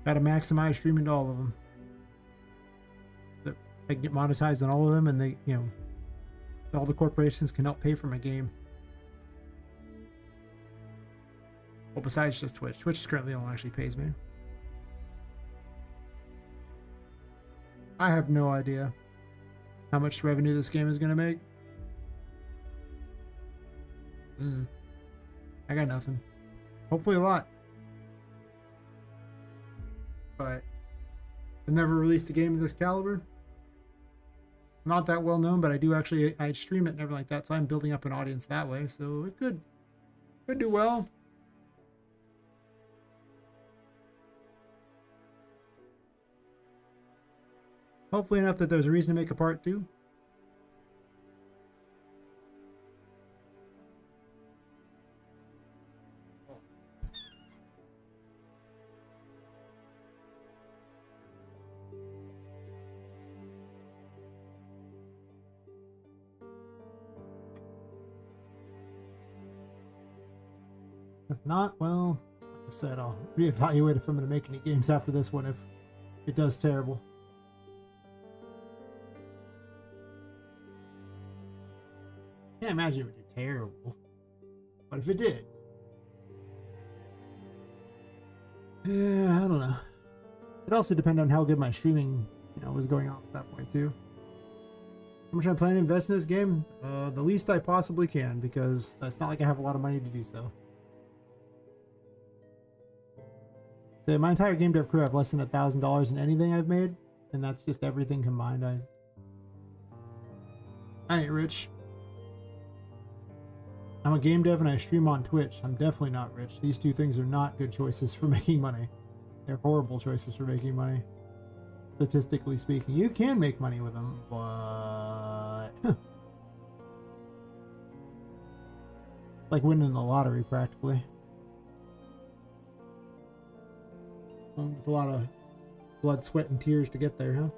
Got to maximize streaming to all of them. I can get monetized on all of them, and they, all the corporations can help pay for my game. Well, besides just Twitch. Twitch is currently the only one actually pays me. I have no idea how much revenue this game is going to make. I got nothing. Hopefully a lot. But I've never released a game of this caliber. Not that well known, but I stream it and everything like that, so I'm building up an audience that way, so it could do well. Hopefully enough that there's a reason to make a part 2. If not, well, like I said, I'll reevaluate if I'm going to make any games after this one if it does terrible. Can't imagine it would do terrible. But if it did, yeah, I don't know. It also depends on how good my streaming, was going on at that point too. How much I plan to invest in this game? The least I possibly can, because it's not like I have a lot of money to do so. So my entire game dev crew have less than $1,000 in anything I've made, and that's just everything combined. I ain't rich. I'm a game dev and I stream on Twitch. I'm definitely not rich. These two things are not good choices for making money. They're horrible choices for making money. Statistically speaking, you can make money with them, but like winning the lottery practically. With a lot of blood, sweat, and tears to get there, huh?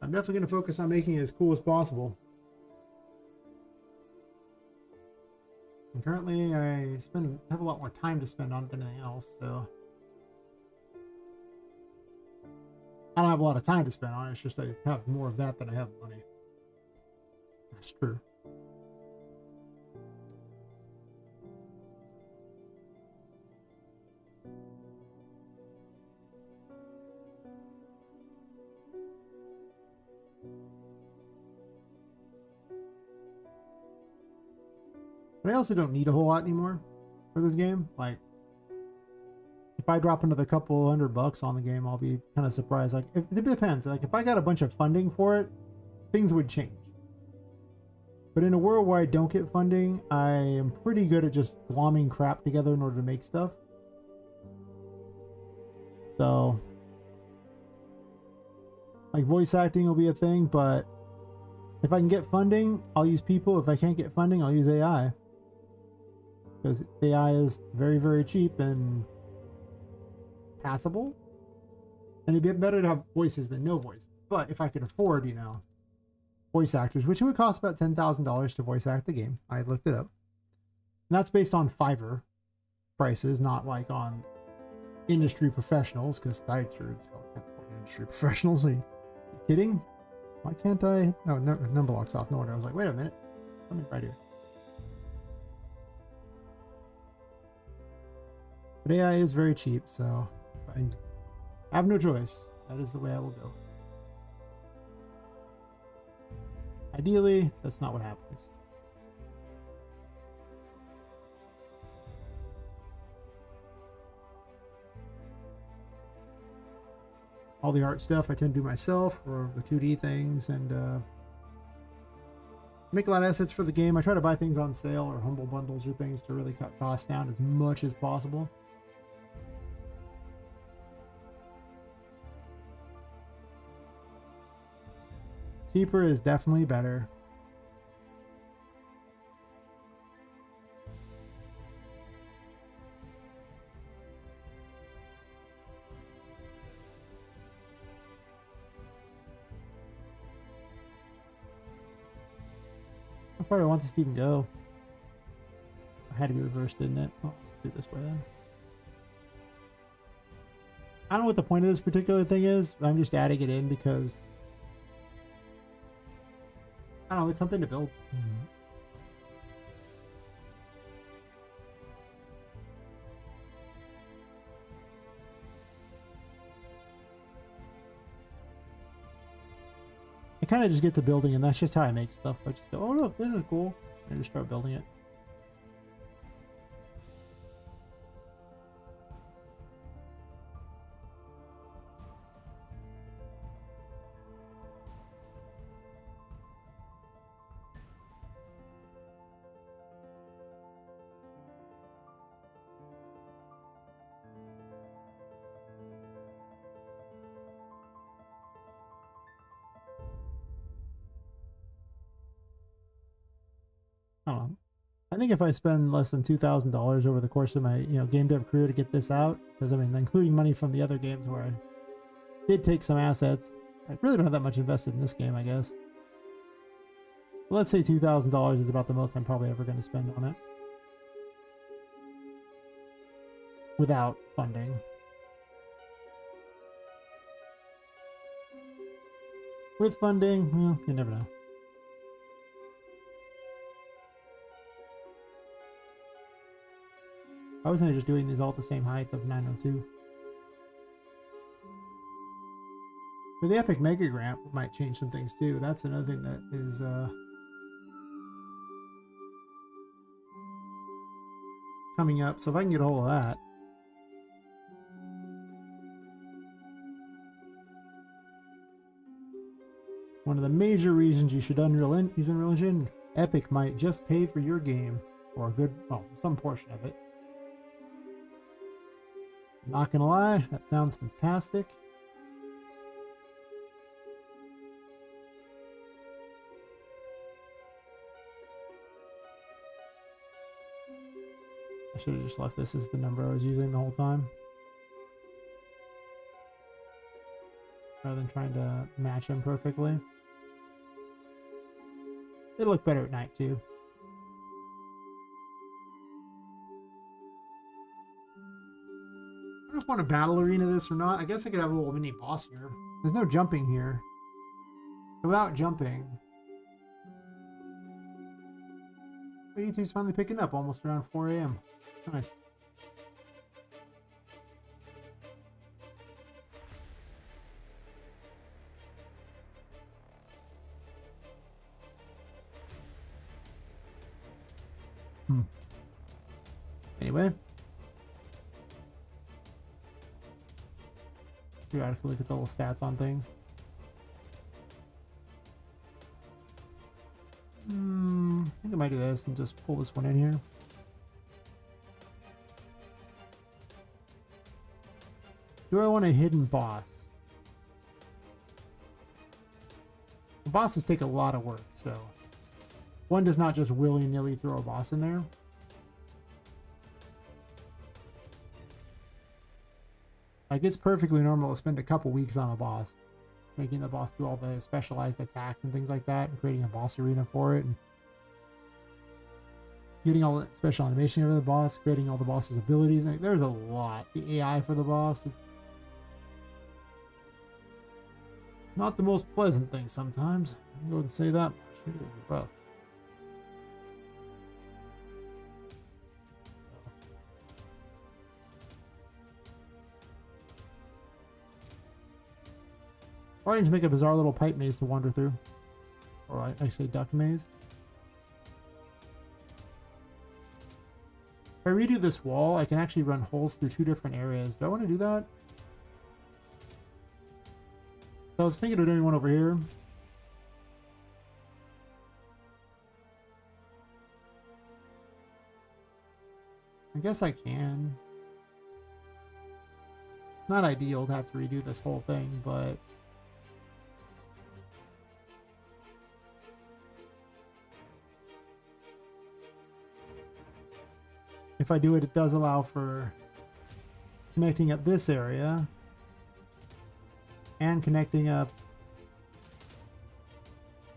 I'm definitely going to focus on making it as cool as possible. And currently, I have a lot more time to spend on it than anything else, so I don't have a lot of time to spend on it. It's just I have more of that than I have money. That's true. But I also don't need a whole lot anymore for this game. Like, if I drop another couple $100 on the game, I'll be kind of surprised. Like, it depends. Like, if I got a bunch of funding for it, things would change. But in a world where I don't get funding, I am pretty good at just glomming crap together in order to make stuff. So, like, voice acting will be a thing, but if I can get funding, I'll use people. If I can't get funding, I'll use AI. Because AI is very, very cheap and passable. And it'd be better to have voices than no voices. But if I could afford, voice actors, which would cost about $10,000 to voice act the game. I looked it up. And that's based on Fiverr prices, not like on industry professionals, because I sure as hell can't afford industry professionals. Are you kidding? Why can't I? Oh, number lock's off. No wonder. I was like, wait a minute. Let me right here. But AI is very cheap, so I have no choice. That is the way I will go. Ideally, that's not what happens. All the art stuff I tend to do myself for the 2D things, and Make a lot of assets for the game. I try to buy things on sale or humble bundles or things to really cut costs down as much as possible. Cheaper is definitely better. How far do I want this to even go? I had to be reversed, didn't it? Oh, let's do it this way then. I don't know what the point of this particular thing is, but I'm just adding it in because I don't know, it's something to build. I kind of just get to building, and that's just how I make stuff. I just go, oh look, this is cool, and I just start building it. I don't know. I think if I spend less than $2,000 over the course of my game dev career to get this out, because I mean, including money from the other games where I did take some assets, I really don't have that much invested in this game, I guess. But let's say $2,000 is about the most I'm probably ever going to spend on it. Without funding. With funding, well, you never know. I wasn't just doing these all at the same height of 902. But the Epic Mega Grant might change some things too. That's another thing that is coming up. So if I can get a hold of that. One of the major reasons you should use Unreal Engine, Epic might just pay for your game, or a good, well, some portion of it. Not gonna lie, that sounds fantastic. I should have just left this as the number I was using the whole time, rather than trying to match them perfectly. It'll look better at night too. I don't know if I want to battle arena this or not. I guess I could have a little mini boss here. There's no jumping here. Without jumping. But YouTube's finally picking up almost around 4 a.m. Nice. Anyway. You gotta look at the little stats on things. I think I might do this and just pull this one in here. Do I want a hidden boss? The bosses take a lot of work, so one does not just willy-nilly throw a boss in there. Like, it's perfectly normal to spend a couple weeks on a boss, making the boss do all the specialized attacks and things like that, and creating a boss arena for it, and getting all the special animation of the boss, creating all the boss's abilities. Like, there's a lot. The AI for the boss, it's not the most pleasant thing sometimes. I wouldn't say that much. It is rough. Or I can just make a bizarre little pipe maze to wander through. Or I say duck maze. If I redo this wall, I can actually run holes through 2 different areas. Do I want to do that? So I was thinking of doing one over here. I guess I can. Not ideal to have to redo this whole thing, but if I do it, it does allow for connecting up this area and connecting up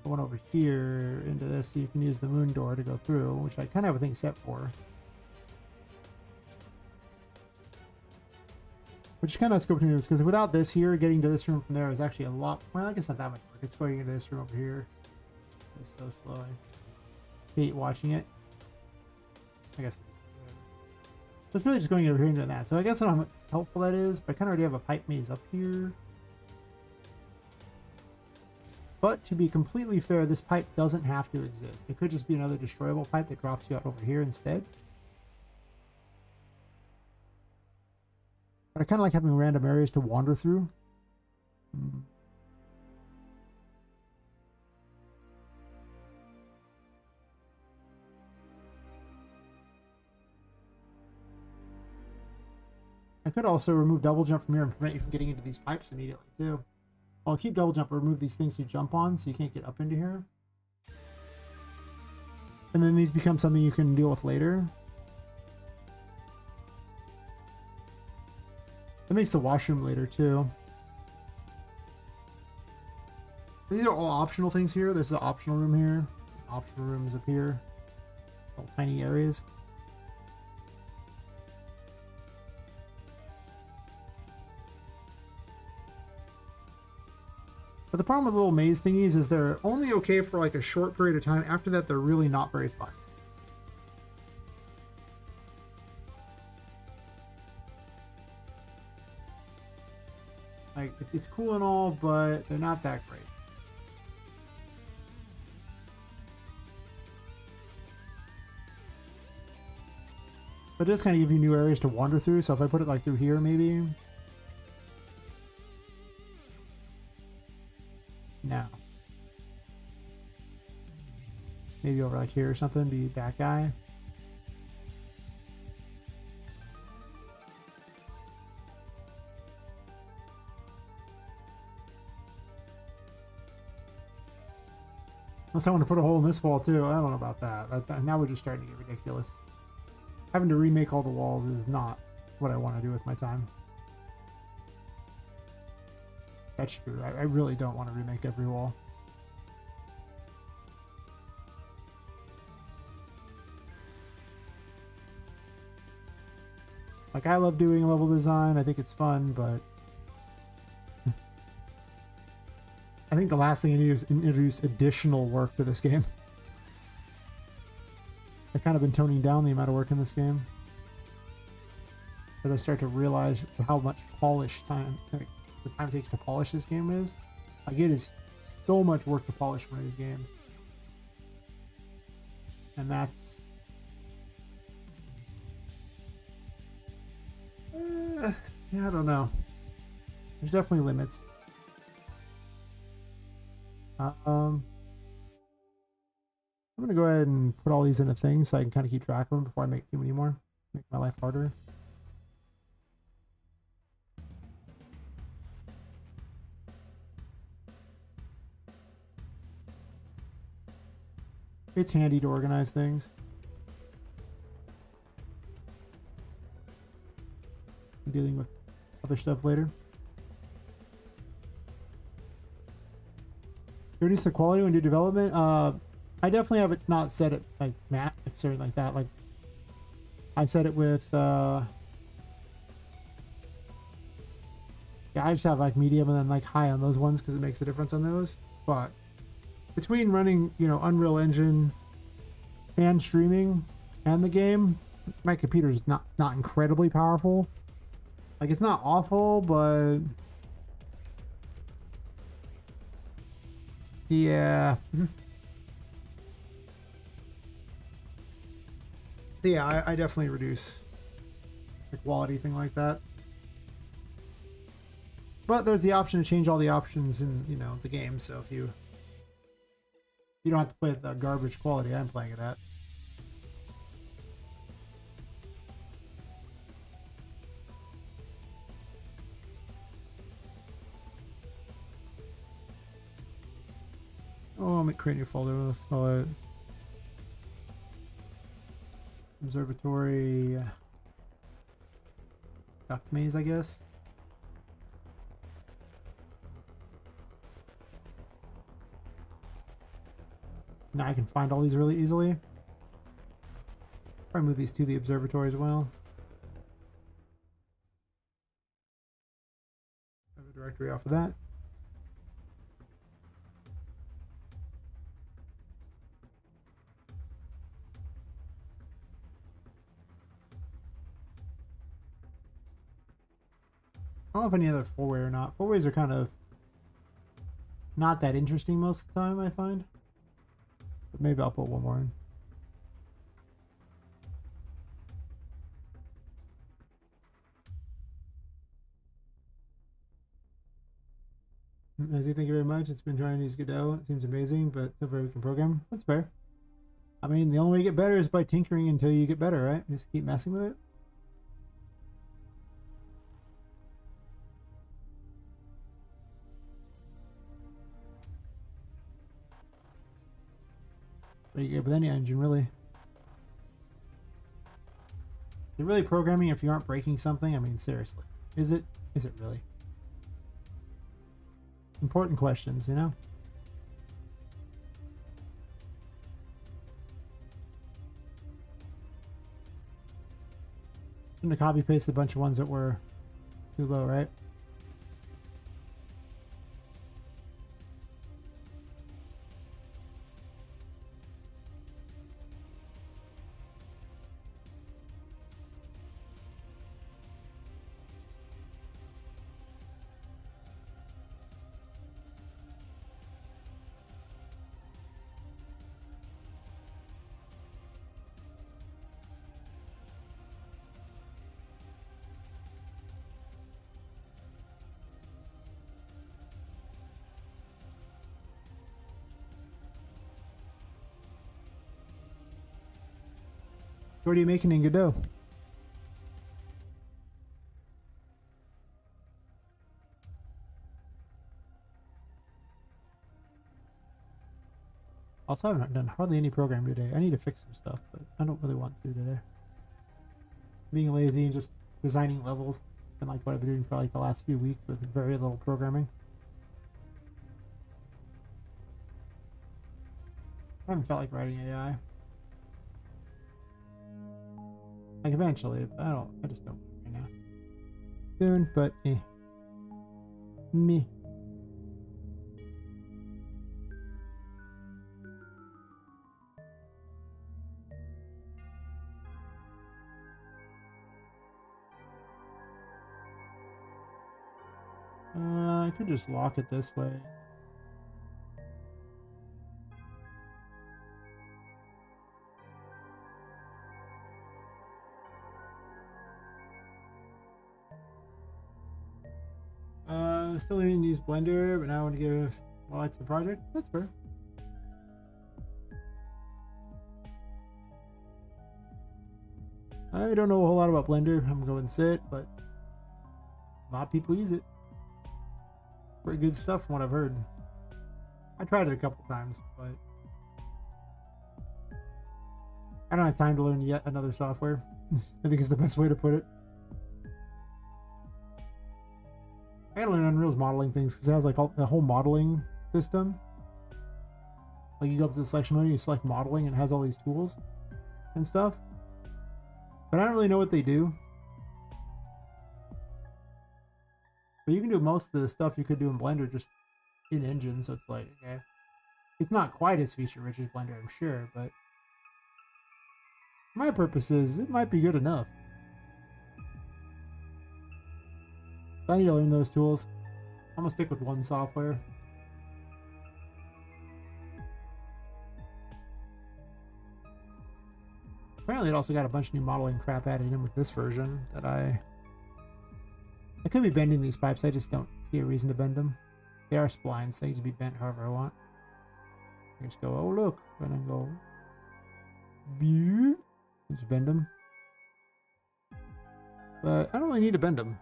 the one over here into this, so you can use the moon door to go through, which I kind of have a thing set for. Which is kind of let's go between those, because without this here, getting to this room from there is actually a lot. Well, I guess not that much work. It's going into this room over here. It's so slow. I hate watching it. I guess so it's really just going over here and doing that. So I guess I don't know how helpful that is, but I kind of already have a pipe maze up here. But to be completely fair, this pipe doesn't have to exist. It could just be another destroyable pipe that drops you out over here instead. But I kind of like having random areas to wander through. I could also remove double jump from here and prevent you from getting into these pipes immediately too. I'll keep double jump, but remove these things you jump on so you can't get up into here. And then these become something you can deal with later. That makes the washroom later too. These are all optional things here. This is an optional room here. Optional rooms up here. All tiny areas. But the problem with little maze thingies is they're only okay for like a short period of time. After that, they're really not very fun. Like, it's cool and all, but they're not that great. But it does kind of give you new areas to wander through. So if I put it like through here, maybe. No. Maybe over like here or something, be that guy. Unless I want to put a hole in this wall too. I don't know about that. Now we're just starting to get ridiculous. Having to remake all the walls is not what I want to do with my time. That's true. I really don't want to remake every wall. Like, I love doing level design. I think it's fun, but I think the last thing I need is introduce additional work to this game. I've kind of been toning down the amount of work in this game as I start to realize how much polish time, like, the time it takes to polish this game is. Like, it is so much work to polish one of these games, and that's yeah, I don't know. There's definitely limits. I'm gonna go ahead and put all these in a thing so I can kind of keep track of them before I make too many more. Make my life harder. It's handy to organize things. I'm dealing with other stuff later. Reduce the quality when you do development. I definitely have it not set it like matte, something like that. Like, I set it with yeah, I just have like medium and then like high on those ones because it makes a difference on those. But between running, you know, Unreal Engine and streaming and the game, my computer's not incredibly powerful. Like, it's not awful, but yeah. Yeah, I definitely reduce the quality, thing like that. But there's the option to change all the options in, you know, the game. So if you don't have to play at the garbage quality I'm playing it at. Oh, I'm creating a folder. Let's call it Observatory Duck Maze, I guess. Now I can find all these really easily. Probably move these to the observatory as well. Have a directory off of that. I don't know if any other four-way or not. Four-ways are kind of not that interesting most of the time, I find. But maybe I'll put one more in. As you thank you very much. It's been trying to use Godot. It seems amazing, but so far we can program. That's fair. I mean, the only way you get better is by tinkering until you get better, right? Just keep messing with it. But you get with any engine, really. You're really programming if you aren't breaking something? I mean, seriously. Is it? Is it really? Important questions, you know? I'm gonna copy paste a bunch of ones that were too low, right? What are you making in Godot? Also, I haven't done hardly any programming today. I need to fix some stuff, but I don't really want to today. Being lazy and just designing levels, and like what I've been doing for like the last few weeks with very little programming. I haven't felt like writing AI. Like eventually, but I just don't right now. Soon, but me. I could just lock it this way. Still didn't use Blender, but now I want to give more light to the project. That's fair. I don't know a whole lot about Blender. I'm gonna go and sit, but a lot of people use it. Pretty good stuff from what I've heard. I tried it a couple times, but I don't have time to learn yet another software. I think is the best way to put it. I gotta learn Unreal's modeling things because it has like the whole modeling system. Like you go up to the selection menu, you select modeling, and it has all these tools and stuff. But I don't really know what they do. But you can do most of the stuff you could do in Blender just in Engine, so it's like, okay. It's not quite as feature rich as Blender, I'm sure, but for my purposes, it might be good enough. I need to learn those tools. I'm gonna stick with one software. Apparently it also got a bunch of new modeling crap added in with this version that I could be bending these pipes, I just don't see a reason to bend them. They are splines, they need to be bent however I want. I just go, oh look, and then go, just bend them. But I don't really need to bend them.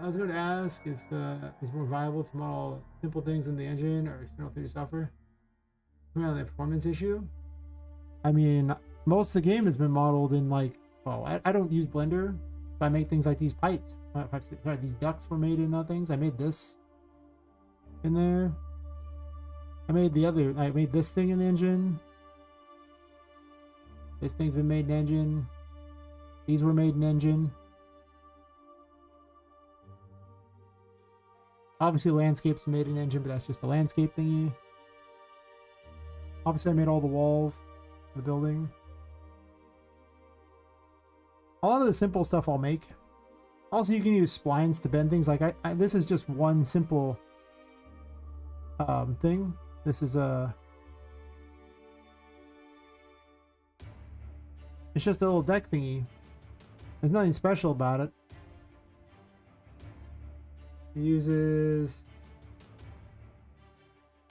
I was going to ask if it's more viable to model simple things in the engine or external 3D software. Depending on the performance issue. I mean, most of the game has been modeled in like, well, I don't use Blender. I make things like these pipes. Sorry, these ducts were made in things. I made this in there. I made this thing in the engine. This thing's been made in engine. These were made in engine. Obviously, landscapes made in engine, but that's just a landscape thingy. Obviously, I made all the walls of the building. A lot of the simple stuff I'll make. Also, you can use splines to bend things. Like this is just one simple thing. This is it's just a little deck thingy. There's nothing special about it. It uses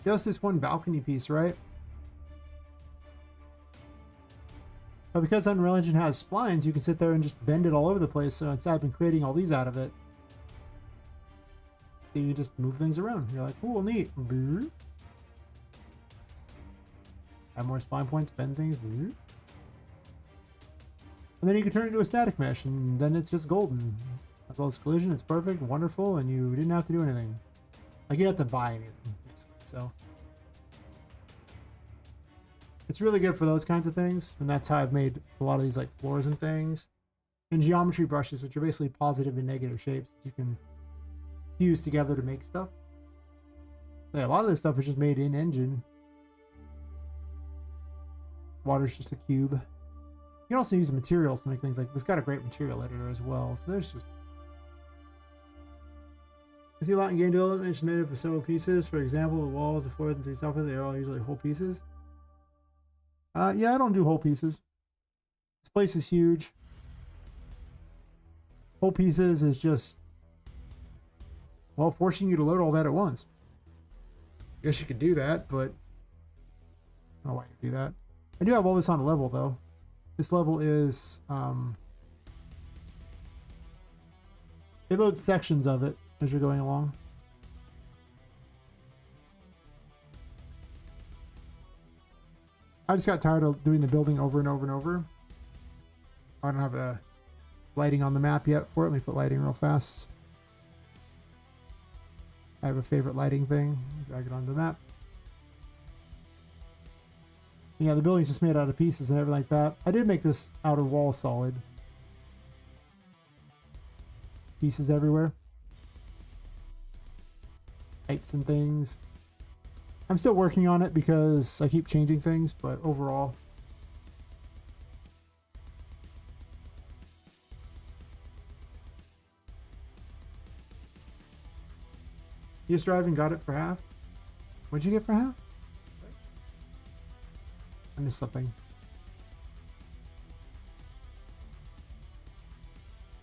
just this one balcony piece, right? But because Unreal Engine has splines, you can sit there and just bend it all over the place. So instead I've been creating all these out of it. You just move things around. You're like, cool, neat. Add more spline points, bend things. And then you can turn it into a static mesh, and then it's just golden. That's all this collision. It's perfect, wonderful, and you didn't have to do anything. Like, you have to buy anything, basically. So it's really good for those kinds of things, and that's how I've made a lot of these like floors and things. And geometry brushes, which are basically positive and negative shapes that you can fuse together to make stuff. So yeah, a lot of this stuff is just made in engine. Water's just a cube. You can also use materials to make things like this. Got a great material editor as well. So there's just. I see a lot in game development. It's made up of several pieces. For example, the walls, the floors, and 3D software. They are all usually whole pieces. Yeah, I don't do whole pieces. This place is huge. Whole pieces is just, well, forcing you to load all that at once. I guess you could do that, but I don't know why you do that. I do have all this on a level though. This level is it loads sections of it as you're going along. I just got tired of doing the building over and over and over. I don't have a lighting on the map yet for it. Let me put lighting real fast. I have a favorite lighting thing. Drag it onto the map. Yeah, the building's just made out of pieces and everything like that. I did make this outer wall solid. Pieces everywhere. Pipes and things. I'm still working on it because I keep changing things, but overall. You just arrived and got it for half? What'd you get for half? I missed something.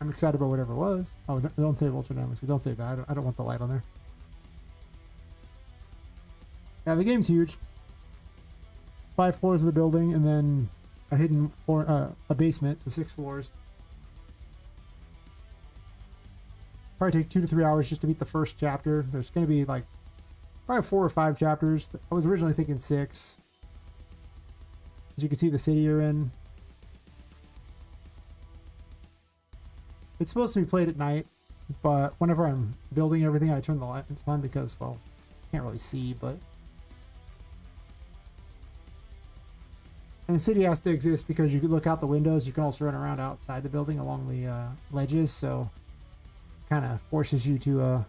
I'm excited about whatever it was. Oh, don't say Ultra Dynamics. Don't say that. I don't want the light on there. Yeah, the game's huge. 5 floors of the building, and then a hidden floor, a basement, so 6 floors. Probably take 2 to 3 hours just to beat the first chapter. There's going to be like probably 4 or 5 chapters. I was originally thinking 6. As you can see, the city you're in. It's supposed to be played at night, but whenever I'm building everything, I turn the lights on because, well, can't really see, but. And the city has to exist because you can look out the windows. You can also run around outside the building along the ledges, so kind of forces you to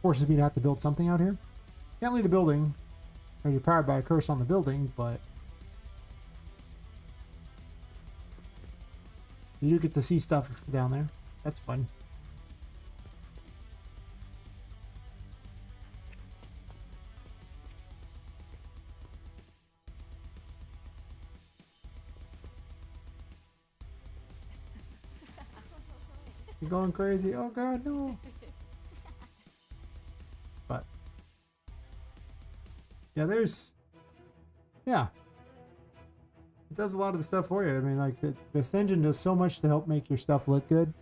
forces me to have to build something out here. Can't leave the building, or you're powered by a curse on the building, but you do get to see stuff down there. That's fun. You're going crazy. Oh god, no. But yeah, yeah. It does a lot of the stuff for you. I mean, like, this engine does so much to help make your stuff look good.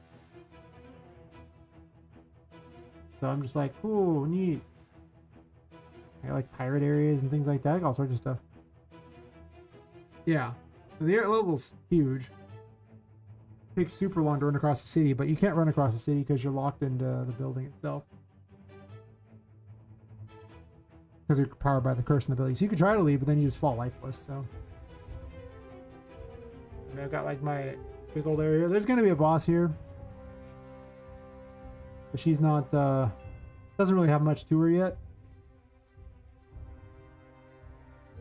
So I'm just like, ooh, neat. I got like pirate areas and things like that, like all sorts of stuff. Yeah, the air level's huge. It takes super long to run across the city, but you can't run across the city because you're locked into the building itself. Because you're powered by the curse in the building. So you could try to leave, but then you just fall lifeless, so. And I've got like my big old area. There's going to be a boss here. But she's not, doesn't really have much to her yet.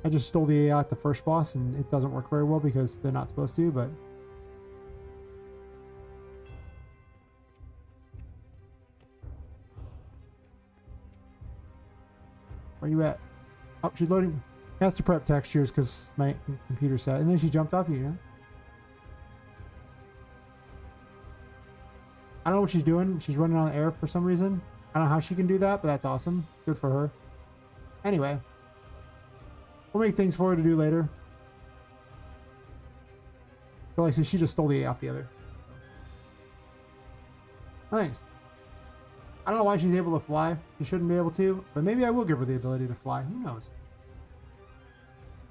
I just stole the AI at the first boss, and it doesn't work very well because they're not supposed to, but... Where you at? Oh, she's loading. Has to prep textures because my computer set. And then she jumped off you, know? I don't know what she's doing. She's running on air for some reason. I don't know how she can do that, but that's awesome. Good for her. Anyway. We'll make things for her to do later. But like I said, she just stole the A off the other. Thanks. I don't know why she's able to fly. She shouldn't be able to, but maybe I will give her the ability to fly. Who knows?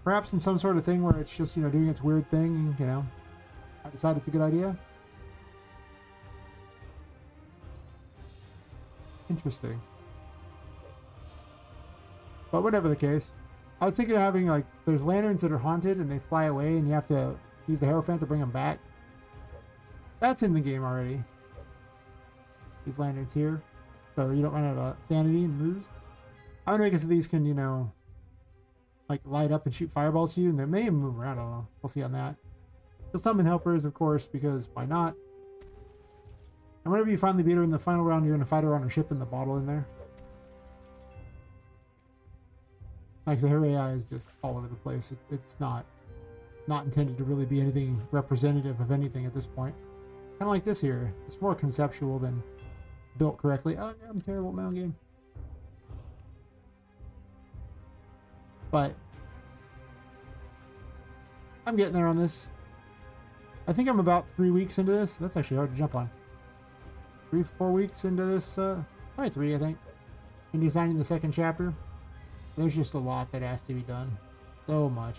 Perhaps in some sort of thing where it's just, you know, doing its weird thing, you know. I decide it's a good idea. Interesting. But whatever the case, I was thinking of having, like, there's lanterns that are haunted and they fly away and you have to use the Hierophant to bring them back. That's in the game already. These lanterns here. So you don't run out of sanity and lose. I'm gonna make it so these can, you know, like light up and shoot fireballs to you, and they may even move around. I don't know. We'll see on that. You'll summon helpers, of course, because why not? And whenever you finally beat her in the final round, you're gonna fight her on her ship in the bottle in there. Like I said, her AI is just all over the place. It's not intended to really be anything representative of anything at this point. Kind of like this here. It's more conceptual than built correctly. Oh, yeah, I'm terrible at my own game. But I'm getting there on this. I think I'm about 3 weeks into this. That's actually hard to jump on. 3-4 weeks into this. Probably 3, I think. In designing the second chapter. There's just a lot that has to be done. So much.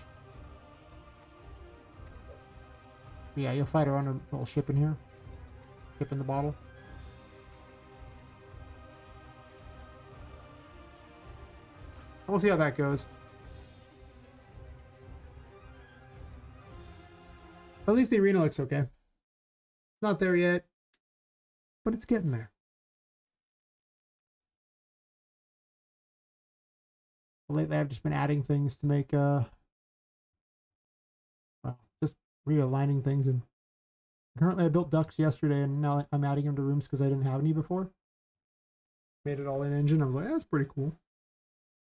But yeah, you'll fight her on her little ship in here. Ship in the bottle. We'll see how that goes. At least the arena looks okay. It's not there yet, but it's getting there. Lately, I've just been adding things to make, well, just realigning things. And currently, I built ducks yesterday, and now I'm adding them to rooms because I didn't have any before. Made it all in engine. I was like, that's pretty cool.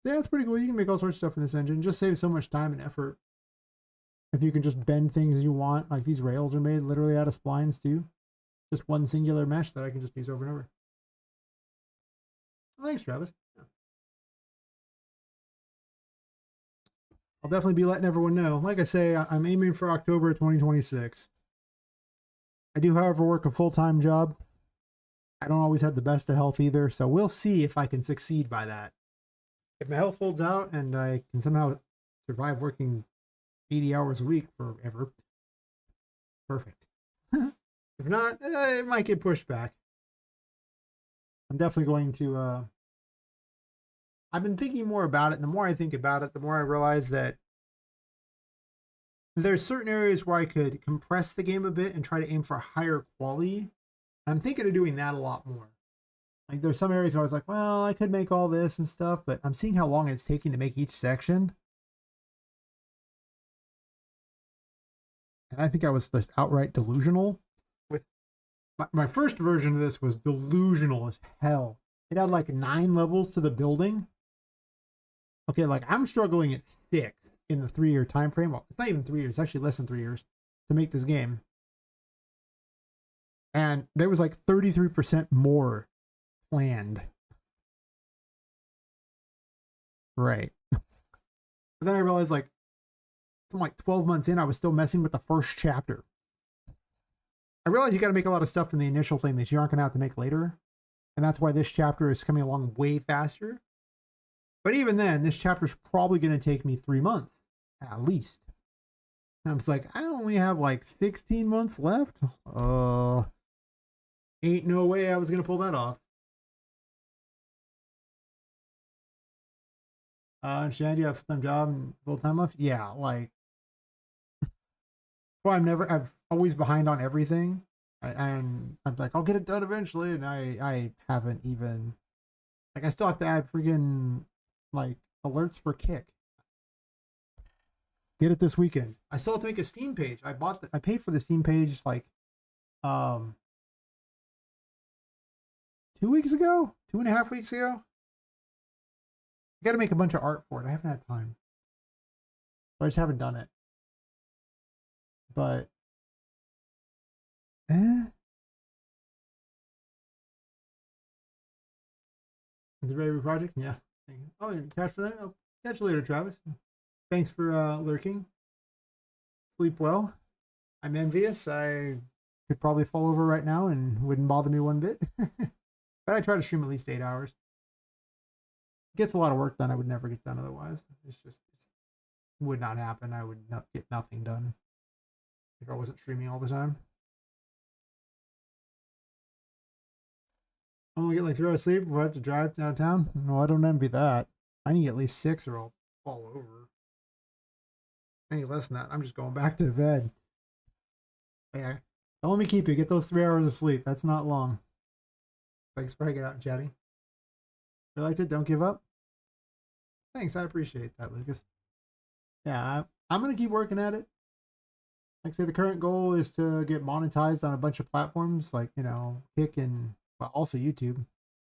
Yeah, it's pretty cool. You can make all sorts of stuff in this engine. Just saves so much time and effort. If you can just bend things you want, like these rails are made literally out of splines too. Just one singular mesh that I can just use over and over. Well, thanks, Travis. Yeah. I'll definitely be letting everyone know. Like I say, I'm aiming for October 2026. I do, however, work a full-time job. I don't always have the best of health either, so we'll see if I can succeed by that. If my health holds out and I can somehow survive working 80 hours a week forever, perfect. If not, it might get pushed back. I'm definitely going to, I've been thinking more about it, and the more I think about it, the more I realize that there's certain areas where I could compress the game a bit and try to aim for higher quality. I'm thinking of doing that a lot more. Like, there's some areas where I was like, well, I could make all this and stuff, but I'm seeing how long it's taking to make each section. And I think I was just outright delusional. With my first version of this was delusional as hell. It had like 9 levels to the building. Okay, like I'm struggling at 6 in the 3-year time frame. Well, it's not even 3 years, it's actually less than 3 years to make this game. And there was like 33% more planned. Right. But then I realized, like, I'm like 12 months in, I was still messing with the first chapter. I realized you got to make a lot of stuff from the initial thing that you aren't going to have to make later. And that's why this chapter is coming along way faster. But even then, this chapter is probably going to take me 3 months at least. And I was like, I only have like 16 months left. Ain't no way I was going to pull that off. Shannon, do you have a full-time job and full-time left? Yeah, like, well, I've always behind on everything. And I'm like, I'll get it done eventually. And I haven't even, like, I still have to add freaking, like, alerts for Kick. Get it this weekend. I still have to make a Steam page. I paid for the Steam page, like, 2 weeks ago? 2.5 weeks ago? I got to make a bunch of art for it. I haven't had time. I just haven't done it. But, Is it ready for project? Yeah. Oh, you catch for that? I'll catch you later, Travis. Thanks for lurking. Sleep well. I'm envious. I could probably fall over right now and wouldn't bother me one bit. But I try to stream at least 8 hours. It gets a lot of work done I would never get done otherwise. It would not happen. I would not get nothing done if I wasn't streaming all the time. I'm only get like 3 hours sleep before I have to drive downtown. No, I don't envy that. I need at least 6 or I'll fall over. Any less than that, I'm just going back to bed. Yeah. Don't let me keep you. Get those 3 hours of sleep. That's not long. Thanks for hanging out and chatting. If you liked it, don't give up. Thanks, I appreciate that, Lucas. Yeah, I'm going to keep working at it. Like I say, the current goal is to get monetized on a bunch of platforms, like, you know, Kick and also YouTube.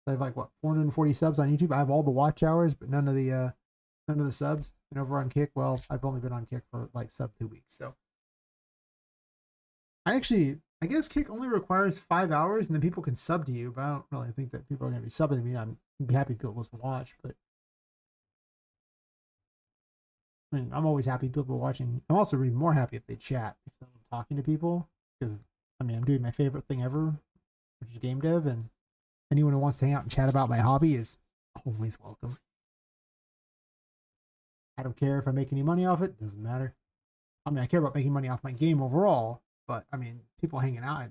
I have like, what, 440 subs on YouTube. I have all the watch hours, but none of the subs. And over on Kick, well, I've only been on Kick for like sub 2 weeks. So I guess Kick only requires 5 hours and then people can sub to you, but I don't really think that people are going to be subbing to me. I'm happy people listen to watch, but I mean, I'm always happy people watching. I'm also really more happy if they chat because I'm talking to people because, I mean, I'm doing my favorite thing ever, which is game dev, and anyone who wants to hang out and chat about my hobby is always welcome. I don't care if I make any money off it. Doesn't matter. I mean, I care about making money off my game overall, but I mean, people hanging out,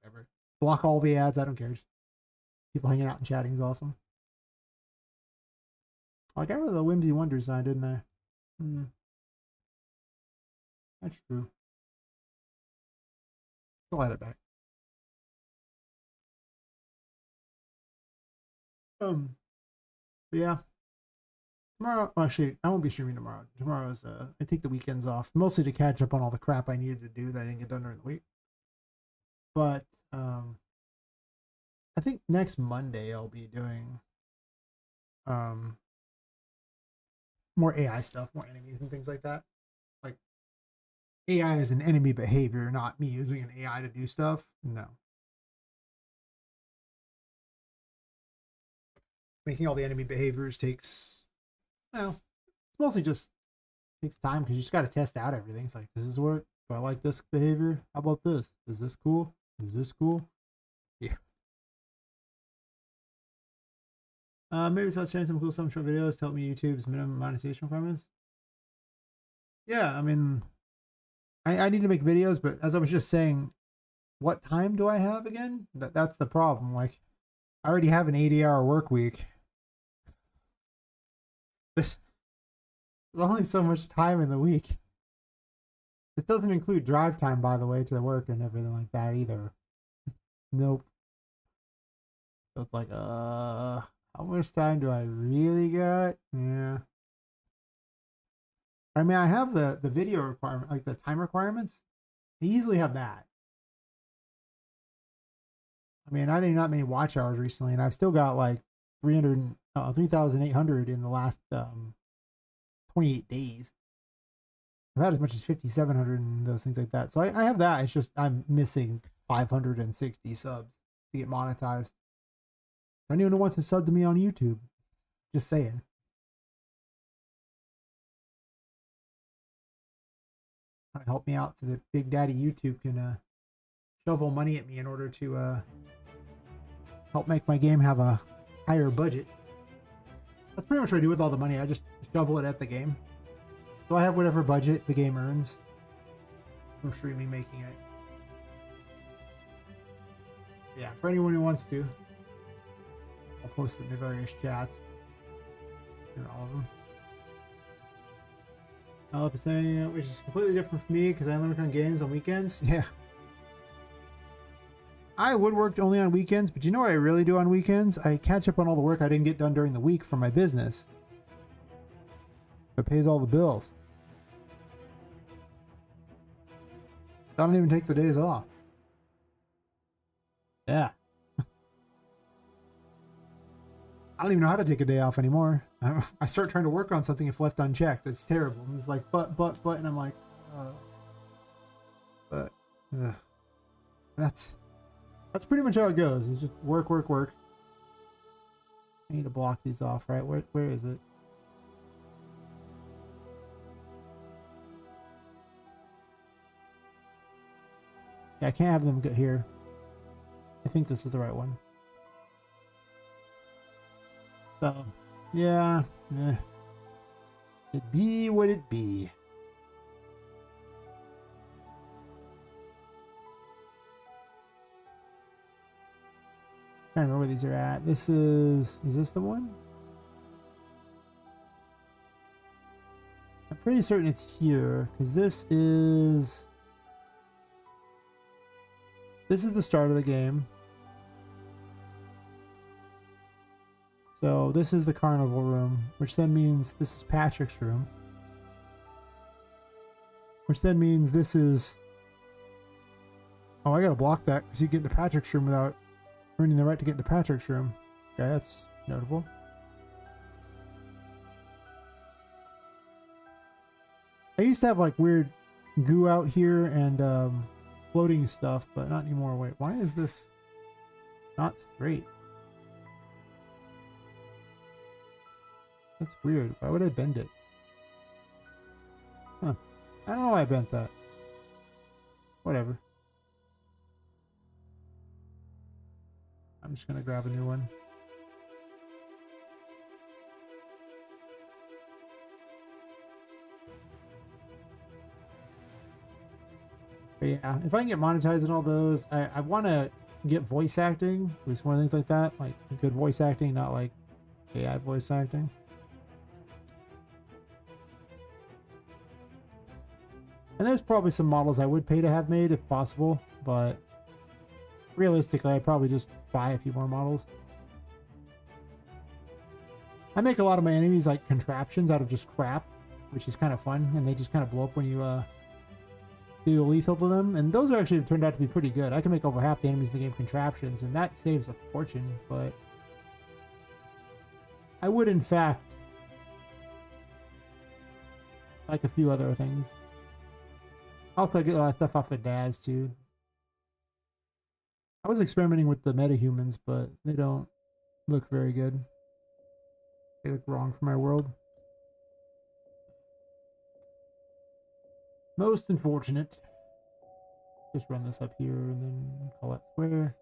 whatever. Block all the ads. I don't care. Just people hanging out and chatting is awesome. Oh, I got rid of the Whimsy Wonder sign, didn't I? That's true. I'll add it back. Yeah. Tomorrow, well, actually, I won't be streaming tomorrow. Tomorrow's, I take the weekends off, mostly to catch up on all the crap I needed to do that I didn't get done during the week. But, I think next Monday I'll be doing, more AI stuff, more enemies and things like that. Like, AI is an enemy behavior, not me using an AI to do stuff. No. Making all the enemy behaviors takes, well, it's mostly just takes time because you just got to test out everything. It's like, does this work? Do I like this behavior? How about this? Is this cool? Is this cool? Yeah. Maybe start sharing some cool short videos to help me YouTube's minimum monetization requirements. Yeah, I mean, I need to make videos, but as I was just saying, what time do I have again? That's the problem. Like, I already have an 80-hour work week. There's only so much time in the week. This doesn't include drive time, by the way, to work and everything like that either. Nope. So it's like, how much time do I really got? Yeah. I mean, I have the video requirement, like the time requirements. I easily have that. I mean, I did not many watch hours recently, and I've still got like 3,800 in the last 28 days. I've had as much as 5,700 and those things like that. So I have that. It's just I'm missing 560 subs to get monetized. Anyone who wants to sub to me on YouTube, just saying. Help me out so that Big Daddy YouTube can shovel money at me in order to help make my game have a higher budget. That's pretty much what I do with all the money. I just shovel it at the game. So I have whatever budget the game earns from streaming making it. Yeah, for anyone who wants to, I'll post it in the various chats. All of them. I'll be saying, which is completely different from me because I only work on games on weekends. Yeah. I would work only on weekends, but you know what I really do on weekends? I catch up on all the work I didn't get done during the week for my business. It pays all the bills. I don't even take the days off. Yeah. I don't even know how to take a day off anymore. I start trying to work on something if left unchecked. It's terrible. It's like, but, and I'm like, that's pretty much how it goes. It's just work, work, work. I need to block these off, right? Where is it? Yeah, I can't have them get here. I think this is the right one. So, yeah, it be what it be. I can't remember where these are at. This is this the one? I'm pretty certain it's here, because this is the start of the game. So this is the carnival room, which then means this is Patrick's room. Which then means this is... Oh, I gotta block that because you get into Patrick's room without earning the right to get into Patrick's room. Okay, that's notable. I used to have like weird goo out here and floating stuff, but not anymore. Wait, why is this not straight? That's weird. Why would I bend it? Huh. I don't know why I bent that. Whatever. I'm just gonna grab a new one. But yeah, if I can get monetized in all those, I want to get voice acting. At least one of the things like that. Like good voice acting, not like AI voice acting. And there's probably some models I would pay to have made if possible, but realistically, I'd probably just buy a few more models. I make a lot of my enemies like contraptions out of just crap, which is kind of fun, and they just kind of blow up when you do lethal to them, and those are actually turned out to be pretty good. I can make over half the enemies in the game contraptions, and that saves a fortune, but I would in fact like a few other things. Also, I get a lot of stuff off of Daz, too. I was experimenting with the metahumans, but they don't look very good. They look wrong for my world. Most unfortunate. Just run this up here and then call that square.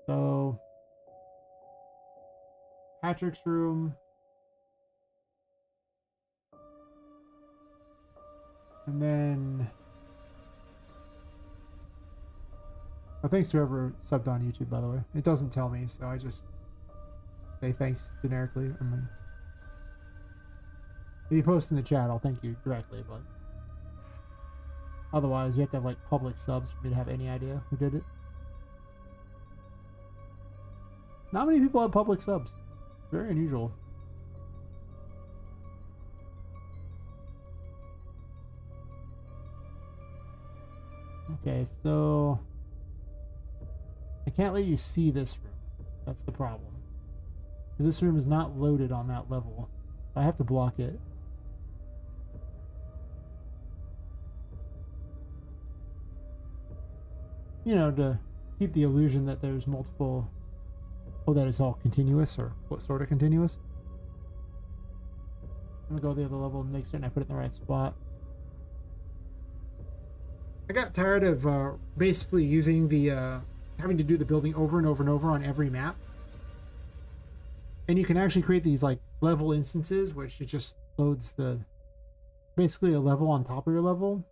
So, Patrick's room. And then, oh, thanks to whoever subbed on YouTube, by the way. It doesn't tell me, so I just say thanks generically. I mean, if you post in the chat, I'll thank you directly, but otherwise, you have to have like public subs for me to have any idea who did it. Not many people have public subs. Very unusual. Okay, so I can't let you see this room. That's the problem. This room is not loaded on that level. I have to block it. You know, to keep the illusion that there's multiple... Oh, that it's all continuous, or sort of continuous. I'm gonna go to the other level and make certain I put it in the right spot. I got tired of basically using the having to do the building over and over and over on every map. And you can actually create these like level instances, which it just loads the basically a level on top of your level.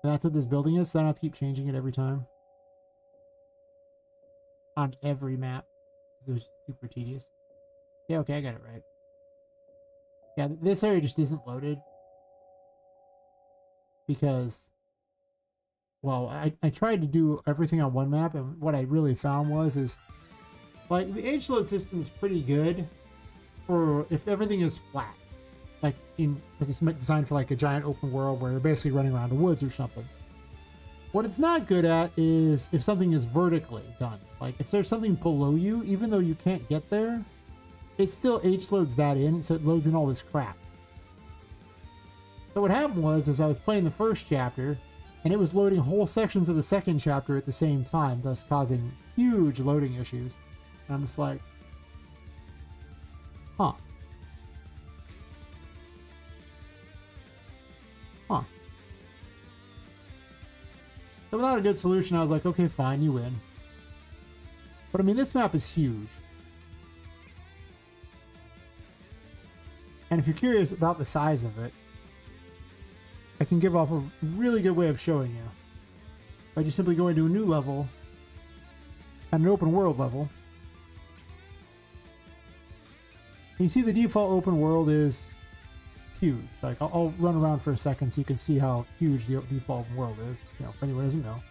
And that's what this building is, so I don't have to keep changing it every time. On every map. It was super tedious. Yeah, okay, I got it right. Yeah, this area just isn't loaded. Because, well, I tried to do everything on one map, and what I really found is like, the age load system is pretty good for if everything is flat. Like, because it's designed for like a giant open world where you're basically running around the woods or something. What it's not good at is if something is vertically done. Like, if there's something below you, even though you can't get there, it still H-loads that in, so it loads in all this crap. So what happened was I was playing the first chapter, and it was loading whole sections of the second chapter at the same time, thus causing huge loading issues. And I'm just like, huh. Huh. So without a good solution, I was like, okay, fine, you win. But I mean, this map is huge. And if you're curious about the size of it, I can give off a really good way of showing you. By just simply going to a new level, and an open world level. And you see the default open world is huge. Like, I'll run around for a second so you can see how huge the default open world is. You know, if anyone doesn't know.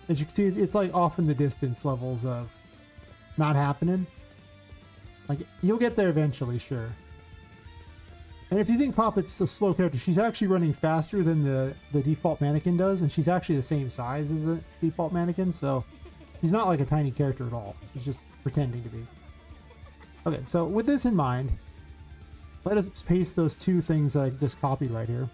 As you can see, it's like off in the distance levels of not happening. Like, you'll get there eventually, sure. And if you think Poppet's a slow character, she's actually running faster than the default mannequin does, and she's actually the same size as the default mannequin, so she's not like a tiny character at all. She's just pretending to be. Okay, so with this in mind, let us paste those two things that I just copied right here.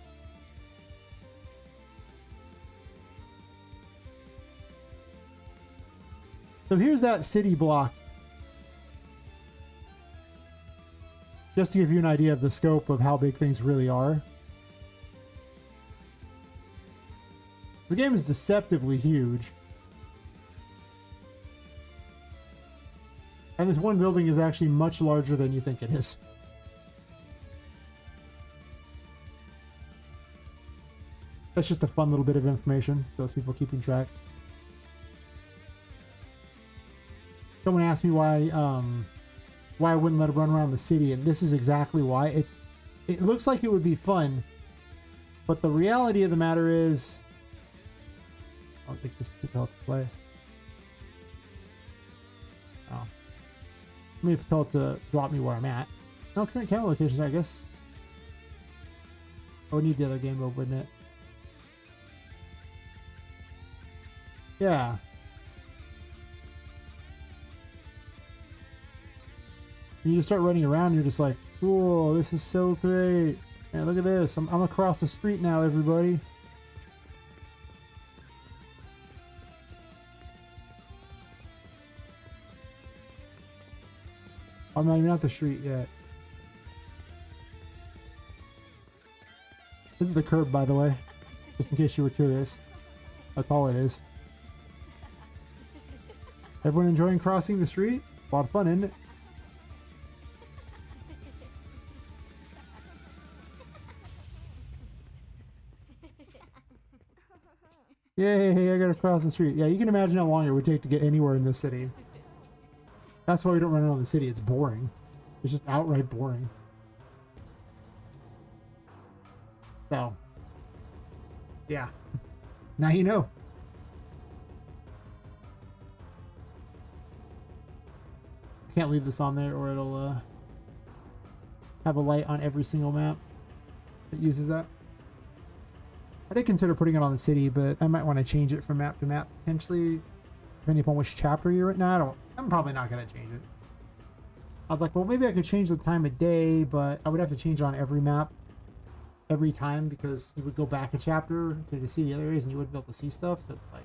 So here's that city block. Just to give you an idea of the scope of how big things really are. The game is deceptively huge. And this one building is actually much larger than you think it is. That's just a fun little bit of information for those people keeping track. Someone asked me why I wouldn't let it run around the city, and this is exactly why. It looks like it would be fun, but the reality of the matter is, I'll take this to tell it to play. Oh, let me tell it to drop me where I'm at. No, current camera locations, I guess. I would need the other game mode, wouldn't it? Yeah. You just start running around, you're just like, cool, this is so great. Man, look at this. I'm across the street now, everybody. I'm not even at the street yet. This is the curb, by the way. Just in case you were curious. That's all it is. Everyone enjoying crossing the street? A lot of fun, isn't it? Yay, I gotta cross the street. Yeah, you can imagine how long it would take to get anywhere in this city. That's why we don't run around the city. It's boring. It's just outright boring. So, yeah. Now you know. I can't leave this on there or it'll have a light on every single map that uses that. I did consider putting it on the city, but I might want to change it from map to map potentially, depending upon which chapter you're at. Now, I'm probably not going to change it. I was like, well, maybe I could change the time of day, but I would have to change it on every map every time because you would go back a chapter to see the other areas and you wouldn't be able to see stuff. So, like,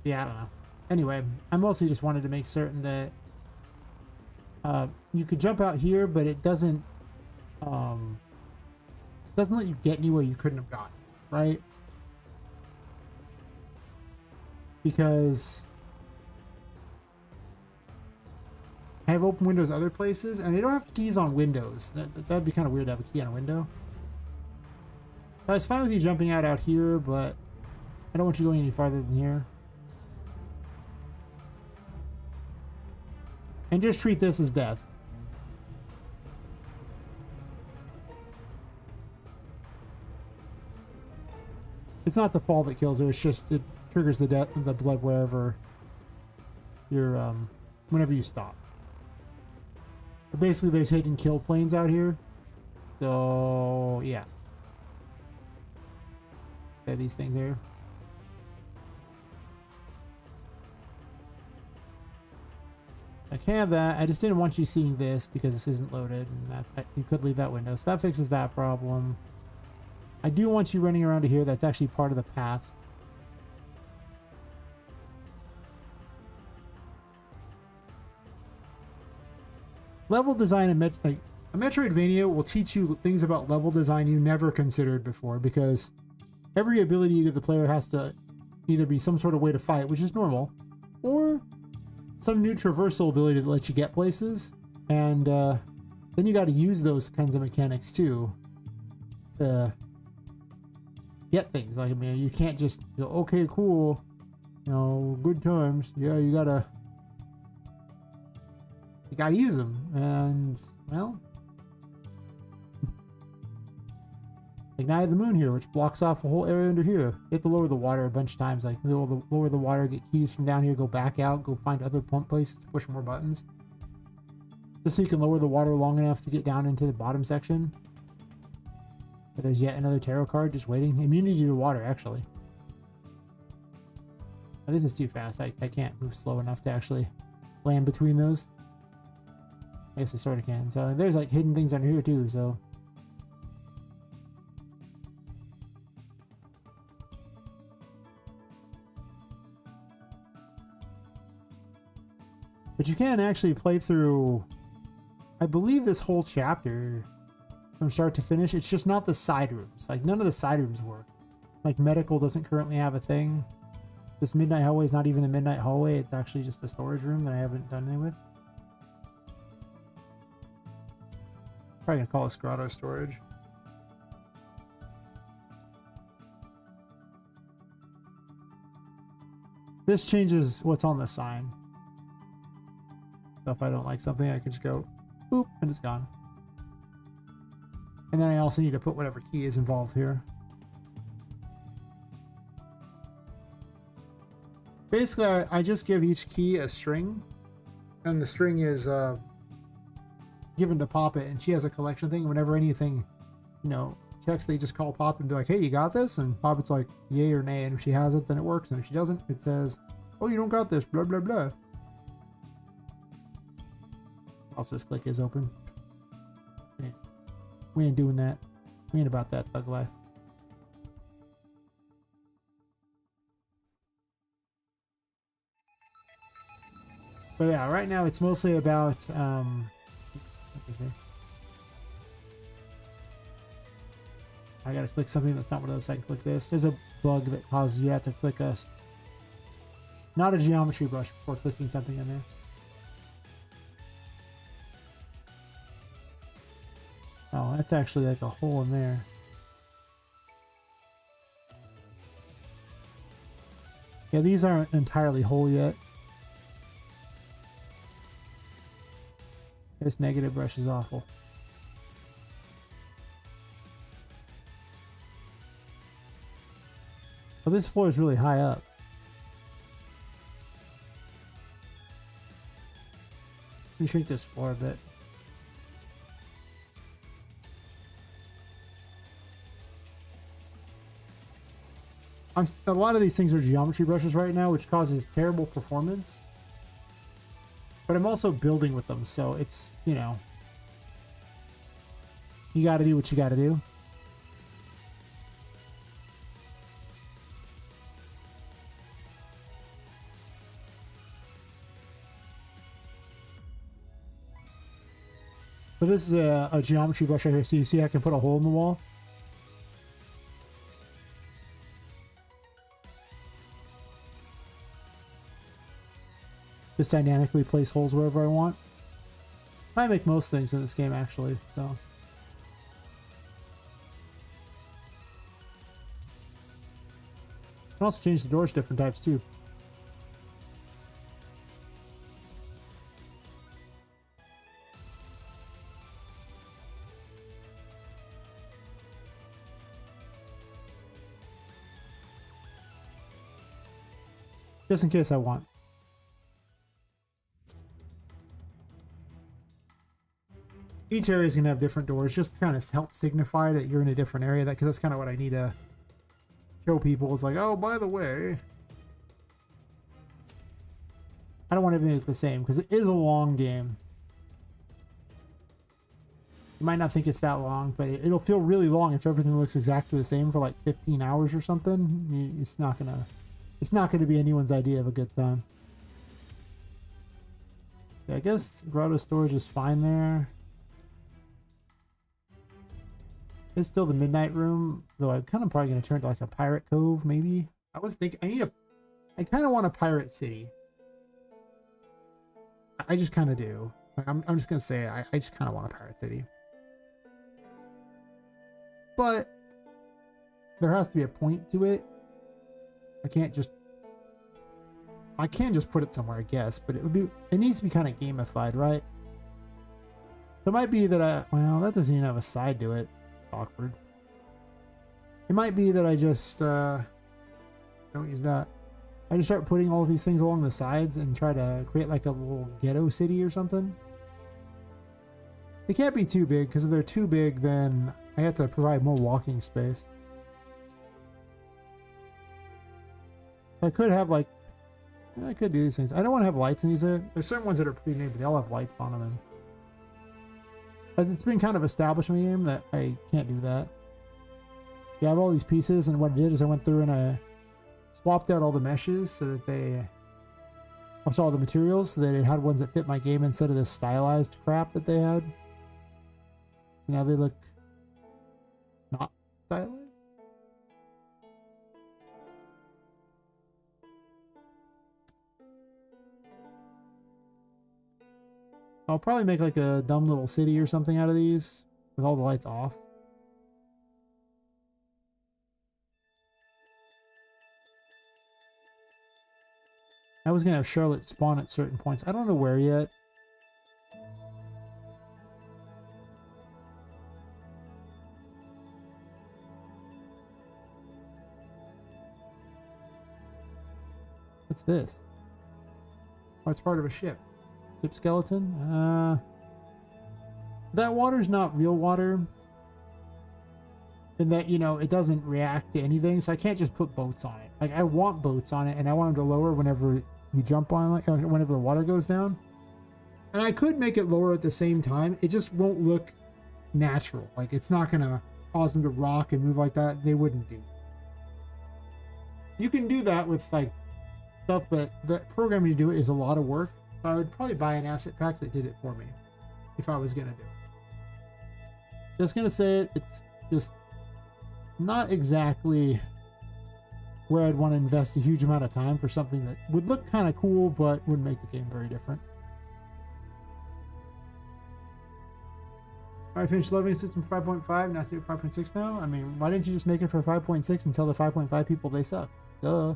yeah, I don't know. anyway, I mostly just wanted to make certain that you could jump out here, but it doesn't let you get anywhere you couldn't have gotten, right? Because I have open windows other places, and they don't have keys on windows. That'd be kind of weird to have a key on a window. I was fine with you jumping out here, but I don't want you going any farther than here. And just treat this as death. It's not the fall that kills her, it's just it triggers the blood wherever you're whenever you stop. But basically there's hidden kill planes out here. So yeah. There are these things here. I can have that. I just didn't want you seeing this because this isn't loaded, and that you could leave that window. So that fixes that problem. I do want you running around to here. That's actually part of the path. Level design and a Metroidvania will teach you things about level design you never considered before, because every ability that the player has to either be some sort of way to fight, which is normal, or some new traversal ability that lets you get places, and then you got to use those kinds of mechanics too to get things. Like, I mean, you can't just go, okay, cool, you know, good times. Yeah, you gotta use them, and well, Ignite the Moon here, which blocks off a whole area under here. You have to lower the water a bunch of times, like lower the water, get keys from down here, go back out, go find other pump places to push more buttons. Just so you can lower the water long enough to get down into the bottom section. But there's yet another tarot card just waiting. Immunity to water, actually. Oh, this is too fast. I can't move slow enough to actually land between those. I guess I sort of can. So there's like hidden things under here too, so. But you can actually play through, I believe, this whole chapter from start to finish. It's just not the side rooms. Like, none of the side rooms work. Like, medical doesn't currently have a thing. This midnight hallway is not even the midnight hallway. It's actually just a storage room that I haven't done anything with. Probably gonna call it grotto storage. This changes what's on the sign. So if I don't like something, I can just go boop and it's gone. And then I also need to put whatever key is involved here. Basically, I just give each key a string, and the string is given to Poppet, and she has a collection thing. Whenever anything, you know, checks, they just call Poppet and be like, hey, you got this? And Poppet's like, yay or nay, and if she has it, then it works, and if she doesn't, it says, oh, you don't got this, blah, blah, blah. Also, this click is open. We ain't doing that. We ain't about that thug life. But yeah, right now it's mostly about oops, what is it? I gotta click something that's not one of those. I can click this. There's a bug that causes you have to click not a geometry brush before clicking something in there. Oh, that's actually like a hole in there. Yeah, these aren't entirely whole yet. This negative brush is awful. Oh, this floor is really high up. Let me shrink this floor a bit. A lot of these things are geometry brushes right now, which causes terrible performance. But I'm also building with them, so it's, you know, you gotta do what you gotta do. But this is a geometry brush right here, so you see I can put a hole in the wall. Just dynamically place holes wherever I want. I make most things in this game, actually, so. You can also change the doors to different types, too. Just in case I want. Each area is going to have different doors, just to kind of help signify that you're in a different area. Because that's kind of what I need to show people. It's like, oh, by the way, I don't want everything to be the same, because it is a long game. You might not think it's that long, but it'll feel really long if everything looks exactly the same for like 15 hours or something. It's not gonna be anyone's idea of a good time. Yeah, I guess grotto storage is fine there. It's still the midnight room, though I'm kind of probably gonna turn it to like a pirate cove, maybe. I was thinking I kind of want a pirate city. I just kind of do. Like, I'm just gonna say I just kind of want a pirate city. But there has to be a point to it. I can just put it somewhere, I guess, but it needs to be kind of gamified, right? So it might be that well, that doesn't even have a side to it. It's awkward. It might be that I just don't use that. I just start putting all of these things along the sides and try to create like a little ghetto city or something. They can't be too big, because if they're too big, then I have to provide more walking space. I could have like, I could do these things. I don't want to have lights in these. There's certain ones that are pre-made, but they all have lights on them. And it's been kind of established in the game that I can't do that. You have all these pieces, and what I did is I went through and I swapped out all the meshes so that they, also all the materials, so that it had ones that fit my game instead of this stylized crap that they had. So now they look not stylized. I'll probably make like a dumb little city or something out of these with all the lights off. I was gonna have Charlotte spawn at certain points. I don't know where yet. What's this? Oh, it's part of a ship. Ship skeleton? That water's not real water. In that, you know, it doesn't react to anything, so I can't just put boats on it. Like, I want boats on it, and I want them to lower whenever you jump on, like, whenever the water goes down. And I could make it lower at the same time. It just won't look natural. Like, it's not gonna cause them to rock and move like that. They wouldn't do. You can do that with, like, stuff, but the programming to do it is a lot of work. So I would probably buy an asset pack that did it for me if I was gonna do it. Just gonna say it, it's just not exactly where I'd want to invest a huge amount of time for something that would look kind of cool, but wouldn't make the game very different. Alright, finished leveling system for 5.5, now to 5.6 now? I mean, why didn't you just make it for 5.6 and tell the 5.5 people they suck? Duh.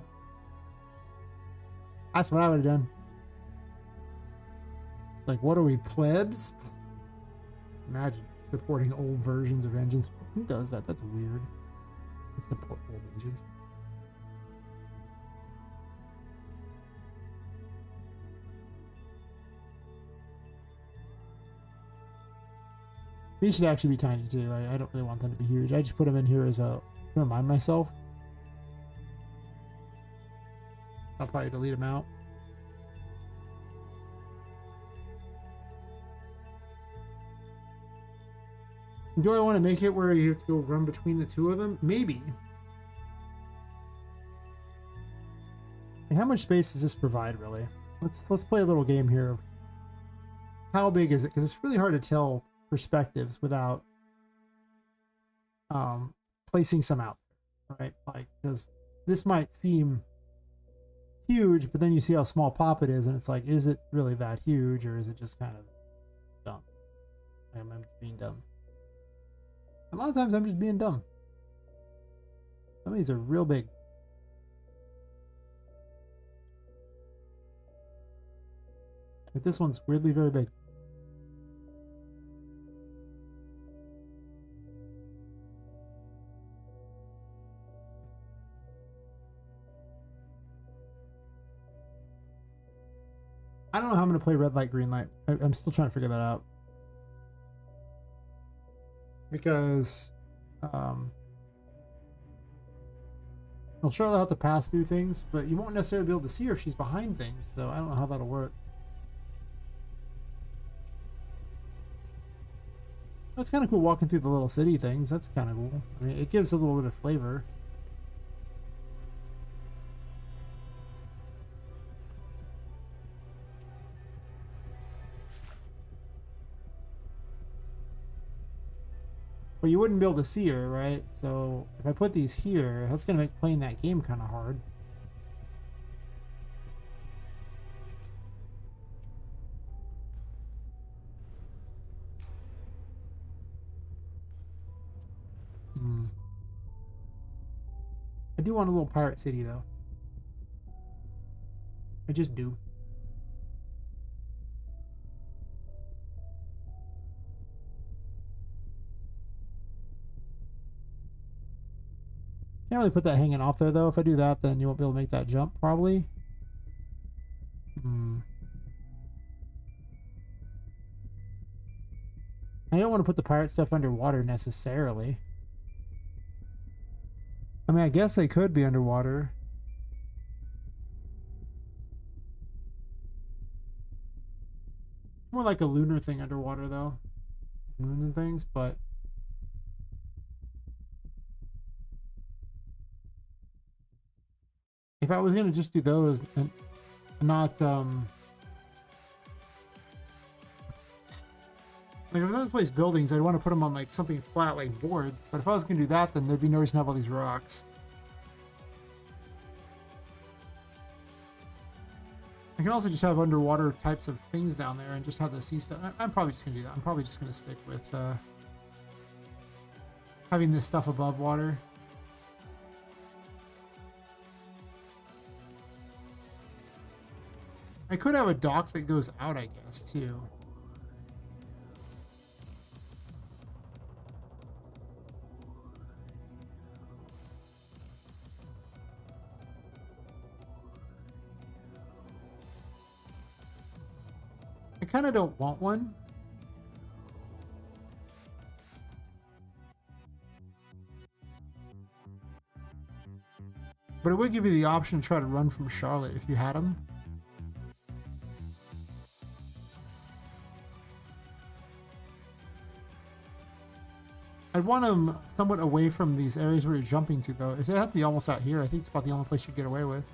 That's what I would have done. Like, what are we, plebs? Imagine supporting old versions of engines. Who does that? That's weird. Let's support old engines. These should actually be tiny too. I don't really want them to be huge. I just put them in here as a, to remind myself. I'll probably delete them out. Do I want to make it where you have to go run between the two of them? Maybe. And how much space does this provide, really? Let's play a little game here. How big is it? Because it's really hard to tell perspectives without placing some out there, right? Like, because this might seem huge, but then you see how small Poppet is, and it's like, is it really that huge, or is it just kind of dumb? I'm just being dumb. A lot of times I'm just being dumb. Some of these are real big. But this one's weirdly very big. I don't know how I'm going to play red light, green light. I'm still trying to figure that out. Because well, sure, I'll have to pass through things, but you won't necessarily be able to see her if she's behind things, so I don't know how that'll work. That's kind of cool walking through the little city things. That's kind of cool. I mean, it gives a little bit of flavor. But you wouldn't be able to see her, right? So if I put these here, that's going to make playing that game kind of hard. I do want a little pirate city, though. I just do. Can't really put that hanging off there, though. If I do that, then you won't be able to make that jump, probably. I don't want to put the pirate stuff underwater, necessarily. I mean, I guess they could be underwater. More like a lunar thing underwater, though. Moons and things, but... if I was going to just do those and not... like, if I was to place buildings, I'd want to put them on, like, something flat, like boards. But if I was going to do that, then there'd be no reason to have all these rocks. I can also just have underwater types of things down there and just have the sea stuff. I'm probably just going to do that. I'm probably just going to stick with having this stuff above water. I could have a dock that goes out, I guess, too. I kind of don't want one. But it would give you the option to try to run from Charlotte if you had them. I'd want them somewhat away from these areas where you're jumping to, though. It have to be almost out here. I think it's about the only place you get away with.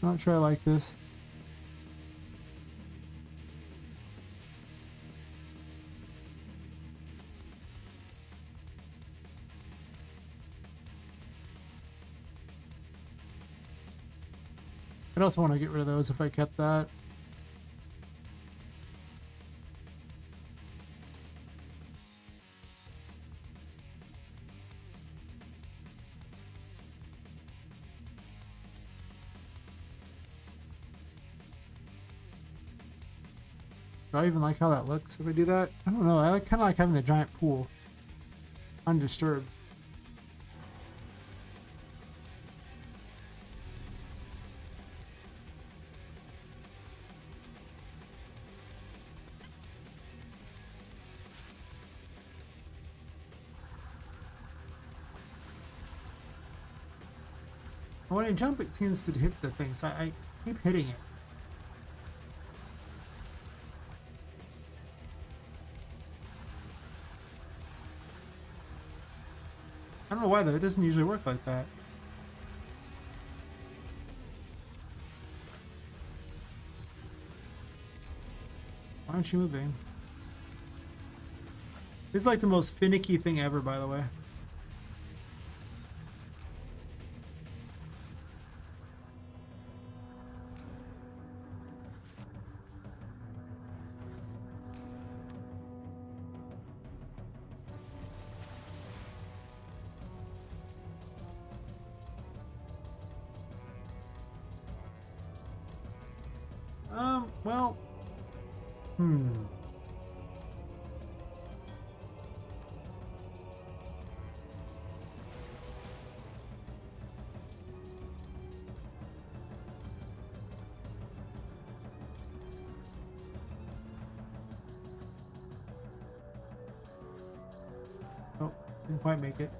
Not sure I like this. I'd also want to get rid of those if I kept that. Do I even like how that looks if I do that? I don't know. I kind of like having the giant pool undisturbed. When I jump, it tends to hit the thing, so I keep hitting it. I don't know why though, it doesn't usually work like that. Why aren't you moving? This is like the most finicky thing ever, by the way. Well, oh, didn't quite make it.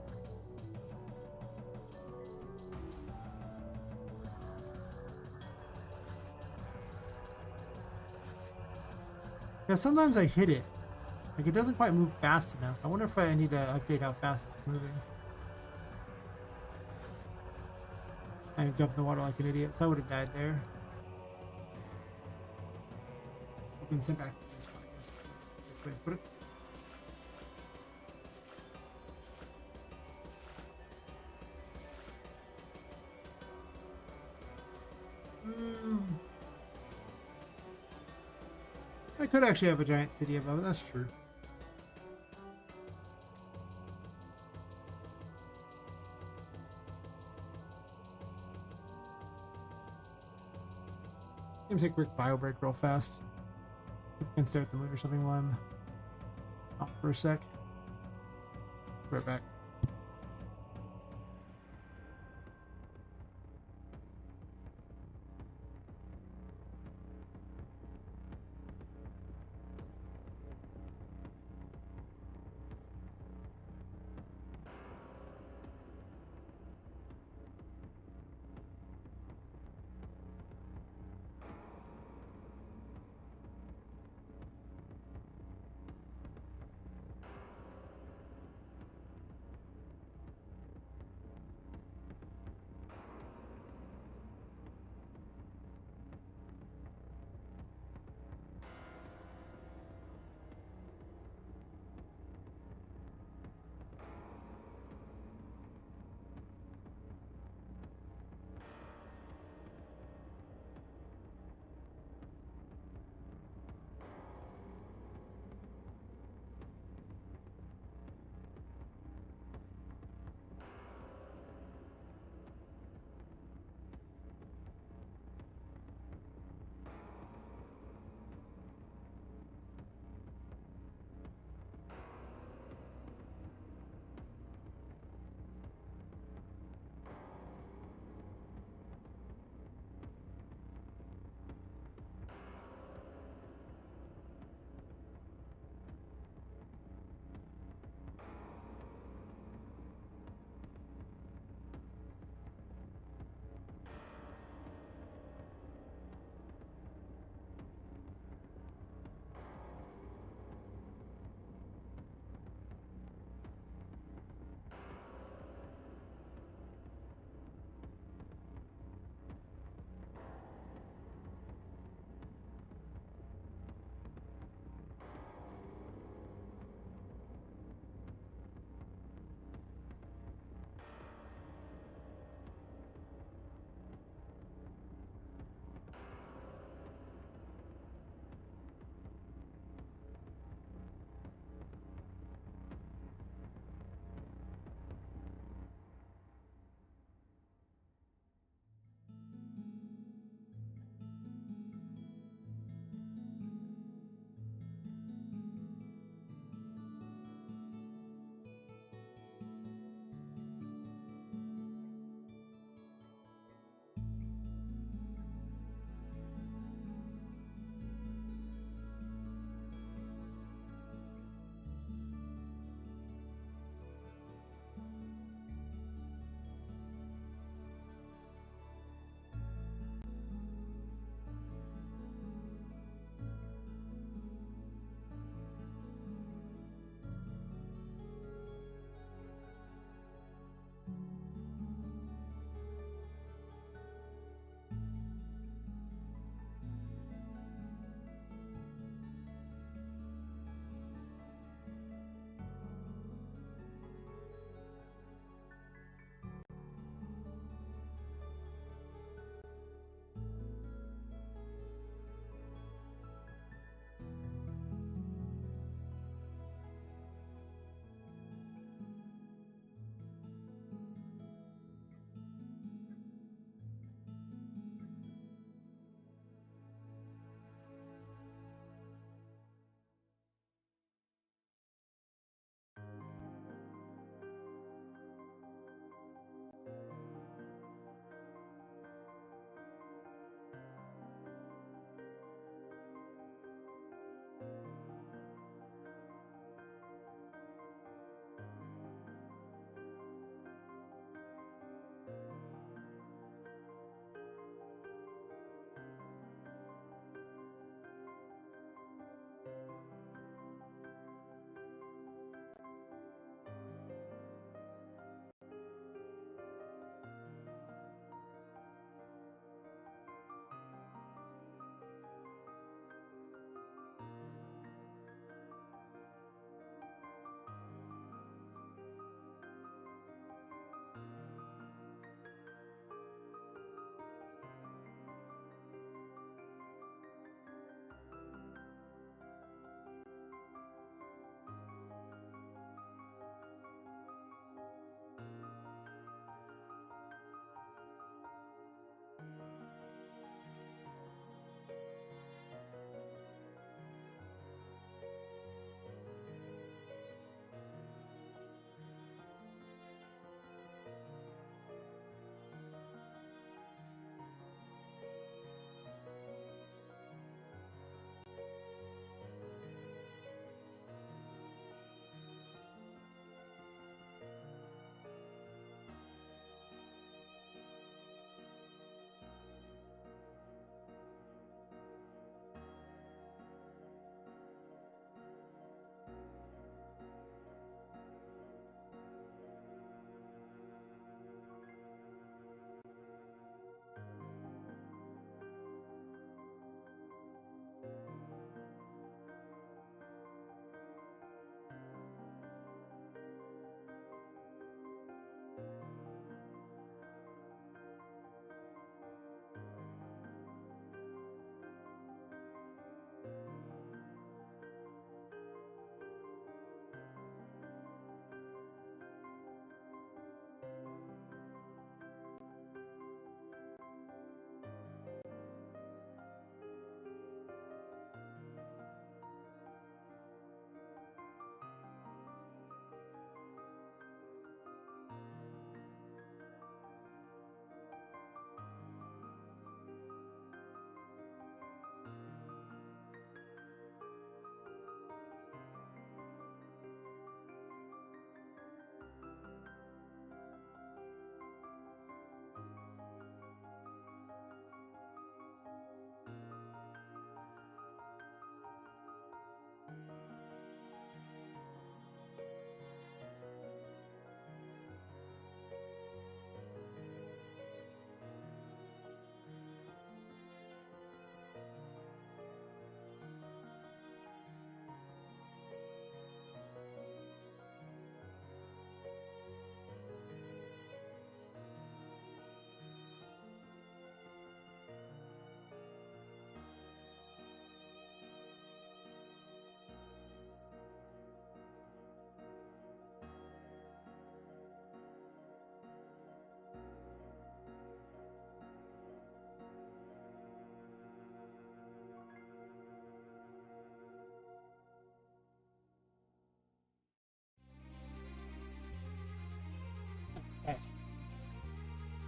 Yeah, sometimes I hit it. Like, it doesn't quite move fast enough. I wonder if I need to update how fast it's moving. I jumped in the water like an idiot, so I would have died there. I've been sent back to this spot. This way, put it. I could actually have a giant city above it, that's true. Let me take a quick bio break real fast. We can stare at the moon or something while I'm out for a sec. Be right back.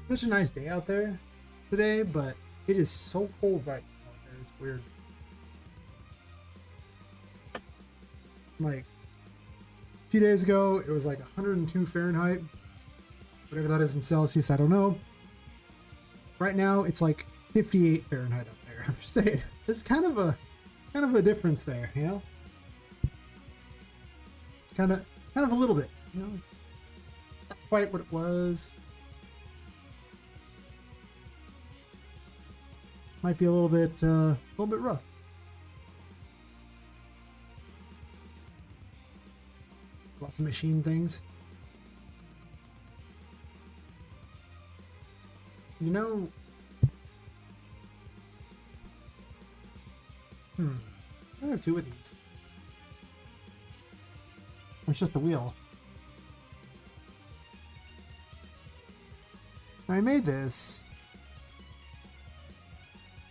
Such a nice day out there today, but it is so cold right now out there. It's weird. Like a few days ago, it was like 102 Fahrenheit, whatever that is in Celsius. I don't know. Right now, it's like 58 Fahrenheit up there. I'm just saying, it's kind of a difference there, you know. Kind of a little bit, you know. Not quite what it was. Might be a little bit rough. Lots of machine things. You know, I have two of these. It's just a wheel. I made this.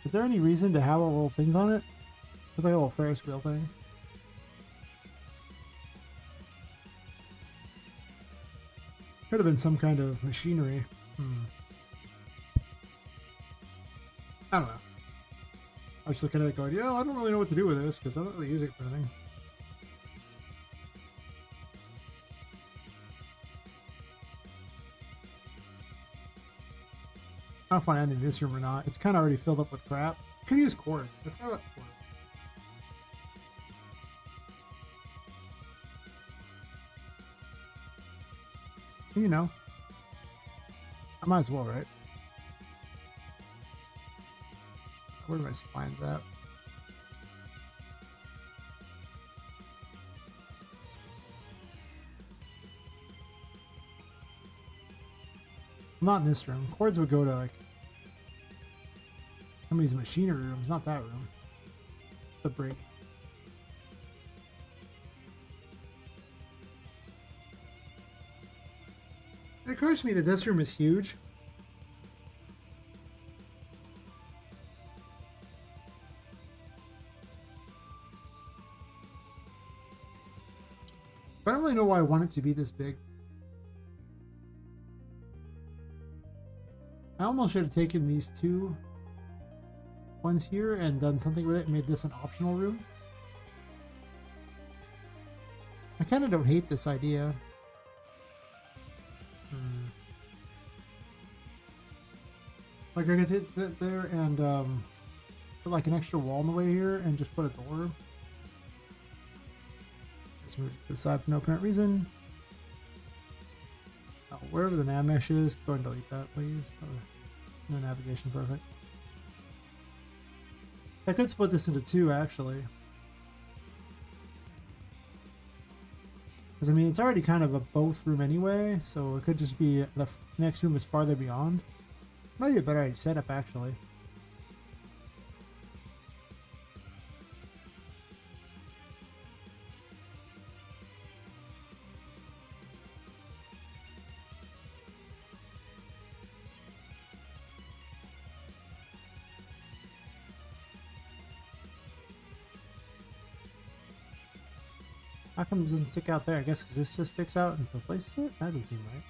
Is there any reason to have all little things on it? It's like a little Ferris wheel thing. Could have been some kind of machinery. I don't know. I was looking at it going, yeah, I don't really know what to do with this because I don't really use it for anything. I don't know if I end in this room or not. It's kind of already filled up with crap. Could use quartz. Let's have quartz. You know, I might as well, right? Where are my spines at? Not in this room. Cords would go to like some of these machinery rooms, not that room. The break. It occurs to me that this room is huge. But I don't really know why I want it to be this big. I almost should have taken these two ones here and done something with it and made this an optional room. I kind of don't hate this idea. Like I could hit that there and put like an extra wall in the way here and just put a door. Just move it to the side for no apparent reason. Oh, wherever the nav mesh is, go ahead and delete that, please. Oh, no navigation, perfect. I could split this into two, actually. Because, I mean, it's already kind of a both room anyway, so it could just be the next room is farther beyond. Might be a better setup, actually. How come it doesn't stick out there? I guess because this just sticks out and replaces it? That doesn't seem right.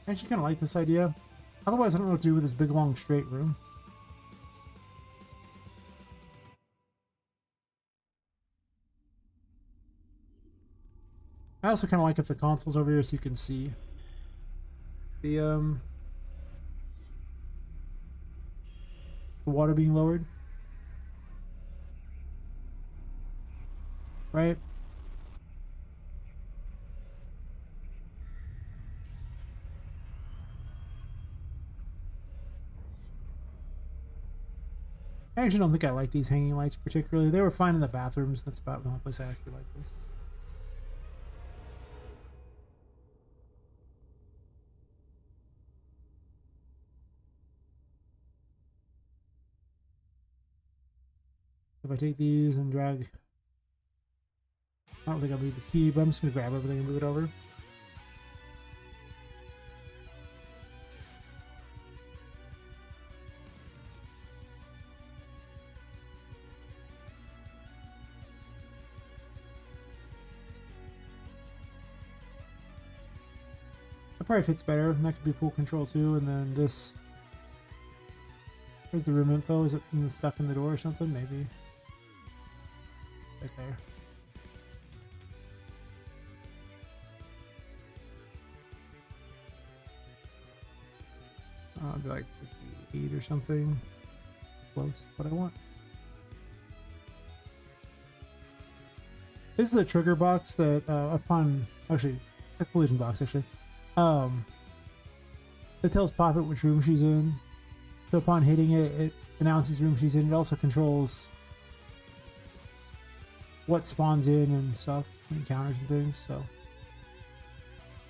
I actually kind of like this idea. Otherwise, I don't know what to do with this big, long, straight room. I also kind of like if the console's over here so you can see the water being lowered. Right? I actually don't think I like these hanging lights particularly. They were fine in the bathrooms. That's about the only place I actually like them. If I take these and drag, I don't think I'll need the key, but I'm just gonna grab everything and move it over. That probably fits better. And that could be pool control too. And then this. Where's the room info? Is it stuck in the door or something? Maybe. Right there. I'll be like 58 or something. Close. What I want. This is a trigger box that upon actually a collision box actually. It tells Poppet which room she's in. So upon hitting it, it announces room she's in. It also controls what spawns in and stuff, encounters and things. So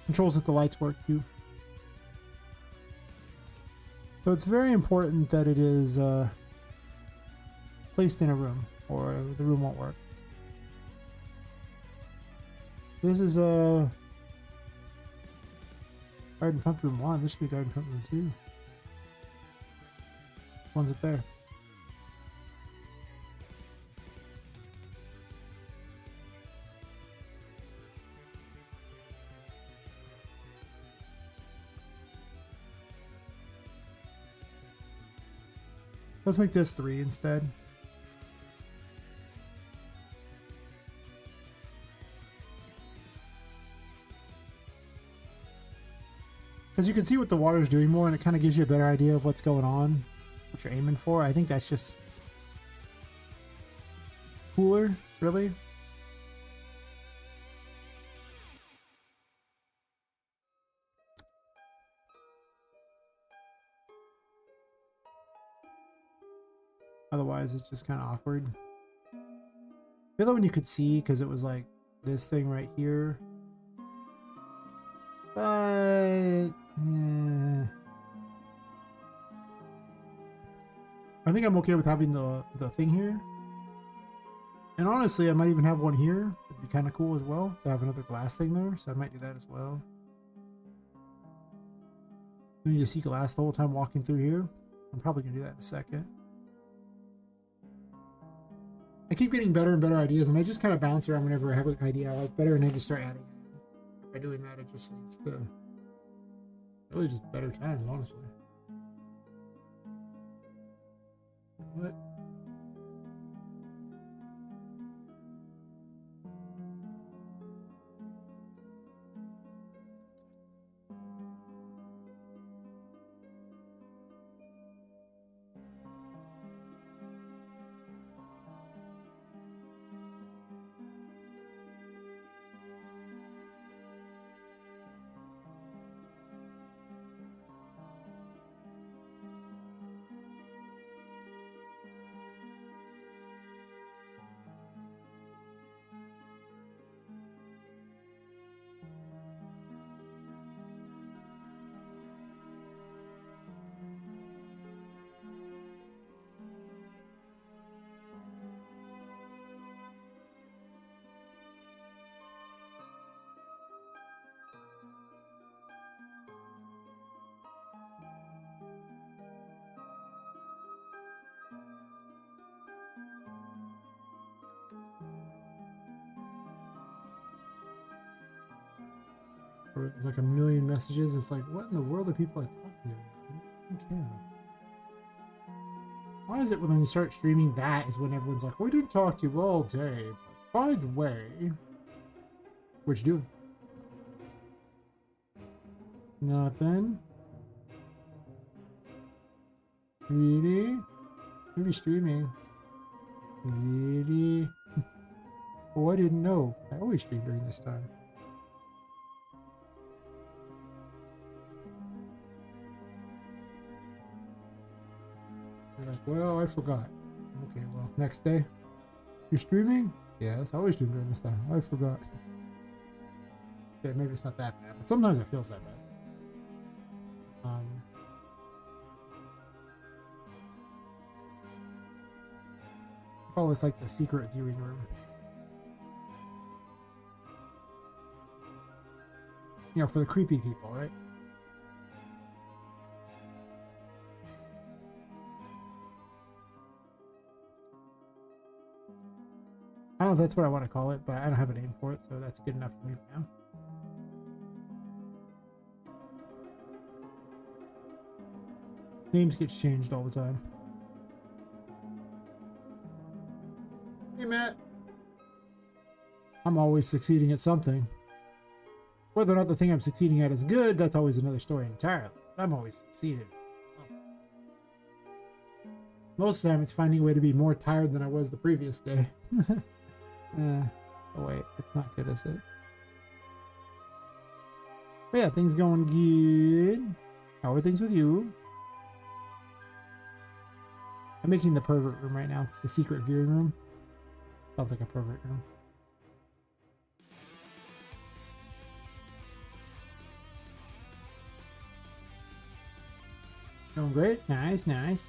controls if the lights work too. So it's very important that it is placed in a room, or the room won't work. This is a garden pump room 1. This should be garden pump room 2. One's up there. Let's make this 3 instead. Because you can see what the water is doing more, and it kind of gives you a better idea of what's going on, what you're aiming for. I think that's just cooler, really. Otherwise, it's just kind of awkward. I feel like when you could see, because it was like this thing right here. But I think I'm okay with having the thing here. And honestly, I might even have one here. It'd be kind of cool as well to have another glass thing there. So I might do that as well. You just see glass the whole time walking through here. I'm probably gonna do that in a second. I keep getting better and better ideas, and I just kind of bounce around whenever I have an idea I like better, and I just start adding it in. By doing that, it just leads to really just better times, honestly. What? Or it's like a million messages. It's like, what in the world are people like talking to me about? I don't care. Why is it when you start streaming that is when everyone's like, we didn't talk to you all day. But by the way, what you doing? Nothing. Really? Maybe streaming. Really? Oh, I didn't know. I always stream during this time. You're like, well, I forgot. Okay, well, next day. You're streaming? Yes, I always stream during this time. I forgot. Okay, maybe it's not that bad, but sometimes it feels that bad. Call this like the secret viewing room. You know, for the creepy people, right? I don't know if that's what I want to call it, but I don't have a name for it, so that's good enough for me for now. Names get changed all the time. Hey, Matt. I'm always succeeding at something. Whether or not the thing I'm succeeding at is good, that's always another story entirely. I'm always succeeding. Most of the time, it's finding a way to be more tired than I was the previous day. Oh wait, it's not good, is it? But yeah, things going good. How are things with you? I'm making the pervert room right now. It's the secret viewing room. Sounds like a pervert room. Going great. Nice, nice.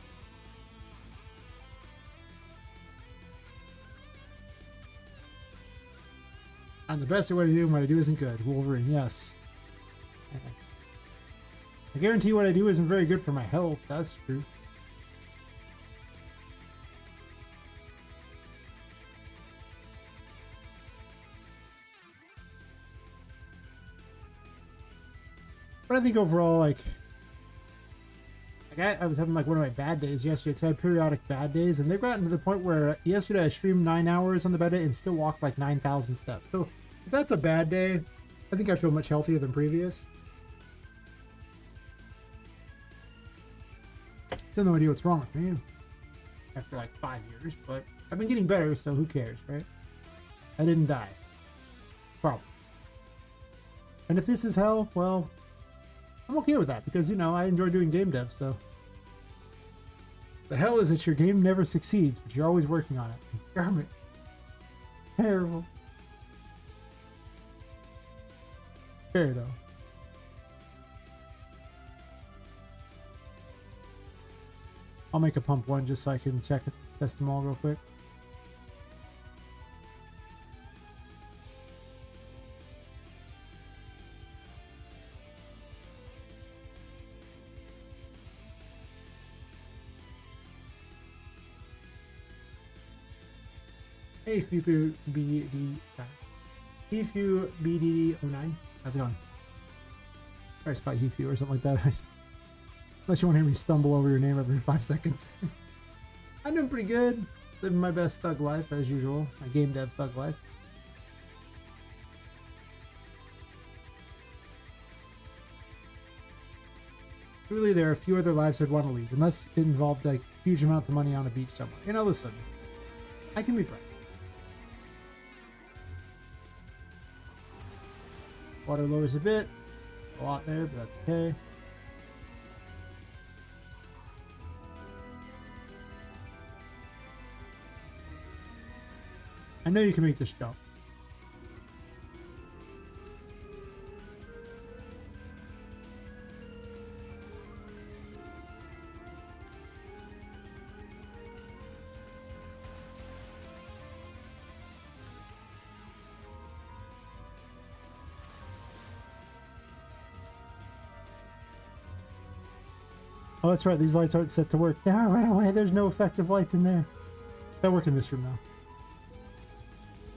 I'm the best at what I do, and what I do isn't good. Wolverine, yes. Nice. I guarantee what I do isn't very good for my health. That's true. But I think overall, like I was having like one of my bad days yesterday because I had periodic bad days, and they've gotten to the point where yesterday I streamed 9 hours on the bed and still walked like 9,000 steps. So if that's a bad day, I think I feel much healthier than previous. Still no idea what's wrong with me after like 5 years, but I've been getting better, so who cares, right? I didn't die. Probably. And if this is hell, well, I'm okay with that because, you know, I enjoy doing game dev, so. The hell is it your game never succeeds, but you're always working on it. Damn it. Terrible. Fair, though. I'll make a pump one just so I can check it, test them all real quick. Hey, Fufu BD, Hifu BDD09. How's it going? Or it's probably Hifu or something like that. Unless you want to hear me stumble over your name every 5 seconds. I'm doing pretty good. Living my best thug life as usual. My game dev thug life. Truly, there are a few other lives I'd want to lead, unless it involved like huge amounts of money on a beach somewhere. You know, listen, I can be proud. Water lowers a bit. A lot there, but that's okay. I know you can make this jump. Oh, that's right. These lights aren't set to work. No, right away. There's no effective lights in there. They'll work in this room now.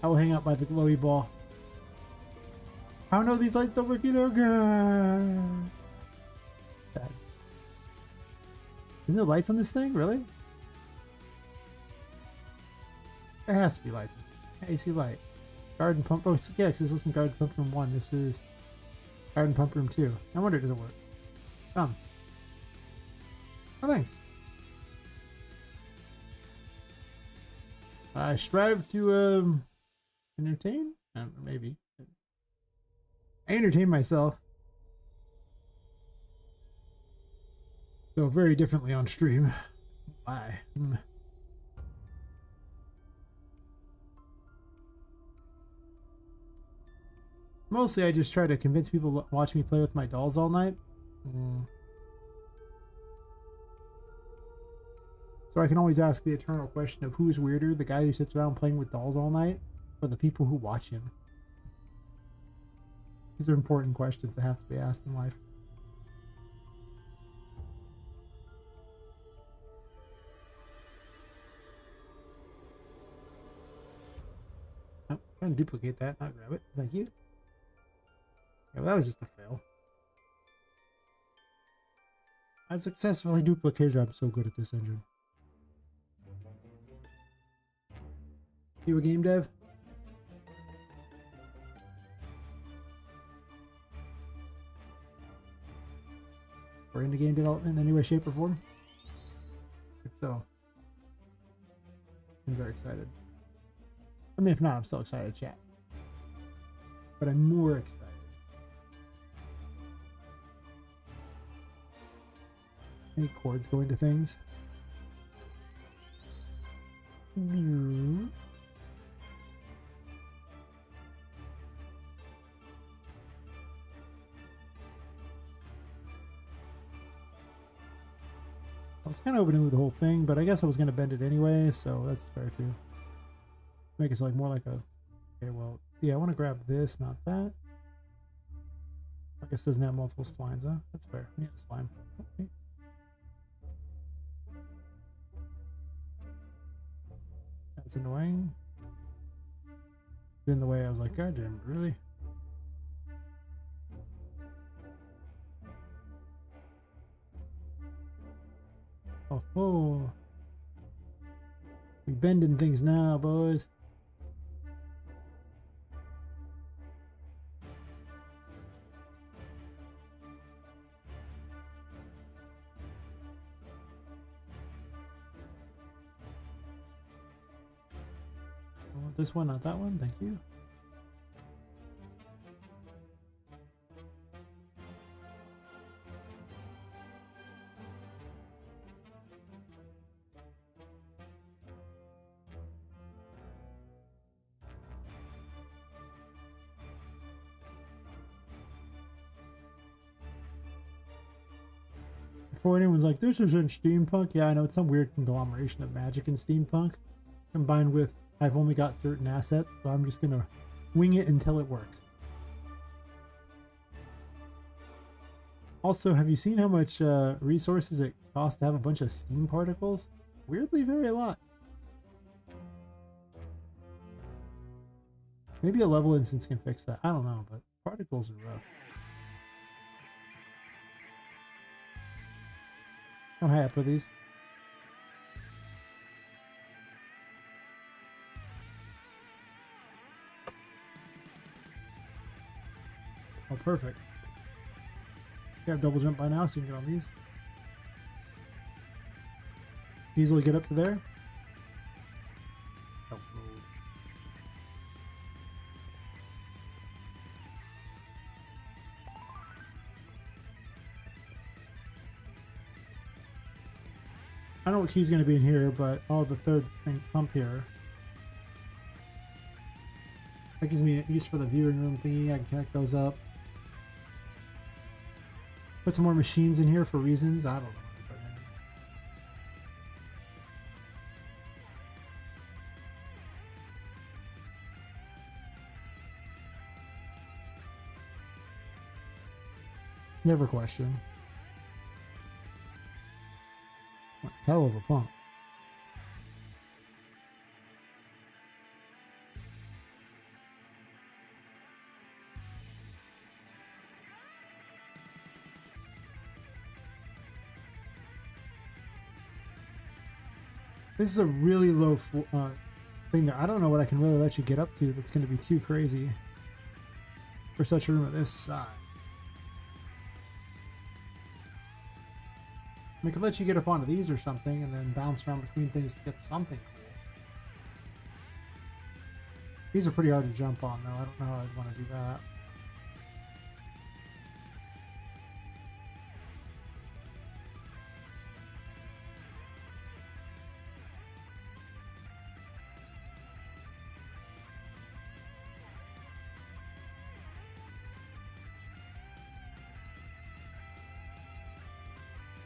I will hang out by the glowy ball. Oh no, these lights don't work either. God. Bad. There's no lights on this thing? Really? There has to be lights. AC light. Garden pump. Oh, yeah, because this isn't garden pump room 1. This is Garden pump room 2. I wonder, does it work? Oh, thanks. I strive to entertain? Maybe. I entertain myself. So very differently on stream. Why? Mostly I just try to convince people to watch me play with my dolls all night. So I can always ask the eternal question of who's weirder, the guy who sits around playing with dolls all night, or the people who watch him. These are important questions that have to be asked in life. Oh, trying to duplicate that, not grab it. Thank you. Yeah, well, that was just a fail. I successfully duplicated. I'm so good at this engine. You a game dev? Or into game development in any way, shape, or form? If so, I'm very excited. I mean, if not, I'm still excited to chat. But I'm more excited. Any cords going to things? I was kind of hoping to move the whole thing, but I guess I was going to bend it anyway, so that's fair too. Make it so like more like a... Okay, well, yeah, I want to grab this, not that. I guess it doesn't have multiple splines, huh? That's fair. Yeah, spline. Okay. That's annoying. In the way, I was like, God damn, really? Oh, we bending things now, boys. I want this one, not that one. Thank you. Before anyone's like, this isn't steampunk. Yeah, I know, it's some weird conglomeration of magic and steampunk combined with I've only got certain assets, so I'm just gonna wing it until it works. Also, have you seen how much resources it costs to have a bunch of steam particles? Weirdly, very a lot. Maybe a level instance can fix that. I don't know, but particles are rough. How high up are these? Oh, perfect. You have double jump by now, so you can get on these. Easily get up to there. Oh, I don't know what key's going to be in here, but the third thing pump here. That gives me a use for the viewing room thingy. I can connect those up. Put some more machines in here for reasons. I don't know. Never question. What hell of a pump. This is a really low thing that I don't know what I can really let you get up to that's going to be too crazy for such a room of this size. mean, it could let you get up onto these or something and then bounce around between things to get something cool. These are pretty hard to jump on, though. I don't know how I'd want to do that.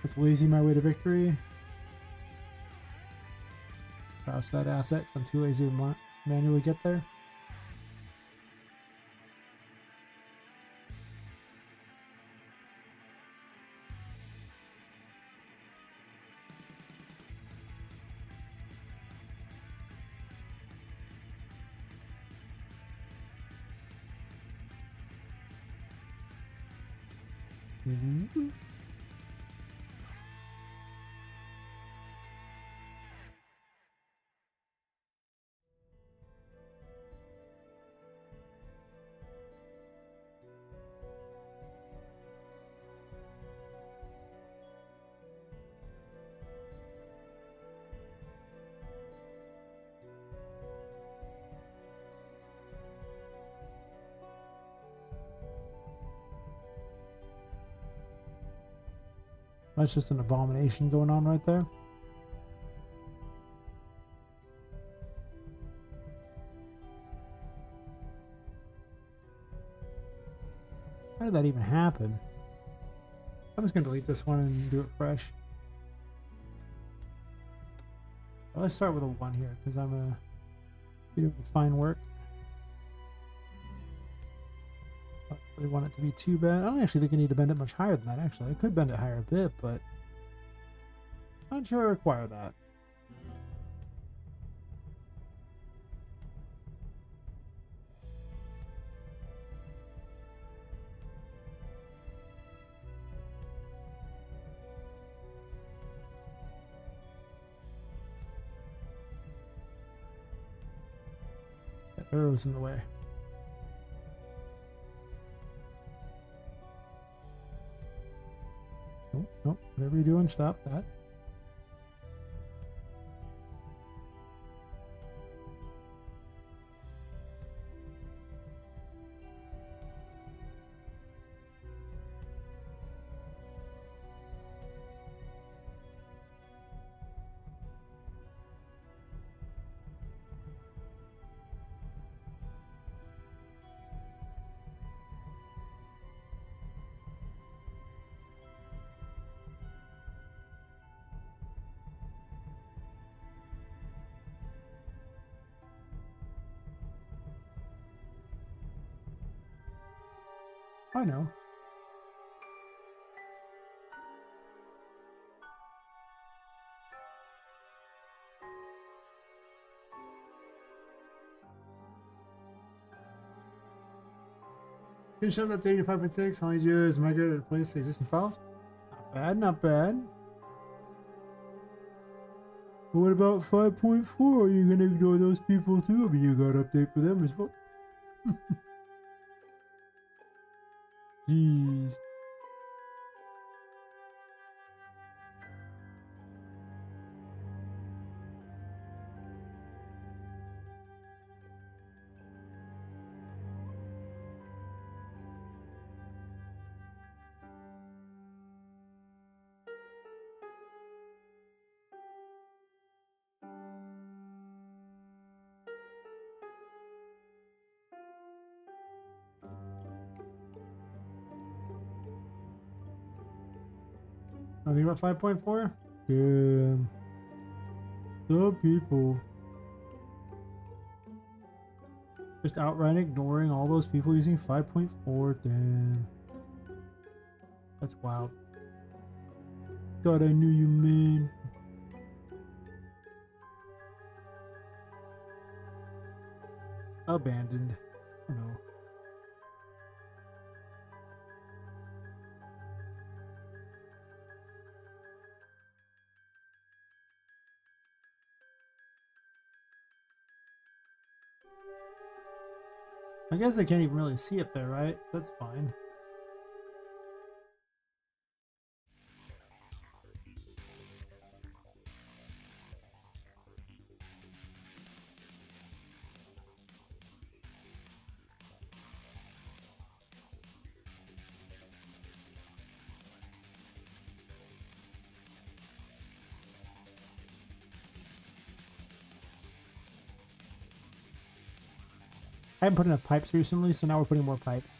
It's lazy my way to victory. Pass that asset 'cause I'm too lazy to manually get there. Mm-hmm. That's just an abomination going on right there. How did that even happen? I'm just going to delete this one and do it fresh. Well, let's start with a 1 here because I'm doing fine work. I don't really want it to be too bad. I don't actually think I need to bend it much higher than that, actually. I could bend it higher a bit, but I'm not sure I require that. That arrow's in the way. Nope, nope. Whatever you're doing, stop that. I know. Finish up updating 5.6. All I do is migrate and replace the existing files. Not bad, not bad. But what about 5.4? Are you gonna ignore those people too? I mean, you got to update for them as well. Jeez. Nothing about 5.4? Damn. The people. Just outright ignoring all those people using 5.4. Damn. That's wild. God, I knew you, man. Abandoned. Oh no. I guess I can't even really see it there, right? That's fine. I haven't put enough pipes recently, so now we're putting more pipes.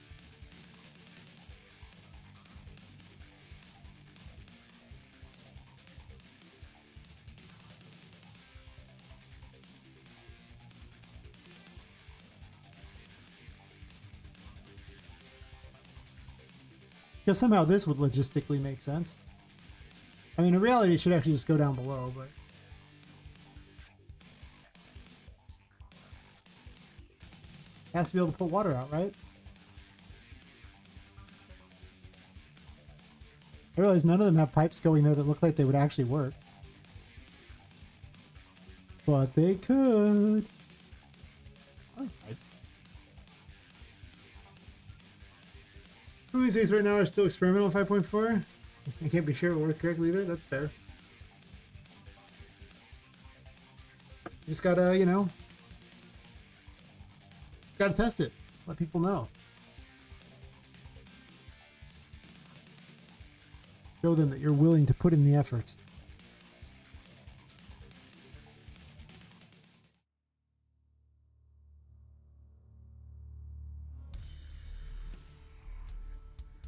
Because somehow this would logistically make sense. I mean, in reality, it should actually just go down below, but... It has to be able to put water out, right? I realize none of them have pipes going there that look like they would actually work. But they could. Oh, pipes. Some of these things right now are still experimental 5.4. I can't be sure it will work correctly either. That's fair. You just gotta, you know, gotta test it. Let people know. Show them that you're willing to put in the effort.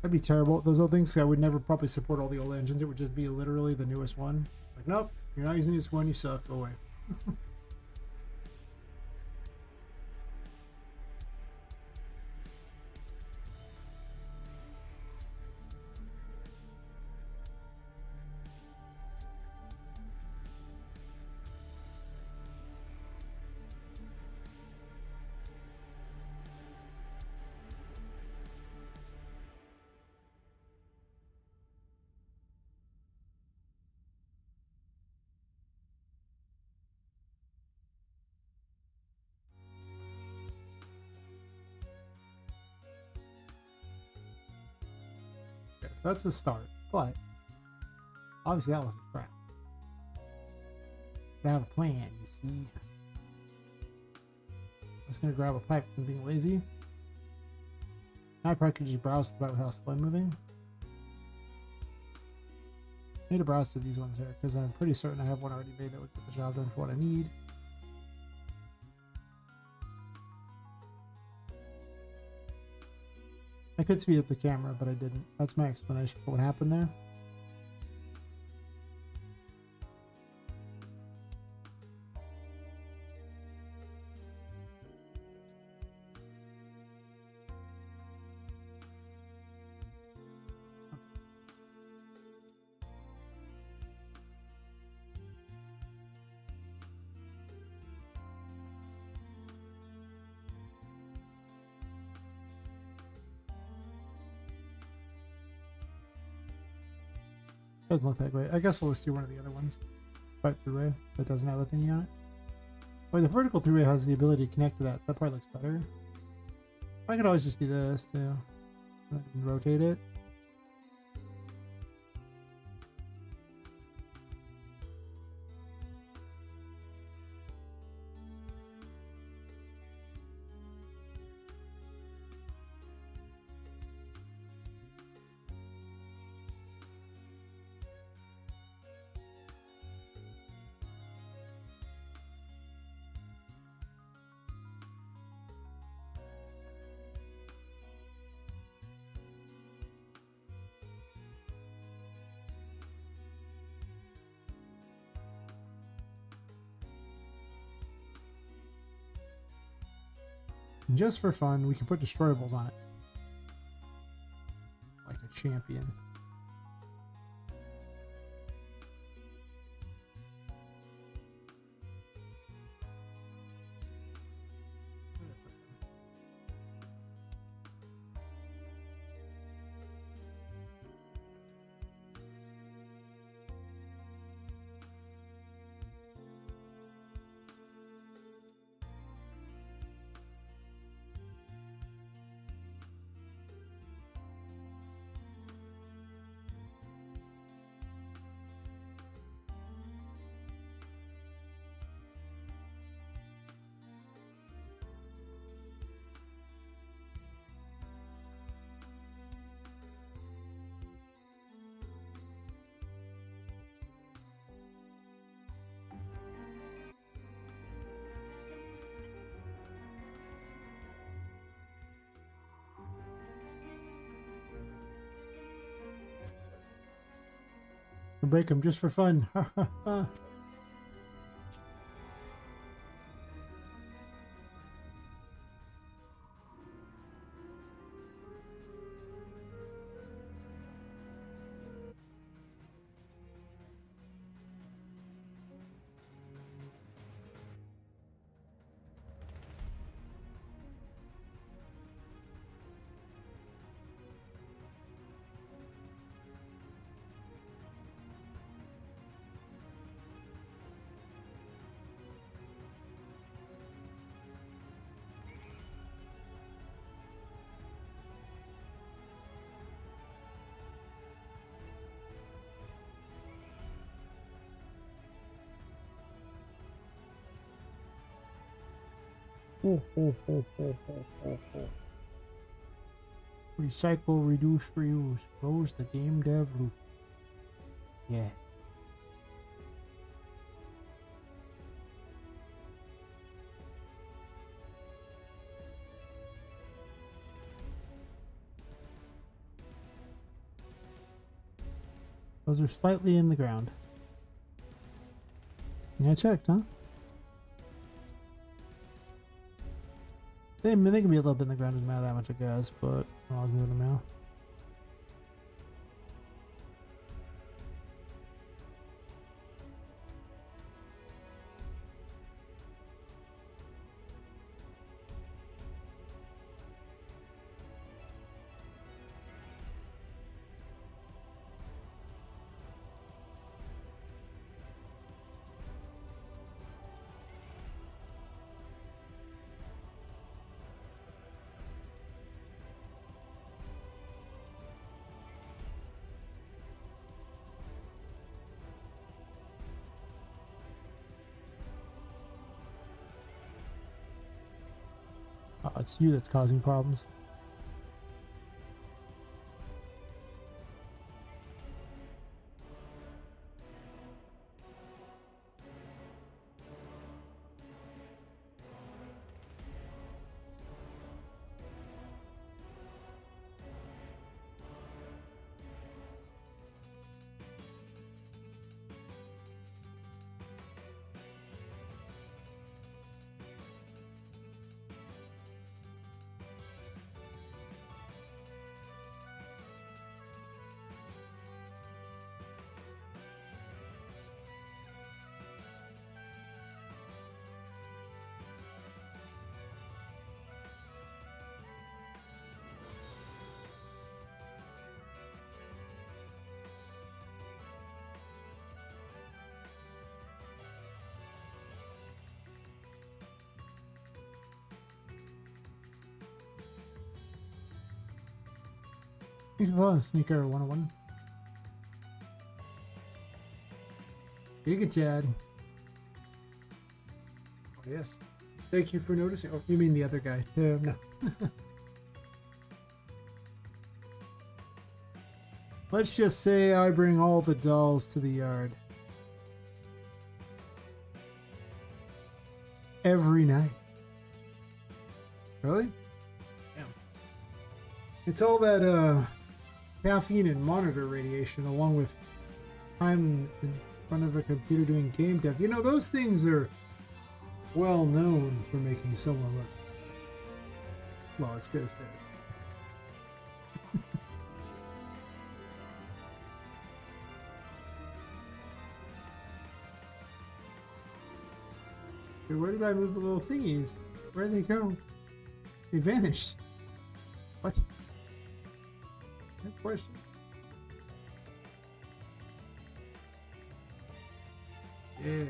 That'd be terrible. Those old things, I would never probably support all the old engines. It would just be literally the newest one. Like, nope, you're not using this one, you suck. Go away. So that's the start, but obviously that wasn't crap. I have a plan, you see. I'm just gonna grab a pipe because I'm being lazy. Now I probably could just browse the pipe without slow moving. I need to browse to these ones here because I'm pretty certain I have one already made that would get the job done for what I need. I could speed up the camera, but I didn't. That's my explanation for what happened there. Doesn't look that great. I guess I'll just do one of the other ones. Right through-way that doesn't have a thingy on it. Wait, the vertical through-way has the ability to connect to that. That probably looks better. I could always just do this too. And rotate it. And just for fun, we can put destroyables on it. Like a champion. I break them just for fun. Recycle, reduce, reuse. Close the game dev loop. Yeah. Those are slightly in the ground. Yeah, I checked, huh? They can be a little bit in the ground, doesn't matter that much, I guess, but I'll move them now. It's you that's causing problems. Thanks for following Sneaker 101. Giga Chad. Oh, yes. Thank you for noticing. Oh, you mean the other guy? No. Let's just say I bring all the dolls to the yard. Every night. Really? Damn. It's all that caffeine and monitor radiation along with time in front of a computer doing game dev. You know, those things are well known for making someone look, well, as good as that. Dude, where did I move the little thingies? Where did they go? They vanished. What? Good question. Yeah.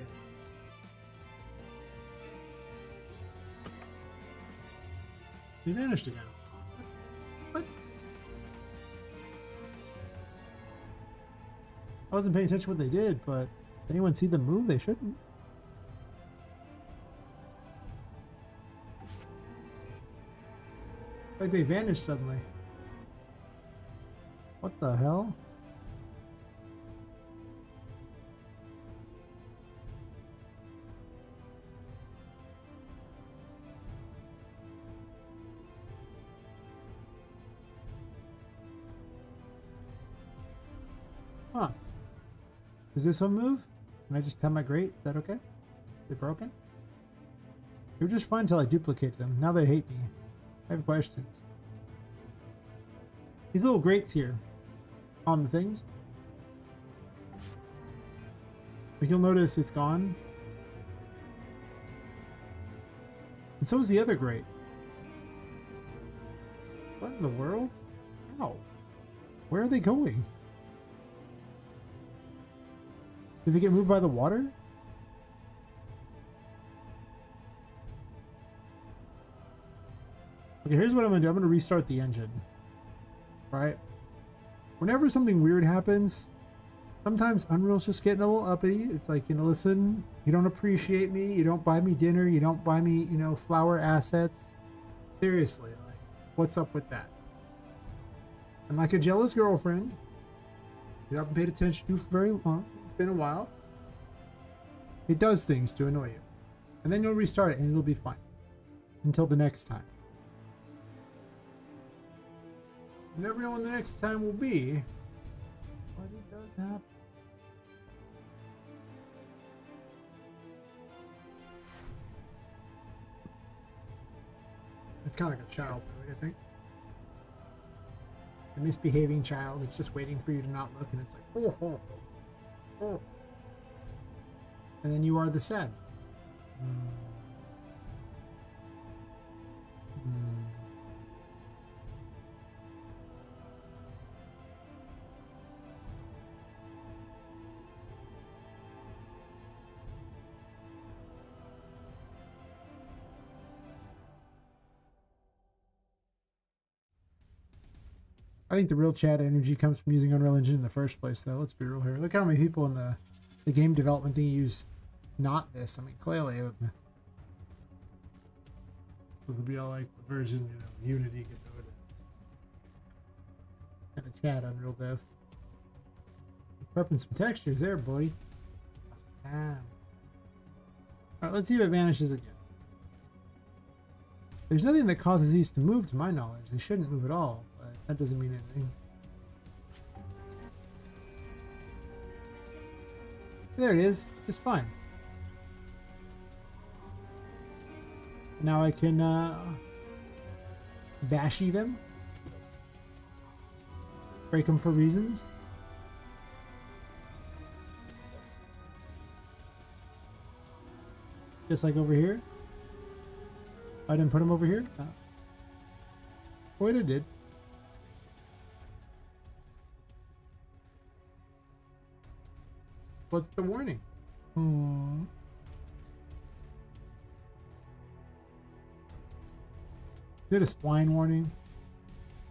They vanished again. What? I wasn't paying attention to what they did, but did anyone see them move? They shouldn't. Like they vanished suddenly. What the hell? Huh. Does this one move? Can I just tell my grate? Is that okay? They're broken? They were just fine until I duplicated them. Now they hate me. I have questions. These little grates here on the things. Like you'll notice it's gone. And so is the other grate. What in the world? Ow. Where are they going? Did they get moved by the water? Okay, here's what I'm gonna do. I'm gonna restart the engine. Right? Whenever something weird happens, sometimes Unreal's just getting a little uppity. It's like, you know, listen, you don't appreciate me, you don't buy me dinner, you don't buy me, you know, flower assets. Seriously, like, what's up with that? I'm like a jealous girlfriend. You haven't paid attention to for very long. It's been a while. It does things to annoy you. And then you'll restart it and it'll be fine. Until the next time. You never know when the next time will be. But it does happen. It's kind of like a child, really, I think. A misbehaving child. It's just waiting for you to not look, and it's like, oh, oh, oh. And then you are the sad. I think the real chat energy comes from using Unreal Engine in the first place, though. Let's be real here. Look how many people in the game development thing use not this. I mean, clearly it would be all like the version, you know, Unity get noted. And a chat Unreal Dev. Prepping some textures there, boy. Awesome. Alright, let's see if it vanishes again. There's nothing that causes these to move, to my knowledge. They shouldn't move at all. That doesn't mean anything. There it is. Just fine. Now I can bashy them. Break them for reasons. Just like over here. I didn't put them over here? Oh. Wait, it did. What's the warning? Is it a spline warning?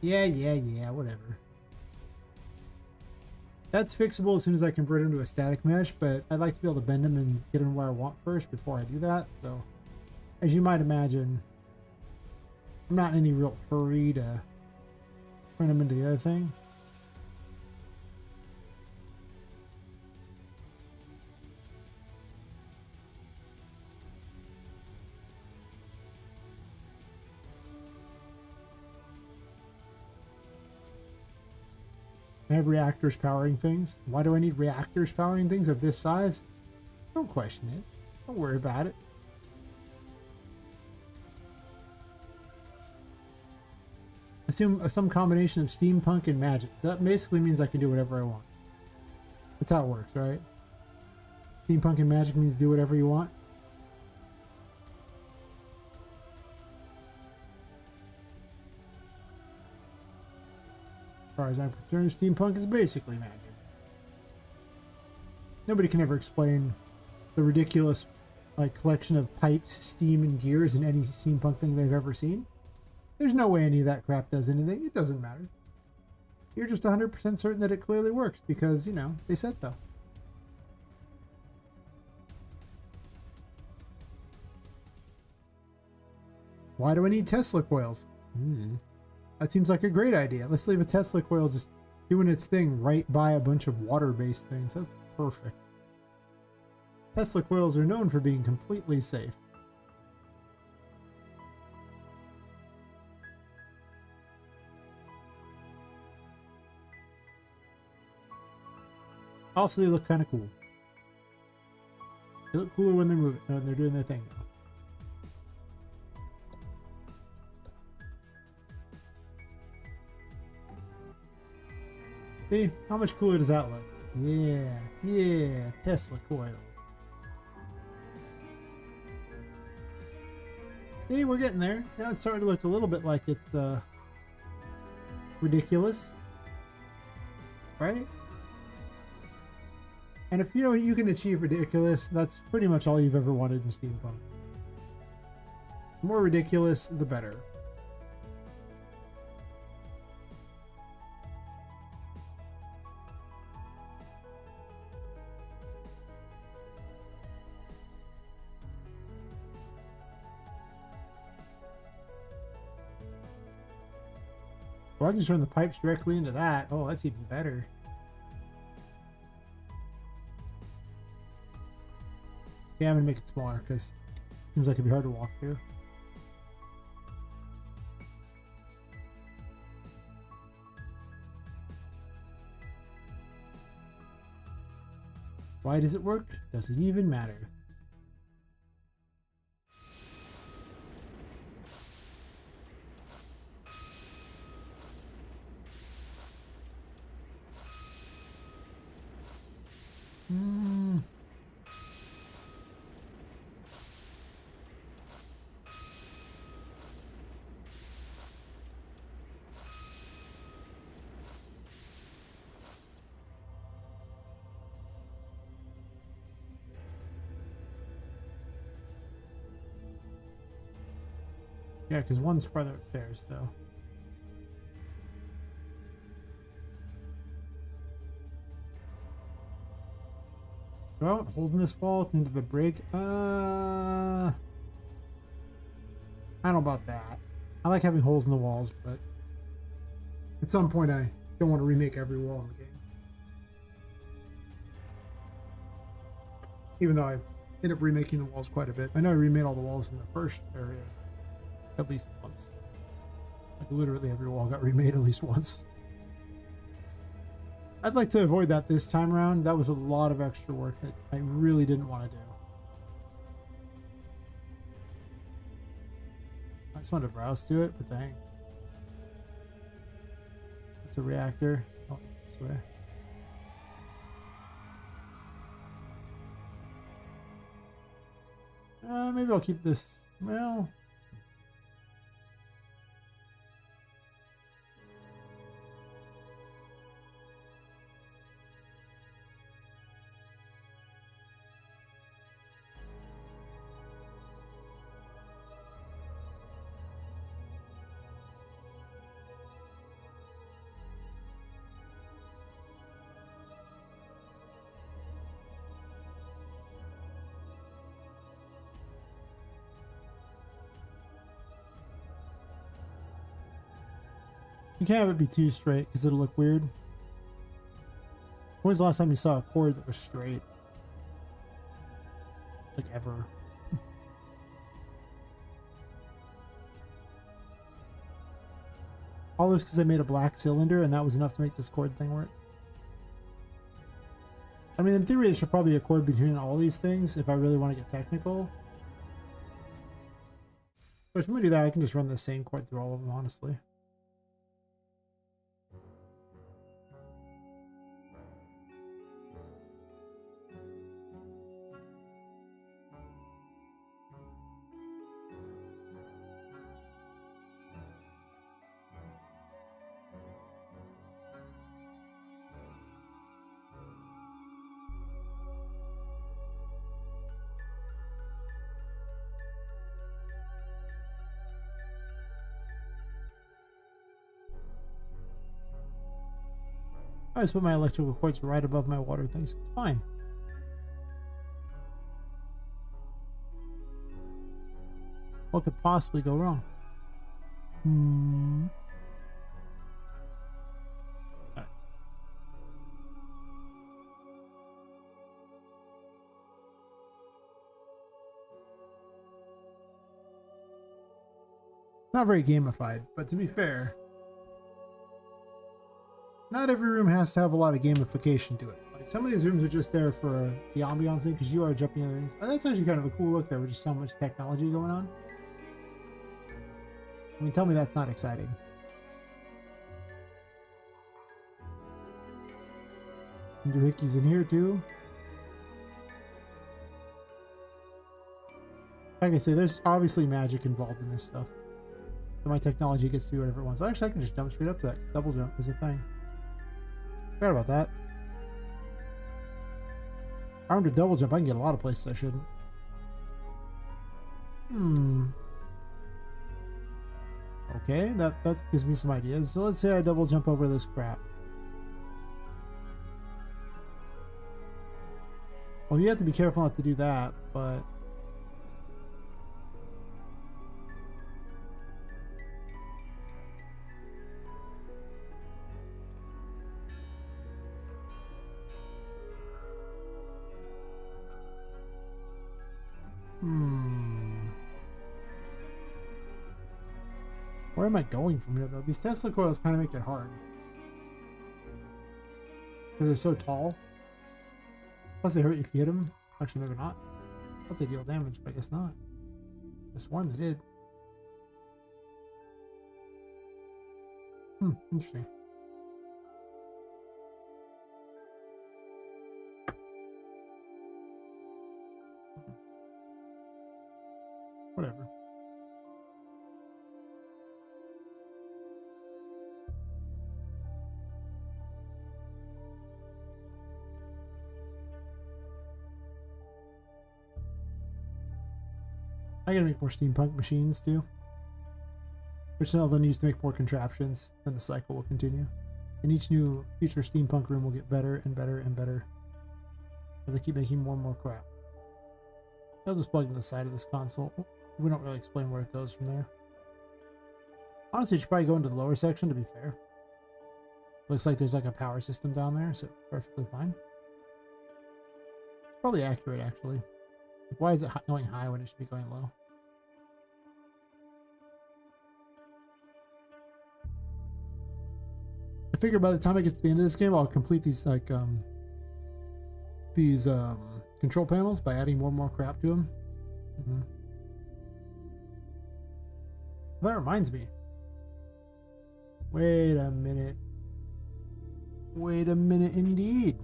Yeah, whatever. That's fixable as soon as I convert them to a static mesh, but I'd like to be able to bend them and get them where I want first before I do that. So, as you might imagine, I'm not in any real hurry to turn them into the other thing. I have reactors powering things. Why do I need reactors powering things of this size? Don't question it. Don't worry about it. Assume some combination of steampunk and magic. So that basically means I can do whatever I want. That's how it works, right? Steampunk and magic means do whatever you want. As far as I'm concerned, steampunk is basically magic. Nobody can ever explain the ridiculous like collection of pipes, steam, and gears in any steampunk thing they've ever seen. There's no way any of that crap does anything. It doesn't matter. You're just 100% certain that it clearly works because, you know, they said so. Why do I need Tesla coils? That seems like a great idea. Let's leave a Tesla coil just doing its thing right by a bunch of water-based things. That's perfect. Tesla coils are known for being completely safe. Also, they look kind of cool. They look cooler when they're moving, when they're doing their thing now. See, how much cooler does that look? Yeah, yeah, Tesla coils. See, we're getting there. Now it's starting to look a little bit like it's ridiculous, right? And if you know you can achieve ridiculous, that's pretty much all you've ever wanted in steampunk. The more ridiculous, the better. Well, I just run the pipes directly into that. Oh, that's even better. Yeah, I'm gonna make it smaller because it seems like it'd be hard to walk through. Why does it work? Does it even matter? Yeah, because one's farther upstairs, so. Well, holding this wall into the break. I don't know about that. I like having holes in the walls, but at some point I don't want to remake every wall in the game. Even though I end up remaking the walls quite a bit. I know I remade all the walls in the first area at least once. Like literally every wall got remade at least once. I'd like to avoid that this time around. That was a lot of extra work that I really didn't want to do. I just wanted to browse to it, but dang. It's a reactor. Oh, this way. Maybe I'll keep this. Well. You can't have it be too straight because it'll look weird. When was the last time you saw a cord that was straight? Like ever. All this because I made a black cylinder and that was enough to make this cord thing work. I mean, in theory, there should probably be a cord between all these things if I really want to get technical. But if I'm going to do that, I can just run the same cord through all of them, honestly. I just put my electrical cords right above my water things. It's fine. What could possibly go wrong? Right. Not very gamified, but to be fair, not every room has to have a lot of gamification to it. Like, Like some of these rooms are just there for the ambiance thing because you are jumping other things. Oh, that's actually kind of a cool look there with just so much technology going on. I mean, tell me that's not exciting. Doohickeys in here too. Like I say, there's obviously magic involved in this stuff. So my technology gets to do whatever it wants. So actually, I can just jump straight up to that. Double jump is a thing. Forgot about that. Armed to double jump, I can get a lot of places I shouldn't. Okay, that gives me some ideas. So let's say I double jump over this crap. Well, you have to be careful not to do that, but... Where am I going from here, though? These Tesla coils kind of make it hard. Because they're so tall. Plus they hurt if you hit them. Actually, maybe not. I thought they deal damage, but I guess not. I sworn they did. Interesting. Whatever. I gotta make more steampunk machines too. Which they'll then use to make more contraptions, and the cycle will continue. And each new future steampunk room will get better and better and better as I keep making more and more crap. I'll just plug in the side of this console. We don't really explain where it goes from there. Honestly, you should probably go into the lower section to be fair. Looks like there's like a power system down there, so perfectly fine. It's probably accurate, actually. Why is it going high when it should be going low? I figure by the time I get to the end of this game, I'll complete these like control panels by adding more and more crap to them. That reminds me. Wait a minute. Wait a minute, indeed.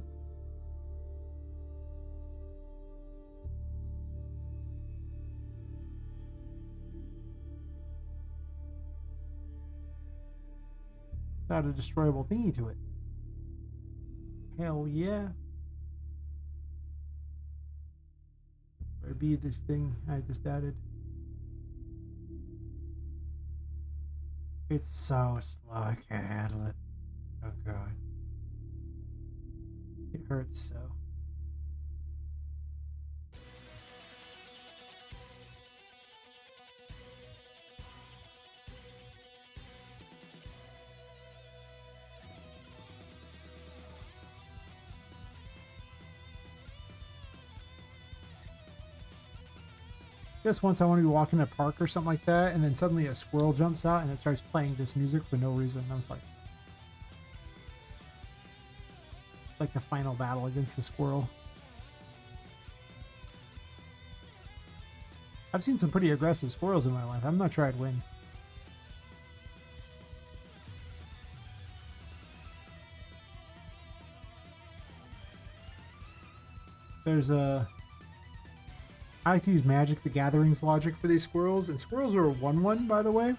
Add a destroyable thingy to it. Hell yeah. Where be this thing I just added? It's so slow, I can't handle it. Oh god. It hurts so. Just once I want to be walking in a park or something like that, and then suddenly a squirrel jumps out and it starts playing this music for no reason. I was like the final battle against the squirrel. I've seen some pretty aggressive squirrels in my life. I'm not sure I'd win. There's a... I like to use Magic the Gathering's logic for these squirrels, and squirrels are a 1/1, by the way.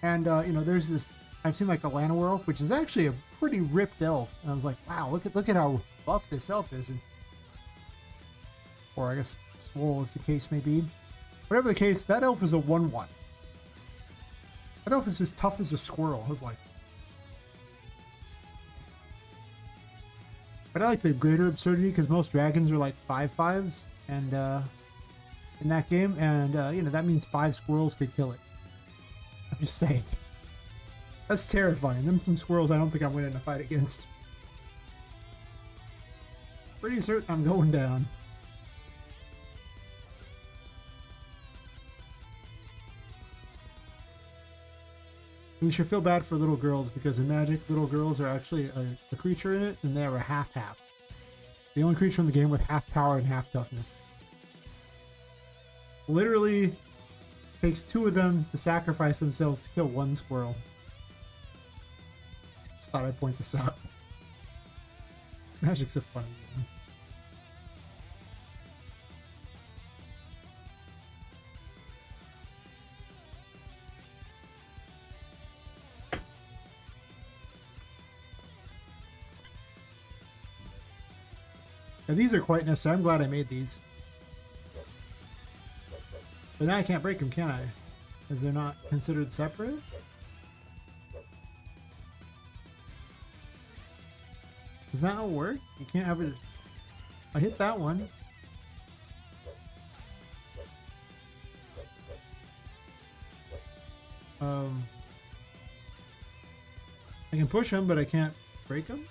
And, you know, there's this... I've seen, like, a Llanowar elf, which is actually a pretty ripped elf. And I was like, wow, look at how buff this elf is. And, or I guess swole as the case may be. Whatever the case, that elf is a 1/1. That elf is as tough as a squirrel. I was like... But I like the greater absurdity because most dragons are like 5/5s and in that game, and you know, that means 5 squirrels could kill it. I'm just saying. That's terrifying. Them some squirrels I don't think I'm winning a fight against. Pretty certain I'm going down. You should feel bad for little girls because in Magic, little girls are actually a creature in it, and they have a half-half. The only creature in the game with half power and half toughness. Literally takes 2 of them to sacrifice themselves to kill 1 squirrel. Just thought I'd point this out. Magic's a funny game. Now these are quite necessary. I'm glad I made these. But now I can't break them, can I? Because they're not considered separate? Does that not work? You can't have it... I hit that one. I can push them, but I can't break them?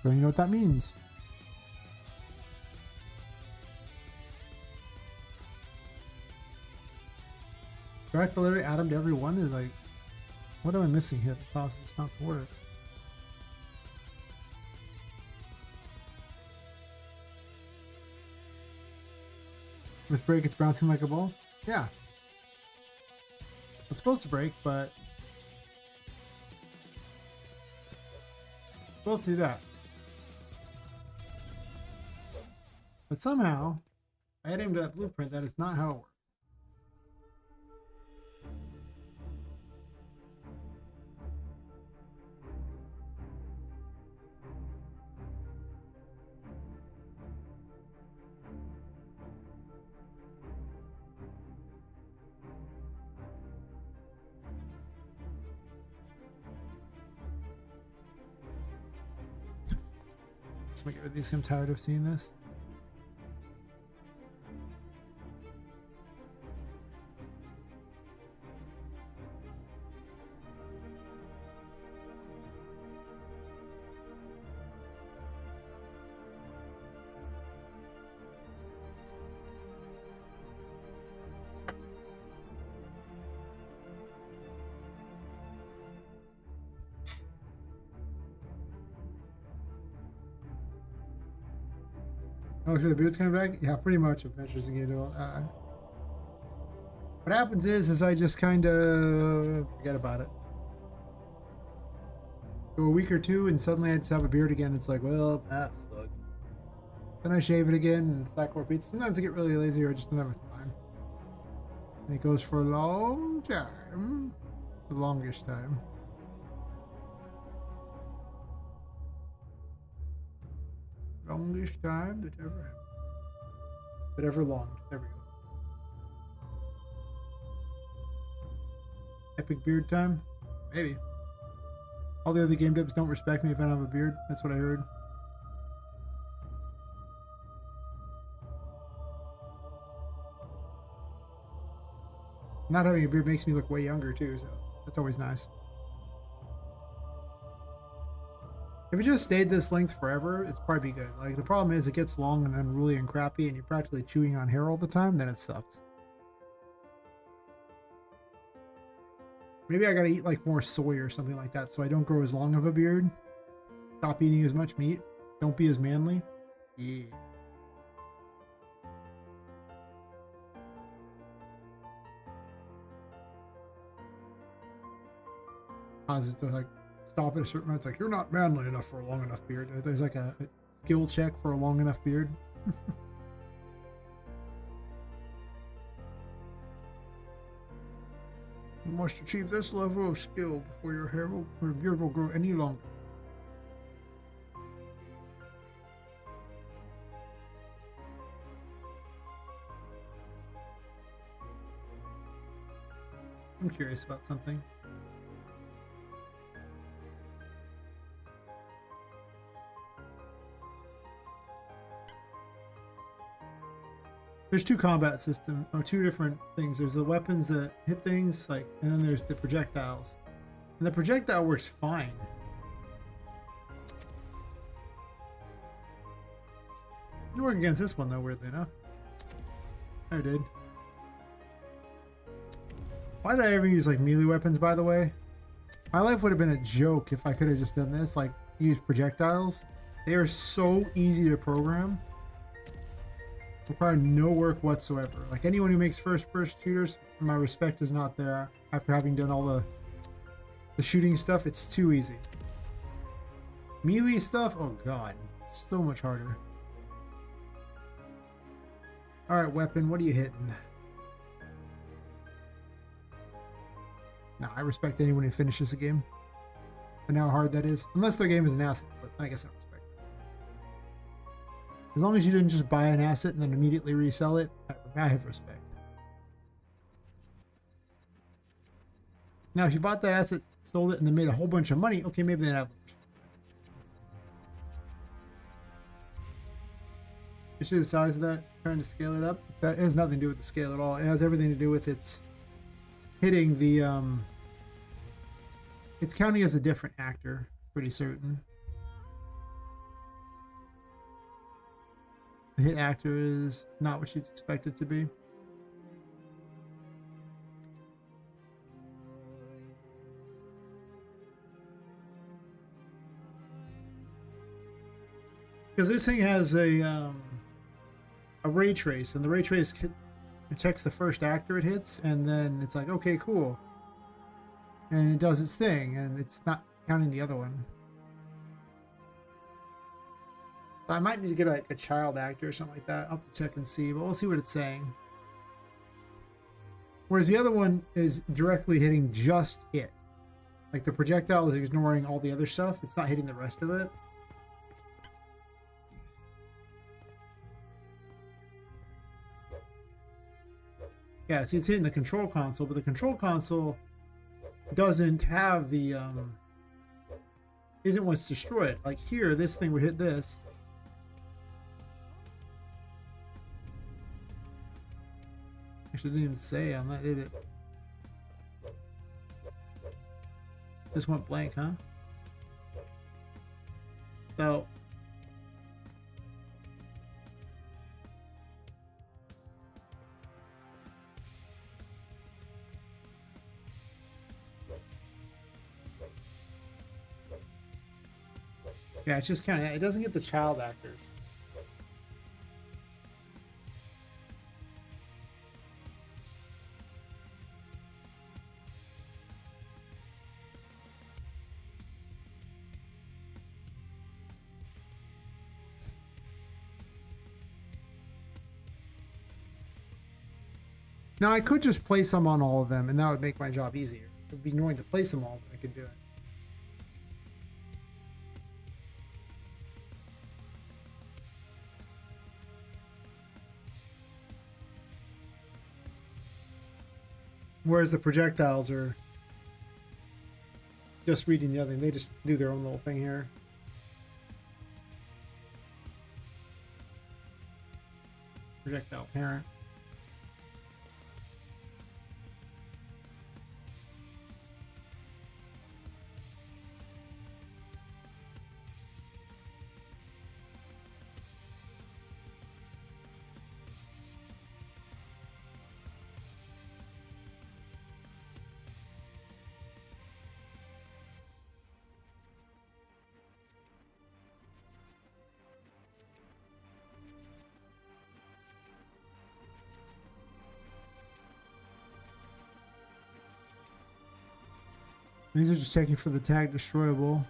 Don't you know what that means? Do I have to literally add them to every one? Is like, what am I missing here that causes this not to work? With break, it's bouncing like a ball? Yeah. It's supposed to break, but... Supposed to do that. But somehow, adding to that blueprint, that is not how it works. Let's make it with these. I'm tired of seeing this. Oh, so the beard's coming back? Yeah, pretty much. Adventures in Game. What happens is I just kind of forget about it. Go a week or two, and suddenly I just have a beard again. It's like, well, that sucked. Then I shave it again, and the cycle repeats. Sometimes I get really lazy, or I just don't have time. And it goes for a long time. The longest time. Longest time that ever longed. There we go. Epic beard time? Maybe. All the other game devs don't respect me if I don't have a beard. That's what I heard. Not having a beard makes me look way younger too, so that's always nice. If it just stayed this length forever, it's probably good. Like, the problem is it gets long and unruly and crappy and you're practically chewing on hair all the time, then it sucks. Maybe I gotta eat, like, more soy or something like that so I don't grow as long of a beard. Stop eating as much meat. Don't be as manly. Yeah. Cause it to, like, stop at a certain point. It's like, you're not manly enough for a long enough beard. There's like a skill check for a long enough beard. You must achieve this level of skill before your hair will, or beard will grow any longer. I'm curious about something. There's two combat systems, or two different things. There's the weapons that hit things, like, and then there's the projectiles. And the projectile works fine. Didn't work against this one though, weirdly enough. I did. Why did I ever use like melee weapons, by the way? My life would have been a joke if I could have just done this, like use projectiles. They are so easy to program. Require no work whatsoever. Like anyone who makes first-person shooters, my respect is not there. After having done all the shooting stuff, it's too easy. Melee stuff, oh god, it's so much harder. Alright, weapon, what are you hitting? Nah, I respect anyone who finishes a game. And how hard that is. Unless their game is an asset, but I guess I respect that. As long as you didn't just buy an asset and then immediately resell it, I have respect. Now, if you bought the asset, sold it, and then made a whole bunch of money, okay, maybe then I have respect. You see the size of that? Trying to scale it up? That has nothing to do with the scale at all. It has everything to do with its hitting the, it's counting as a different actor, pretty certain. The hit actor is not what she's expected to be. Because this thing has a ray trace, and the ray trace it checks the first actor it hits, and then it's like, okay, cool. And it does its thing, and it's not counting the other one. So I might need to get like a child actor or something like that. I'll have to check and see, but we'll see what it's saying. Whereas the other one is directly hitting just it. Like the projectile is ignoring all the other stuff. It's not hitting the rest of it. Yeah, see, it's hitting the control console, but the control console doesn't have the, isn't what's destroyed. Like here, this thing would hit this. Actually, didn't even say on that, did it? Just went blank, huh? So... yeah, it's just kind of, it doesn't get the child actors. Now I could just place them on all of them, and that would make my job easier. It would be annoying to place them all, but I could do it. Whereas the projectiles are just reading the other thing. They just do their own little thing here. Projectile parent. These are just checking for the tag destroyable.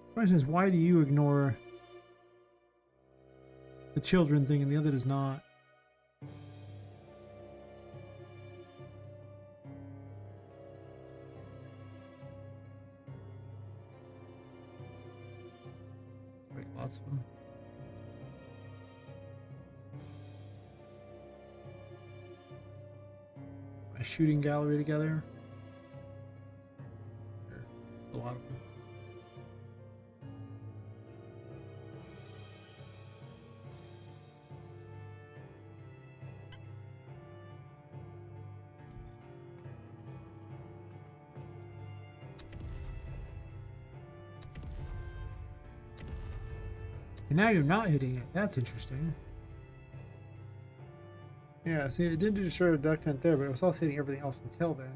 The question is, why do you ignore the children thing and the other does not? Lots of them. My shooting gallery together. There's a lot of them. And now you're not hitting it. That's interesting. Yeah, see, it did destroy a duct hunt there, but it was also hitting everything else until then.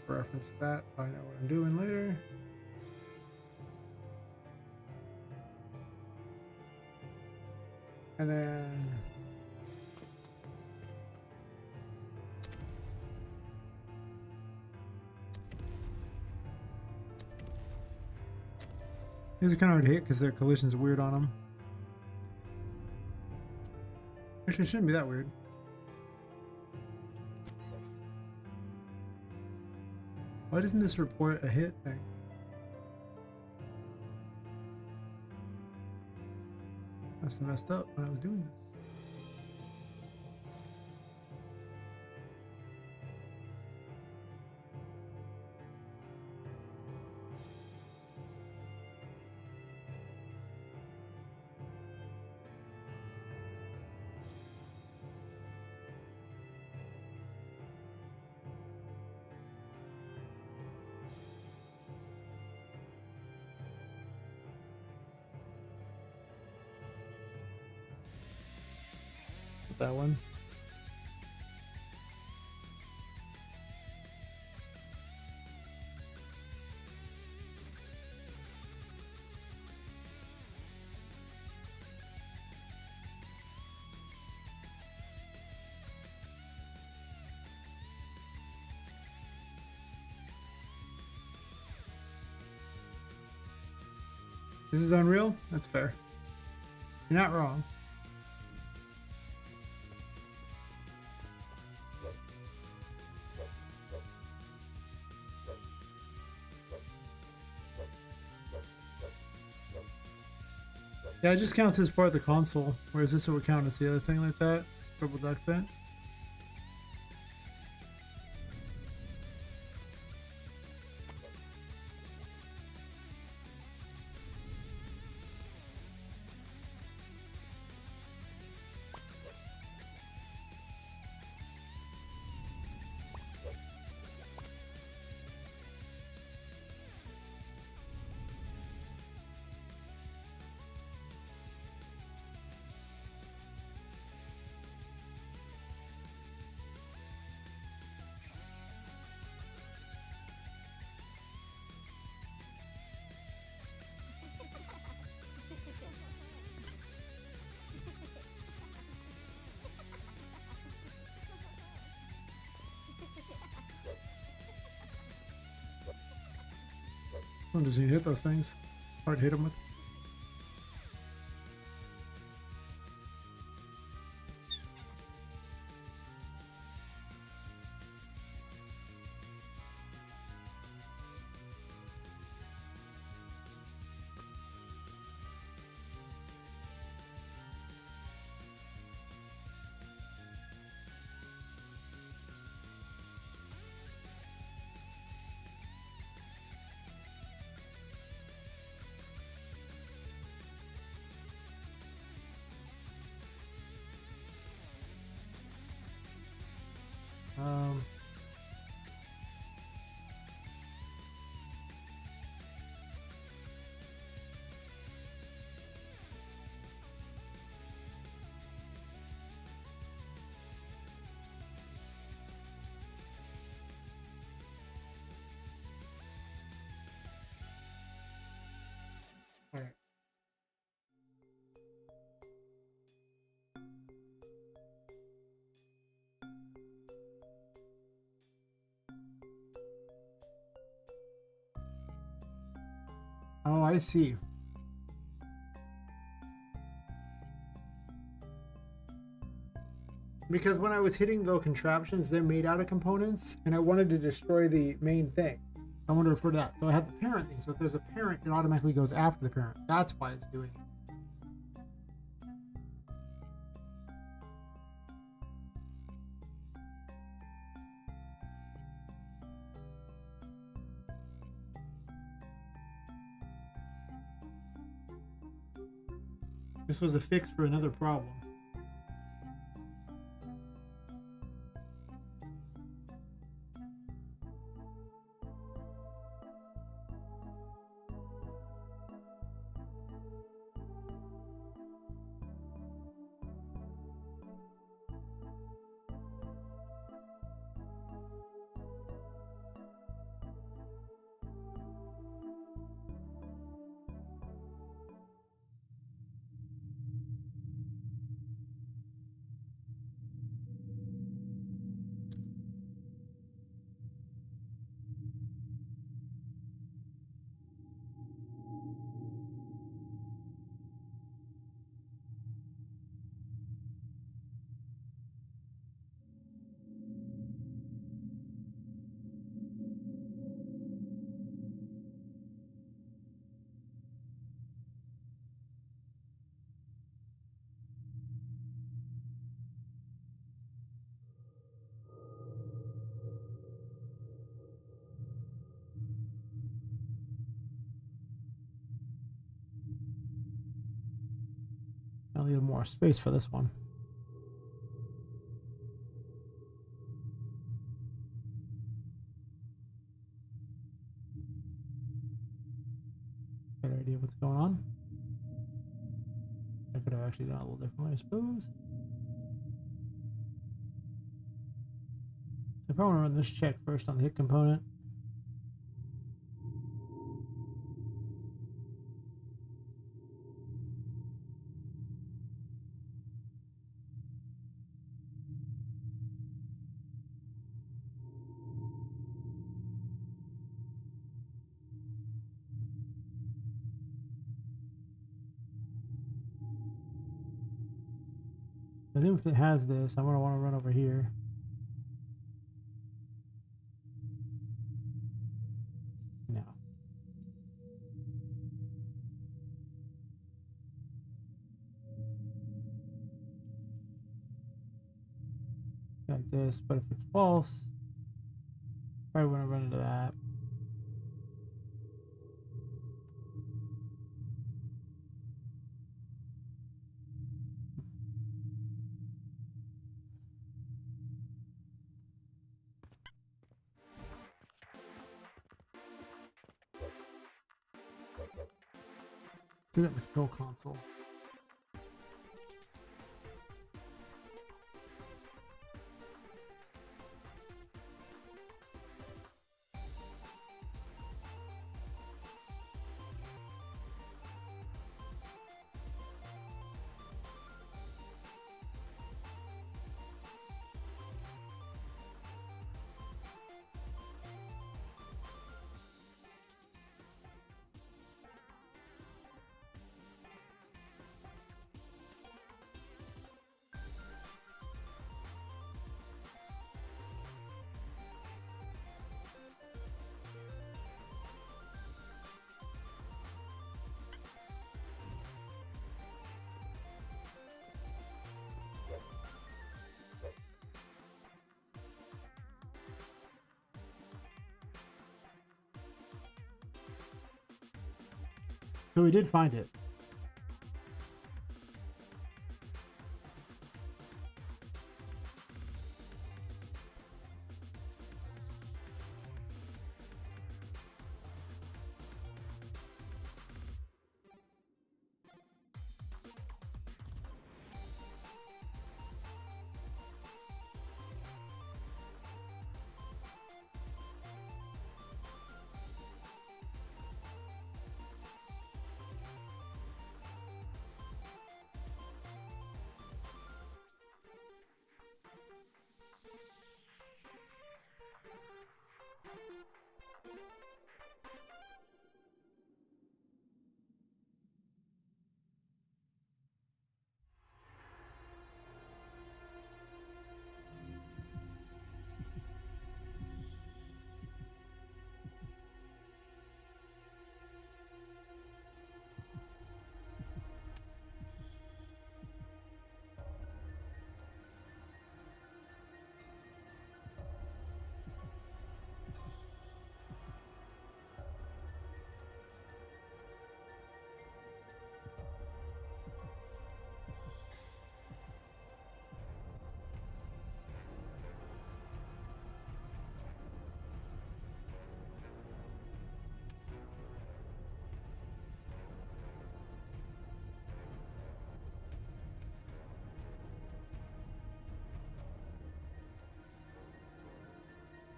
Reference that, so I know what I'm doing later. And then these are kind of hard to hit because their collision's weird on them. Actually, it shouldn't be that weird. Why doesn't this report a hit thing? Must have messed up when I was doing this. That one. This is unreal? That's fair. You're not wrong. Yeah, it just counts as part of the console, whereas this would count as the other thing like that. Purple duck vent. When does he hit those things? Hard to hit him with. Um, all right. Oh, I see. Because when I was hitting the contraptions, they're made out of components, and I wanted to destroy the main thing. I want to refer to that. So I had the parent thing. So if there's a parent, it automatically goes after the parent. That's why it's doing it. This was a fix for another problem. I'll leave more space for this one. Better idea what's going on. I could have actually done it a little differently, I suppose. I probably want to run this check first on the hit component. I think if it has this, I'm going to want to run over here. No. Like this, but if it's false, probably want to run into that. Do it in the control console. So we did find it.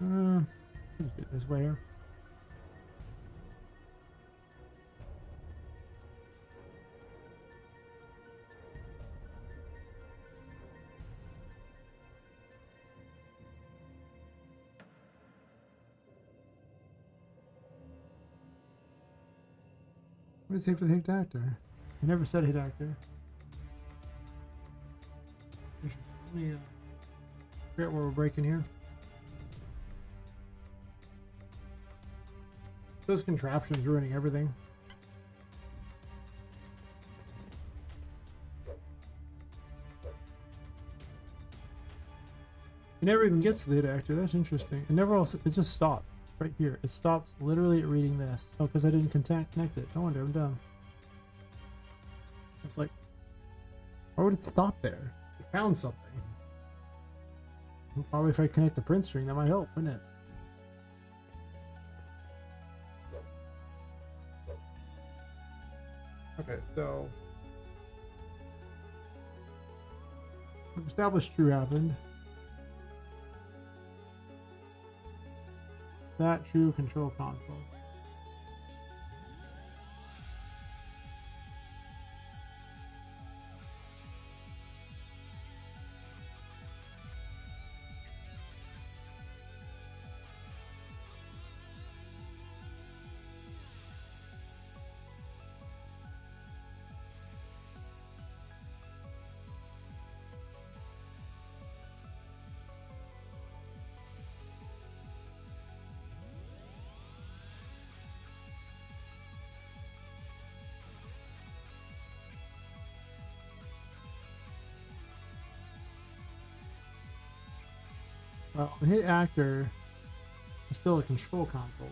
Just do it this way here. What did it say for the hit actor? I never said hit actor. Let me figure out where we're breaking here. Those contraptions ruining everything. It never even gets to the hit actor. That's interesting. It never also. It just stopped right here. It stops literally at reading this. Oh, because I didn't connect it. No wonder I'm dumb. It's like, why would it stop there? It found something. Probably if I connect the print string, that might help, wouldn't it? Okay, so established true happened. That true control console. Well, hit actor is still a control console.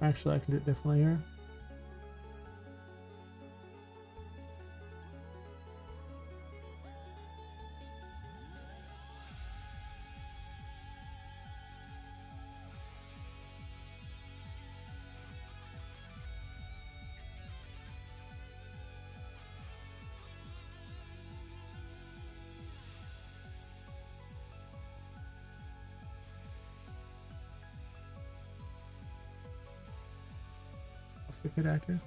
Actually, I can do it differently here. Also hit actor.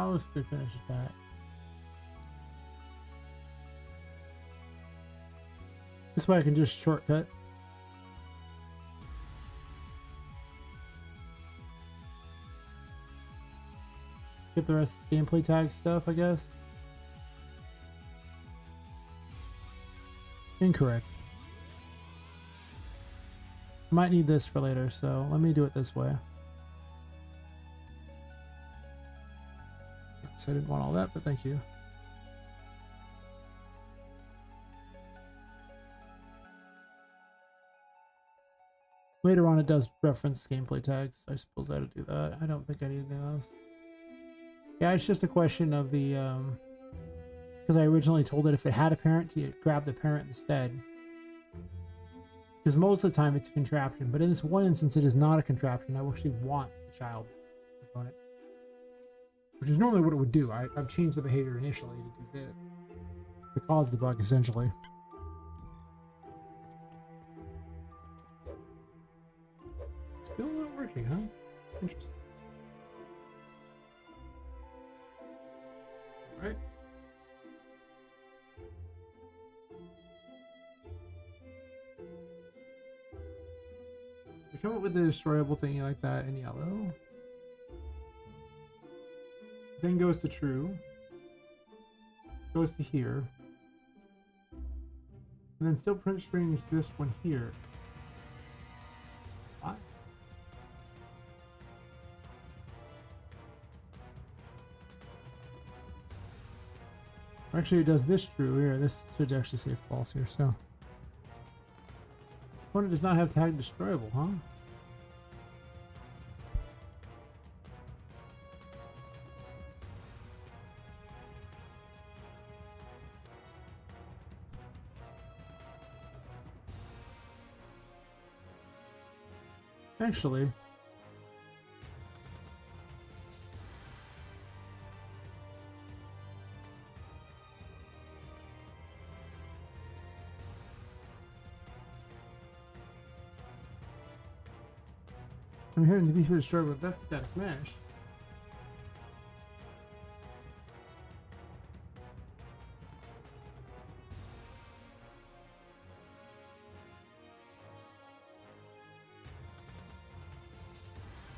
Let's still finish that. This way I can just shortcut. Skip the rest of the gameplay tag stuff, I guess. Incorrect. Might need this for later, so let me do it this way. So I didn't want all that, but thank you. Later on, it does reference gameplay tags. I suppose I had to do that. I don't think I need anything else. Yeah, it's just a question of the, because I originally told it if it had a parent, to grab the parent instead. Because most of the time it's a contraption, but in this one instance, it is not a contraption. I actually want the child component, which is normally what it would do. I've changed the behavior initially to do this, to cause the bug, essentially. Still not working, huh? Interesting. All right. We come up with the destroyable thingy like that in yellow. Then goes to true. Goes to here. And then still print strings this one here. Why? Actually, it does this true here. This should actually say false here. So, opponent does not have tag destroyable, huh? Actually, I'm hearing the beef destroyed, but that's static mesh.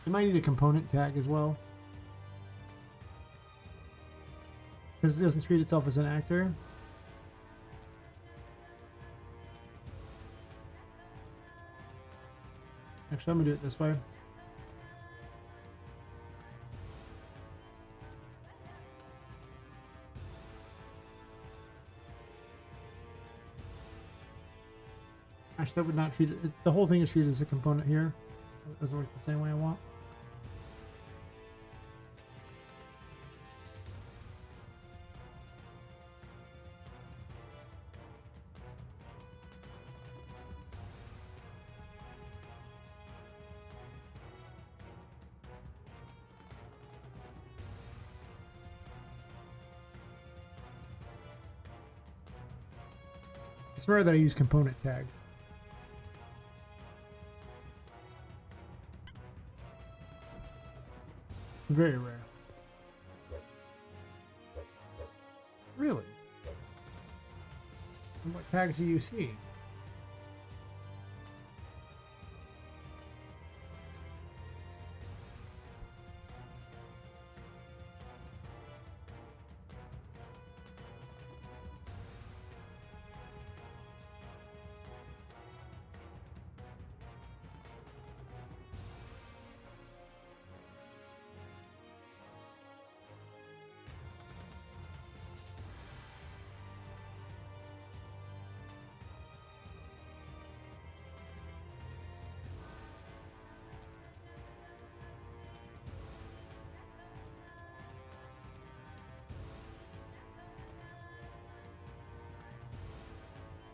It might need a component tag as well, because it doesn't treat itself as an actor. Actually, I'm gonna do it this way. Actually, that would not treat it. The whole thing is treated as a component here. It doesn't work the same way I want. It's rare that I use component tags. Very rare. Really? And what tags do you see?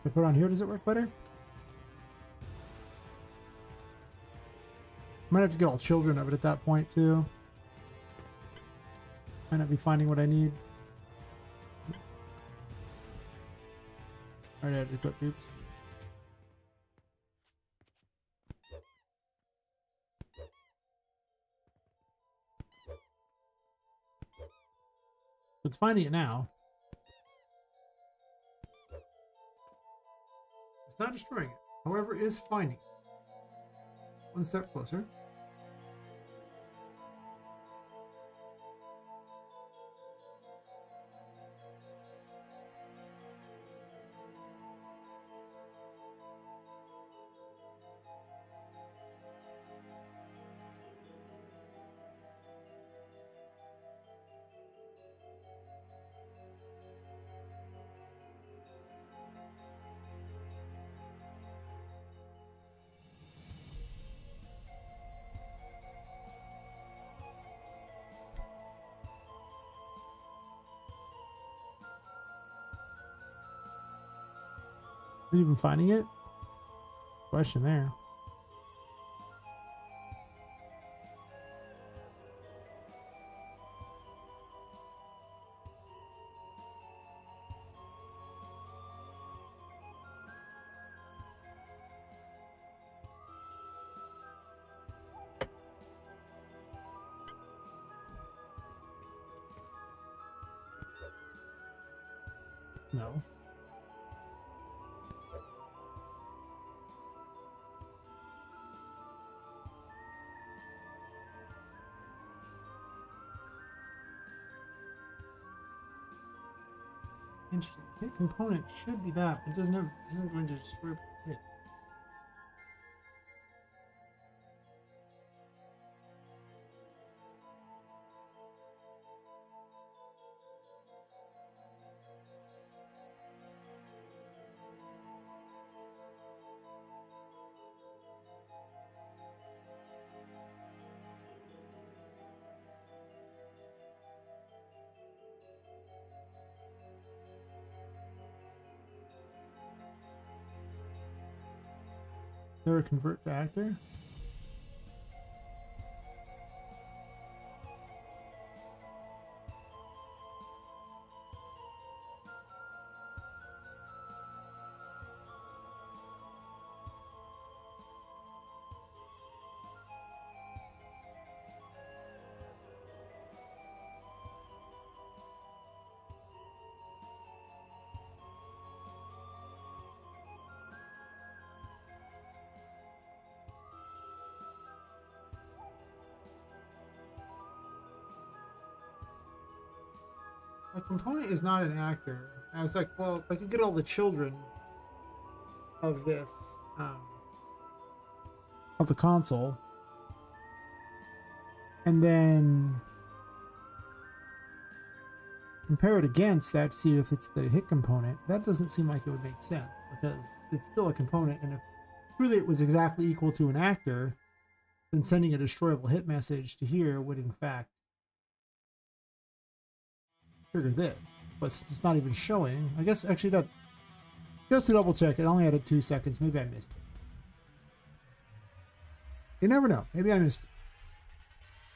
If I put it on here, does it work better? Might have to get all children of it at that point too. Might not be finding what I need. Alright, I had to put oops. It's finding it now. It's not destroying it. However, it is finding it. One step closer. Is it even finding it? Question there. No. Interesting. Hit component should be that, but it isn't going to destroy hit. There a convert to actor? A component is not an actor. And I was like, well, if I could get all the children of this, of the console, and then compare it against that to see if it's the hit component, that doesn't seem like it would make sense because it's still a component, and if truly it was exactly equal to an actor, then sending a destroyable hit message to here would in fact trigger this. But it's not even showing. I guess actually that, just to double check, it only added 2 seconds. Maybe I missed it. You never know. Maybe I missed it.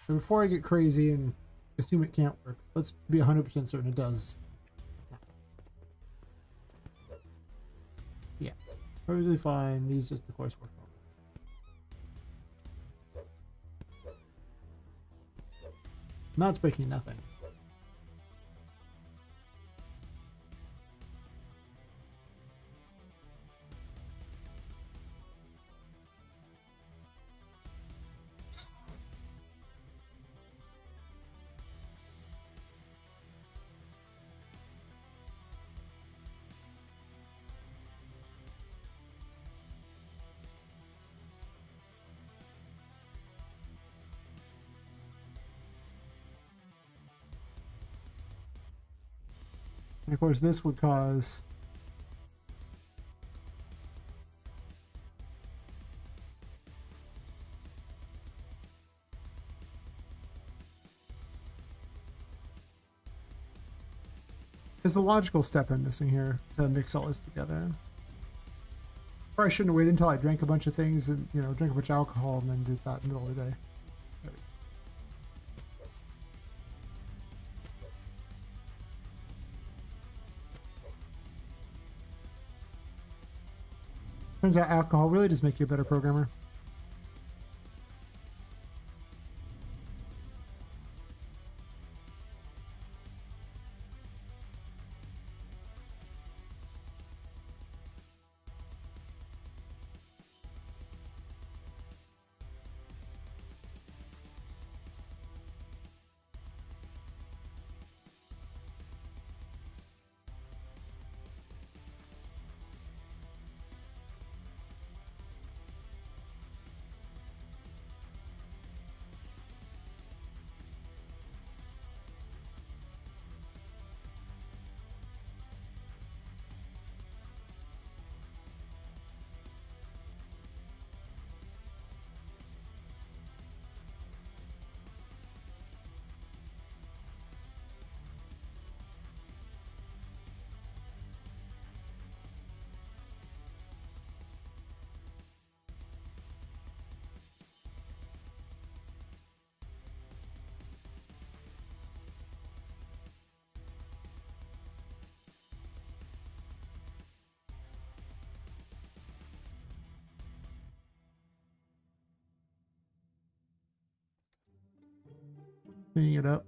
But before I get crazy and assume it can't work, let's be 100% certain it does. Yeah, perfectly fine. These just, of course, work. Now it's breaking nothing. And of course, this would cause there's a logical step I'm missing here to mix all this together. Or I shouldn't have waited until I drank a bunch of things and, you know, drank a bunch of alcohol and then did that in the middle of the day. Turns out alcohol really does make you a better programmer. Cleaning it up.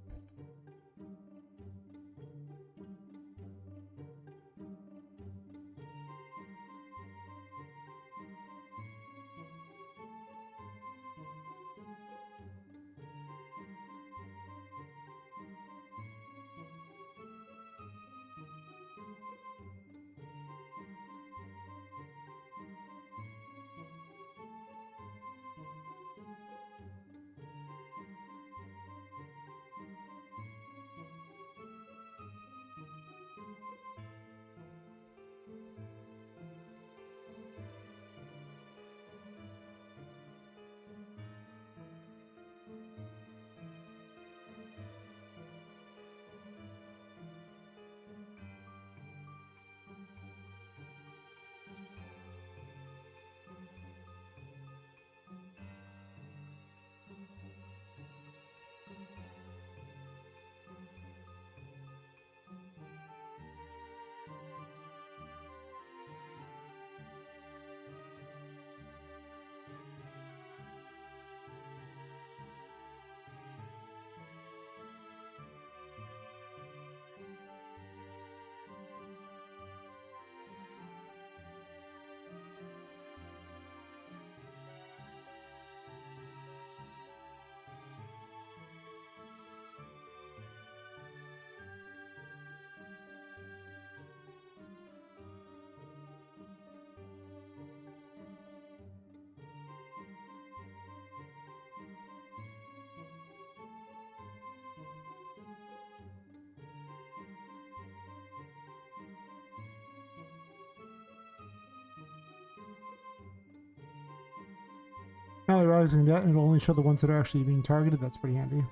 Realizing that, and it'll only show the ones that are actually being targeted. That's pretty handy.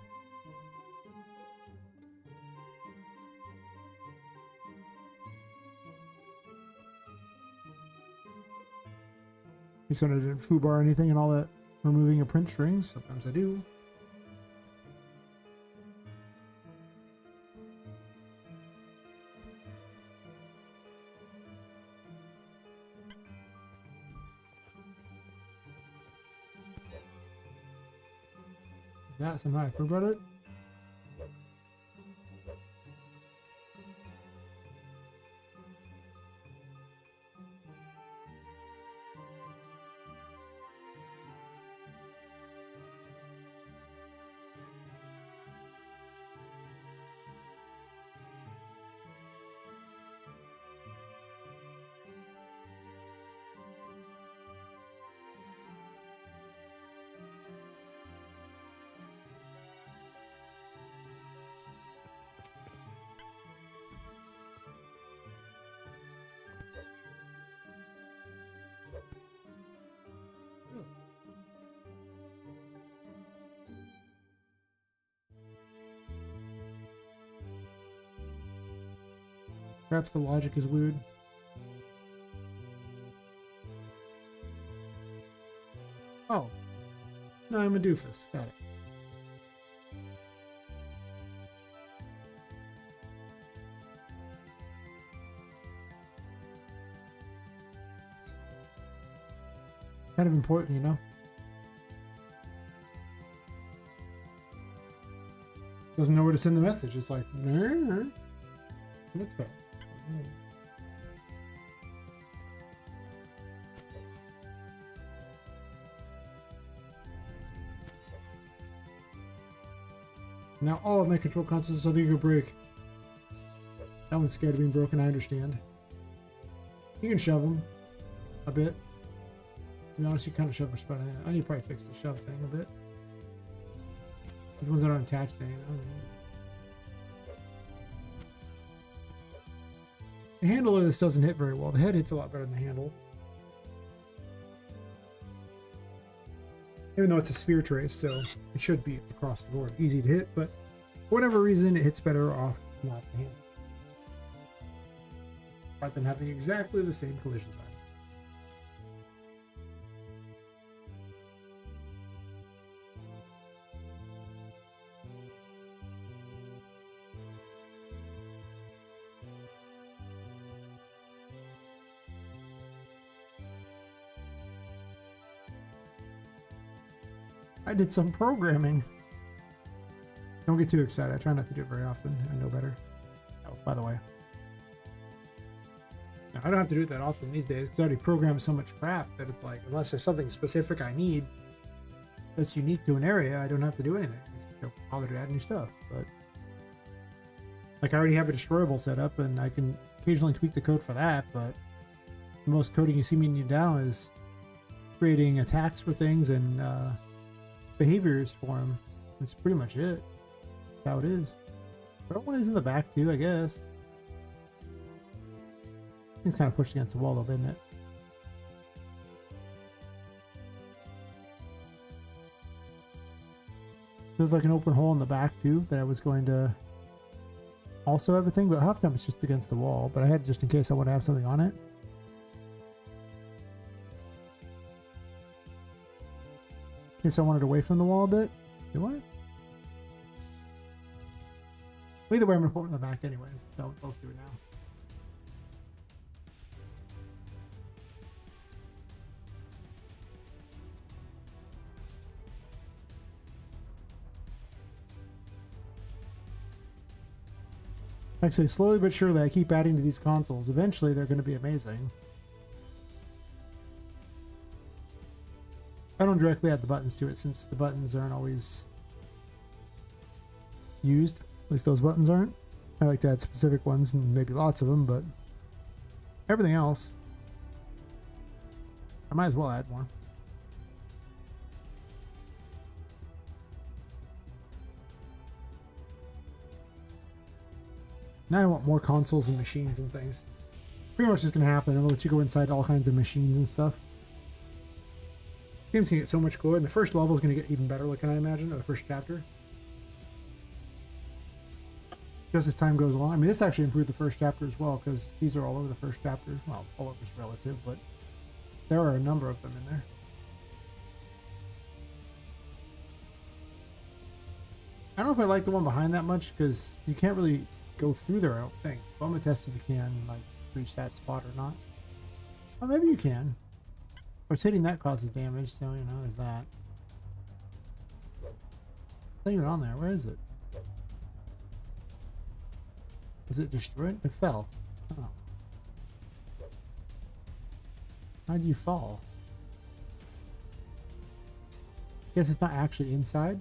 You said I didn't foobar anything and all that removing of print strings. Sometimes I do. Yeah, somehow I forgot it. Perhaps the logic is weird. Oh. No, I'm a doofus. Got it. Kind of important, you know? Doesn't know where to send the message. It's like, nah. That's fair. Now all of my control consoles are going to break. That one's scared of being broken, I understand. You can shove them a bit. To be honest, you kind of shove them. I need to probably fix the shove thing a bit. These ones that aren't attached to anything. I don't know. The handle of this doesn't hit very well. The head hits a lot better than the handle. Even though it's a sphere trace, so it should be across the board. Easy to hit, but for whatever reason, it hits better off not the handle. Rather than having exactly the same collision size. I did some programming. Don't get too excited. I try not to do it very often. I know better. Oh, by the way. Now, I don't have to do it that often these days because I already programmed so much crap that it's like, unless there's something specific I need that's unique to an area, I don't have to do anything. I don't bother to add new stuff. But like I already have a destroyable set up and I can occasionally tweak the code for that, but the most coding you see me need now is creating attacks for things and behaviors for them. That's pretty much it. That's how it is. But one is in the back too, I guess. It's kind of pushed against the wall though, isn't it? There's like an open hole in the back too that I was going to also have a thing, but half the time it's just against the wall. But I had just in case I want to have something on it. In case I wanted away from the wall a bit. Do I? Either way, I'm going to put it in the back anyway. So let's do it now. Actually, slowly but surely, I keep adding to these consoles. Eventually, they're going to be amazing. I don't directly add the buttons to it since the buttons aren't always used. At least those buttons aren't. I like to add specific ones and maybe lots of them, but everything else, I might as well add more. Now I want more consoles and machines and things. Pretty much is going to happen. I'll let you go inside all kinds of machines and stuff. This game's gonna get so much cooler, and the first level is gonna get even better looking, I imagine, or the first chapter. Just as time goes along. I mean, this actually improved the first chapter as well, because these are all over the first chapter. Well, all over is relative, but there are a number of them in there. I don't know if I like the one behind that much, because you can't really go through there, I don't think. So I'm gonna test if you can, like, reach that spot or not. Well, maybe you can. But hitting that causes damage, so, you know, there's that. It's not even on there. Where is it? Is it destroyed? It fell. Oh. How'd you fall? Guess it's not actually inside.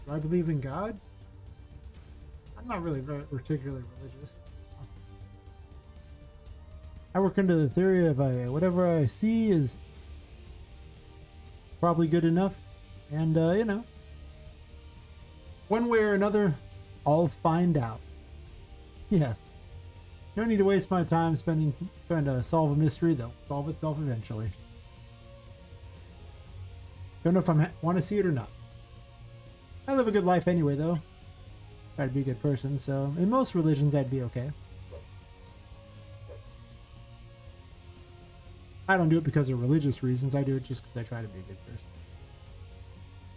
Do I believe in God? I'm not really particularly religious. I work under the theory of whatever I see is probably good enough. And, you know, one way or another, I'll find out. Yes. No need to waste my time trying to solve a mystery. They'll solve itself eventually. Don't know if I want to see it or not. I live a good life anyway, though. Try to be a good person, so in most religions I'd be okay. I don't do it because of religious reasons. I do it just because I try to be a good person.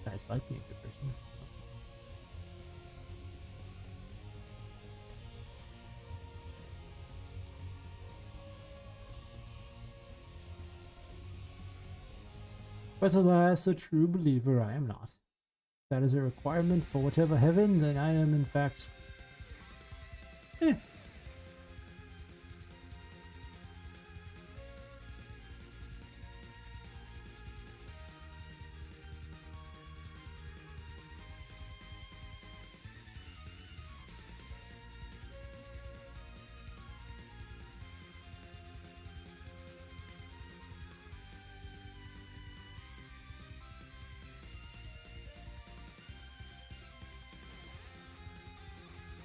I just like being a good person. But alas, a true believer I am not. That is a requirement for whatever heaven, then I am in fact...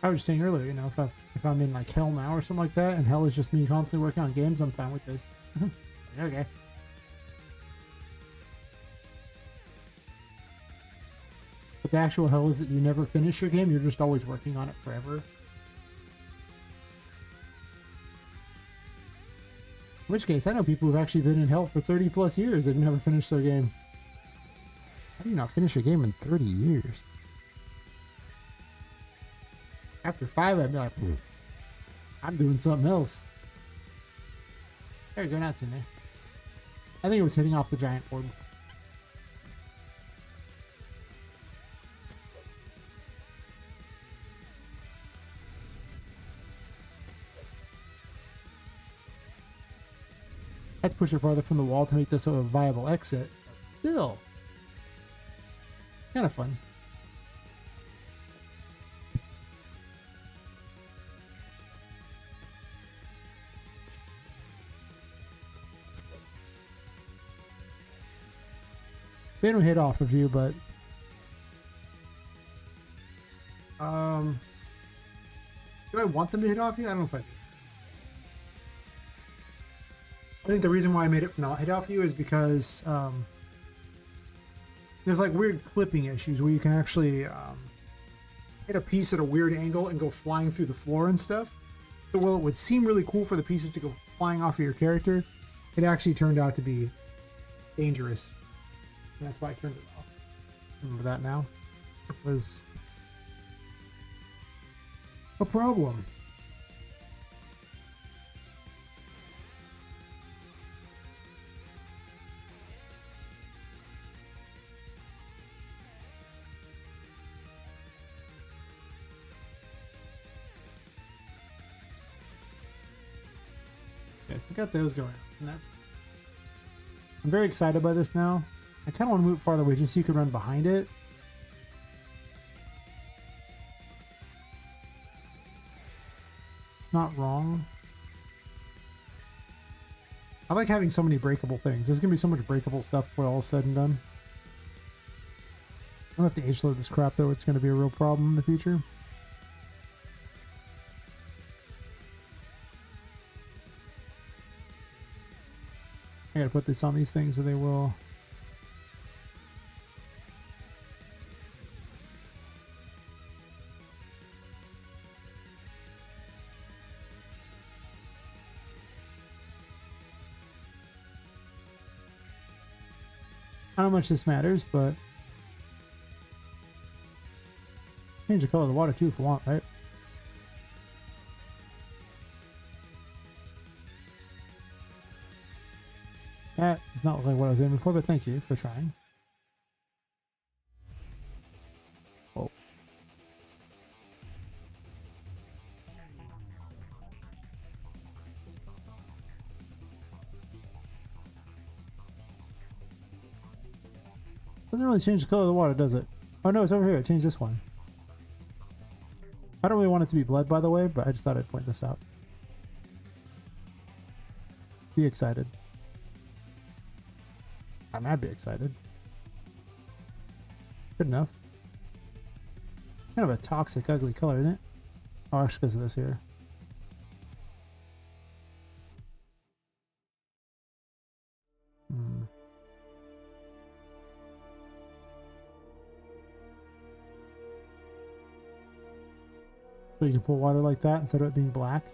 I was saying earlier, you know, if I'm in like hell now or something like that, and hell is just me constantly working on games, I'm fine with this. Okay. But the actual hell is that you never finish your game, you're just always working on it forever. In which case, I know people who've actually been in hell for 30 plus years, they've never finished their game. How do you not finish a game in 30 years? After 5, I'd be like, I'm doing something else. There you go, that's in there. I think it was hitting off the giant orb. I had to push it farther from the wall to make this a viable exit. But still, kind of fun. They don't hit off of you, but do I want them to hit off you? I don't know if I do. I think the reason why I made it not hit off you is because there's like weird clipping issues where you can actually hit a piece at a weird angle and go flying through the floor and stuff. So while it would seem really cool for the pieces to go flying off of your character, it actually turned out to be dangerous. And that's why I turned it off. Remember that now? It was a problem. Okay, so I got those going, and that's... I'm very excited by this now. I kind of want to move farther away just so you can run behind it. It's not wrong. I like having so many breakable things. There's going to be so much breakable stuff before all is said and done. I don't have to age load this crap though. It's going to be a real problem in the future. I gotta put this on these things so they will. I don't know how much this matters, but change the color of the water too if you want, right? That does not look like what I was aiming for, but thank you for trying. Oh. Doesn't really change the color of the water, does it? Oh no, it's over here. It changed this one. I don't really want it to be blood, by the way, but I just thought I'd point this out. Be excited. I'd be excited. Good enough. Kind of a toxic, ugly color, isn't it? Oh, it's because of this here. So you can pull water like that instead of it being black.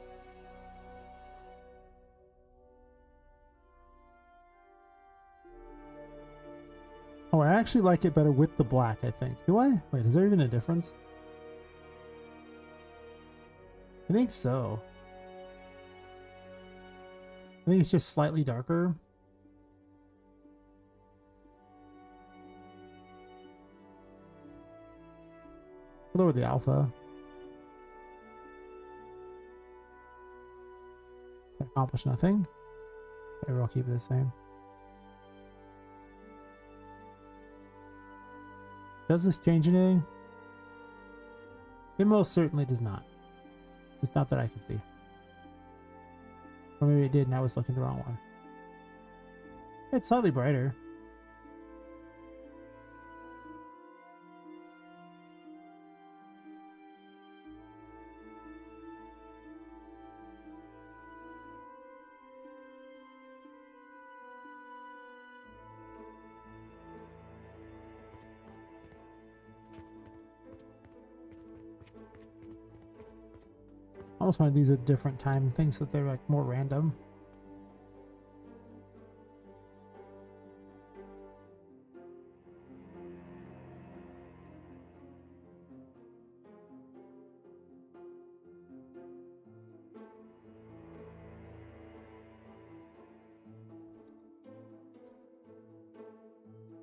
Oh, I actually like it better with the black, I think. Do I? Wait, is there even a difference? I think so. I think it's just slightly darker. Lower the alpha. Accomplish nothing. Maybe I'll keep it the same. Does this change anything? It most certainly does not. It's not that I can see. Or maybe it did and I was looking at the wrong one. It's slightly brighter. I almost wanted these at different time things that they're like more random.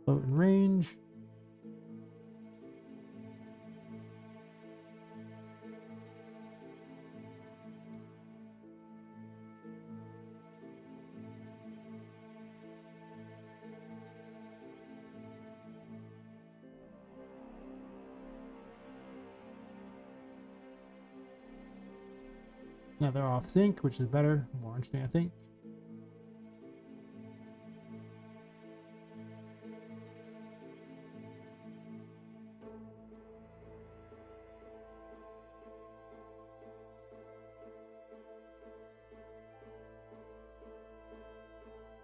Float and range. Now they're off sync, which is better, more interesting, I think.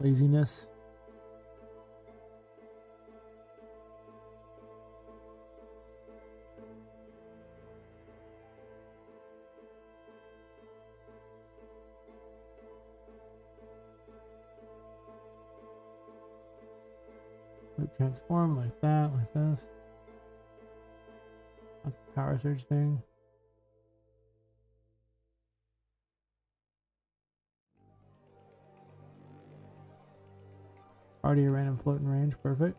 Laziness. Transform like that, like this. That's the power surge thing. Already a random floating range, perfect.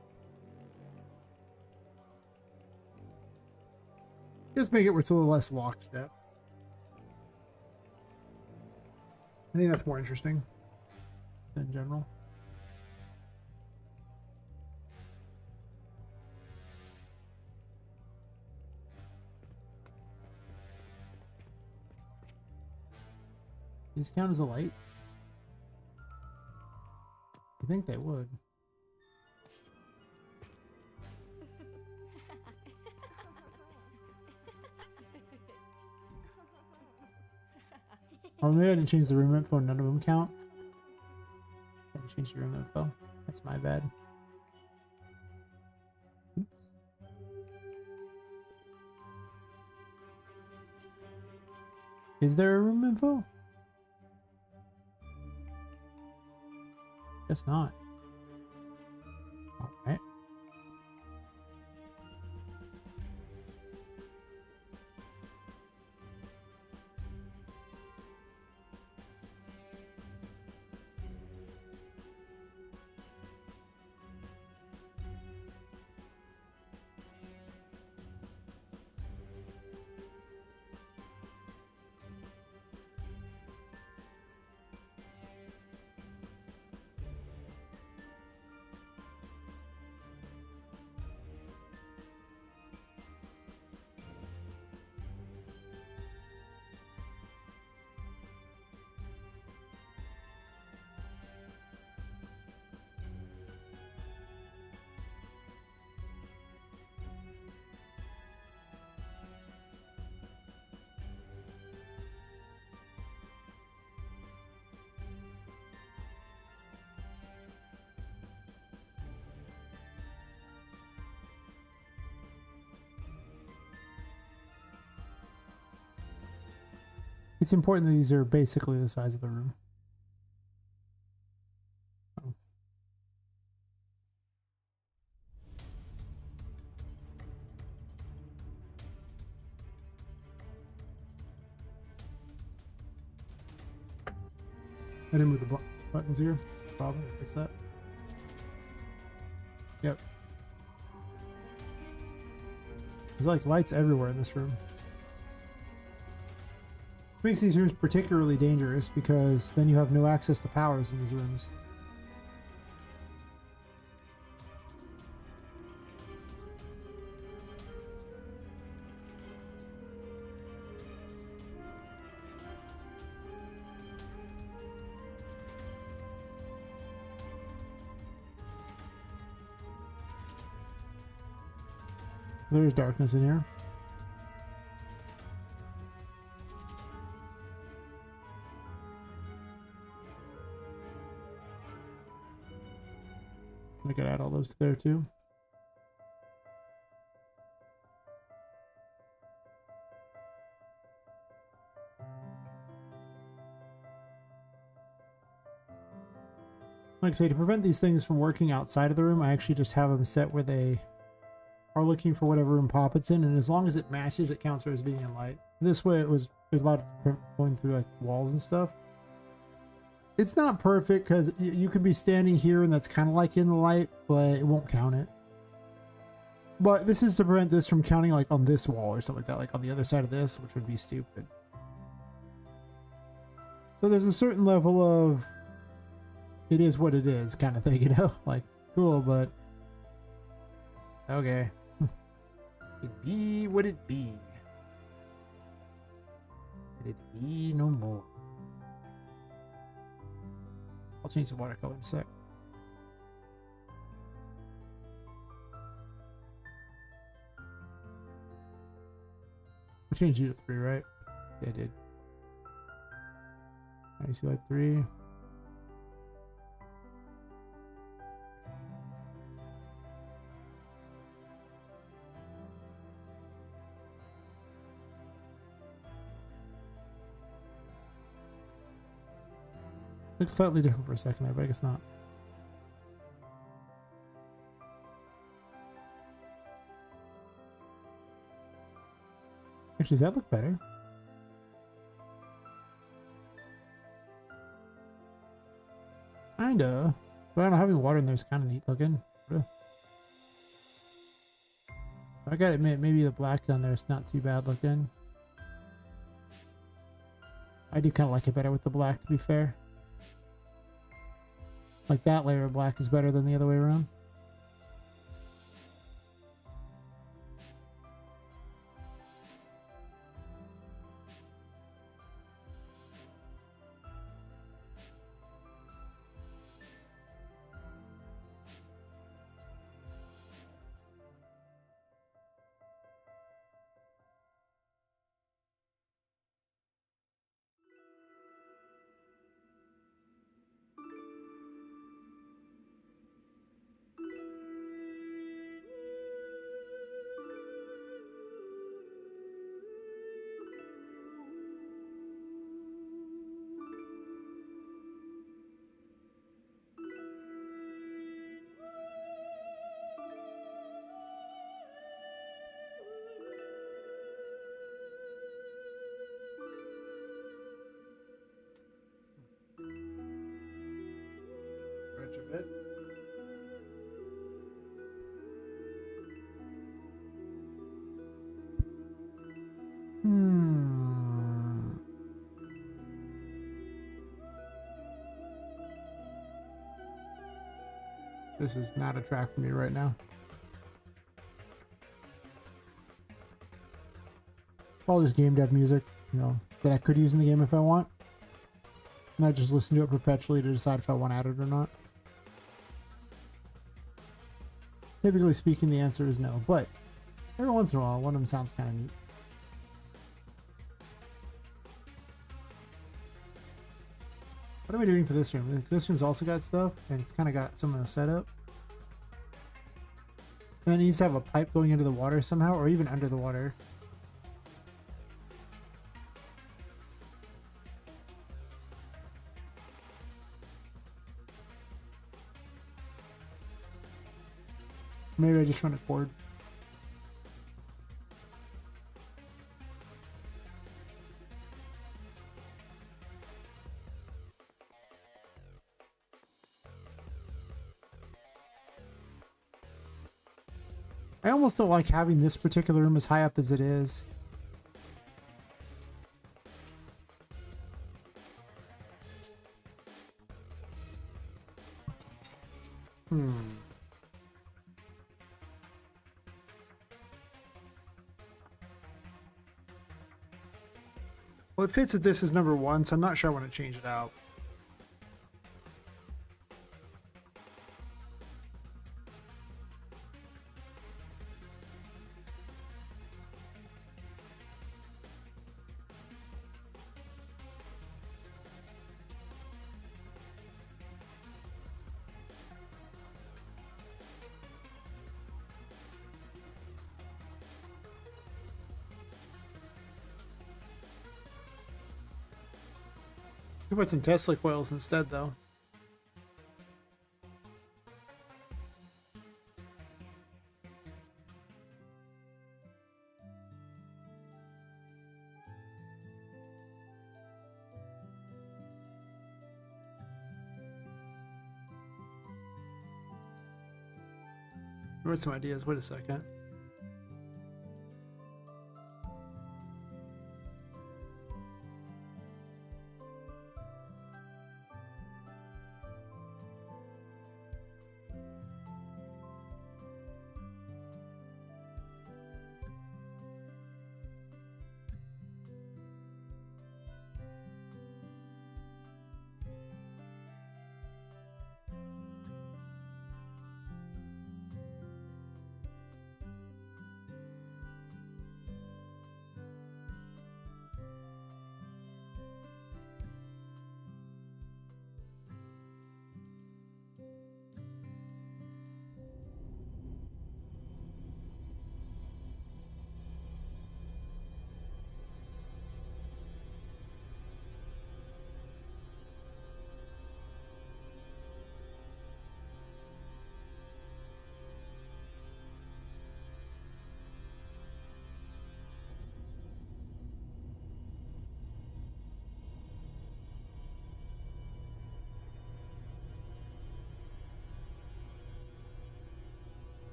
Just make it where it's a little less lockstep. I think that's more interesting in general. These count as a light? I think they would. Or maybe I didn't change the room info, none of them count. I Change the room info. That's my bad. Oops. Is there a room info? Guess not. Alright. It's important that these are basically the size of the room. Oh. I didn't move the buttons here. Probably fix that. Yep. There's like lights everywhere in this room. Makes these rooms particularly dangerous because then you have no access to powers in these rooms. There's darkness in here. I could add all those there too. Like I say, to prevent these things from working outside of the room, I actually just have them set where they are looking for whatever room Poppet's in, and as long as it matches, it counts her as being in light. This way, it was allowed to going through like walls and stuff. It's not perfect because you could be standing here and that's kind of like in the light, but it won't count it. But this is to prevent this from counting like on this wall or something like that, like on the other side of this, which would be stupid. So there's a certain level of it is what it is kind of thing, you know? Like, cool, but okay. It be what it be. Let it be no more. I'll change the watercolor in a sec. I changed you to 3, right? Yeah, I did. I see like 3. Looks slightly different for a second there, but I guess not. Actually, does that look better? Kinda. But I don't know, having water in there is kind of neat looking. I gotta admit, maybe the black on there is not too bad looking. I do kind of like it better with the black, to be fair. Like that layer of black is better than the other way around. bit. Hmm. This is not a track for me right now. All just game dev music, you know, that I could use in the game if I want. And I just listen to it perpetually to decide if I want to add it or not. Typically speaking, the answer is no, but every once in a while, one of them sounds kind of neat. What are we doing for this room? This room's also got stuff, and it's kind of got some of the setup. And it needs to have a pipe going into the water somehow, or even under the water. Maybe I just run a cord. I almost don't like having this particular room as high up as it is. Well, it fits that this is number 1, so I'm not sure I want to change it out. We put some Tesla coils instead, though. Where's some ideas? Wait a second.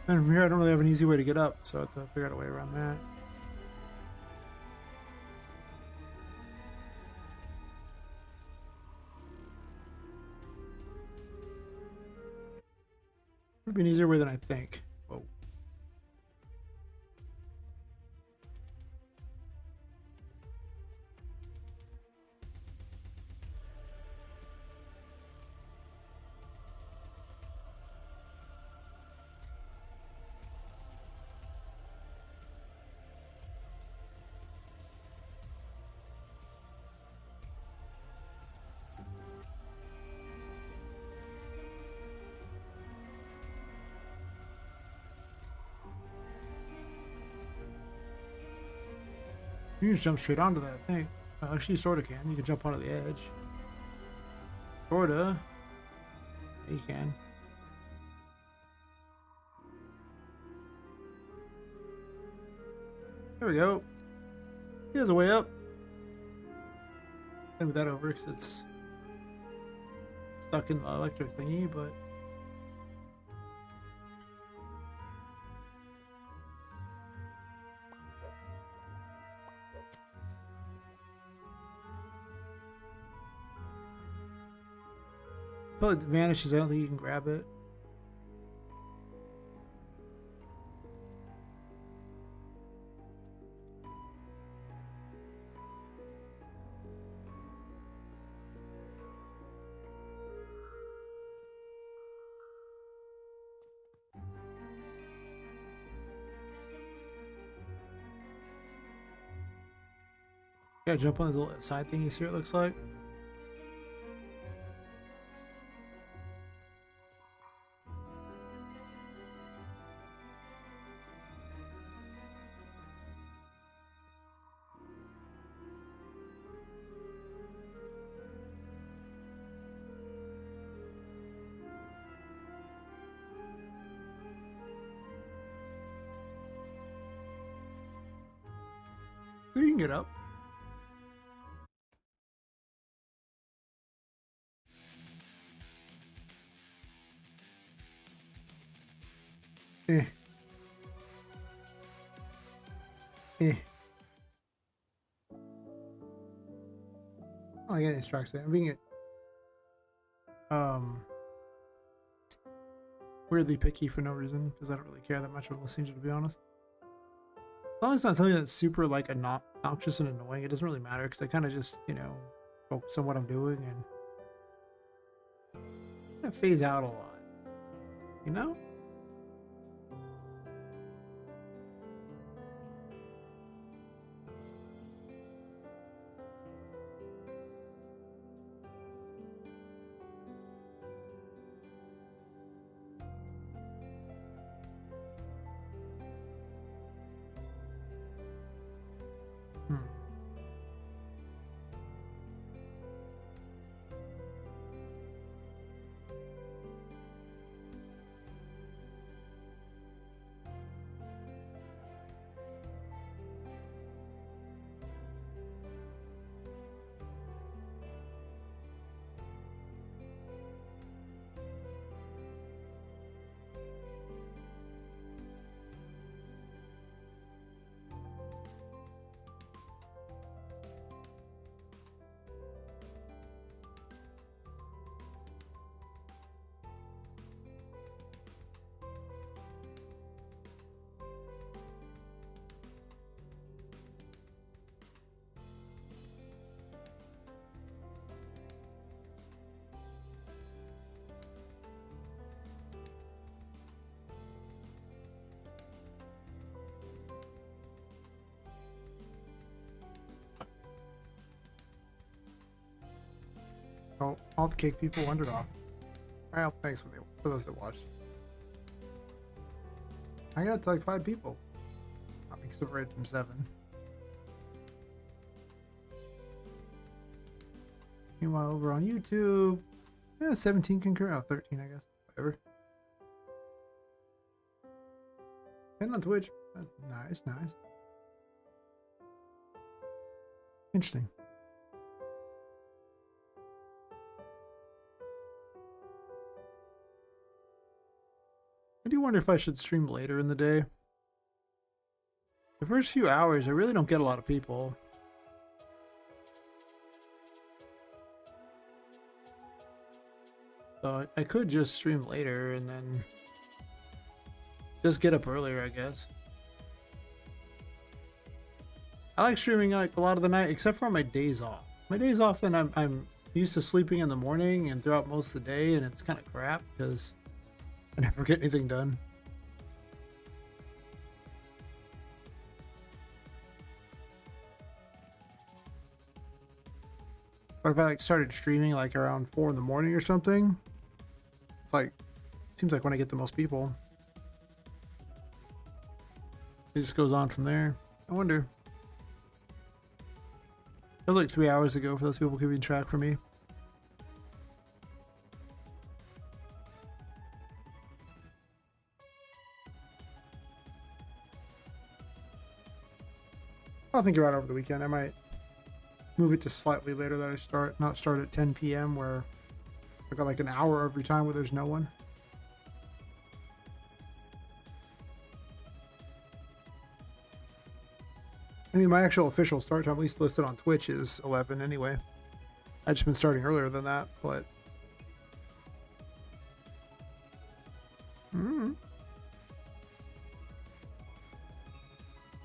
And from here, I don't really have an easy way to get up, so I have to figure out a way around that. Would be an easier way than I think. Whoa. You can just jump straight onto that, I think. Actually, you sorta can. You can jump onto the edge. Sorta. Yeah, you can. There we go. Here's a way up. Move that over because it's stuck in the electric thingy, but until it vanishes, I don't think you can grab it. Gotta jump on these little side thingies here, it looks like. You can get up. Eh. Eh. Oh, I got instructions. I'm being weirdly picky for no reason because I don't really care that much about listening to, be honest. As long as it's not something that's super like obnoxious and annoying, it doesn't really matter because I kind of just, you know, focus on what I'm doing and kind of phase out a lot, you know? Hmm. Oh, all the cake people wandered off. Well, thanks for those that watched. I got to like 5 people. Except right from 7. Meanwhile, over on YouTube, yeah, 17 concur. Oh, 13, I guess. Whatever. And on Twitch. Nice, nice. Interesting. I do wonder if I should stream later in the day. The first few hours, I really don't get a lot of people. So I could just stream later and then just get up earlier, I guess. I like streaming like a lot of the night, except for on my days off. My days off, then I'm used to sleeping in the morning and throughout most of the day, and it's kind of crap because I never get anything done. Or if I like started streaming like around 4 in the morning or something, it's like seems like when I get the most people. It just goes on from there. I wonder. That was like 3 hours ago for those people keeping track for me. I'll think about it over the weekend. I might move it to slightly later that I start, not start at 10 p.m. where I got like an hour every time where there's no one. I mean, my actual official start time, at least listed on Twitch, is 11 anyway. I've just been starting earlier than that, but...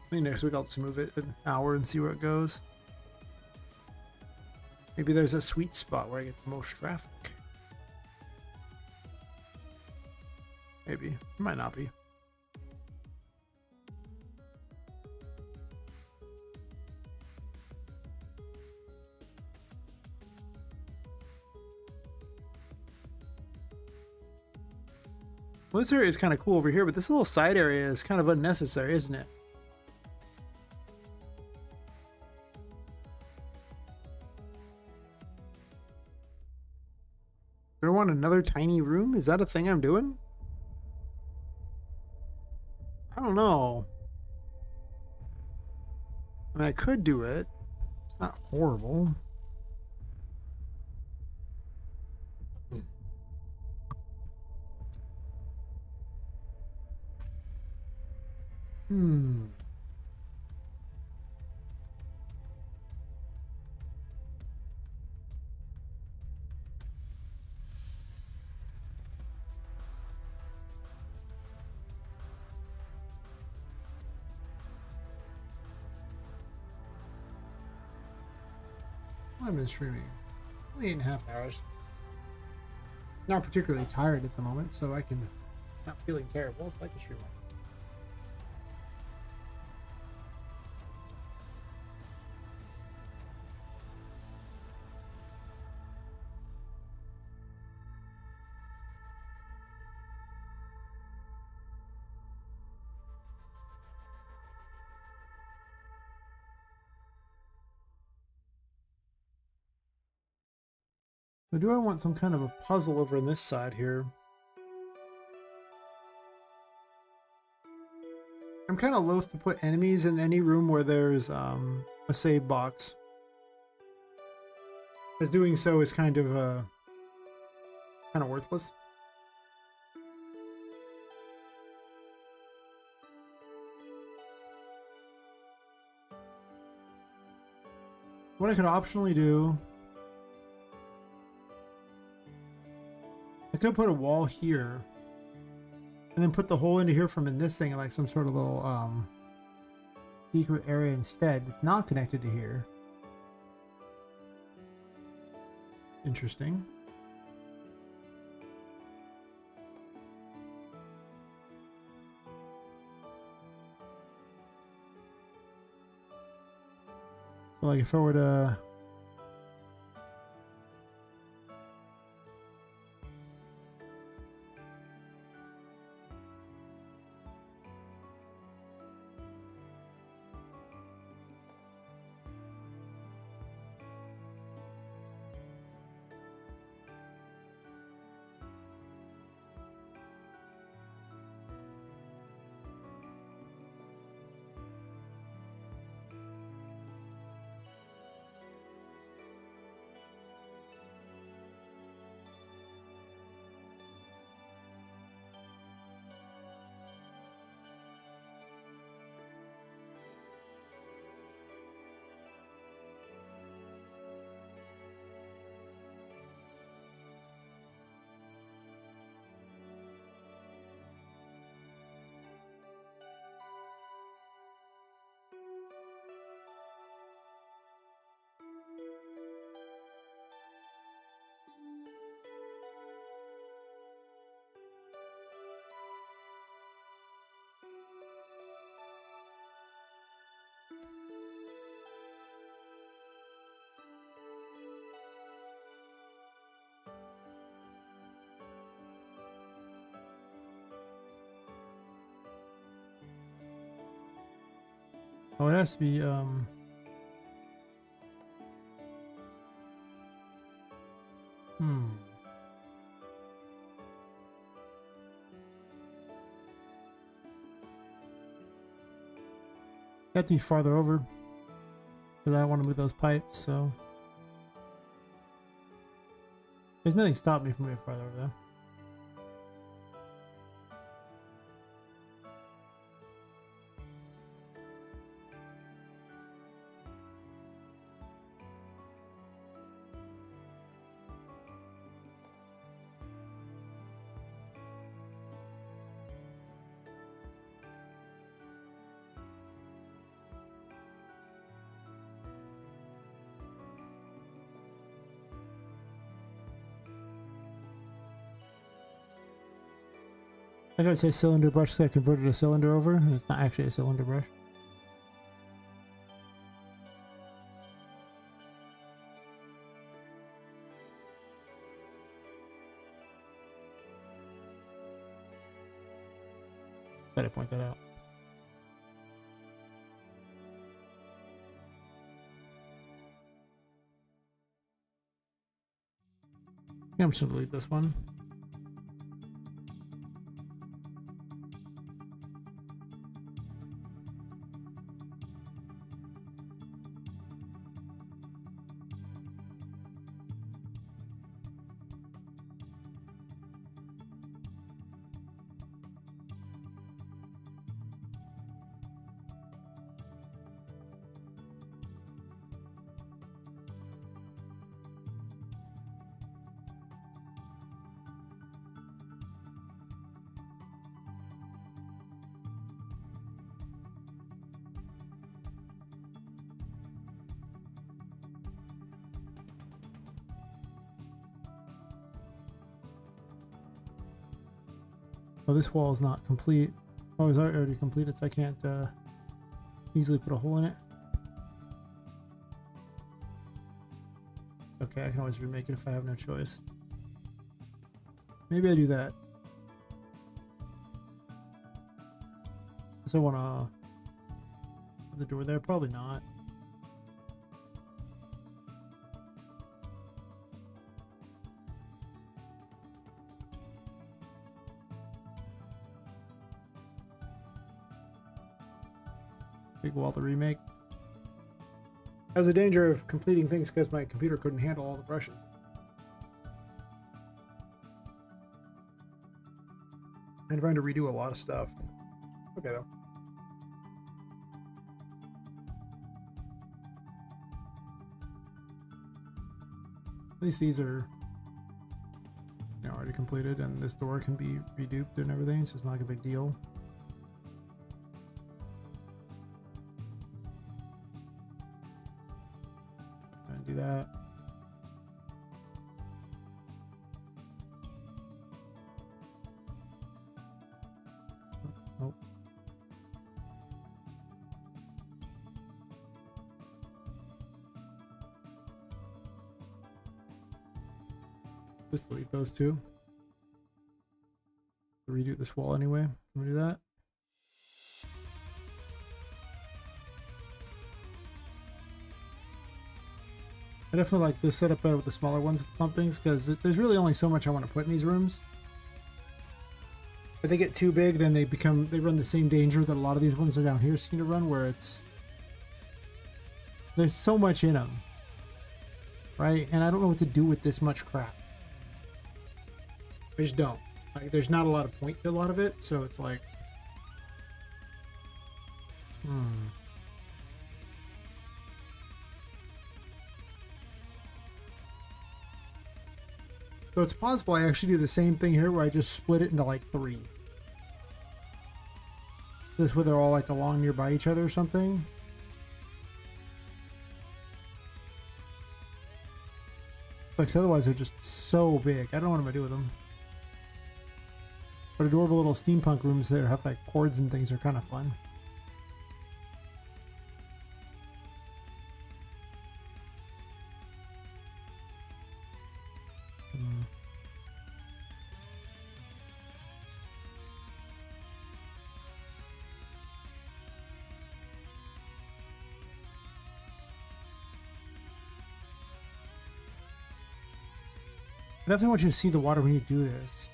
I think next week I'll just move it an hour and see where it goes. Maybe there's a sweet spot where I get the most traffic. Maybe. It might not be. Well, this area is kind of cool over here, but this little side area is kind of unnecessary, isn't it? Do I want another tiny room? Is that a thing I'm doing? I don't know. I mean, I could do it. It's not horrible. I've been streaming only 8.5 hours. Not particularly tired at the moment, so I can not feeling terrible, so I can stream. So do I want some kind of a puzzle over on this side here? I'm kind of loath to put enemies in any room where there's a save box, as doing so is kind of worthless. What I could optionally do, I could put a wall here and then put the hole into here from in this thing, like some sort of little secret area instead. It's not connected to here. Interesting. So like if I were to Oh, it has to be, Have to be farther over. Because I don't want to move those pipes, so. There's nothing stopping me from moving farther over, though. I gotta say cylinder brush because I converted a cylinder over, and it's not actually a cylinder brush. Gotta point that out. I'm just gonna delete this one. Oh, this wall is not complete. Oh, it's already completed, so I can't easily put a hole in it. Okay, I can always remake it if I have no choice. Maybe I do that. Does I want to put the door there? Probably not. Big wall to remake. Has a danger of completing things because my computer couldn't handle all the brushes. And trying to redo a lot of stuff. Okay though. At least these are already completed, and this door can be reduped and everything, so it's not like a big deal. Do that. Nope. Just delete those two. Redo this wall anyway. Can we do that? I definitely like this setup better with the smaller ones with the pumpings because there's really only so much I want to put in these rooms. If they get too big, then they run the same danger that a lot of these ones are down here seem to run, where there's so much in them, right? And I don't know what to do with this much crap. I just don't. Like, there's not a lot of point to a lot of it, so it's like, So it's possible I actually do the same thing here where I just split it into like 3. This way they're all like along nearby each other or something. It's like, 'cause otherwise they're just so big. I don't know what I'm gonna do with them. But adorable little steampunk rooms that have like cords and things are kind of fun. definitely want you to see the water when you do this.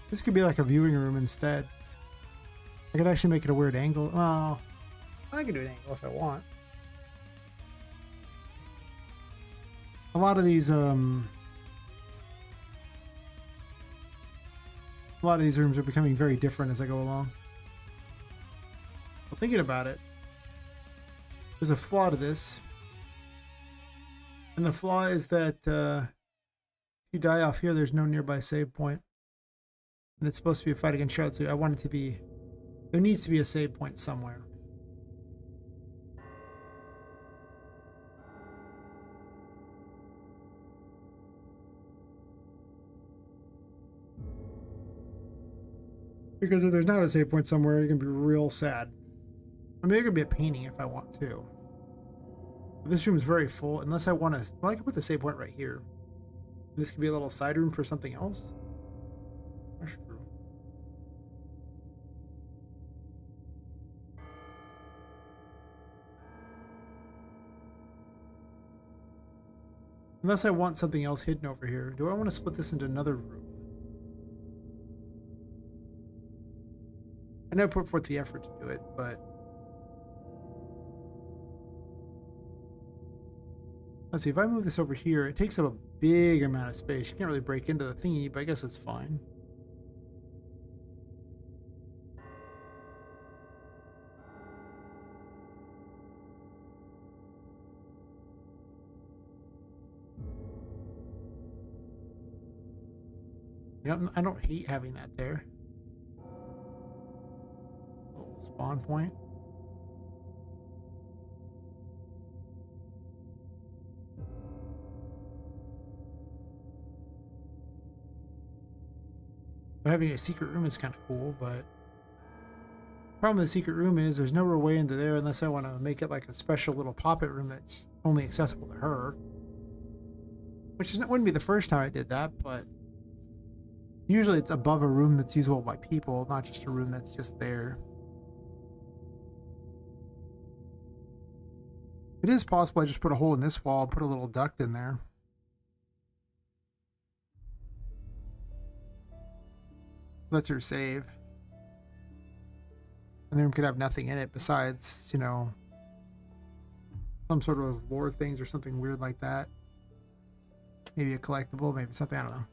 This could be like a viewing room instead. I could actually make it a weird angle. Well, I can do an angle if I want. A lot of these rooms are becoming very different as I go along. Well, thinking about it, there's a flaw to this. And the flaw is that if you die off here, there's no nearby save point. And it's supposed to be a fight against shards, so I want it to be... There needs to be a save point somewhere. Because if there's not a save point somewhere, you're going to be real sad. I mean, there could be a painting if I want to. But this room is very full, unless I want to... Well, I can put the save point right here. This could be a little side room for something else. That's true. Unless I want something else hidden over here. Do I want to split this into another room? I know I put forth the effort to do it, but... Let's see, if I move this over here, it takes up a big amount of space. You can't really break into the thingy, but I guess it's fine. You know, I don't hate having that there. Little spawn point. Having a secret room is kind of cool, but the problem with the secret room is there's no real way into there unless I want to make it like a special little Poppet room that's only accessible to her. Which wouldn't be the first time I did that, but usually it's above a room that's usable by people, not just a room that's just there. It is possible I just put a hole in this wall and put a little duct in there. Lets her save. And the room could have nothing in it besides, you know, some sort of lore things or something weird like that. Maybe a collectible, maybe something, I don't know.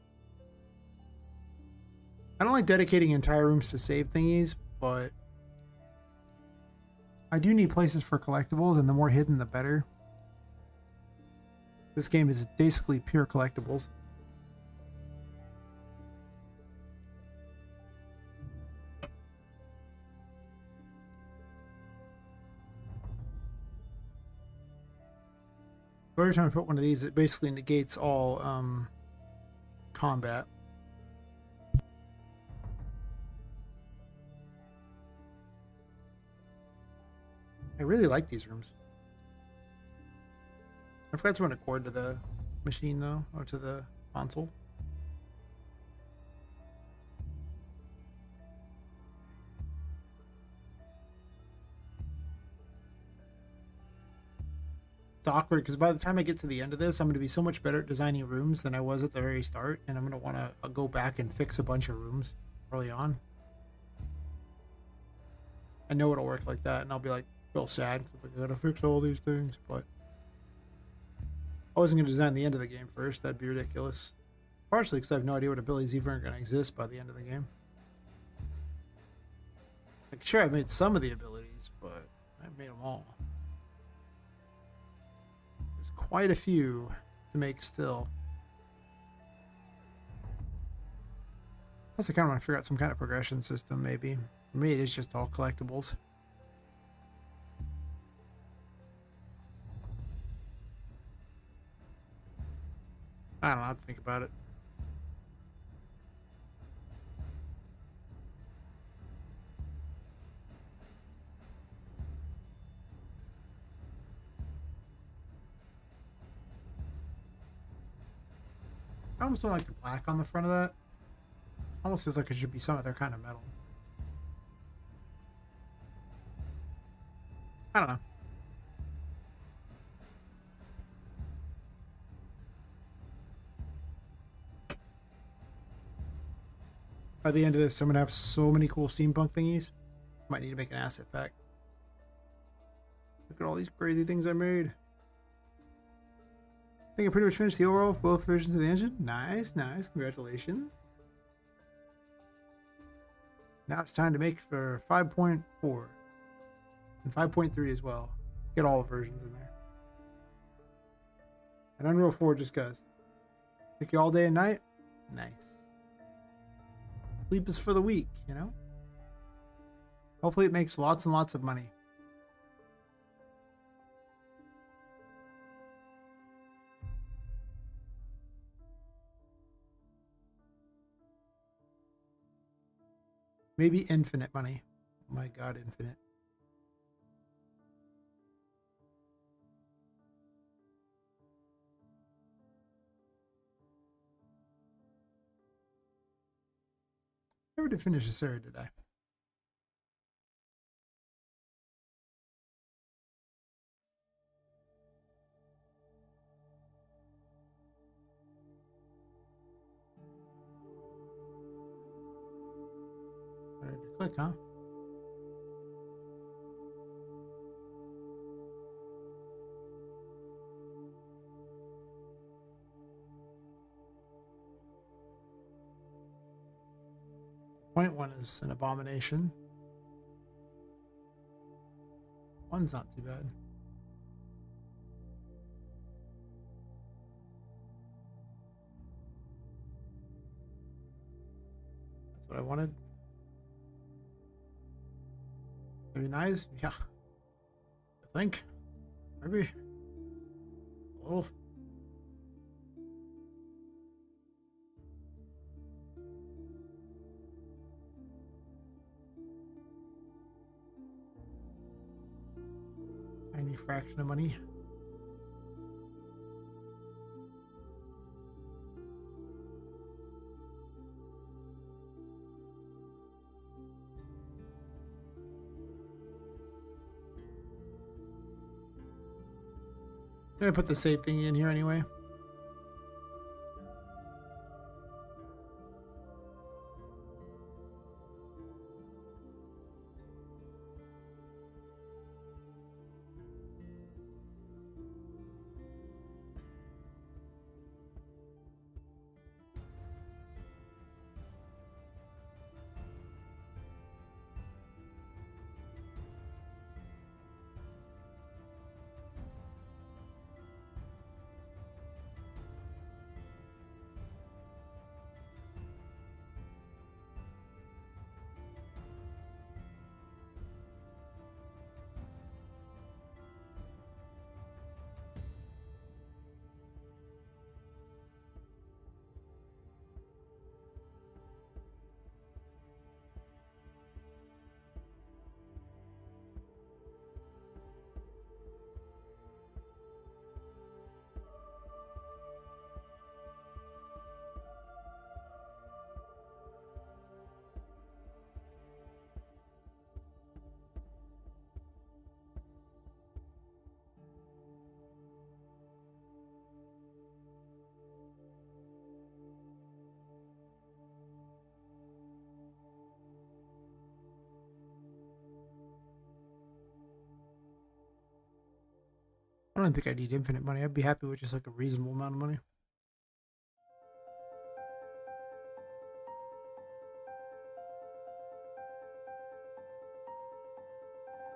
I don't like dedicating entire rooms to save thingies, but I do need places for collectibles, and the more hidden, the better. This game is basically pure collectibles. Every time I put one of these, it basically negates all combat. I really like these rooms. I forgot to run a cord to the machine though, or to the console. It's awkward because by the time I get to the end of this, I'm going to be so much better at designing rooms than I was at the very start, and I'm going to want to go back and fix a bunch of rooms early on. I know it'll work like that, and I'll be like real sad. I gotta fix all these things, but I wasn't going to design the end of the game first. That'd be ridiculous. Partially because I have no idea what abilities even are going to exist by the end of the game. Like, sure, I've made some of the abilities, but I haven't made them all. There's quite a few to make still. Plus, I kind of want to figure out some kind of progression system, maybe. For me, it is just all collectibles. I don't know how to think about it. I almost don't like the black on the front of that. Almost feels like it should be some other kind of metal. I don't know. By the end of this, I'm gonna have so many cool steampunk thingies. Might need to make an asset pack. Look at all these crazy things I made. I think I pretty much finished the overall of both versions of the engine. Nice, nice. Congratulations. Now it's time to make for 5.4 and 5.3 as well. Get all the versions in there. And Unreal 4 just goes. Took you all day and night? Nice. Sleep is for the weak, you know? Hopefully it makes lots and lots of money. Maybe infinite money. Oh my god, infinite. Never did finish this area, did I? Ready to click, huh? Point one is an abomination. One's not too bad. That's what I wanted. Maybe nice? Yeah. I think. Maybe. Oh. Tiny fraction of money. I'm gonna put the save thing in here anyway. I don't think I need infinite money. I'd be happy with just like a reasonable amount of money.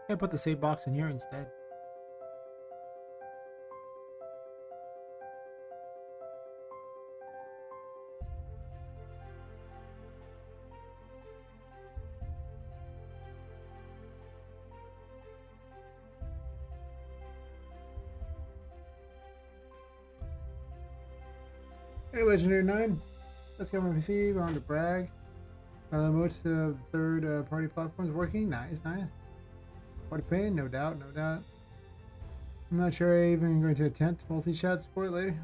I put the save box in here instead. Hey, Legendary 9. Let's go on PC. We're on to brag. Most of the third party platforms working. Nice, nice. Party pain, no doubt, no doubt. I'm not sure I'm even going to attempt multi-chat support later.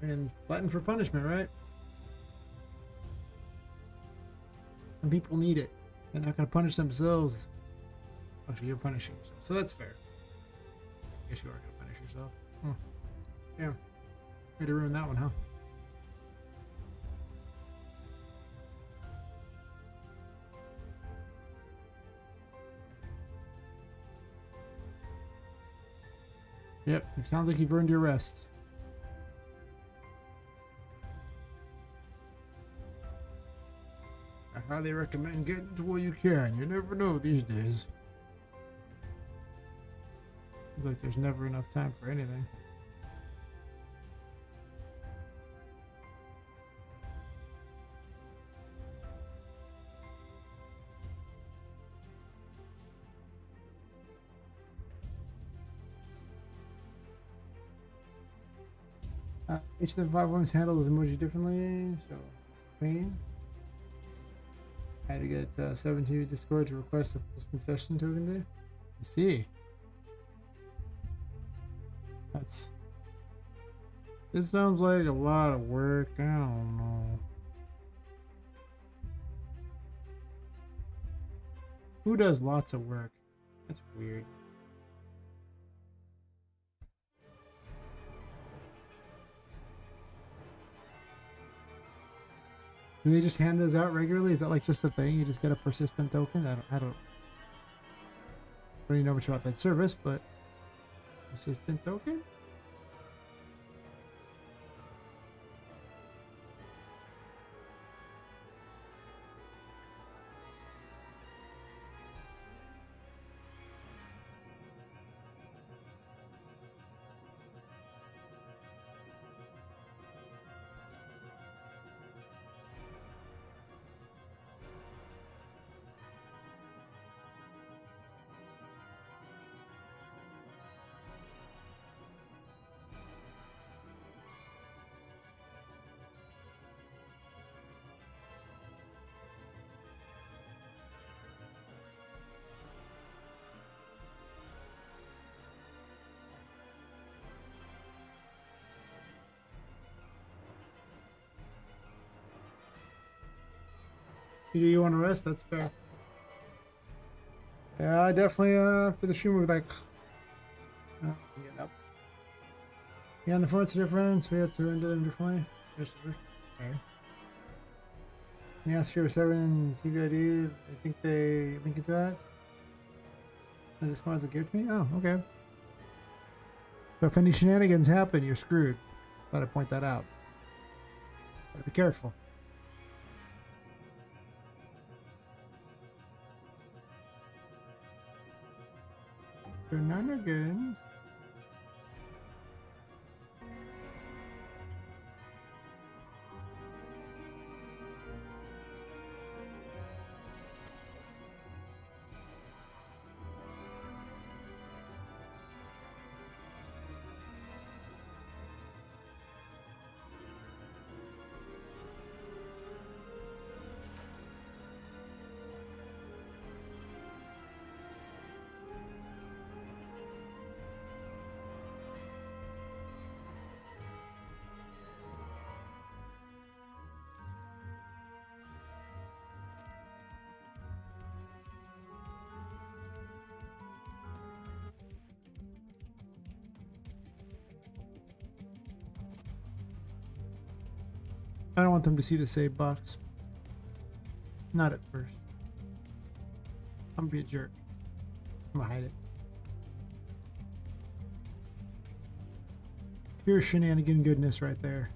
And Latin for punishment, right? Some people need it. They're not going to punish themselves. Actually, you're punishing yourself, so that's fair. I guess you are going to punish yourself. Yeah. Way to ruin that one, huh? Yep, it sounds like you've earned your rest. I highly recommend getting to where you can. You never know these days. Seems like there's never enough time for anything. Each of the 5 ones handle this emoji differently, so clean. I had to get 17 Discord to request a post in session token day. You see. This sounds like a lot of work. I don't know. Who does lots of work? That's weird. Do they just hand those out regularly? Is that like just a thing? You just get a persistent token? I don't really know much about that service, but persistent token? You want to rest? That's fair. Yeah, I definitely, for the stream, we're like, getting up. Yeah, and the format's different, so we have to render them differently. Okay. When you ask for 7 TV ID, I think they link it to that. And this one has a gift to me? Oh, okay. So if any shenanigans happen, you're screwed. Thought I'd point that out. Gotta be careful. Shenanigans. I don't want them to see the save box. Not at first. I'm gonna be a jerk. I'm gonna hide it. Pure shenanigan goodness right there.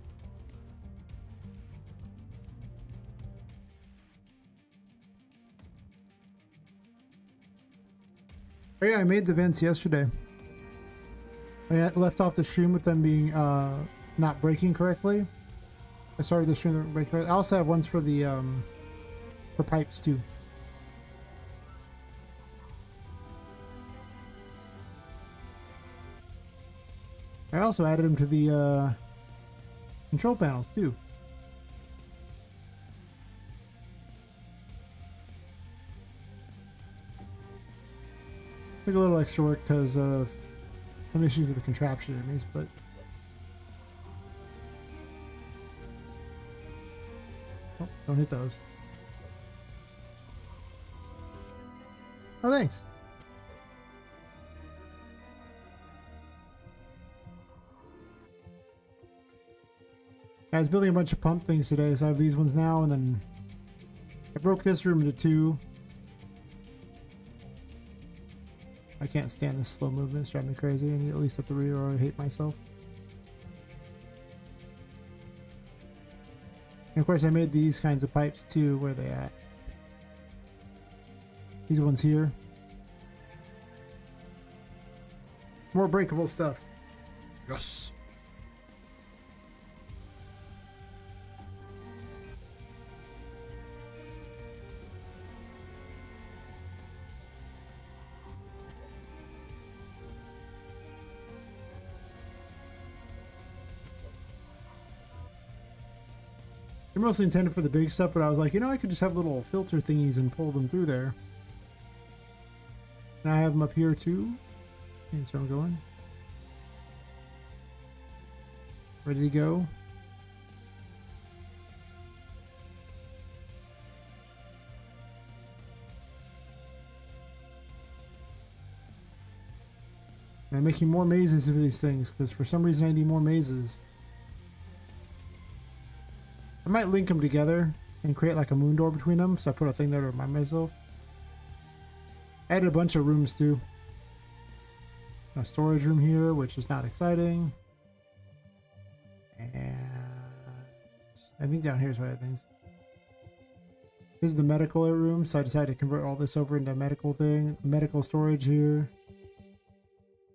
Oh yeah, I made the vents yesterday. I left off the stream with them being not breaking correctly. I started the stream break correctly. I also have ones for the for pipes too. I also added them to the control panels too. Took a little extra work because of some issues with the contraption enemies, but oh, don't hit those. Oh, thanks. I was building a bunch of pump things today, so I have these ones now, and then I broke this room into two. I can't stand this slow movement. It's driving me crazy. I need at least a 3 or I hate myself. And of course, I made these kinds of pipes too. Where are they at? These ones here. More breakable stuff. Yes. They're mostly intended for the big stuff, but I was like, you know, I could just have little filter thingies and pull them through there. And I have them up here too. That's where I'm going. Ready to go. And I'm making more mazes for these things, because for some reason I need more mazes. I might link them together and create like a moon door between them, so I put a thing there to remind myself. I added a bunch of rooms too. A storage room here, which is not exciting. And I think down here is what I think. This is the medical room, so I decided to convert all this over into a medical thing. Medical storage here.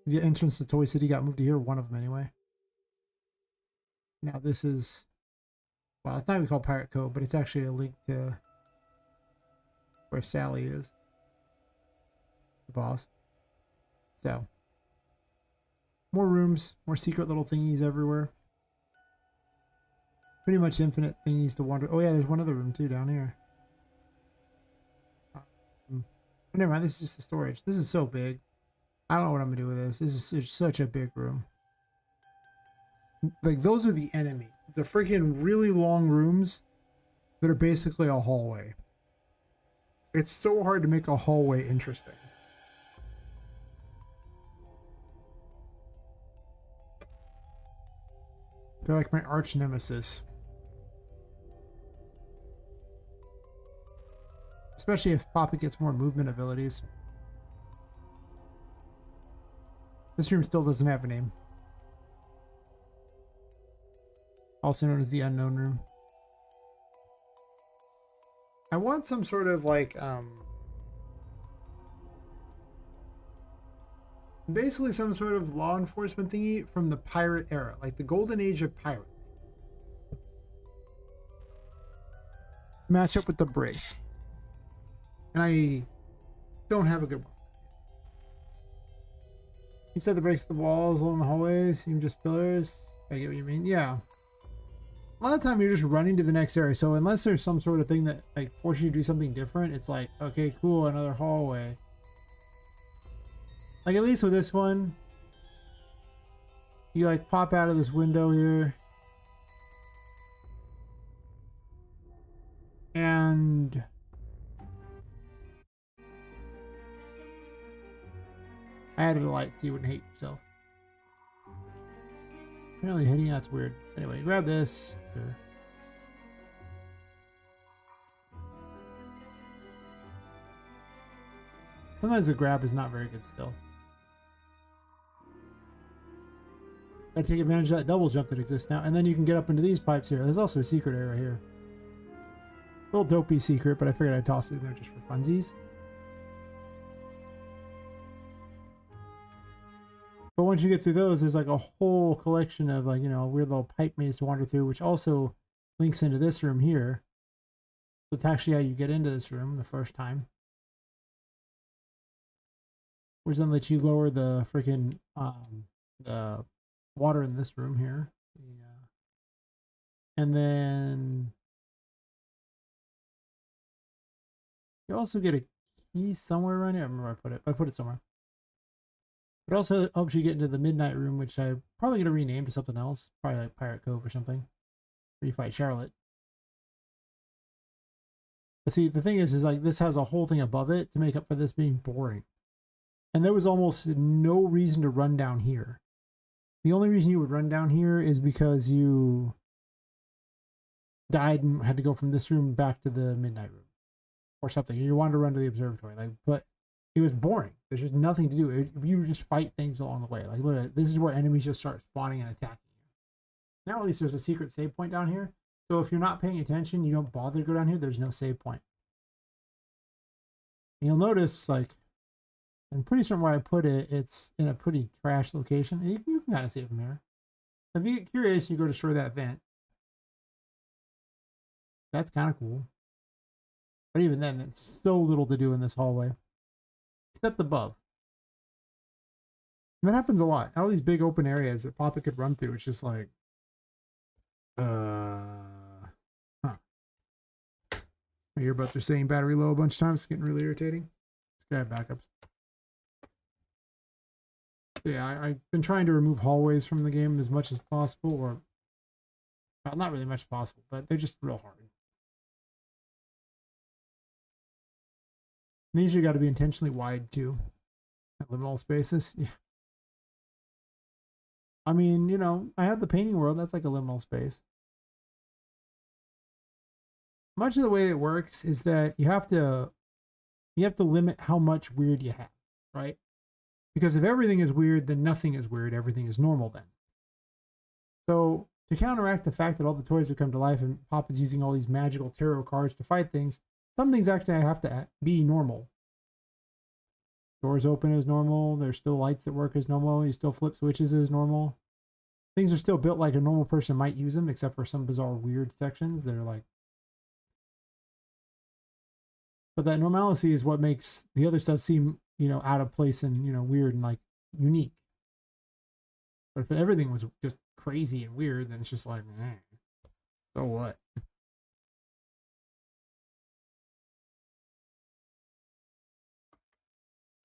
The entrance to Toy City got moved to here, one of them anyway. Now this is, well, it's not even called Pirate Cove, but it's actually a link to where Sally is. The boss. So, more rooms, more secret little thingies everywhere. Pretty much infinite thingies to wander. Oh yeah, there's one other room too down here. Never mind, this is just the storage. This is so big. I don't know what I'm gonna do with this. This is such a big room. Like, those are the enemy. The freaking really long rooms that are basically a hallway. It's so hard to make a hallway interesting. They're like my arch nemesis. Especially if Poppet gets more movement abilities. This room still doesn't have a name. Also known as the unknown room. I want some sort of like, basically some sort of law enforcement thingy from the pirate era, like the golden age of pirates. Match up with the brig. And I don't have a good one. You said the breaks the walls along the hallways seem just pillars. I get what you mean. Yeah. A lot of the time you're just running to the next area. So unless there's some sort of thing that like forces you to do something different, it's like, okay, cool, another hallway. Like at least with this one, you like pop out of this window here. And I added a light so you wouldn't hate yourself. Apparently hitting out's weird. Anyway, grab this. Sure. Sometimes the grab is not very good still. Gotta take advantage of that double jump that exists now. And then you can get up into these pipes here. There's also a secret area here. A little dopey secret, but I figured I'd toss it in there just for funsies. But once you get through those, there's like a whole collection of like, you know, weird little pipe maze to wander through, which also links into this room here. So it's actually how you get into this room the first time. Which then lets you lower the freaking the water in this room here. Yeah. And then you also get a key somewhere around here. I don't remember where I put it, but I put it somewhere. It also helps you get into the midnight room, which I'm probably going to rename to something else. Probably like Pirate Cove or something. Where you fight Charlotte. But see, the thing is like this has a whole thing above it to make up for this being boring. And there was almost no reason to run down here. The only reason you would run down here is because you died and had to go from this room back to the midnight room or something. You wanted to run to the observatory, like, but it was boring. There's just nothing to do. You would just fight things along the way. Like, literally, this is where enemies just start spawning and attacking you. Now at least there's a secret save point down here. So if you're not paying attention, you don't bother to go down here. There's no save point. And you'll notice, like, I'm pretty certain where I put it, it's in a pretty trash location. You can kind of save from here. If you get curious, you go destroy that vent. That's kind of cool. But even then, there's so little to do in this hallway. Except above. And that happens a lot. All these big open areas that Poppet could run through, it's just like... Huh. My earbuds are saying battery low a bunch of times. It's getting really irritating. Let's grab backups. Yeah, I've been trying to remove hallways from the game as much as possible, or well, not really much as possible, but they're just real hard. And they usually got to be intentionally wide too, at liminal spaces. Yeah. I mean, you know, I have the painting world. That's like a liminal space. Much of the way it works is that you have to limit how much weird you have, right? Because if everything is weird, then nothing is weird. Everything is normal then. So to counteract the fact that all the toys have come to life and Pop is using all these magical tarot cards to fight things, some things actually have to be normal. Doors open as normal. There's still lights that work as normal. You still flip switches as normal. Things are still built like a normal person might use them, except for some bizarre weird sections that are like... But that normalcy is what makes the other stuff seem, you know, out of place and, you know, weird and like unique. But if everything was just crazy and weird, then it's just like, so what?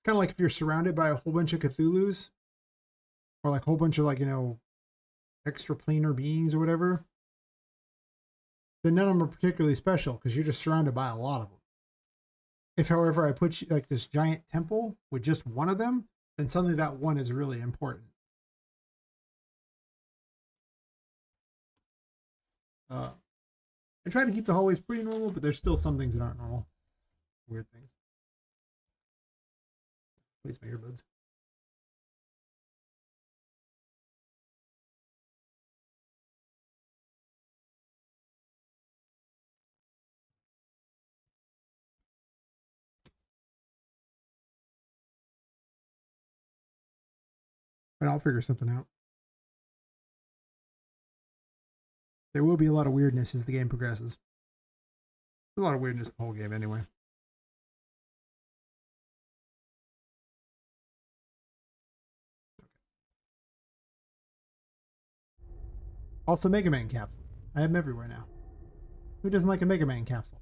Kind of like if you're surrounded by a whole bunch of Cthulhu's, or like a whole bunch of, like, you know, extraplanar beings or whatever, then none of them are particularly special because you're just surrounded by a lot of them. If, however, I put like this giant temple with just one of them, then suddenly that one is really important. I try to keep the hallways pretty normal, but there's still some things that aren't normal. Weird things. Place my earbuds. And I'll figure something out. There will be a lot of weirdness as the game progresses. There's a lot of weirdness in the whole game anyway. Also, Mega Man capsules. I have them everywhere now. Who doesn't like a Mega Man capsule?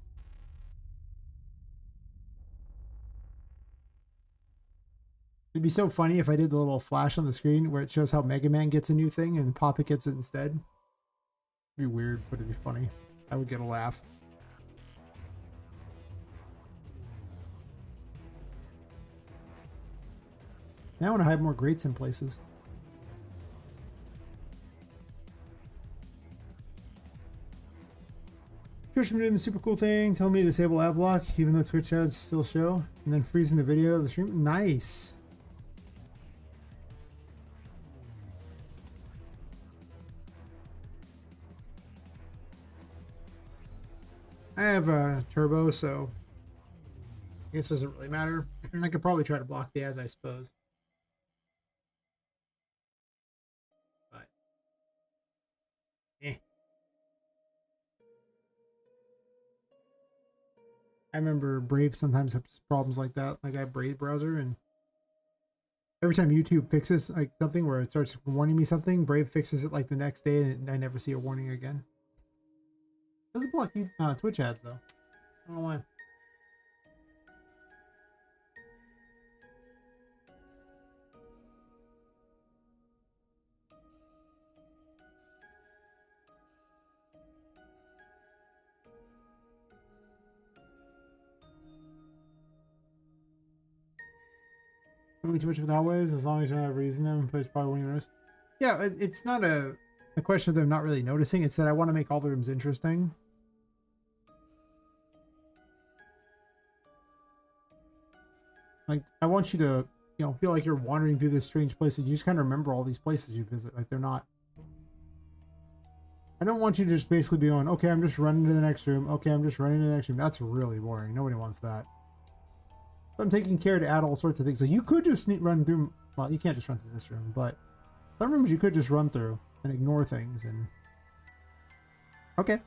It'd be so funny if I did the little flash on the screen where it shows how Mega Man gets a new thing and Poppet gets it instead. It'd be weird, but it'd be funny. I would get a laugh. Now I want to have more grates in places. Christian doing the super cool thing, telling me to disable ad block even though Twitch ads still show, and then freezing the video of the stream. Nice. I have a turbo, so I guess it doesn't really matter. I could probably try to block the ads, I suppose. But I remember Brave sometimes has problems like that. Like I have Brave browser, and every time YouTube fixes like something where it starts warning me something, Brave fixes it like the next day, and I never see a warning again. Doesn't block Twitch ads though. I don't know why. Moving too much with hallways, as long as you're not reusing them, but it's probably won't even notice. Yeah, it's not a question of them not really noticing. It's that I want to make all the rooms interesting. Like, I want you to, you know, feel like you're wandering through this strange place and you just kind of remember all these places you visit. Like, they're not... I don't want you to just basically be going, okay, I'm just running to the next room. Okay, I'm just running to the next room. That's really boring. Nobody wants that. So I'm taking care to add all sorts of things. Like, you could just run through... Well, you can't just run through this room, but some rooms you could just run through and ignore things and... Okay.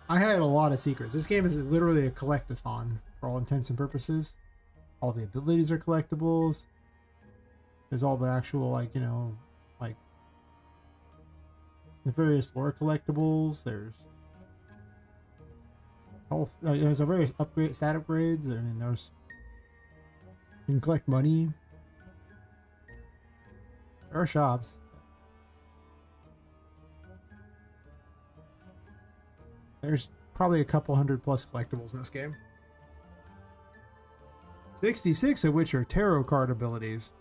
I had a lot of secrets. This game is literally a collectathon for all intents and purposes. All the abilities are collectibles. There's all the actual, like, you know, like the various lore collectibles. There's health. There's a various stat upgrades. I mean, there's you can collect money. There are shops. There's probably a couple hundred plus collectibles in this game. 66 of which are tarot card abilities.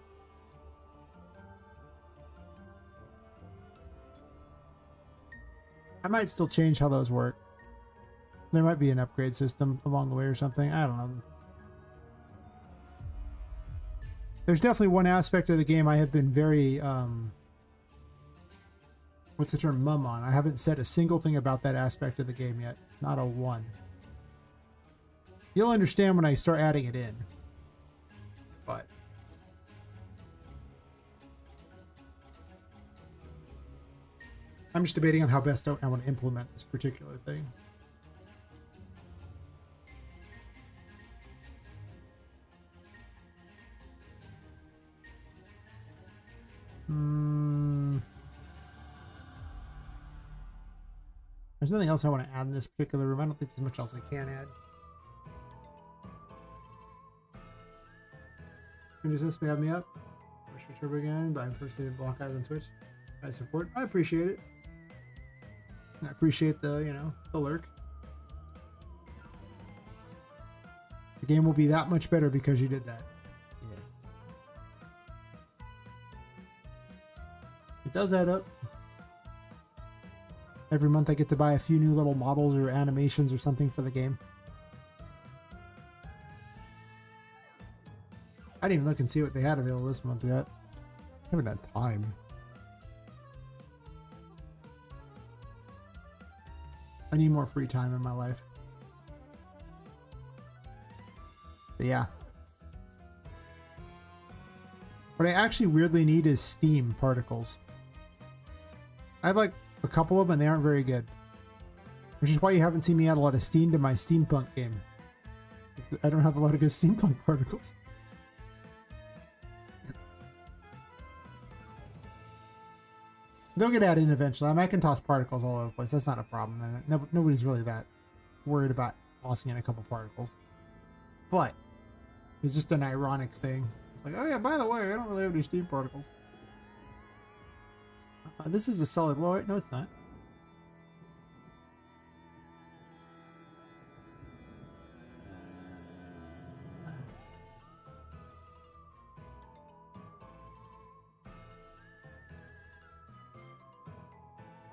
I might still change how those work. There might be an upgrade system along the way or something. I don't know. There's definitely one aspect of the game I have been very, what's the term, mum on. I haven't said a single thing about that aspect of the game yet. Not a one. You'll understand when I start adding it in. But I'm just debating on how best I want to implement this particular thing. There's nothing else I want to add in this particular room. I don't think there's much else I can add. Can you just have me up? Push your turbo again, but I'm personally block eyes on Twitch. I support. I appreciate it. I appreciate the, you know, the lurk. The game will be that much better because you did that. Yes. It does add up. Every month I get to buy a few new little models or animations or something for the game. I didn't even look and see what they had available this month yet. I haven't had time. I need more free time in my life. But yeah. What I actually weirdly need is Steam particles. I have like a couple of them and they aren't very good. Which is why you haven't seen me add a lot of Steam to my steampunk game. I don't have a lot of good steampunk particles. They'll get added in eventually. I mean, I can toss particles all over the place. That's not a problem. Nobody's really that worried about tossing in a couple particles. But it's just an ironic thing. It's like, oh yeah, by the way, I don't really have any steam particles. This is a solid wall. No, it's not.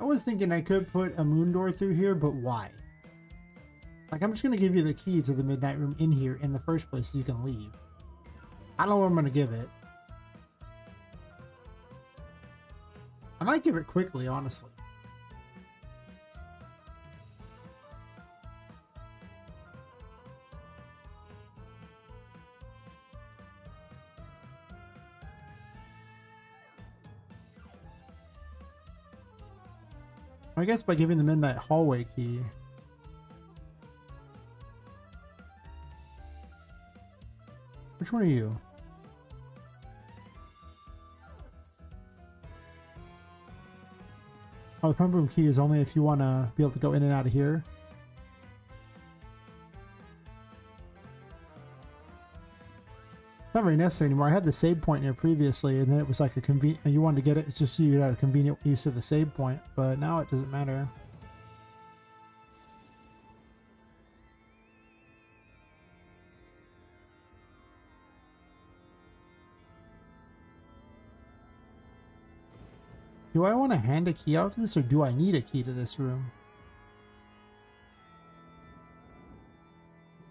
I was thinking I could put a moon door through here, but why? Like, I'm just going to give you the key to the midnight room in here in the first place so you can leave. I don't know where I'm going to give it. I might give it quickly, honestly. I guess by giving the midnight hallway key. Which one are you? Oh, the pump room key is only if you want to be able to go in and out of here. Not very necessary anymore. I had the save point here previously, and then it was like a convenient. You wanted to get it, it's just so you had a convenient use of the save point, but now it doesn't matter. do I want to hand a key out to this, or do I need a key to this room?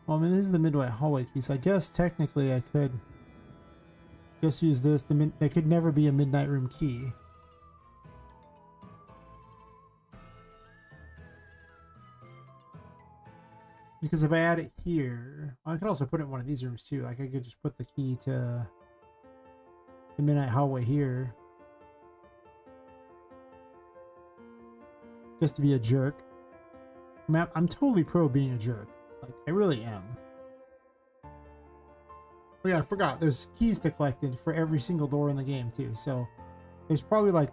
Well, I mean, this is the midway hallway key, so I guess technically I could just use this. There could never be a midnight room key. Because if I add it here, I could also put it in one of these rooms too. Like I could just put the key to the midnight hallway here. Just to be a jerk. I mean, I'm totally pro being a jerk. Like, I really am. Oh yeah, I forgot. There's keys to collect for every single door in the game too. So there's probably like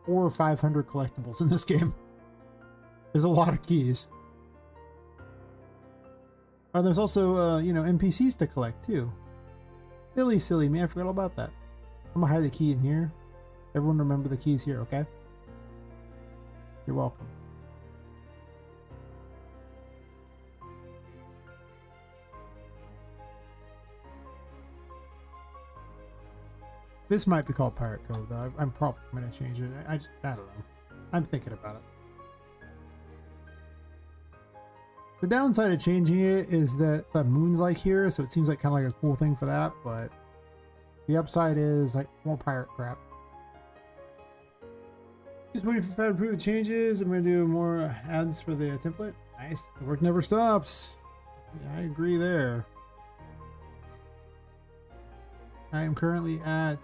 400 or 500 collectibles in this game. There's a lot of keys. There's also, you know, NPCs to collect too. Silly me. I forgot all about that. I'm gonna hide the key in here. Everyone remember the keys here, okay? You're welcome. This might be called Pirate Code, though. I'm probably going to change it. I don't know. I'm thinking about it. The downside of changing it is that the moon's like here, so it seems like kind of like a cool thing for that, but the upside is like more pirate crap. Just waiting for Fed to approve the changes. I'm going to do more ads for the template. Nice. The work never stops. Yeah, I agree there. I am currently at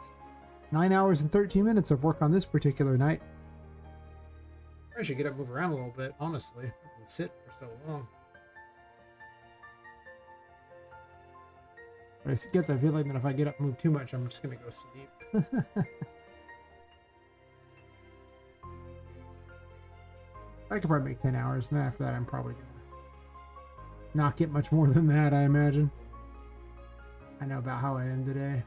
9 hours and 13 minutes of work on this particular night. I should get up and move around a little bit, honestly. I can sit for so long. But I get the feeling that if I get up and move too much, I'm just going to go sleep. I could probably make 10 hours, and then after that I'm probably going to not get much more than that, I imagine. I know about how I am today.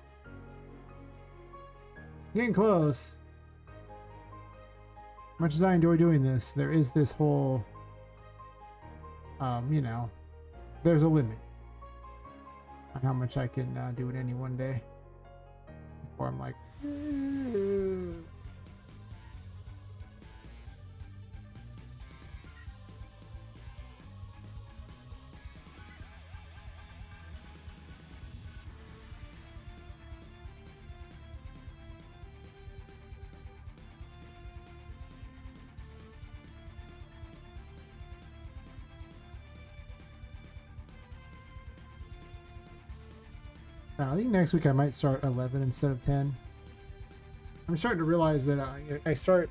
Getting close. Much as I enjoy doing this, there is this whole, you know, there's a limit on how much I can do in any one day before I'm like, I think next week I might start 11 instead of 10. I'm starting to realize that I start,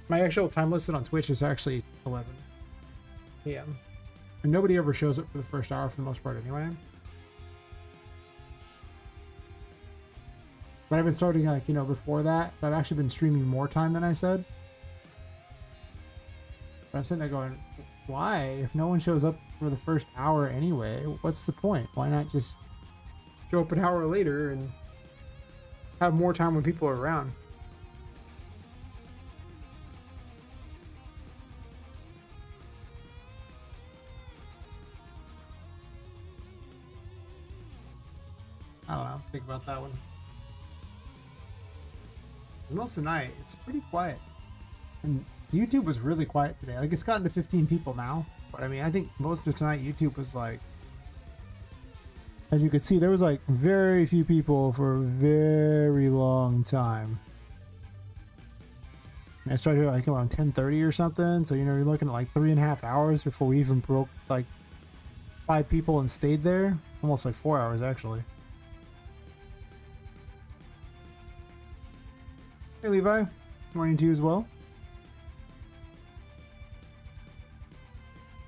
my actual time listed on Twitch is actually 11 p.m. And nobody ever shows up for the first hour for the most part anyway. But I've been starting, like, you know, before that. So I've actually been streaming more time than I said. But I'm sitting there going, why? If no one shows up for the first hour anyway, what's the point? Why not just show up an hour later and have more time when people are around? I don't know. Think about that one. Most of the night, it's pretty quiet. And YouTube was really quiet today. Like, it's gotten to 15 people now. But I mean, I think most of tonight, YouTube was like, as you could see, there was like very few people for a very long time. I started like around 10:30 or something. So, you know, you're looking at like 3.5 hours before we even broke like 5 people and stayed there. Almost like 4 hours, actually. Hey, Levi. Morning to you as well.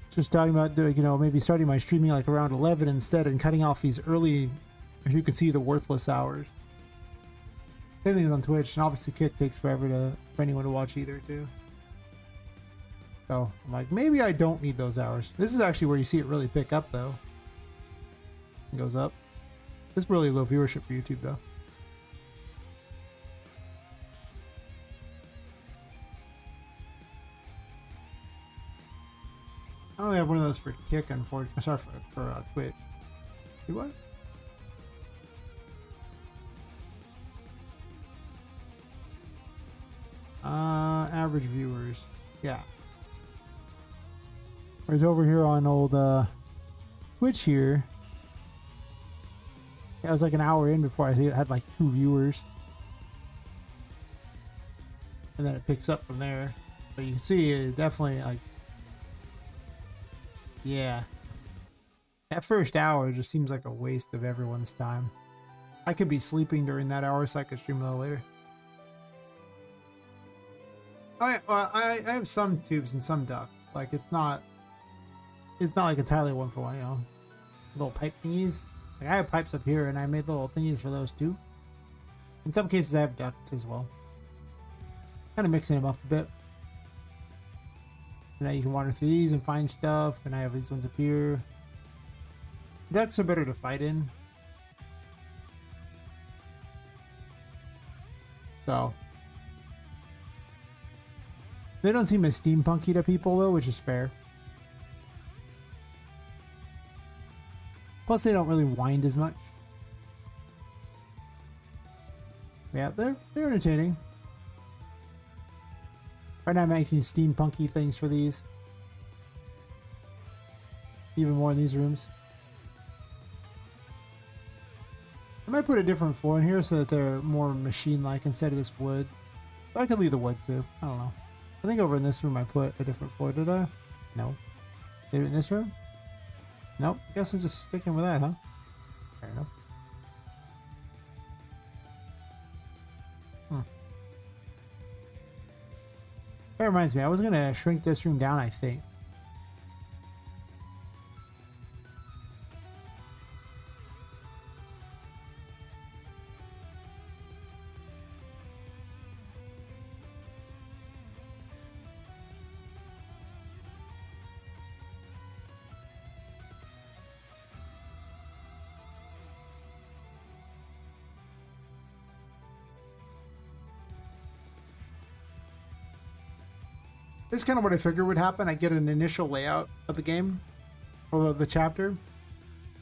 Just talking about doing, you know, maybe starting my streaming like around 11 instead and cutting off these early, as you can see, the worthless hours. Same thing is on Twitch, and obviously Kick takes forever for anyone to watch either, too. So I'm like, maybe I don't need those hours. This is actually where you see it really pick up, though. It goes up. This is really low viewership for YouTube, though. I only have one of those for Kick, unfortunately. Sorry, for Twitch. Do what? Average viewers. Yeah. Whereas over here on old Twitch here, yeah, it was like an hour in before I see it had like 2 viewers. And then it picks up from there. But you can see it definitely like, yeah. That first hour just seems like a waste of everyone's time. I could be sleeping during that hour so I could stream a little later. I have some tubes and some ducts. Like it's not like entirely one for one, you know. Little pipe thingies. Like I have pipes up here and I made little thingies for those too. In some cases I have ducts as well. Kind of mixing them up a bit. And now you can water through these and find stuff, and I have these ones up here. Ducts are better to fight in. So they don't seem as steampunky to people though, which is fair. Plus they don't really wind as much. Yeah, they're entertaining. Right now I'm making steampunky things for these. Even more in these rooms. I might put a different floor in here so that they're more machine-like instead of this wood. But I could leave the wood too. I don't know. I think over in this room I put a different floor, did I? No. Did it in this room? Nope. I guess I'm just sticking with that, huh? Fair enough. That reminds me, I was gonna shrink this room down, I think. This is kind of what I figured would happen. I get an initial layout of the game, or the chapter,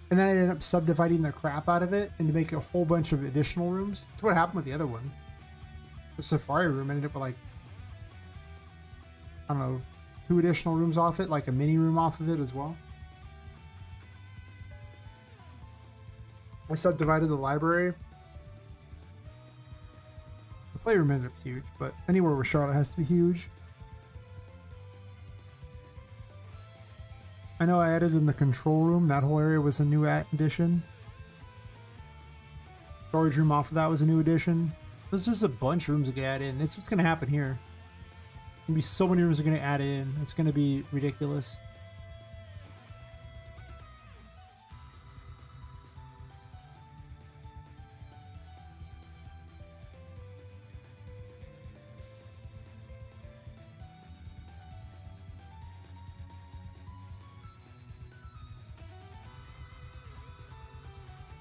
and then I end up subdividing the crap out of it and to make a whole bunch of additional rooms. That's what happened with the other one. The safari room ended up with like, I don't know, 2 additional rooms off it, like a mini room off of it as well. I subdivided the library. The playroom ended up huge, but anywhere where Charlotte has to be huge. I know I added in the control room. That whole area was a new addition. Storage room off of that was a new addition. There's just a bunch of rooms that get added in. It's what's going to happen here. There's going to be so many rooms that are going to add in. It's going to be ridiculous.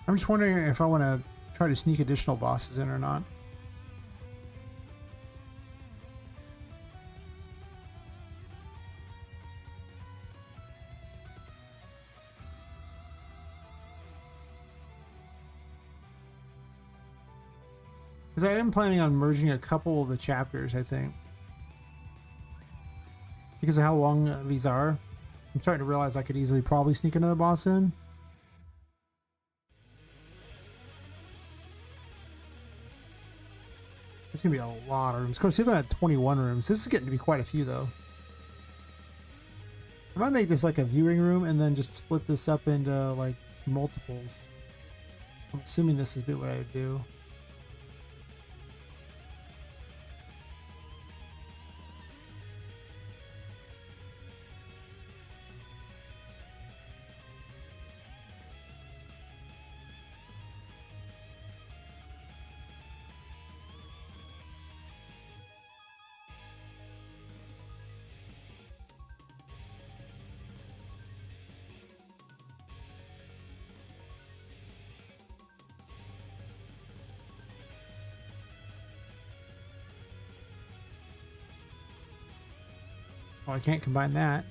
I'm just wondering if I want to try to sneak additional bosses in or not. Because I am planning on merging a couple of the chapters, I think. Because of how long these are, I'm starting to realize I could easily probably sneak another boss in. It's gonna be a lot of rooms. Of course, see them at 21 rooms. This is getting to be quite a few, though. I might make this like a viewing room and then just split this up into like multiples. I'm assuming this is a bit what I would do. Oh, I can't combine that.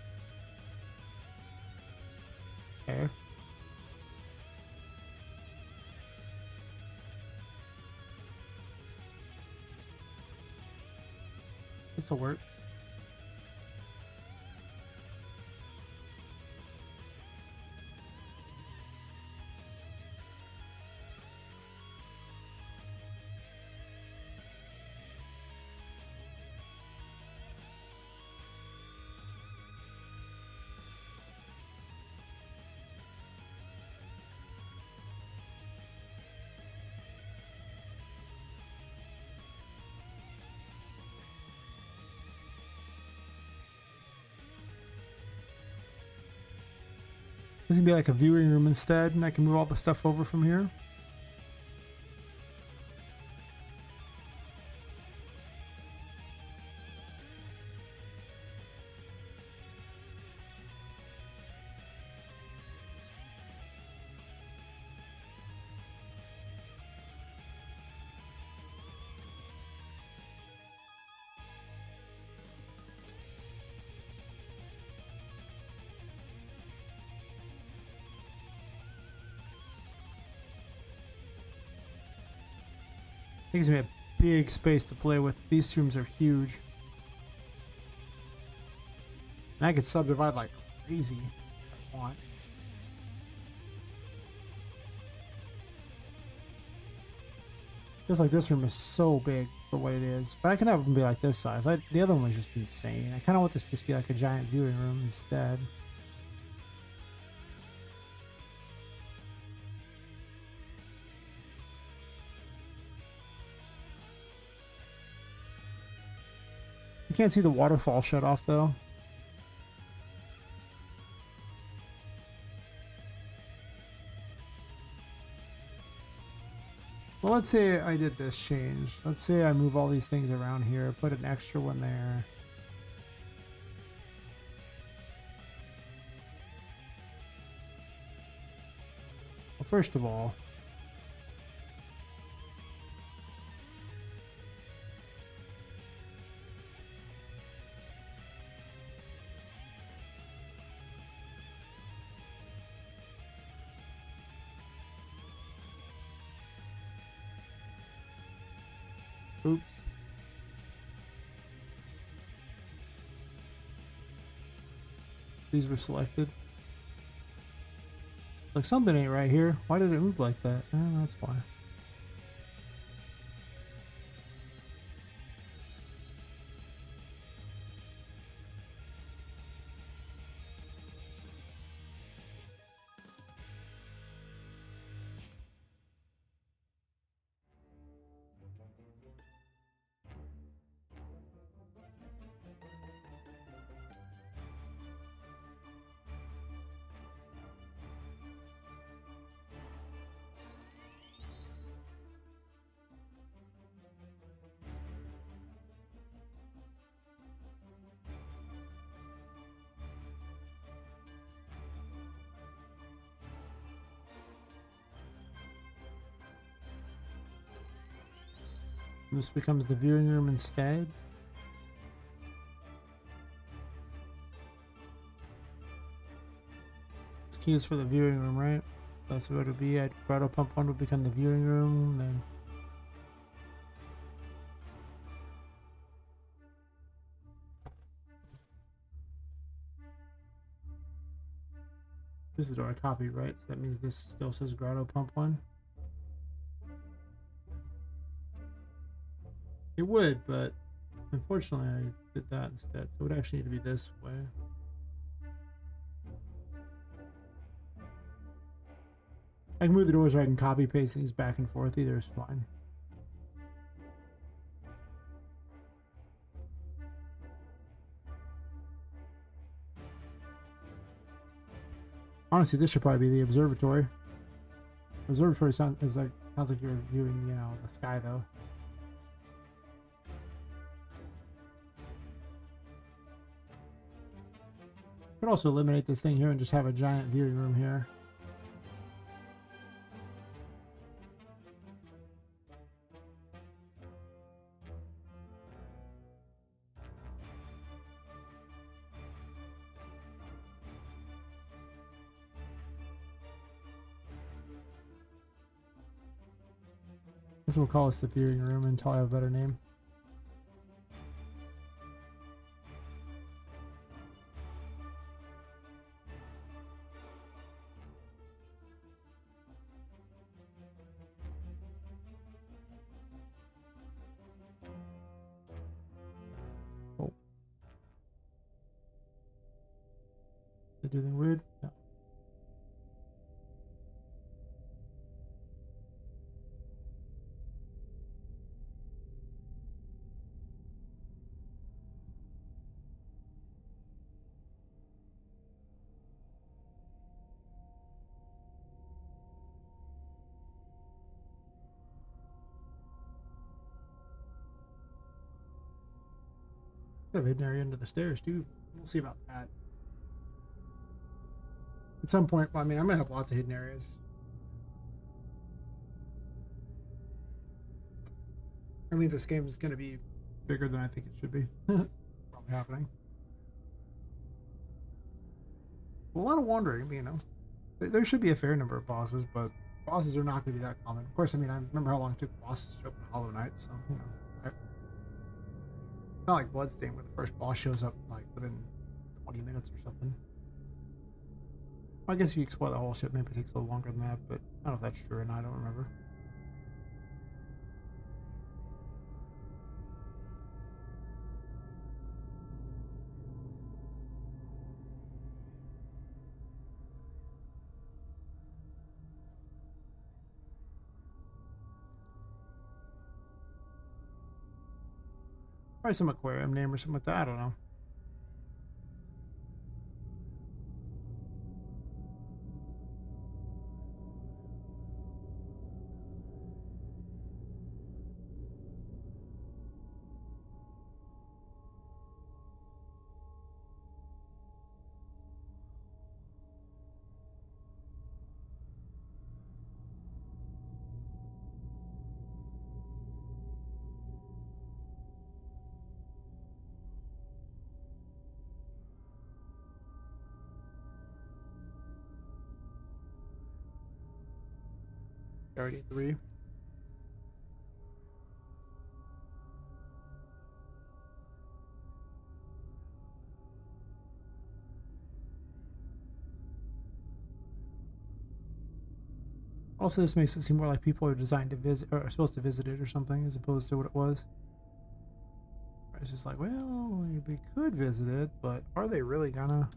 Okay. This'll work. This can be like a viewing room instead, and I can move all the stuff over from here. It gives me a big space to play with. These rooms are huge. And I could subdivide like crazy if I want. Just like this room is so big for what it is. But I can have them be like this size. The other one was just insane. I kind of want this to just be like a giant viewing room instead. You can't see the waterfall shut off though. Well, let's say I did this change. Let's say I move all these things around here, put an extra one there. Well, first of all, oops. These were selected. Like something ain't right here. Why did it move like that? That's why. This becomes the viewing room instead. This key is for the viewing room, right? That's what it would be. Grotto Pump 1 would become the viewing room, then this is the door I copied, right? So that means this still says Grotto Pump 1. It would, but unfortunately I did that instead. So it would actually need to be this way. I can move the doors or I can copy paste things back and forth. Either is fine. Honestly, this should probably be the observatory. Observatory sounds like you're viewing, you know, the sky though. Could also eliminate this thing here and just have a giant viewing room here. This will call us the viewing room until I have a better name. Did I do anything weird? No. Have a hidden area under the stairs too. We'll see about that. At some point, I mean, I'm gonna have lots of hidden areas. I mean, this game is gonna be bigger than I think it should be. Probably happening. A lot of wandering, you know. There should be a fair number of bosses, but bosses are not going to be that common. Of course, I mean, I remember how long it took bosses to show up in Hollow Knight, so, you know. It's not like Bloodstained, where the first boss shows up, like, within 20 minutes or something. Well, I guess if you explore the whole ship, maybe it takes a little longer than that, but I don't know if that's true or not, I don't remember. Probably some aquarium name or something like that, I don't know. Already 3. Also, this makes it seem more like people are designed to visit, or are supposed to visit it or something, as opposed to what it was. It's just like, well, they could visit it, but are they really gonna?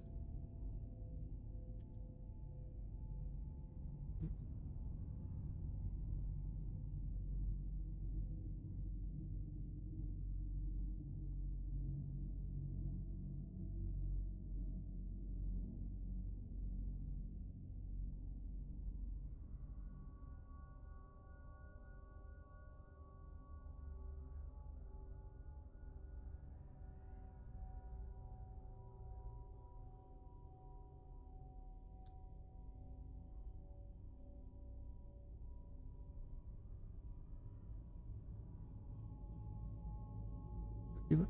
You look,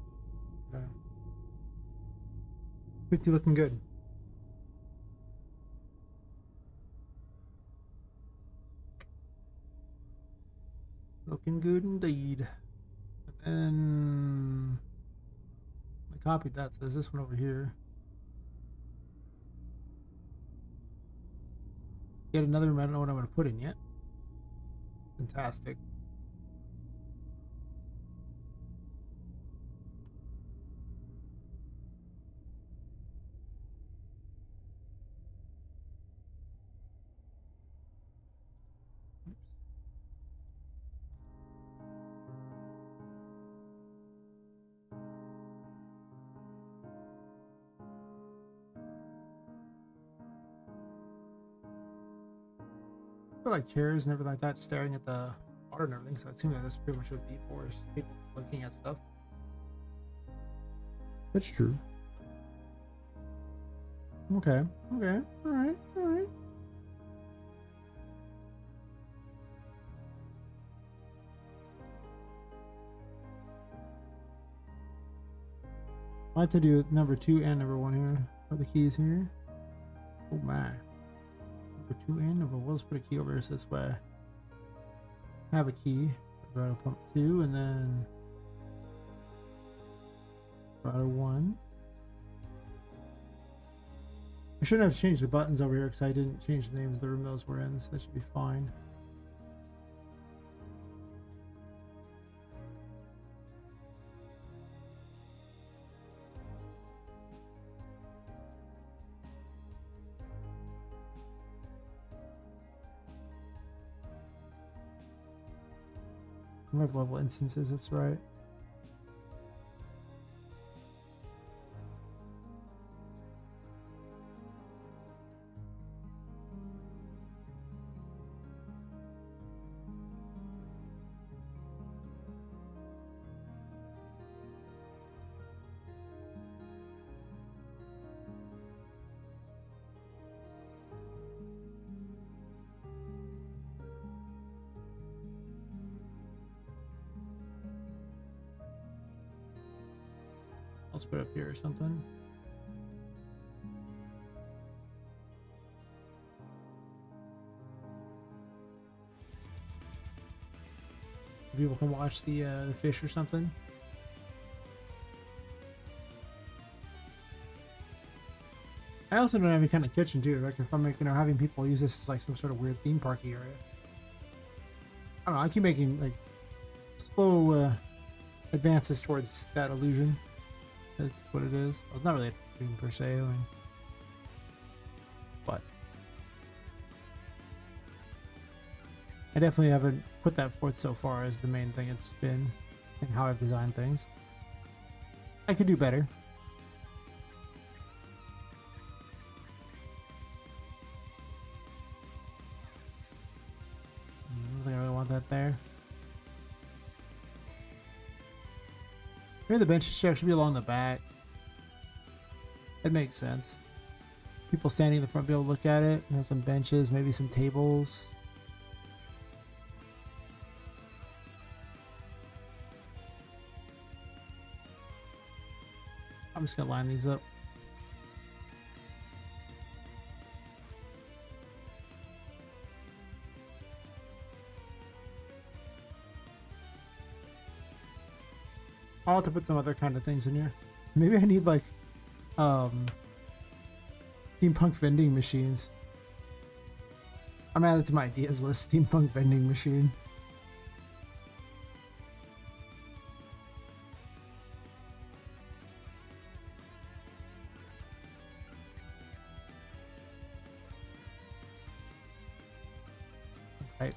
50 looking good. Looking good indeed. And then I copied that, so there's this one over here. Get another room. I don't know what I'm going to put in yet. Fantastic. I feel like chairs and everything like that, staring at the water and everything, so I assume that that's pretty much what it'd be for, is people just looking at stuff. That's true. Okay. Okay. Alright. Alright. I have to do number 2 and number 1 here. Are the keys here? Oh my. Number 2 and number 1. Let's put a key over here this way. Have a key. Grotto pump 2 and then Grotto 1. I shouldn't have changed the buttons over here because I didn't change the names of the room those were in, so that should be fine. We have level instances, that's right. I'll put it up here or something. People can watch the fish or something. I also don't have any kind of kitchen too. Like if I'm having people use this as like some sort of weird theme parky area. I don't know. I keep making like slow advances towards that illusion. That's what it is. Well, it's not really a theme per se, but I definitely haven't put that forth so far as the main thing it's been and how I've designed things. I could do better. I don't think I really want that there. Maybe the benches should actually be along the back. That makes sense. People standing in the front be able to look at it. Some benches, maybe some tables. I'm just gonna line these up. I'll have to put some other kind of things in here. Maybe I need like steampunk vending machines. I'm adding to my ideas list. Steampunk vending machine. Okay.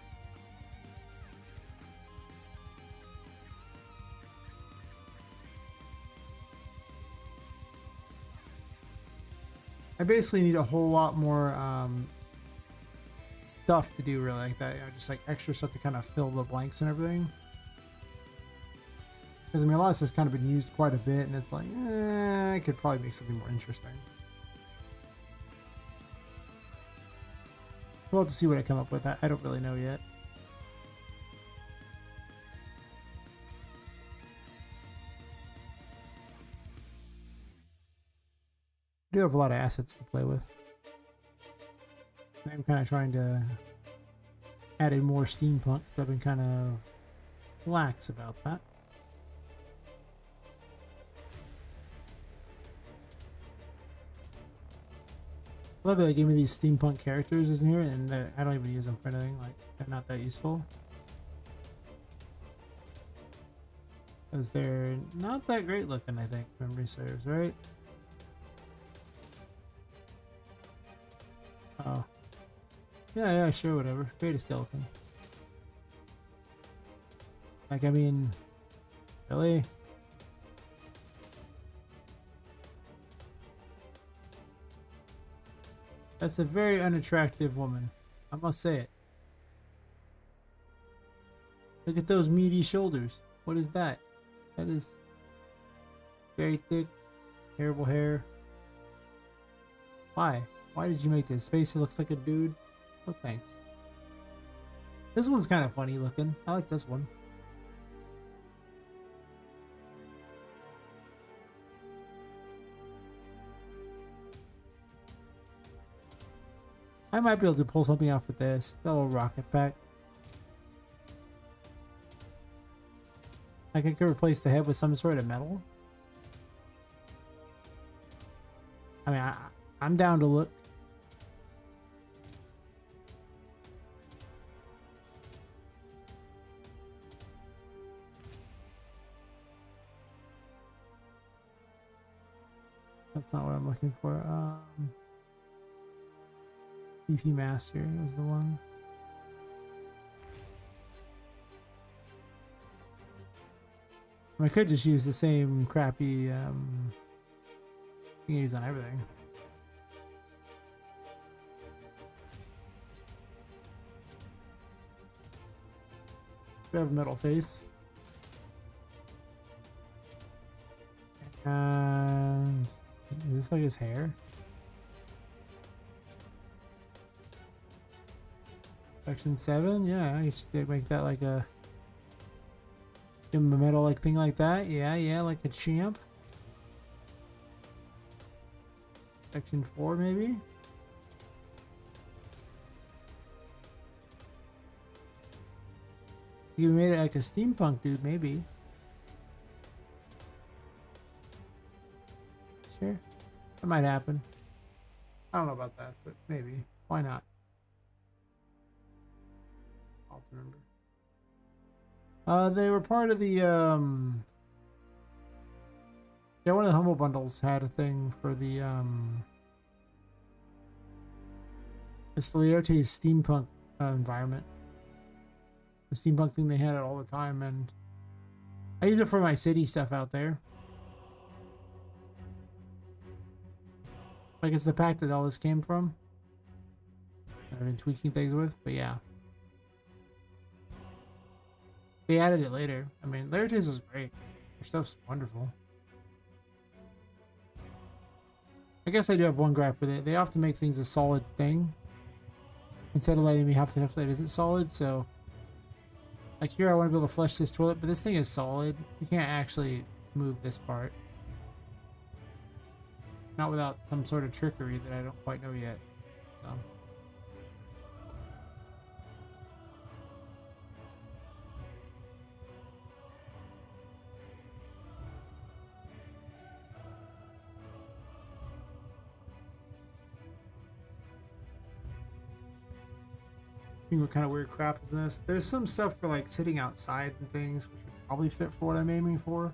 I basically need a whole lot more stuff to do really like that, just like extra stuff to kind of fill the blanks and everything. Because I mean, a lot of stuff's kind of been used quite a bit, and it's like, I could probably make something more interesting. We'll have to see what I come up with. I don't really know yet. I do have a lot of assets to play with. I'm kind of trying to add in more steampunk, so I've been kind of lax about that. I love that they gave me these steampunk characters in here, and I don't even use them for anything. Like, they're not that useful. Because they're not that great looking, I think, if memory serves, right? Oh. Yeah, sure, whatever. Create a skeleton. Like, I mean, really? That's a very unattractive woman. I must say it. Look at those meaty shoulders. What is that? That is very thick, terrible hair. Why? Why did you make this? Face looks like a dude. Oh, thanks. This one's kind of funny looking. I like this one. I might be able to pull something off with this. That little rocket pack. Like I could replace the head with some sort of metal. I mean, I'm down to look. That's not what I'm looking for. Beefy Master is the one. I could just use the same crappy thing I use on everything. We have a metal face. And is this like his hair? Section 7? Yeah, I just make that like a... Give him a metal like thing like that. Yeah, like a champ. Section 4 maybe? You made it like a steampunk dude, maybe. Sure. That might happen. I don't know about that, but maybe. Why not? I'll remember. They were part of the yeah, one of the Humble Bundles had a thing for the it's the Laertes steampunk environment. The steampunk thing, they had it all the time, and I use it for my city stuff out there. Like, it's the pack that all this came from. I've been tweaking things with, but yeah. They added it later. I mean, Laertes is great. Their stuff's wonderful. I guess I do have one gripe with it. They often make things a solid thing instead of letting me have the stuff that isn't solid, so... Like here, I want to be able to flush this toilet, but this thing is solid. You can't actually move this part. Not without some sort of trickery that I don't quite know yet. So... what kind of weird crap is this? There's some stuff for like sitting outside and things, which would probably fit for what I'm aiming for.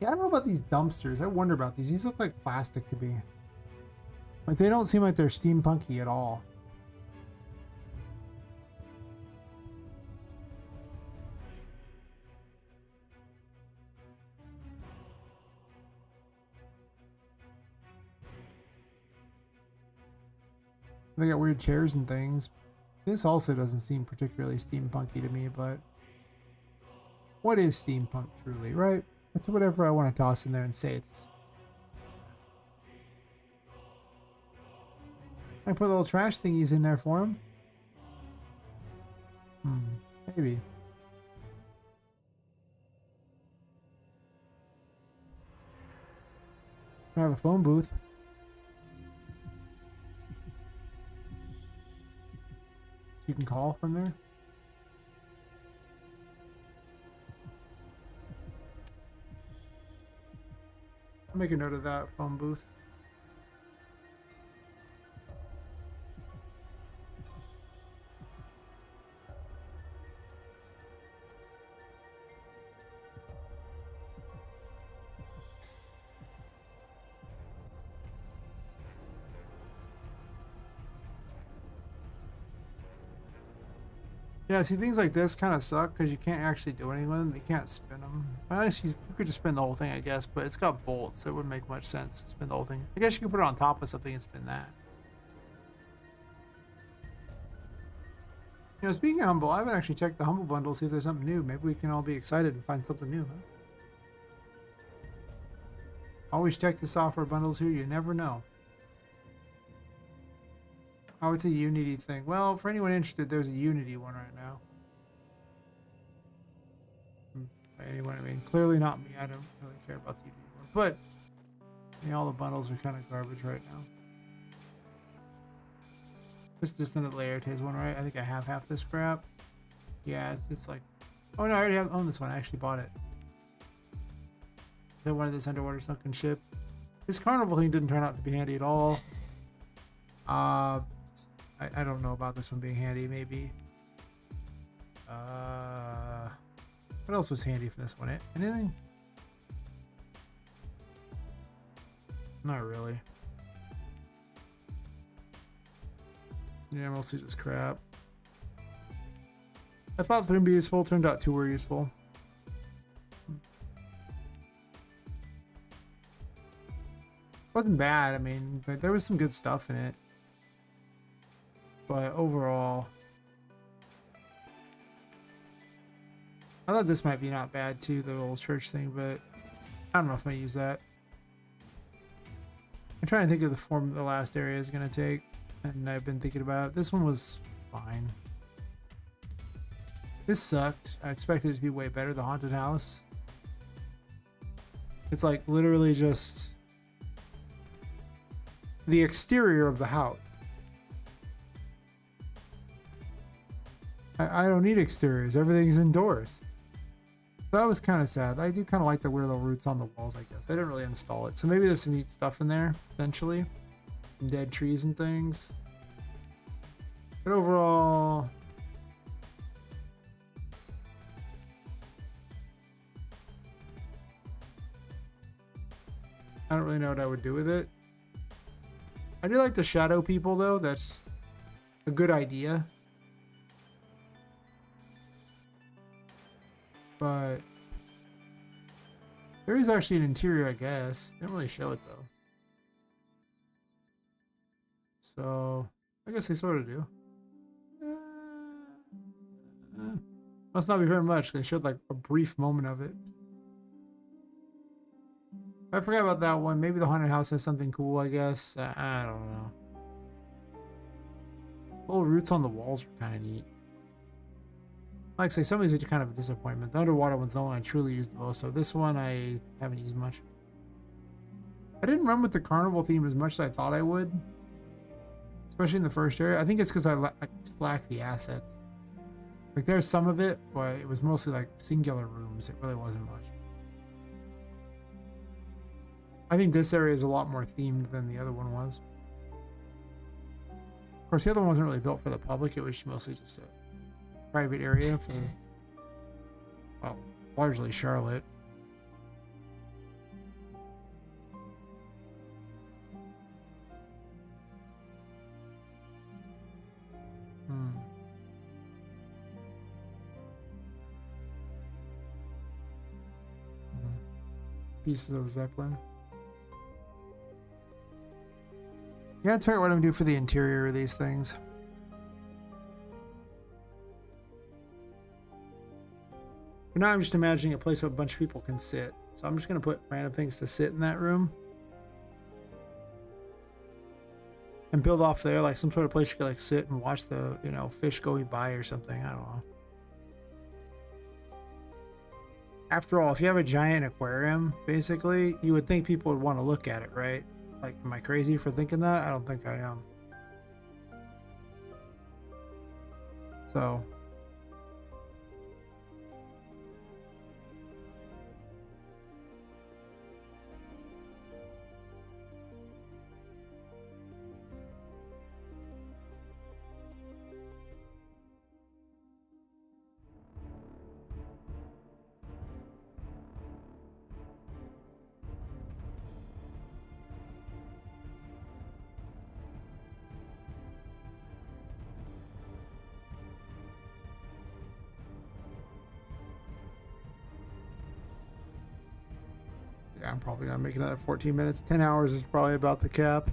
Yeah, I don't know about these dumpsters. I wonder about these. These look like plastic to me. Like, they don't seem like they're steampunky at all. They got weird chairs and things. This also doesn't seem particularly steampunky to me, but what is steampunk truly, right? It's whatever I want to toss in there and say it's... I put little trash thingies in there for him. Maybe. I have a phone booth. You can call from there. I'll make a note of that phone booth. Yeah, see, things like this kind of suck because you can't actually do anything with them. You can't spin them. Well, you could just spin the whole thing, I guess, but it's got bolts, so it wouldn't make much sense to spin the whole thing. I guess you could put it on top of something and spin that. You know, speaking of Humble, I haven't actually checked the Humble bundle to see if there's something new. Maybe we can all be excited and find something new, huh? Always check the software bundles here. You never know. Oh, it's a Unity thing. Well, for anyone interested, there's a Unity one right now. By anyone, I mean, clearly not me. I don't really care about the Unity one. But, yeah, all the bundles are kind of garbage right now. This is just another Laertes one, right? I think I have half this crap. Yeah, it's like... Oh, no, I already own this one. I actually bought it. Is that one of this underwater sunken ship? This carnival thing didn't turn out to be handy at all. I don't know about this one being handy, maybe. What else was handy for this one? Anything? Not really. Yeah, mostly just crap. I thought 3 would be useful, turned out 2 were useful. Wasn't bad, I mean, there was some good stuff in it. But overall, I thought this might be not bad too, the old church thing, but I don't know if I'm gonna use that. I'm trying to think of the form the last area is gonna take, and I've been thinking about it. This one was fine. This sucked. I expected it to be way better, the haunted house. It's like literally just the exterior of the house. I don't need exteriors. Everything's indoors. That was kind of sad. I do kind of like the weird little roots on the walls, I guess. I didn't really install it. So maybe there's some neat stuff in there eventually. Some dead trees and things. But overall, I don't really know what I would do with it. I do like the shadow people though. That's a good idea. But there is actually an interior, I guess. Didn't really show it though. So I guess they sort of do. Must not be very much. They showed like a brief moment of it. I forgot about that one. Maybe the haunted house has something cool, I guess. I don't know. Little roots on the walls are kind of neat. Like I say, some of these are kind of a disappointment. The underwater one's the one I truly used the most, so this one I haven't used much. I didn't run with the carnival theme as much as I thought I would. Especially in the first area. I think it's because I lack the assets. Like there's some of it, but it was mostly like singular rooms. It really wasn't much. I think this area is a lot more themed than the other one was. Of course, the other one wasn't really built for the public. It was mostly just a private area for, well, largely Charlotte. Pieces of Zeppelin. Yeah, that's right. What I'm doing for the interior of these things. But now I'm just imagining a place where a bunch of people can sit. So I'm just going to put random things to sit in that room. And build off there, like some sort of place you could like sit and watch the, you know, fish going by or something. I don't know. After all, if you have a giant aquarium, basically, you would think people would want to look at it, right? Like, am I crazy for thinking that? I don't think I am. So yeah, I'm probably gonna make another 14 minutes. 10 hours is probably about the cap.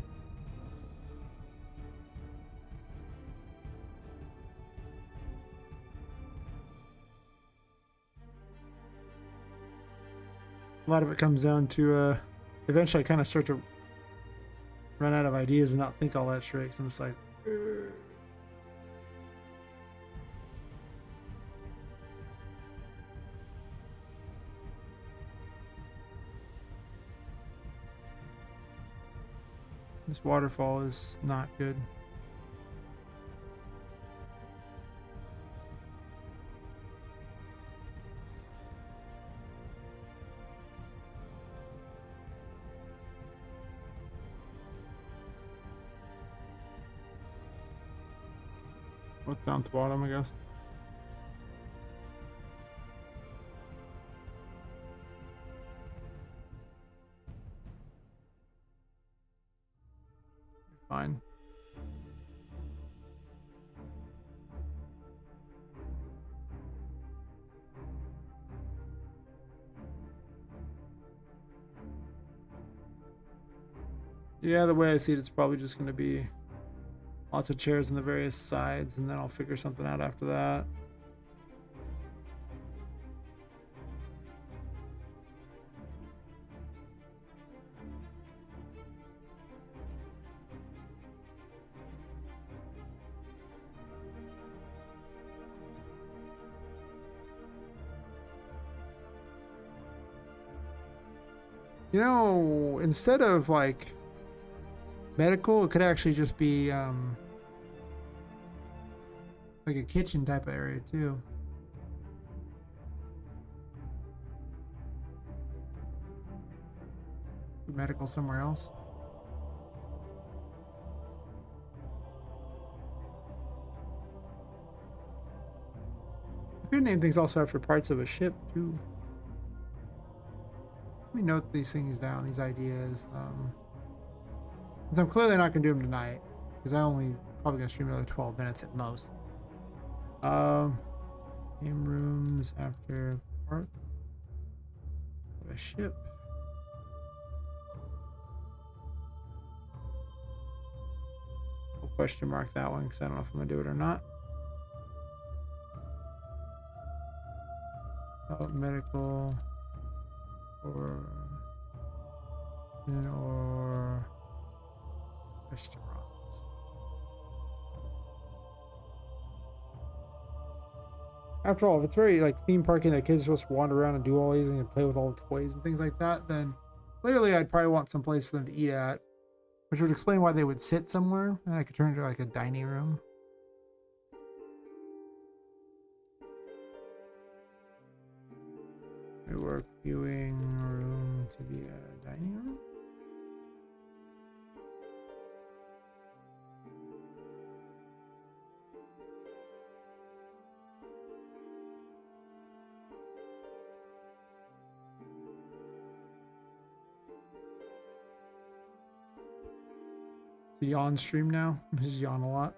A lot of it comes down to eventually I kind of start to run out of ideas and not think all that straight, because I'm just like, this waterfall is not good. What's down at the bottom, I guess? Fine. Yeah, the way I see it, it's probably just going to be lots of chairs on the various sides, and then I'll figure something out after that. You know, instead of like medical, it could actually just be like a kitchen type of area too. Medical somewhere else. You could name things also after parts of a ship too. Let me note these things down, these ideas. I'm clearly not gonna do them tonight because I only probably gonna stream another 12 minutes at most. Game rooms after part of a ship. I'll question mark that one because I don't know if I'm gonna do it or not. Medical or restaurants. After all, if it's very like theme parking that kids are supposed to wander around and do all these and play with all the toys and things like that, then clearly I'd probably want some place for them to eat at, which would explain why they would sit somewhere and I could turn it into like a dining room. Work viewing room to be a dining room. It's a yawn stream now. I just yawn a lot.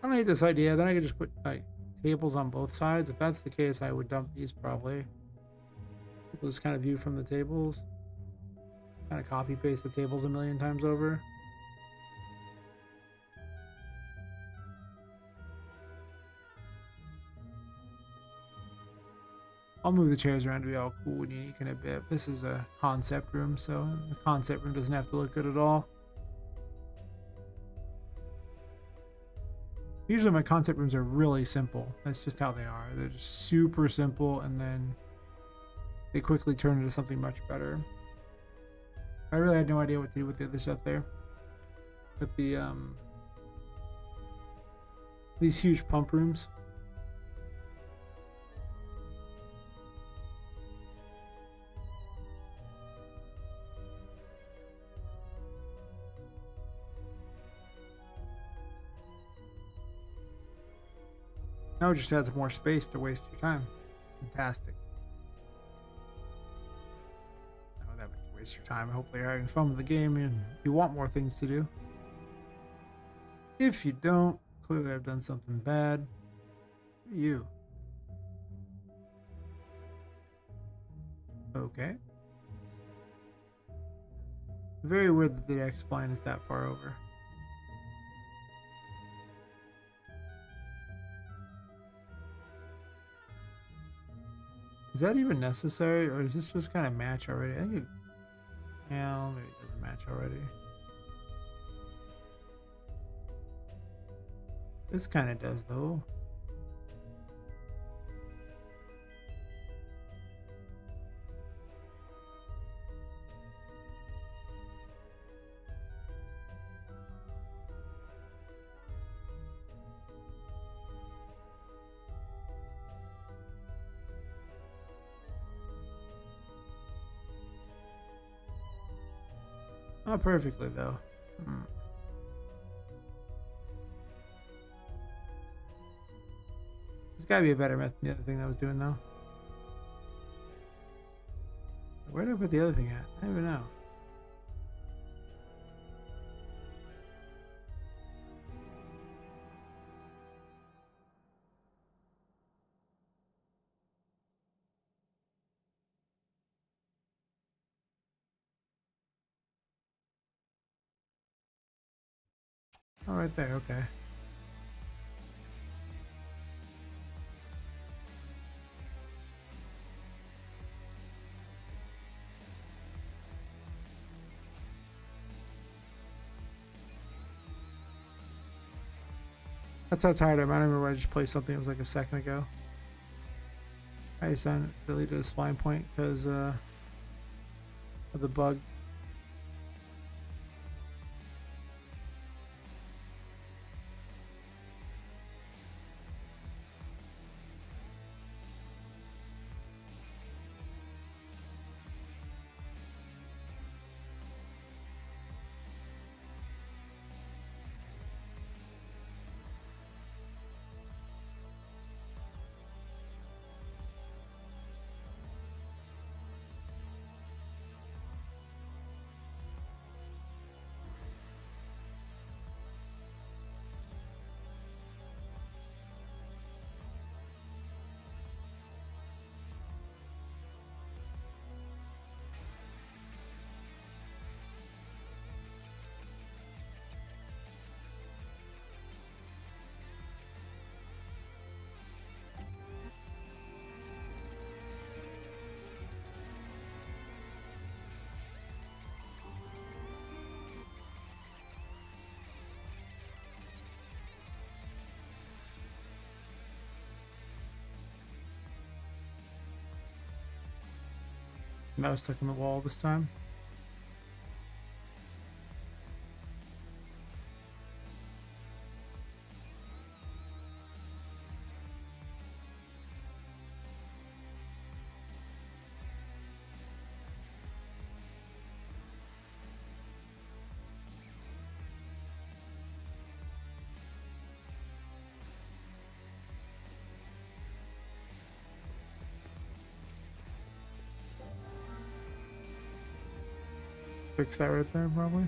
I don't hate this idea. Then I could just put like tables on both sides. If that's the case, I would dump these probably. People just kind of view from the tables. Kind of copy paste the tables a million times over. I'll move the chairs around to be all cool and unique in a bit. This is a concept room, so the concept room doesn't have to look good at all. Usually my concept rooms are really simple. That's just how they are. They're just super simple, and then they quickly turn into something much better. I really had no idea what to do with the other stuff there. With the these huge pump rooms. Now it just adds more space to waste your time. Fantastic. Now that would waste your time. Hopefully you're having fun with the game and you want more things to do. If you don't, clearly I've done something bad. You. Okay. Very weird that the X-spline is that far over. Is that even necessary, or does this just kind of match already? I think it... Yeah, maybe it doesn't match already. This kind of does, though. Not perfectly, though. There's gotta be a better method than the other thing that I was doing, though. Where did I put the other thing at? I don't even know. right there. Okay. That's how tired I am. I don't remember I just played something that was like a second ago. I just deleted a spline point because of the bug. Mouse stuck in the wall this time. Fix that right there, probably.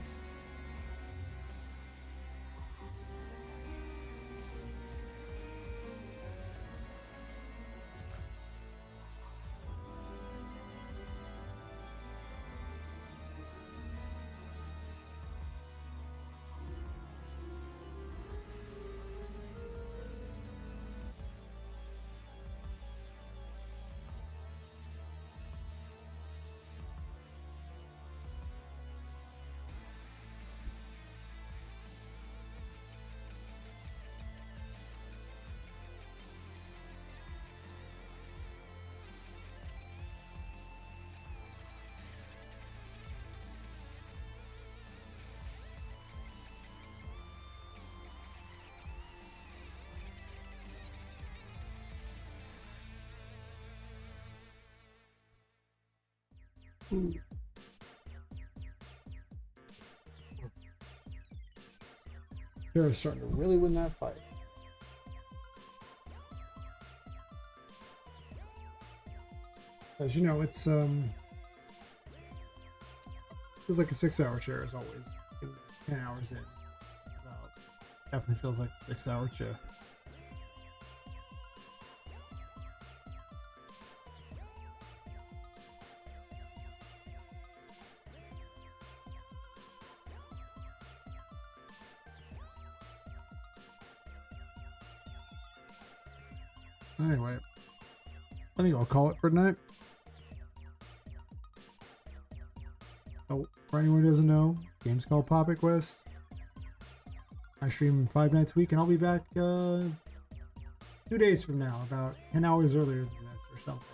Ooh. They're starting to really win that fight. As you know, it's feels like a 6-hour chair as always. 10 hours in. Definitely feels like a 6-hour chair. Anyway, I think I'll call it for tonight. So, for anyone who doesn't know, game's called Poppet Quest. I stream 5 nights a week, and I'll be back 2 days from now, about 10 hours earlier than this or something.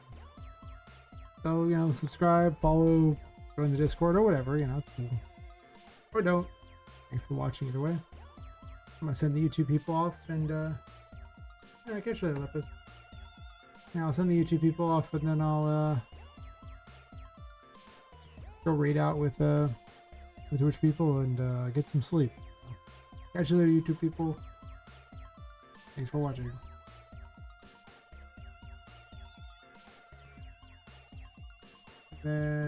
So, you know, subscribe, follow, join the Discord, or whatever, you know, cool. Or don't. Thanks for watching either way. I'm gonna send the YouTube people off, and yeah, catch you later, Lepus. Yeah, I'll send the YouTube people off, and then I'll go raid out with Twitch people and get some sleep. So, catch you later, YouTube people. Thanks for watching. Then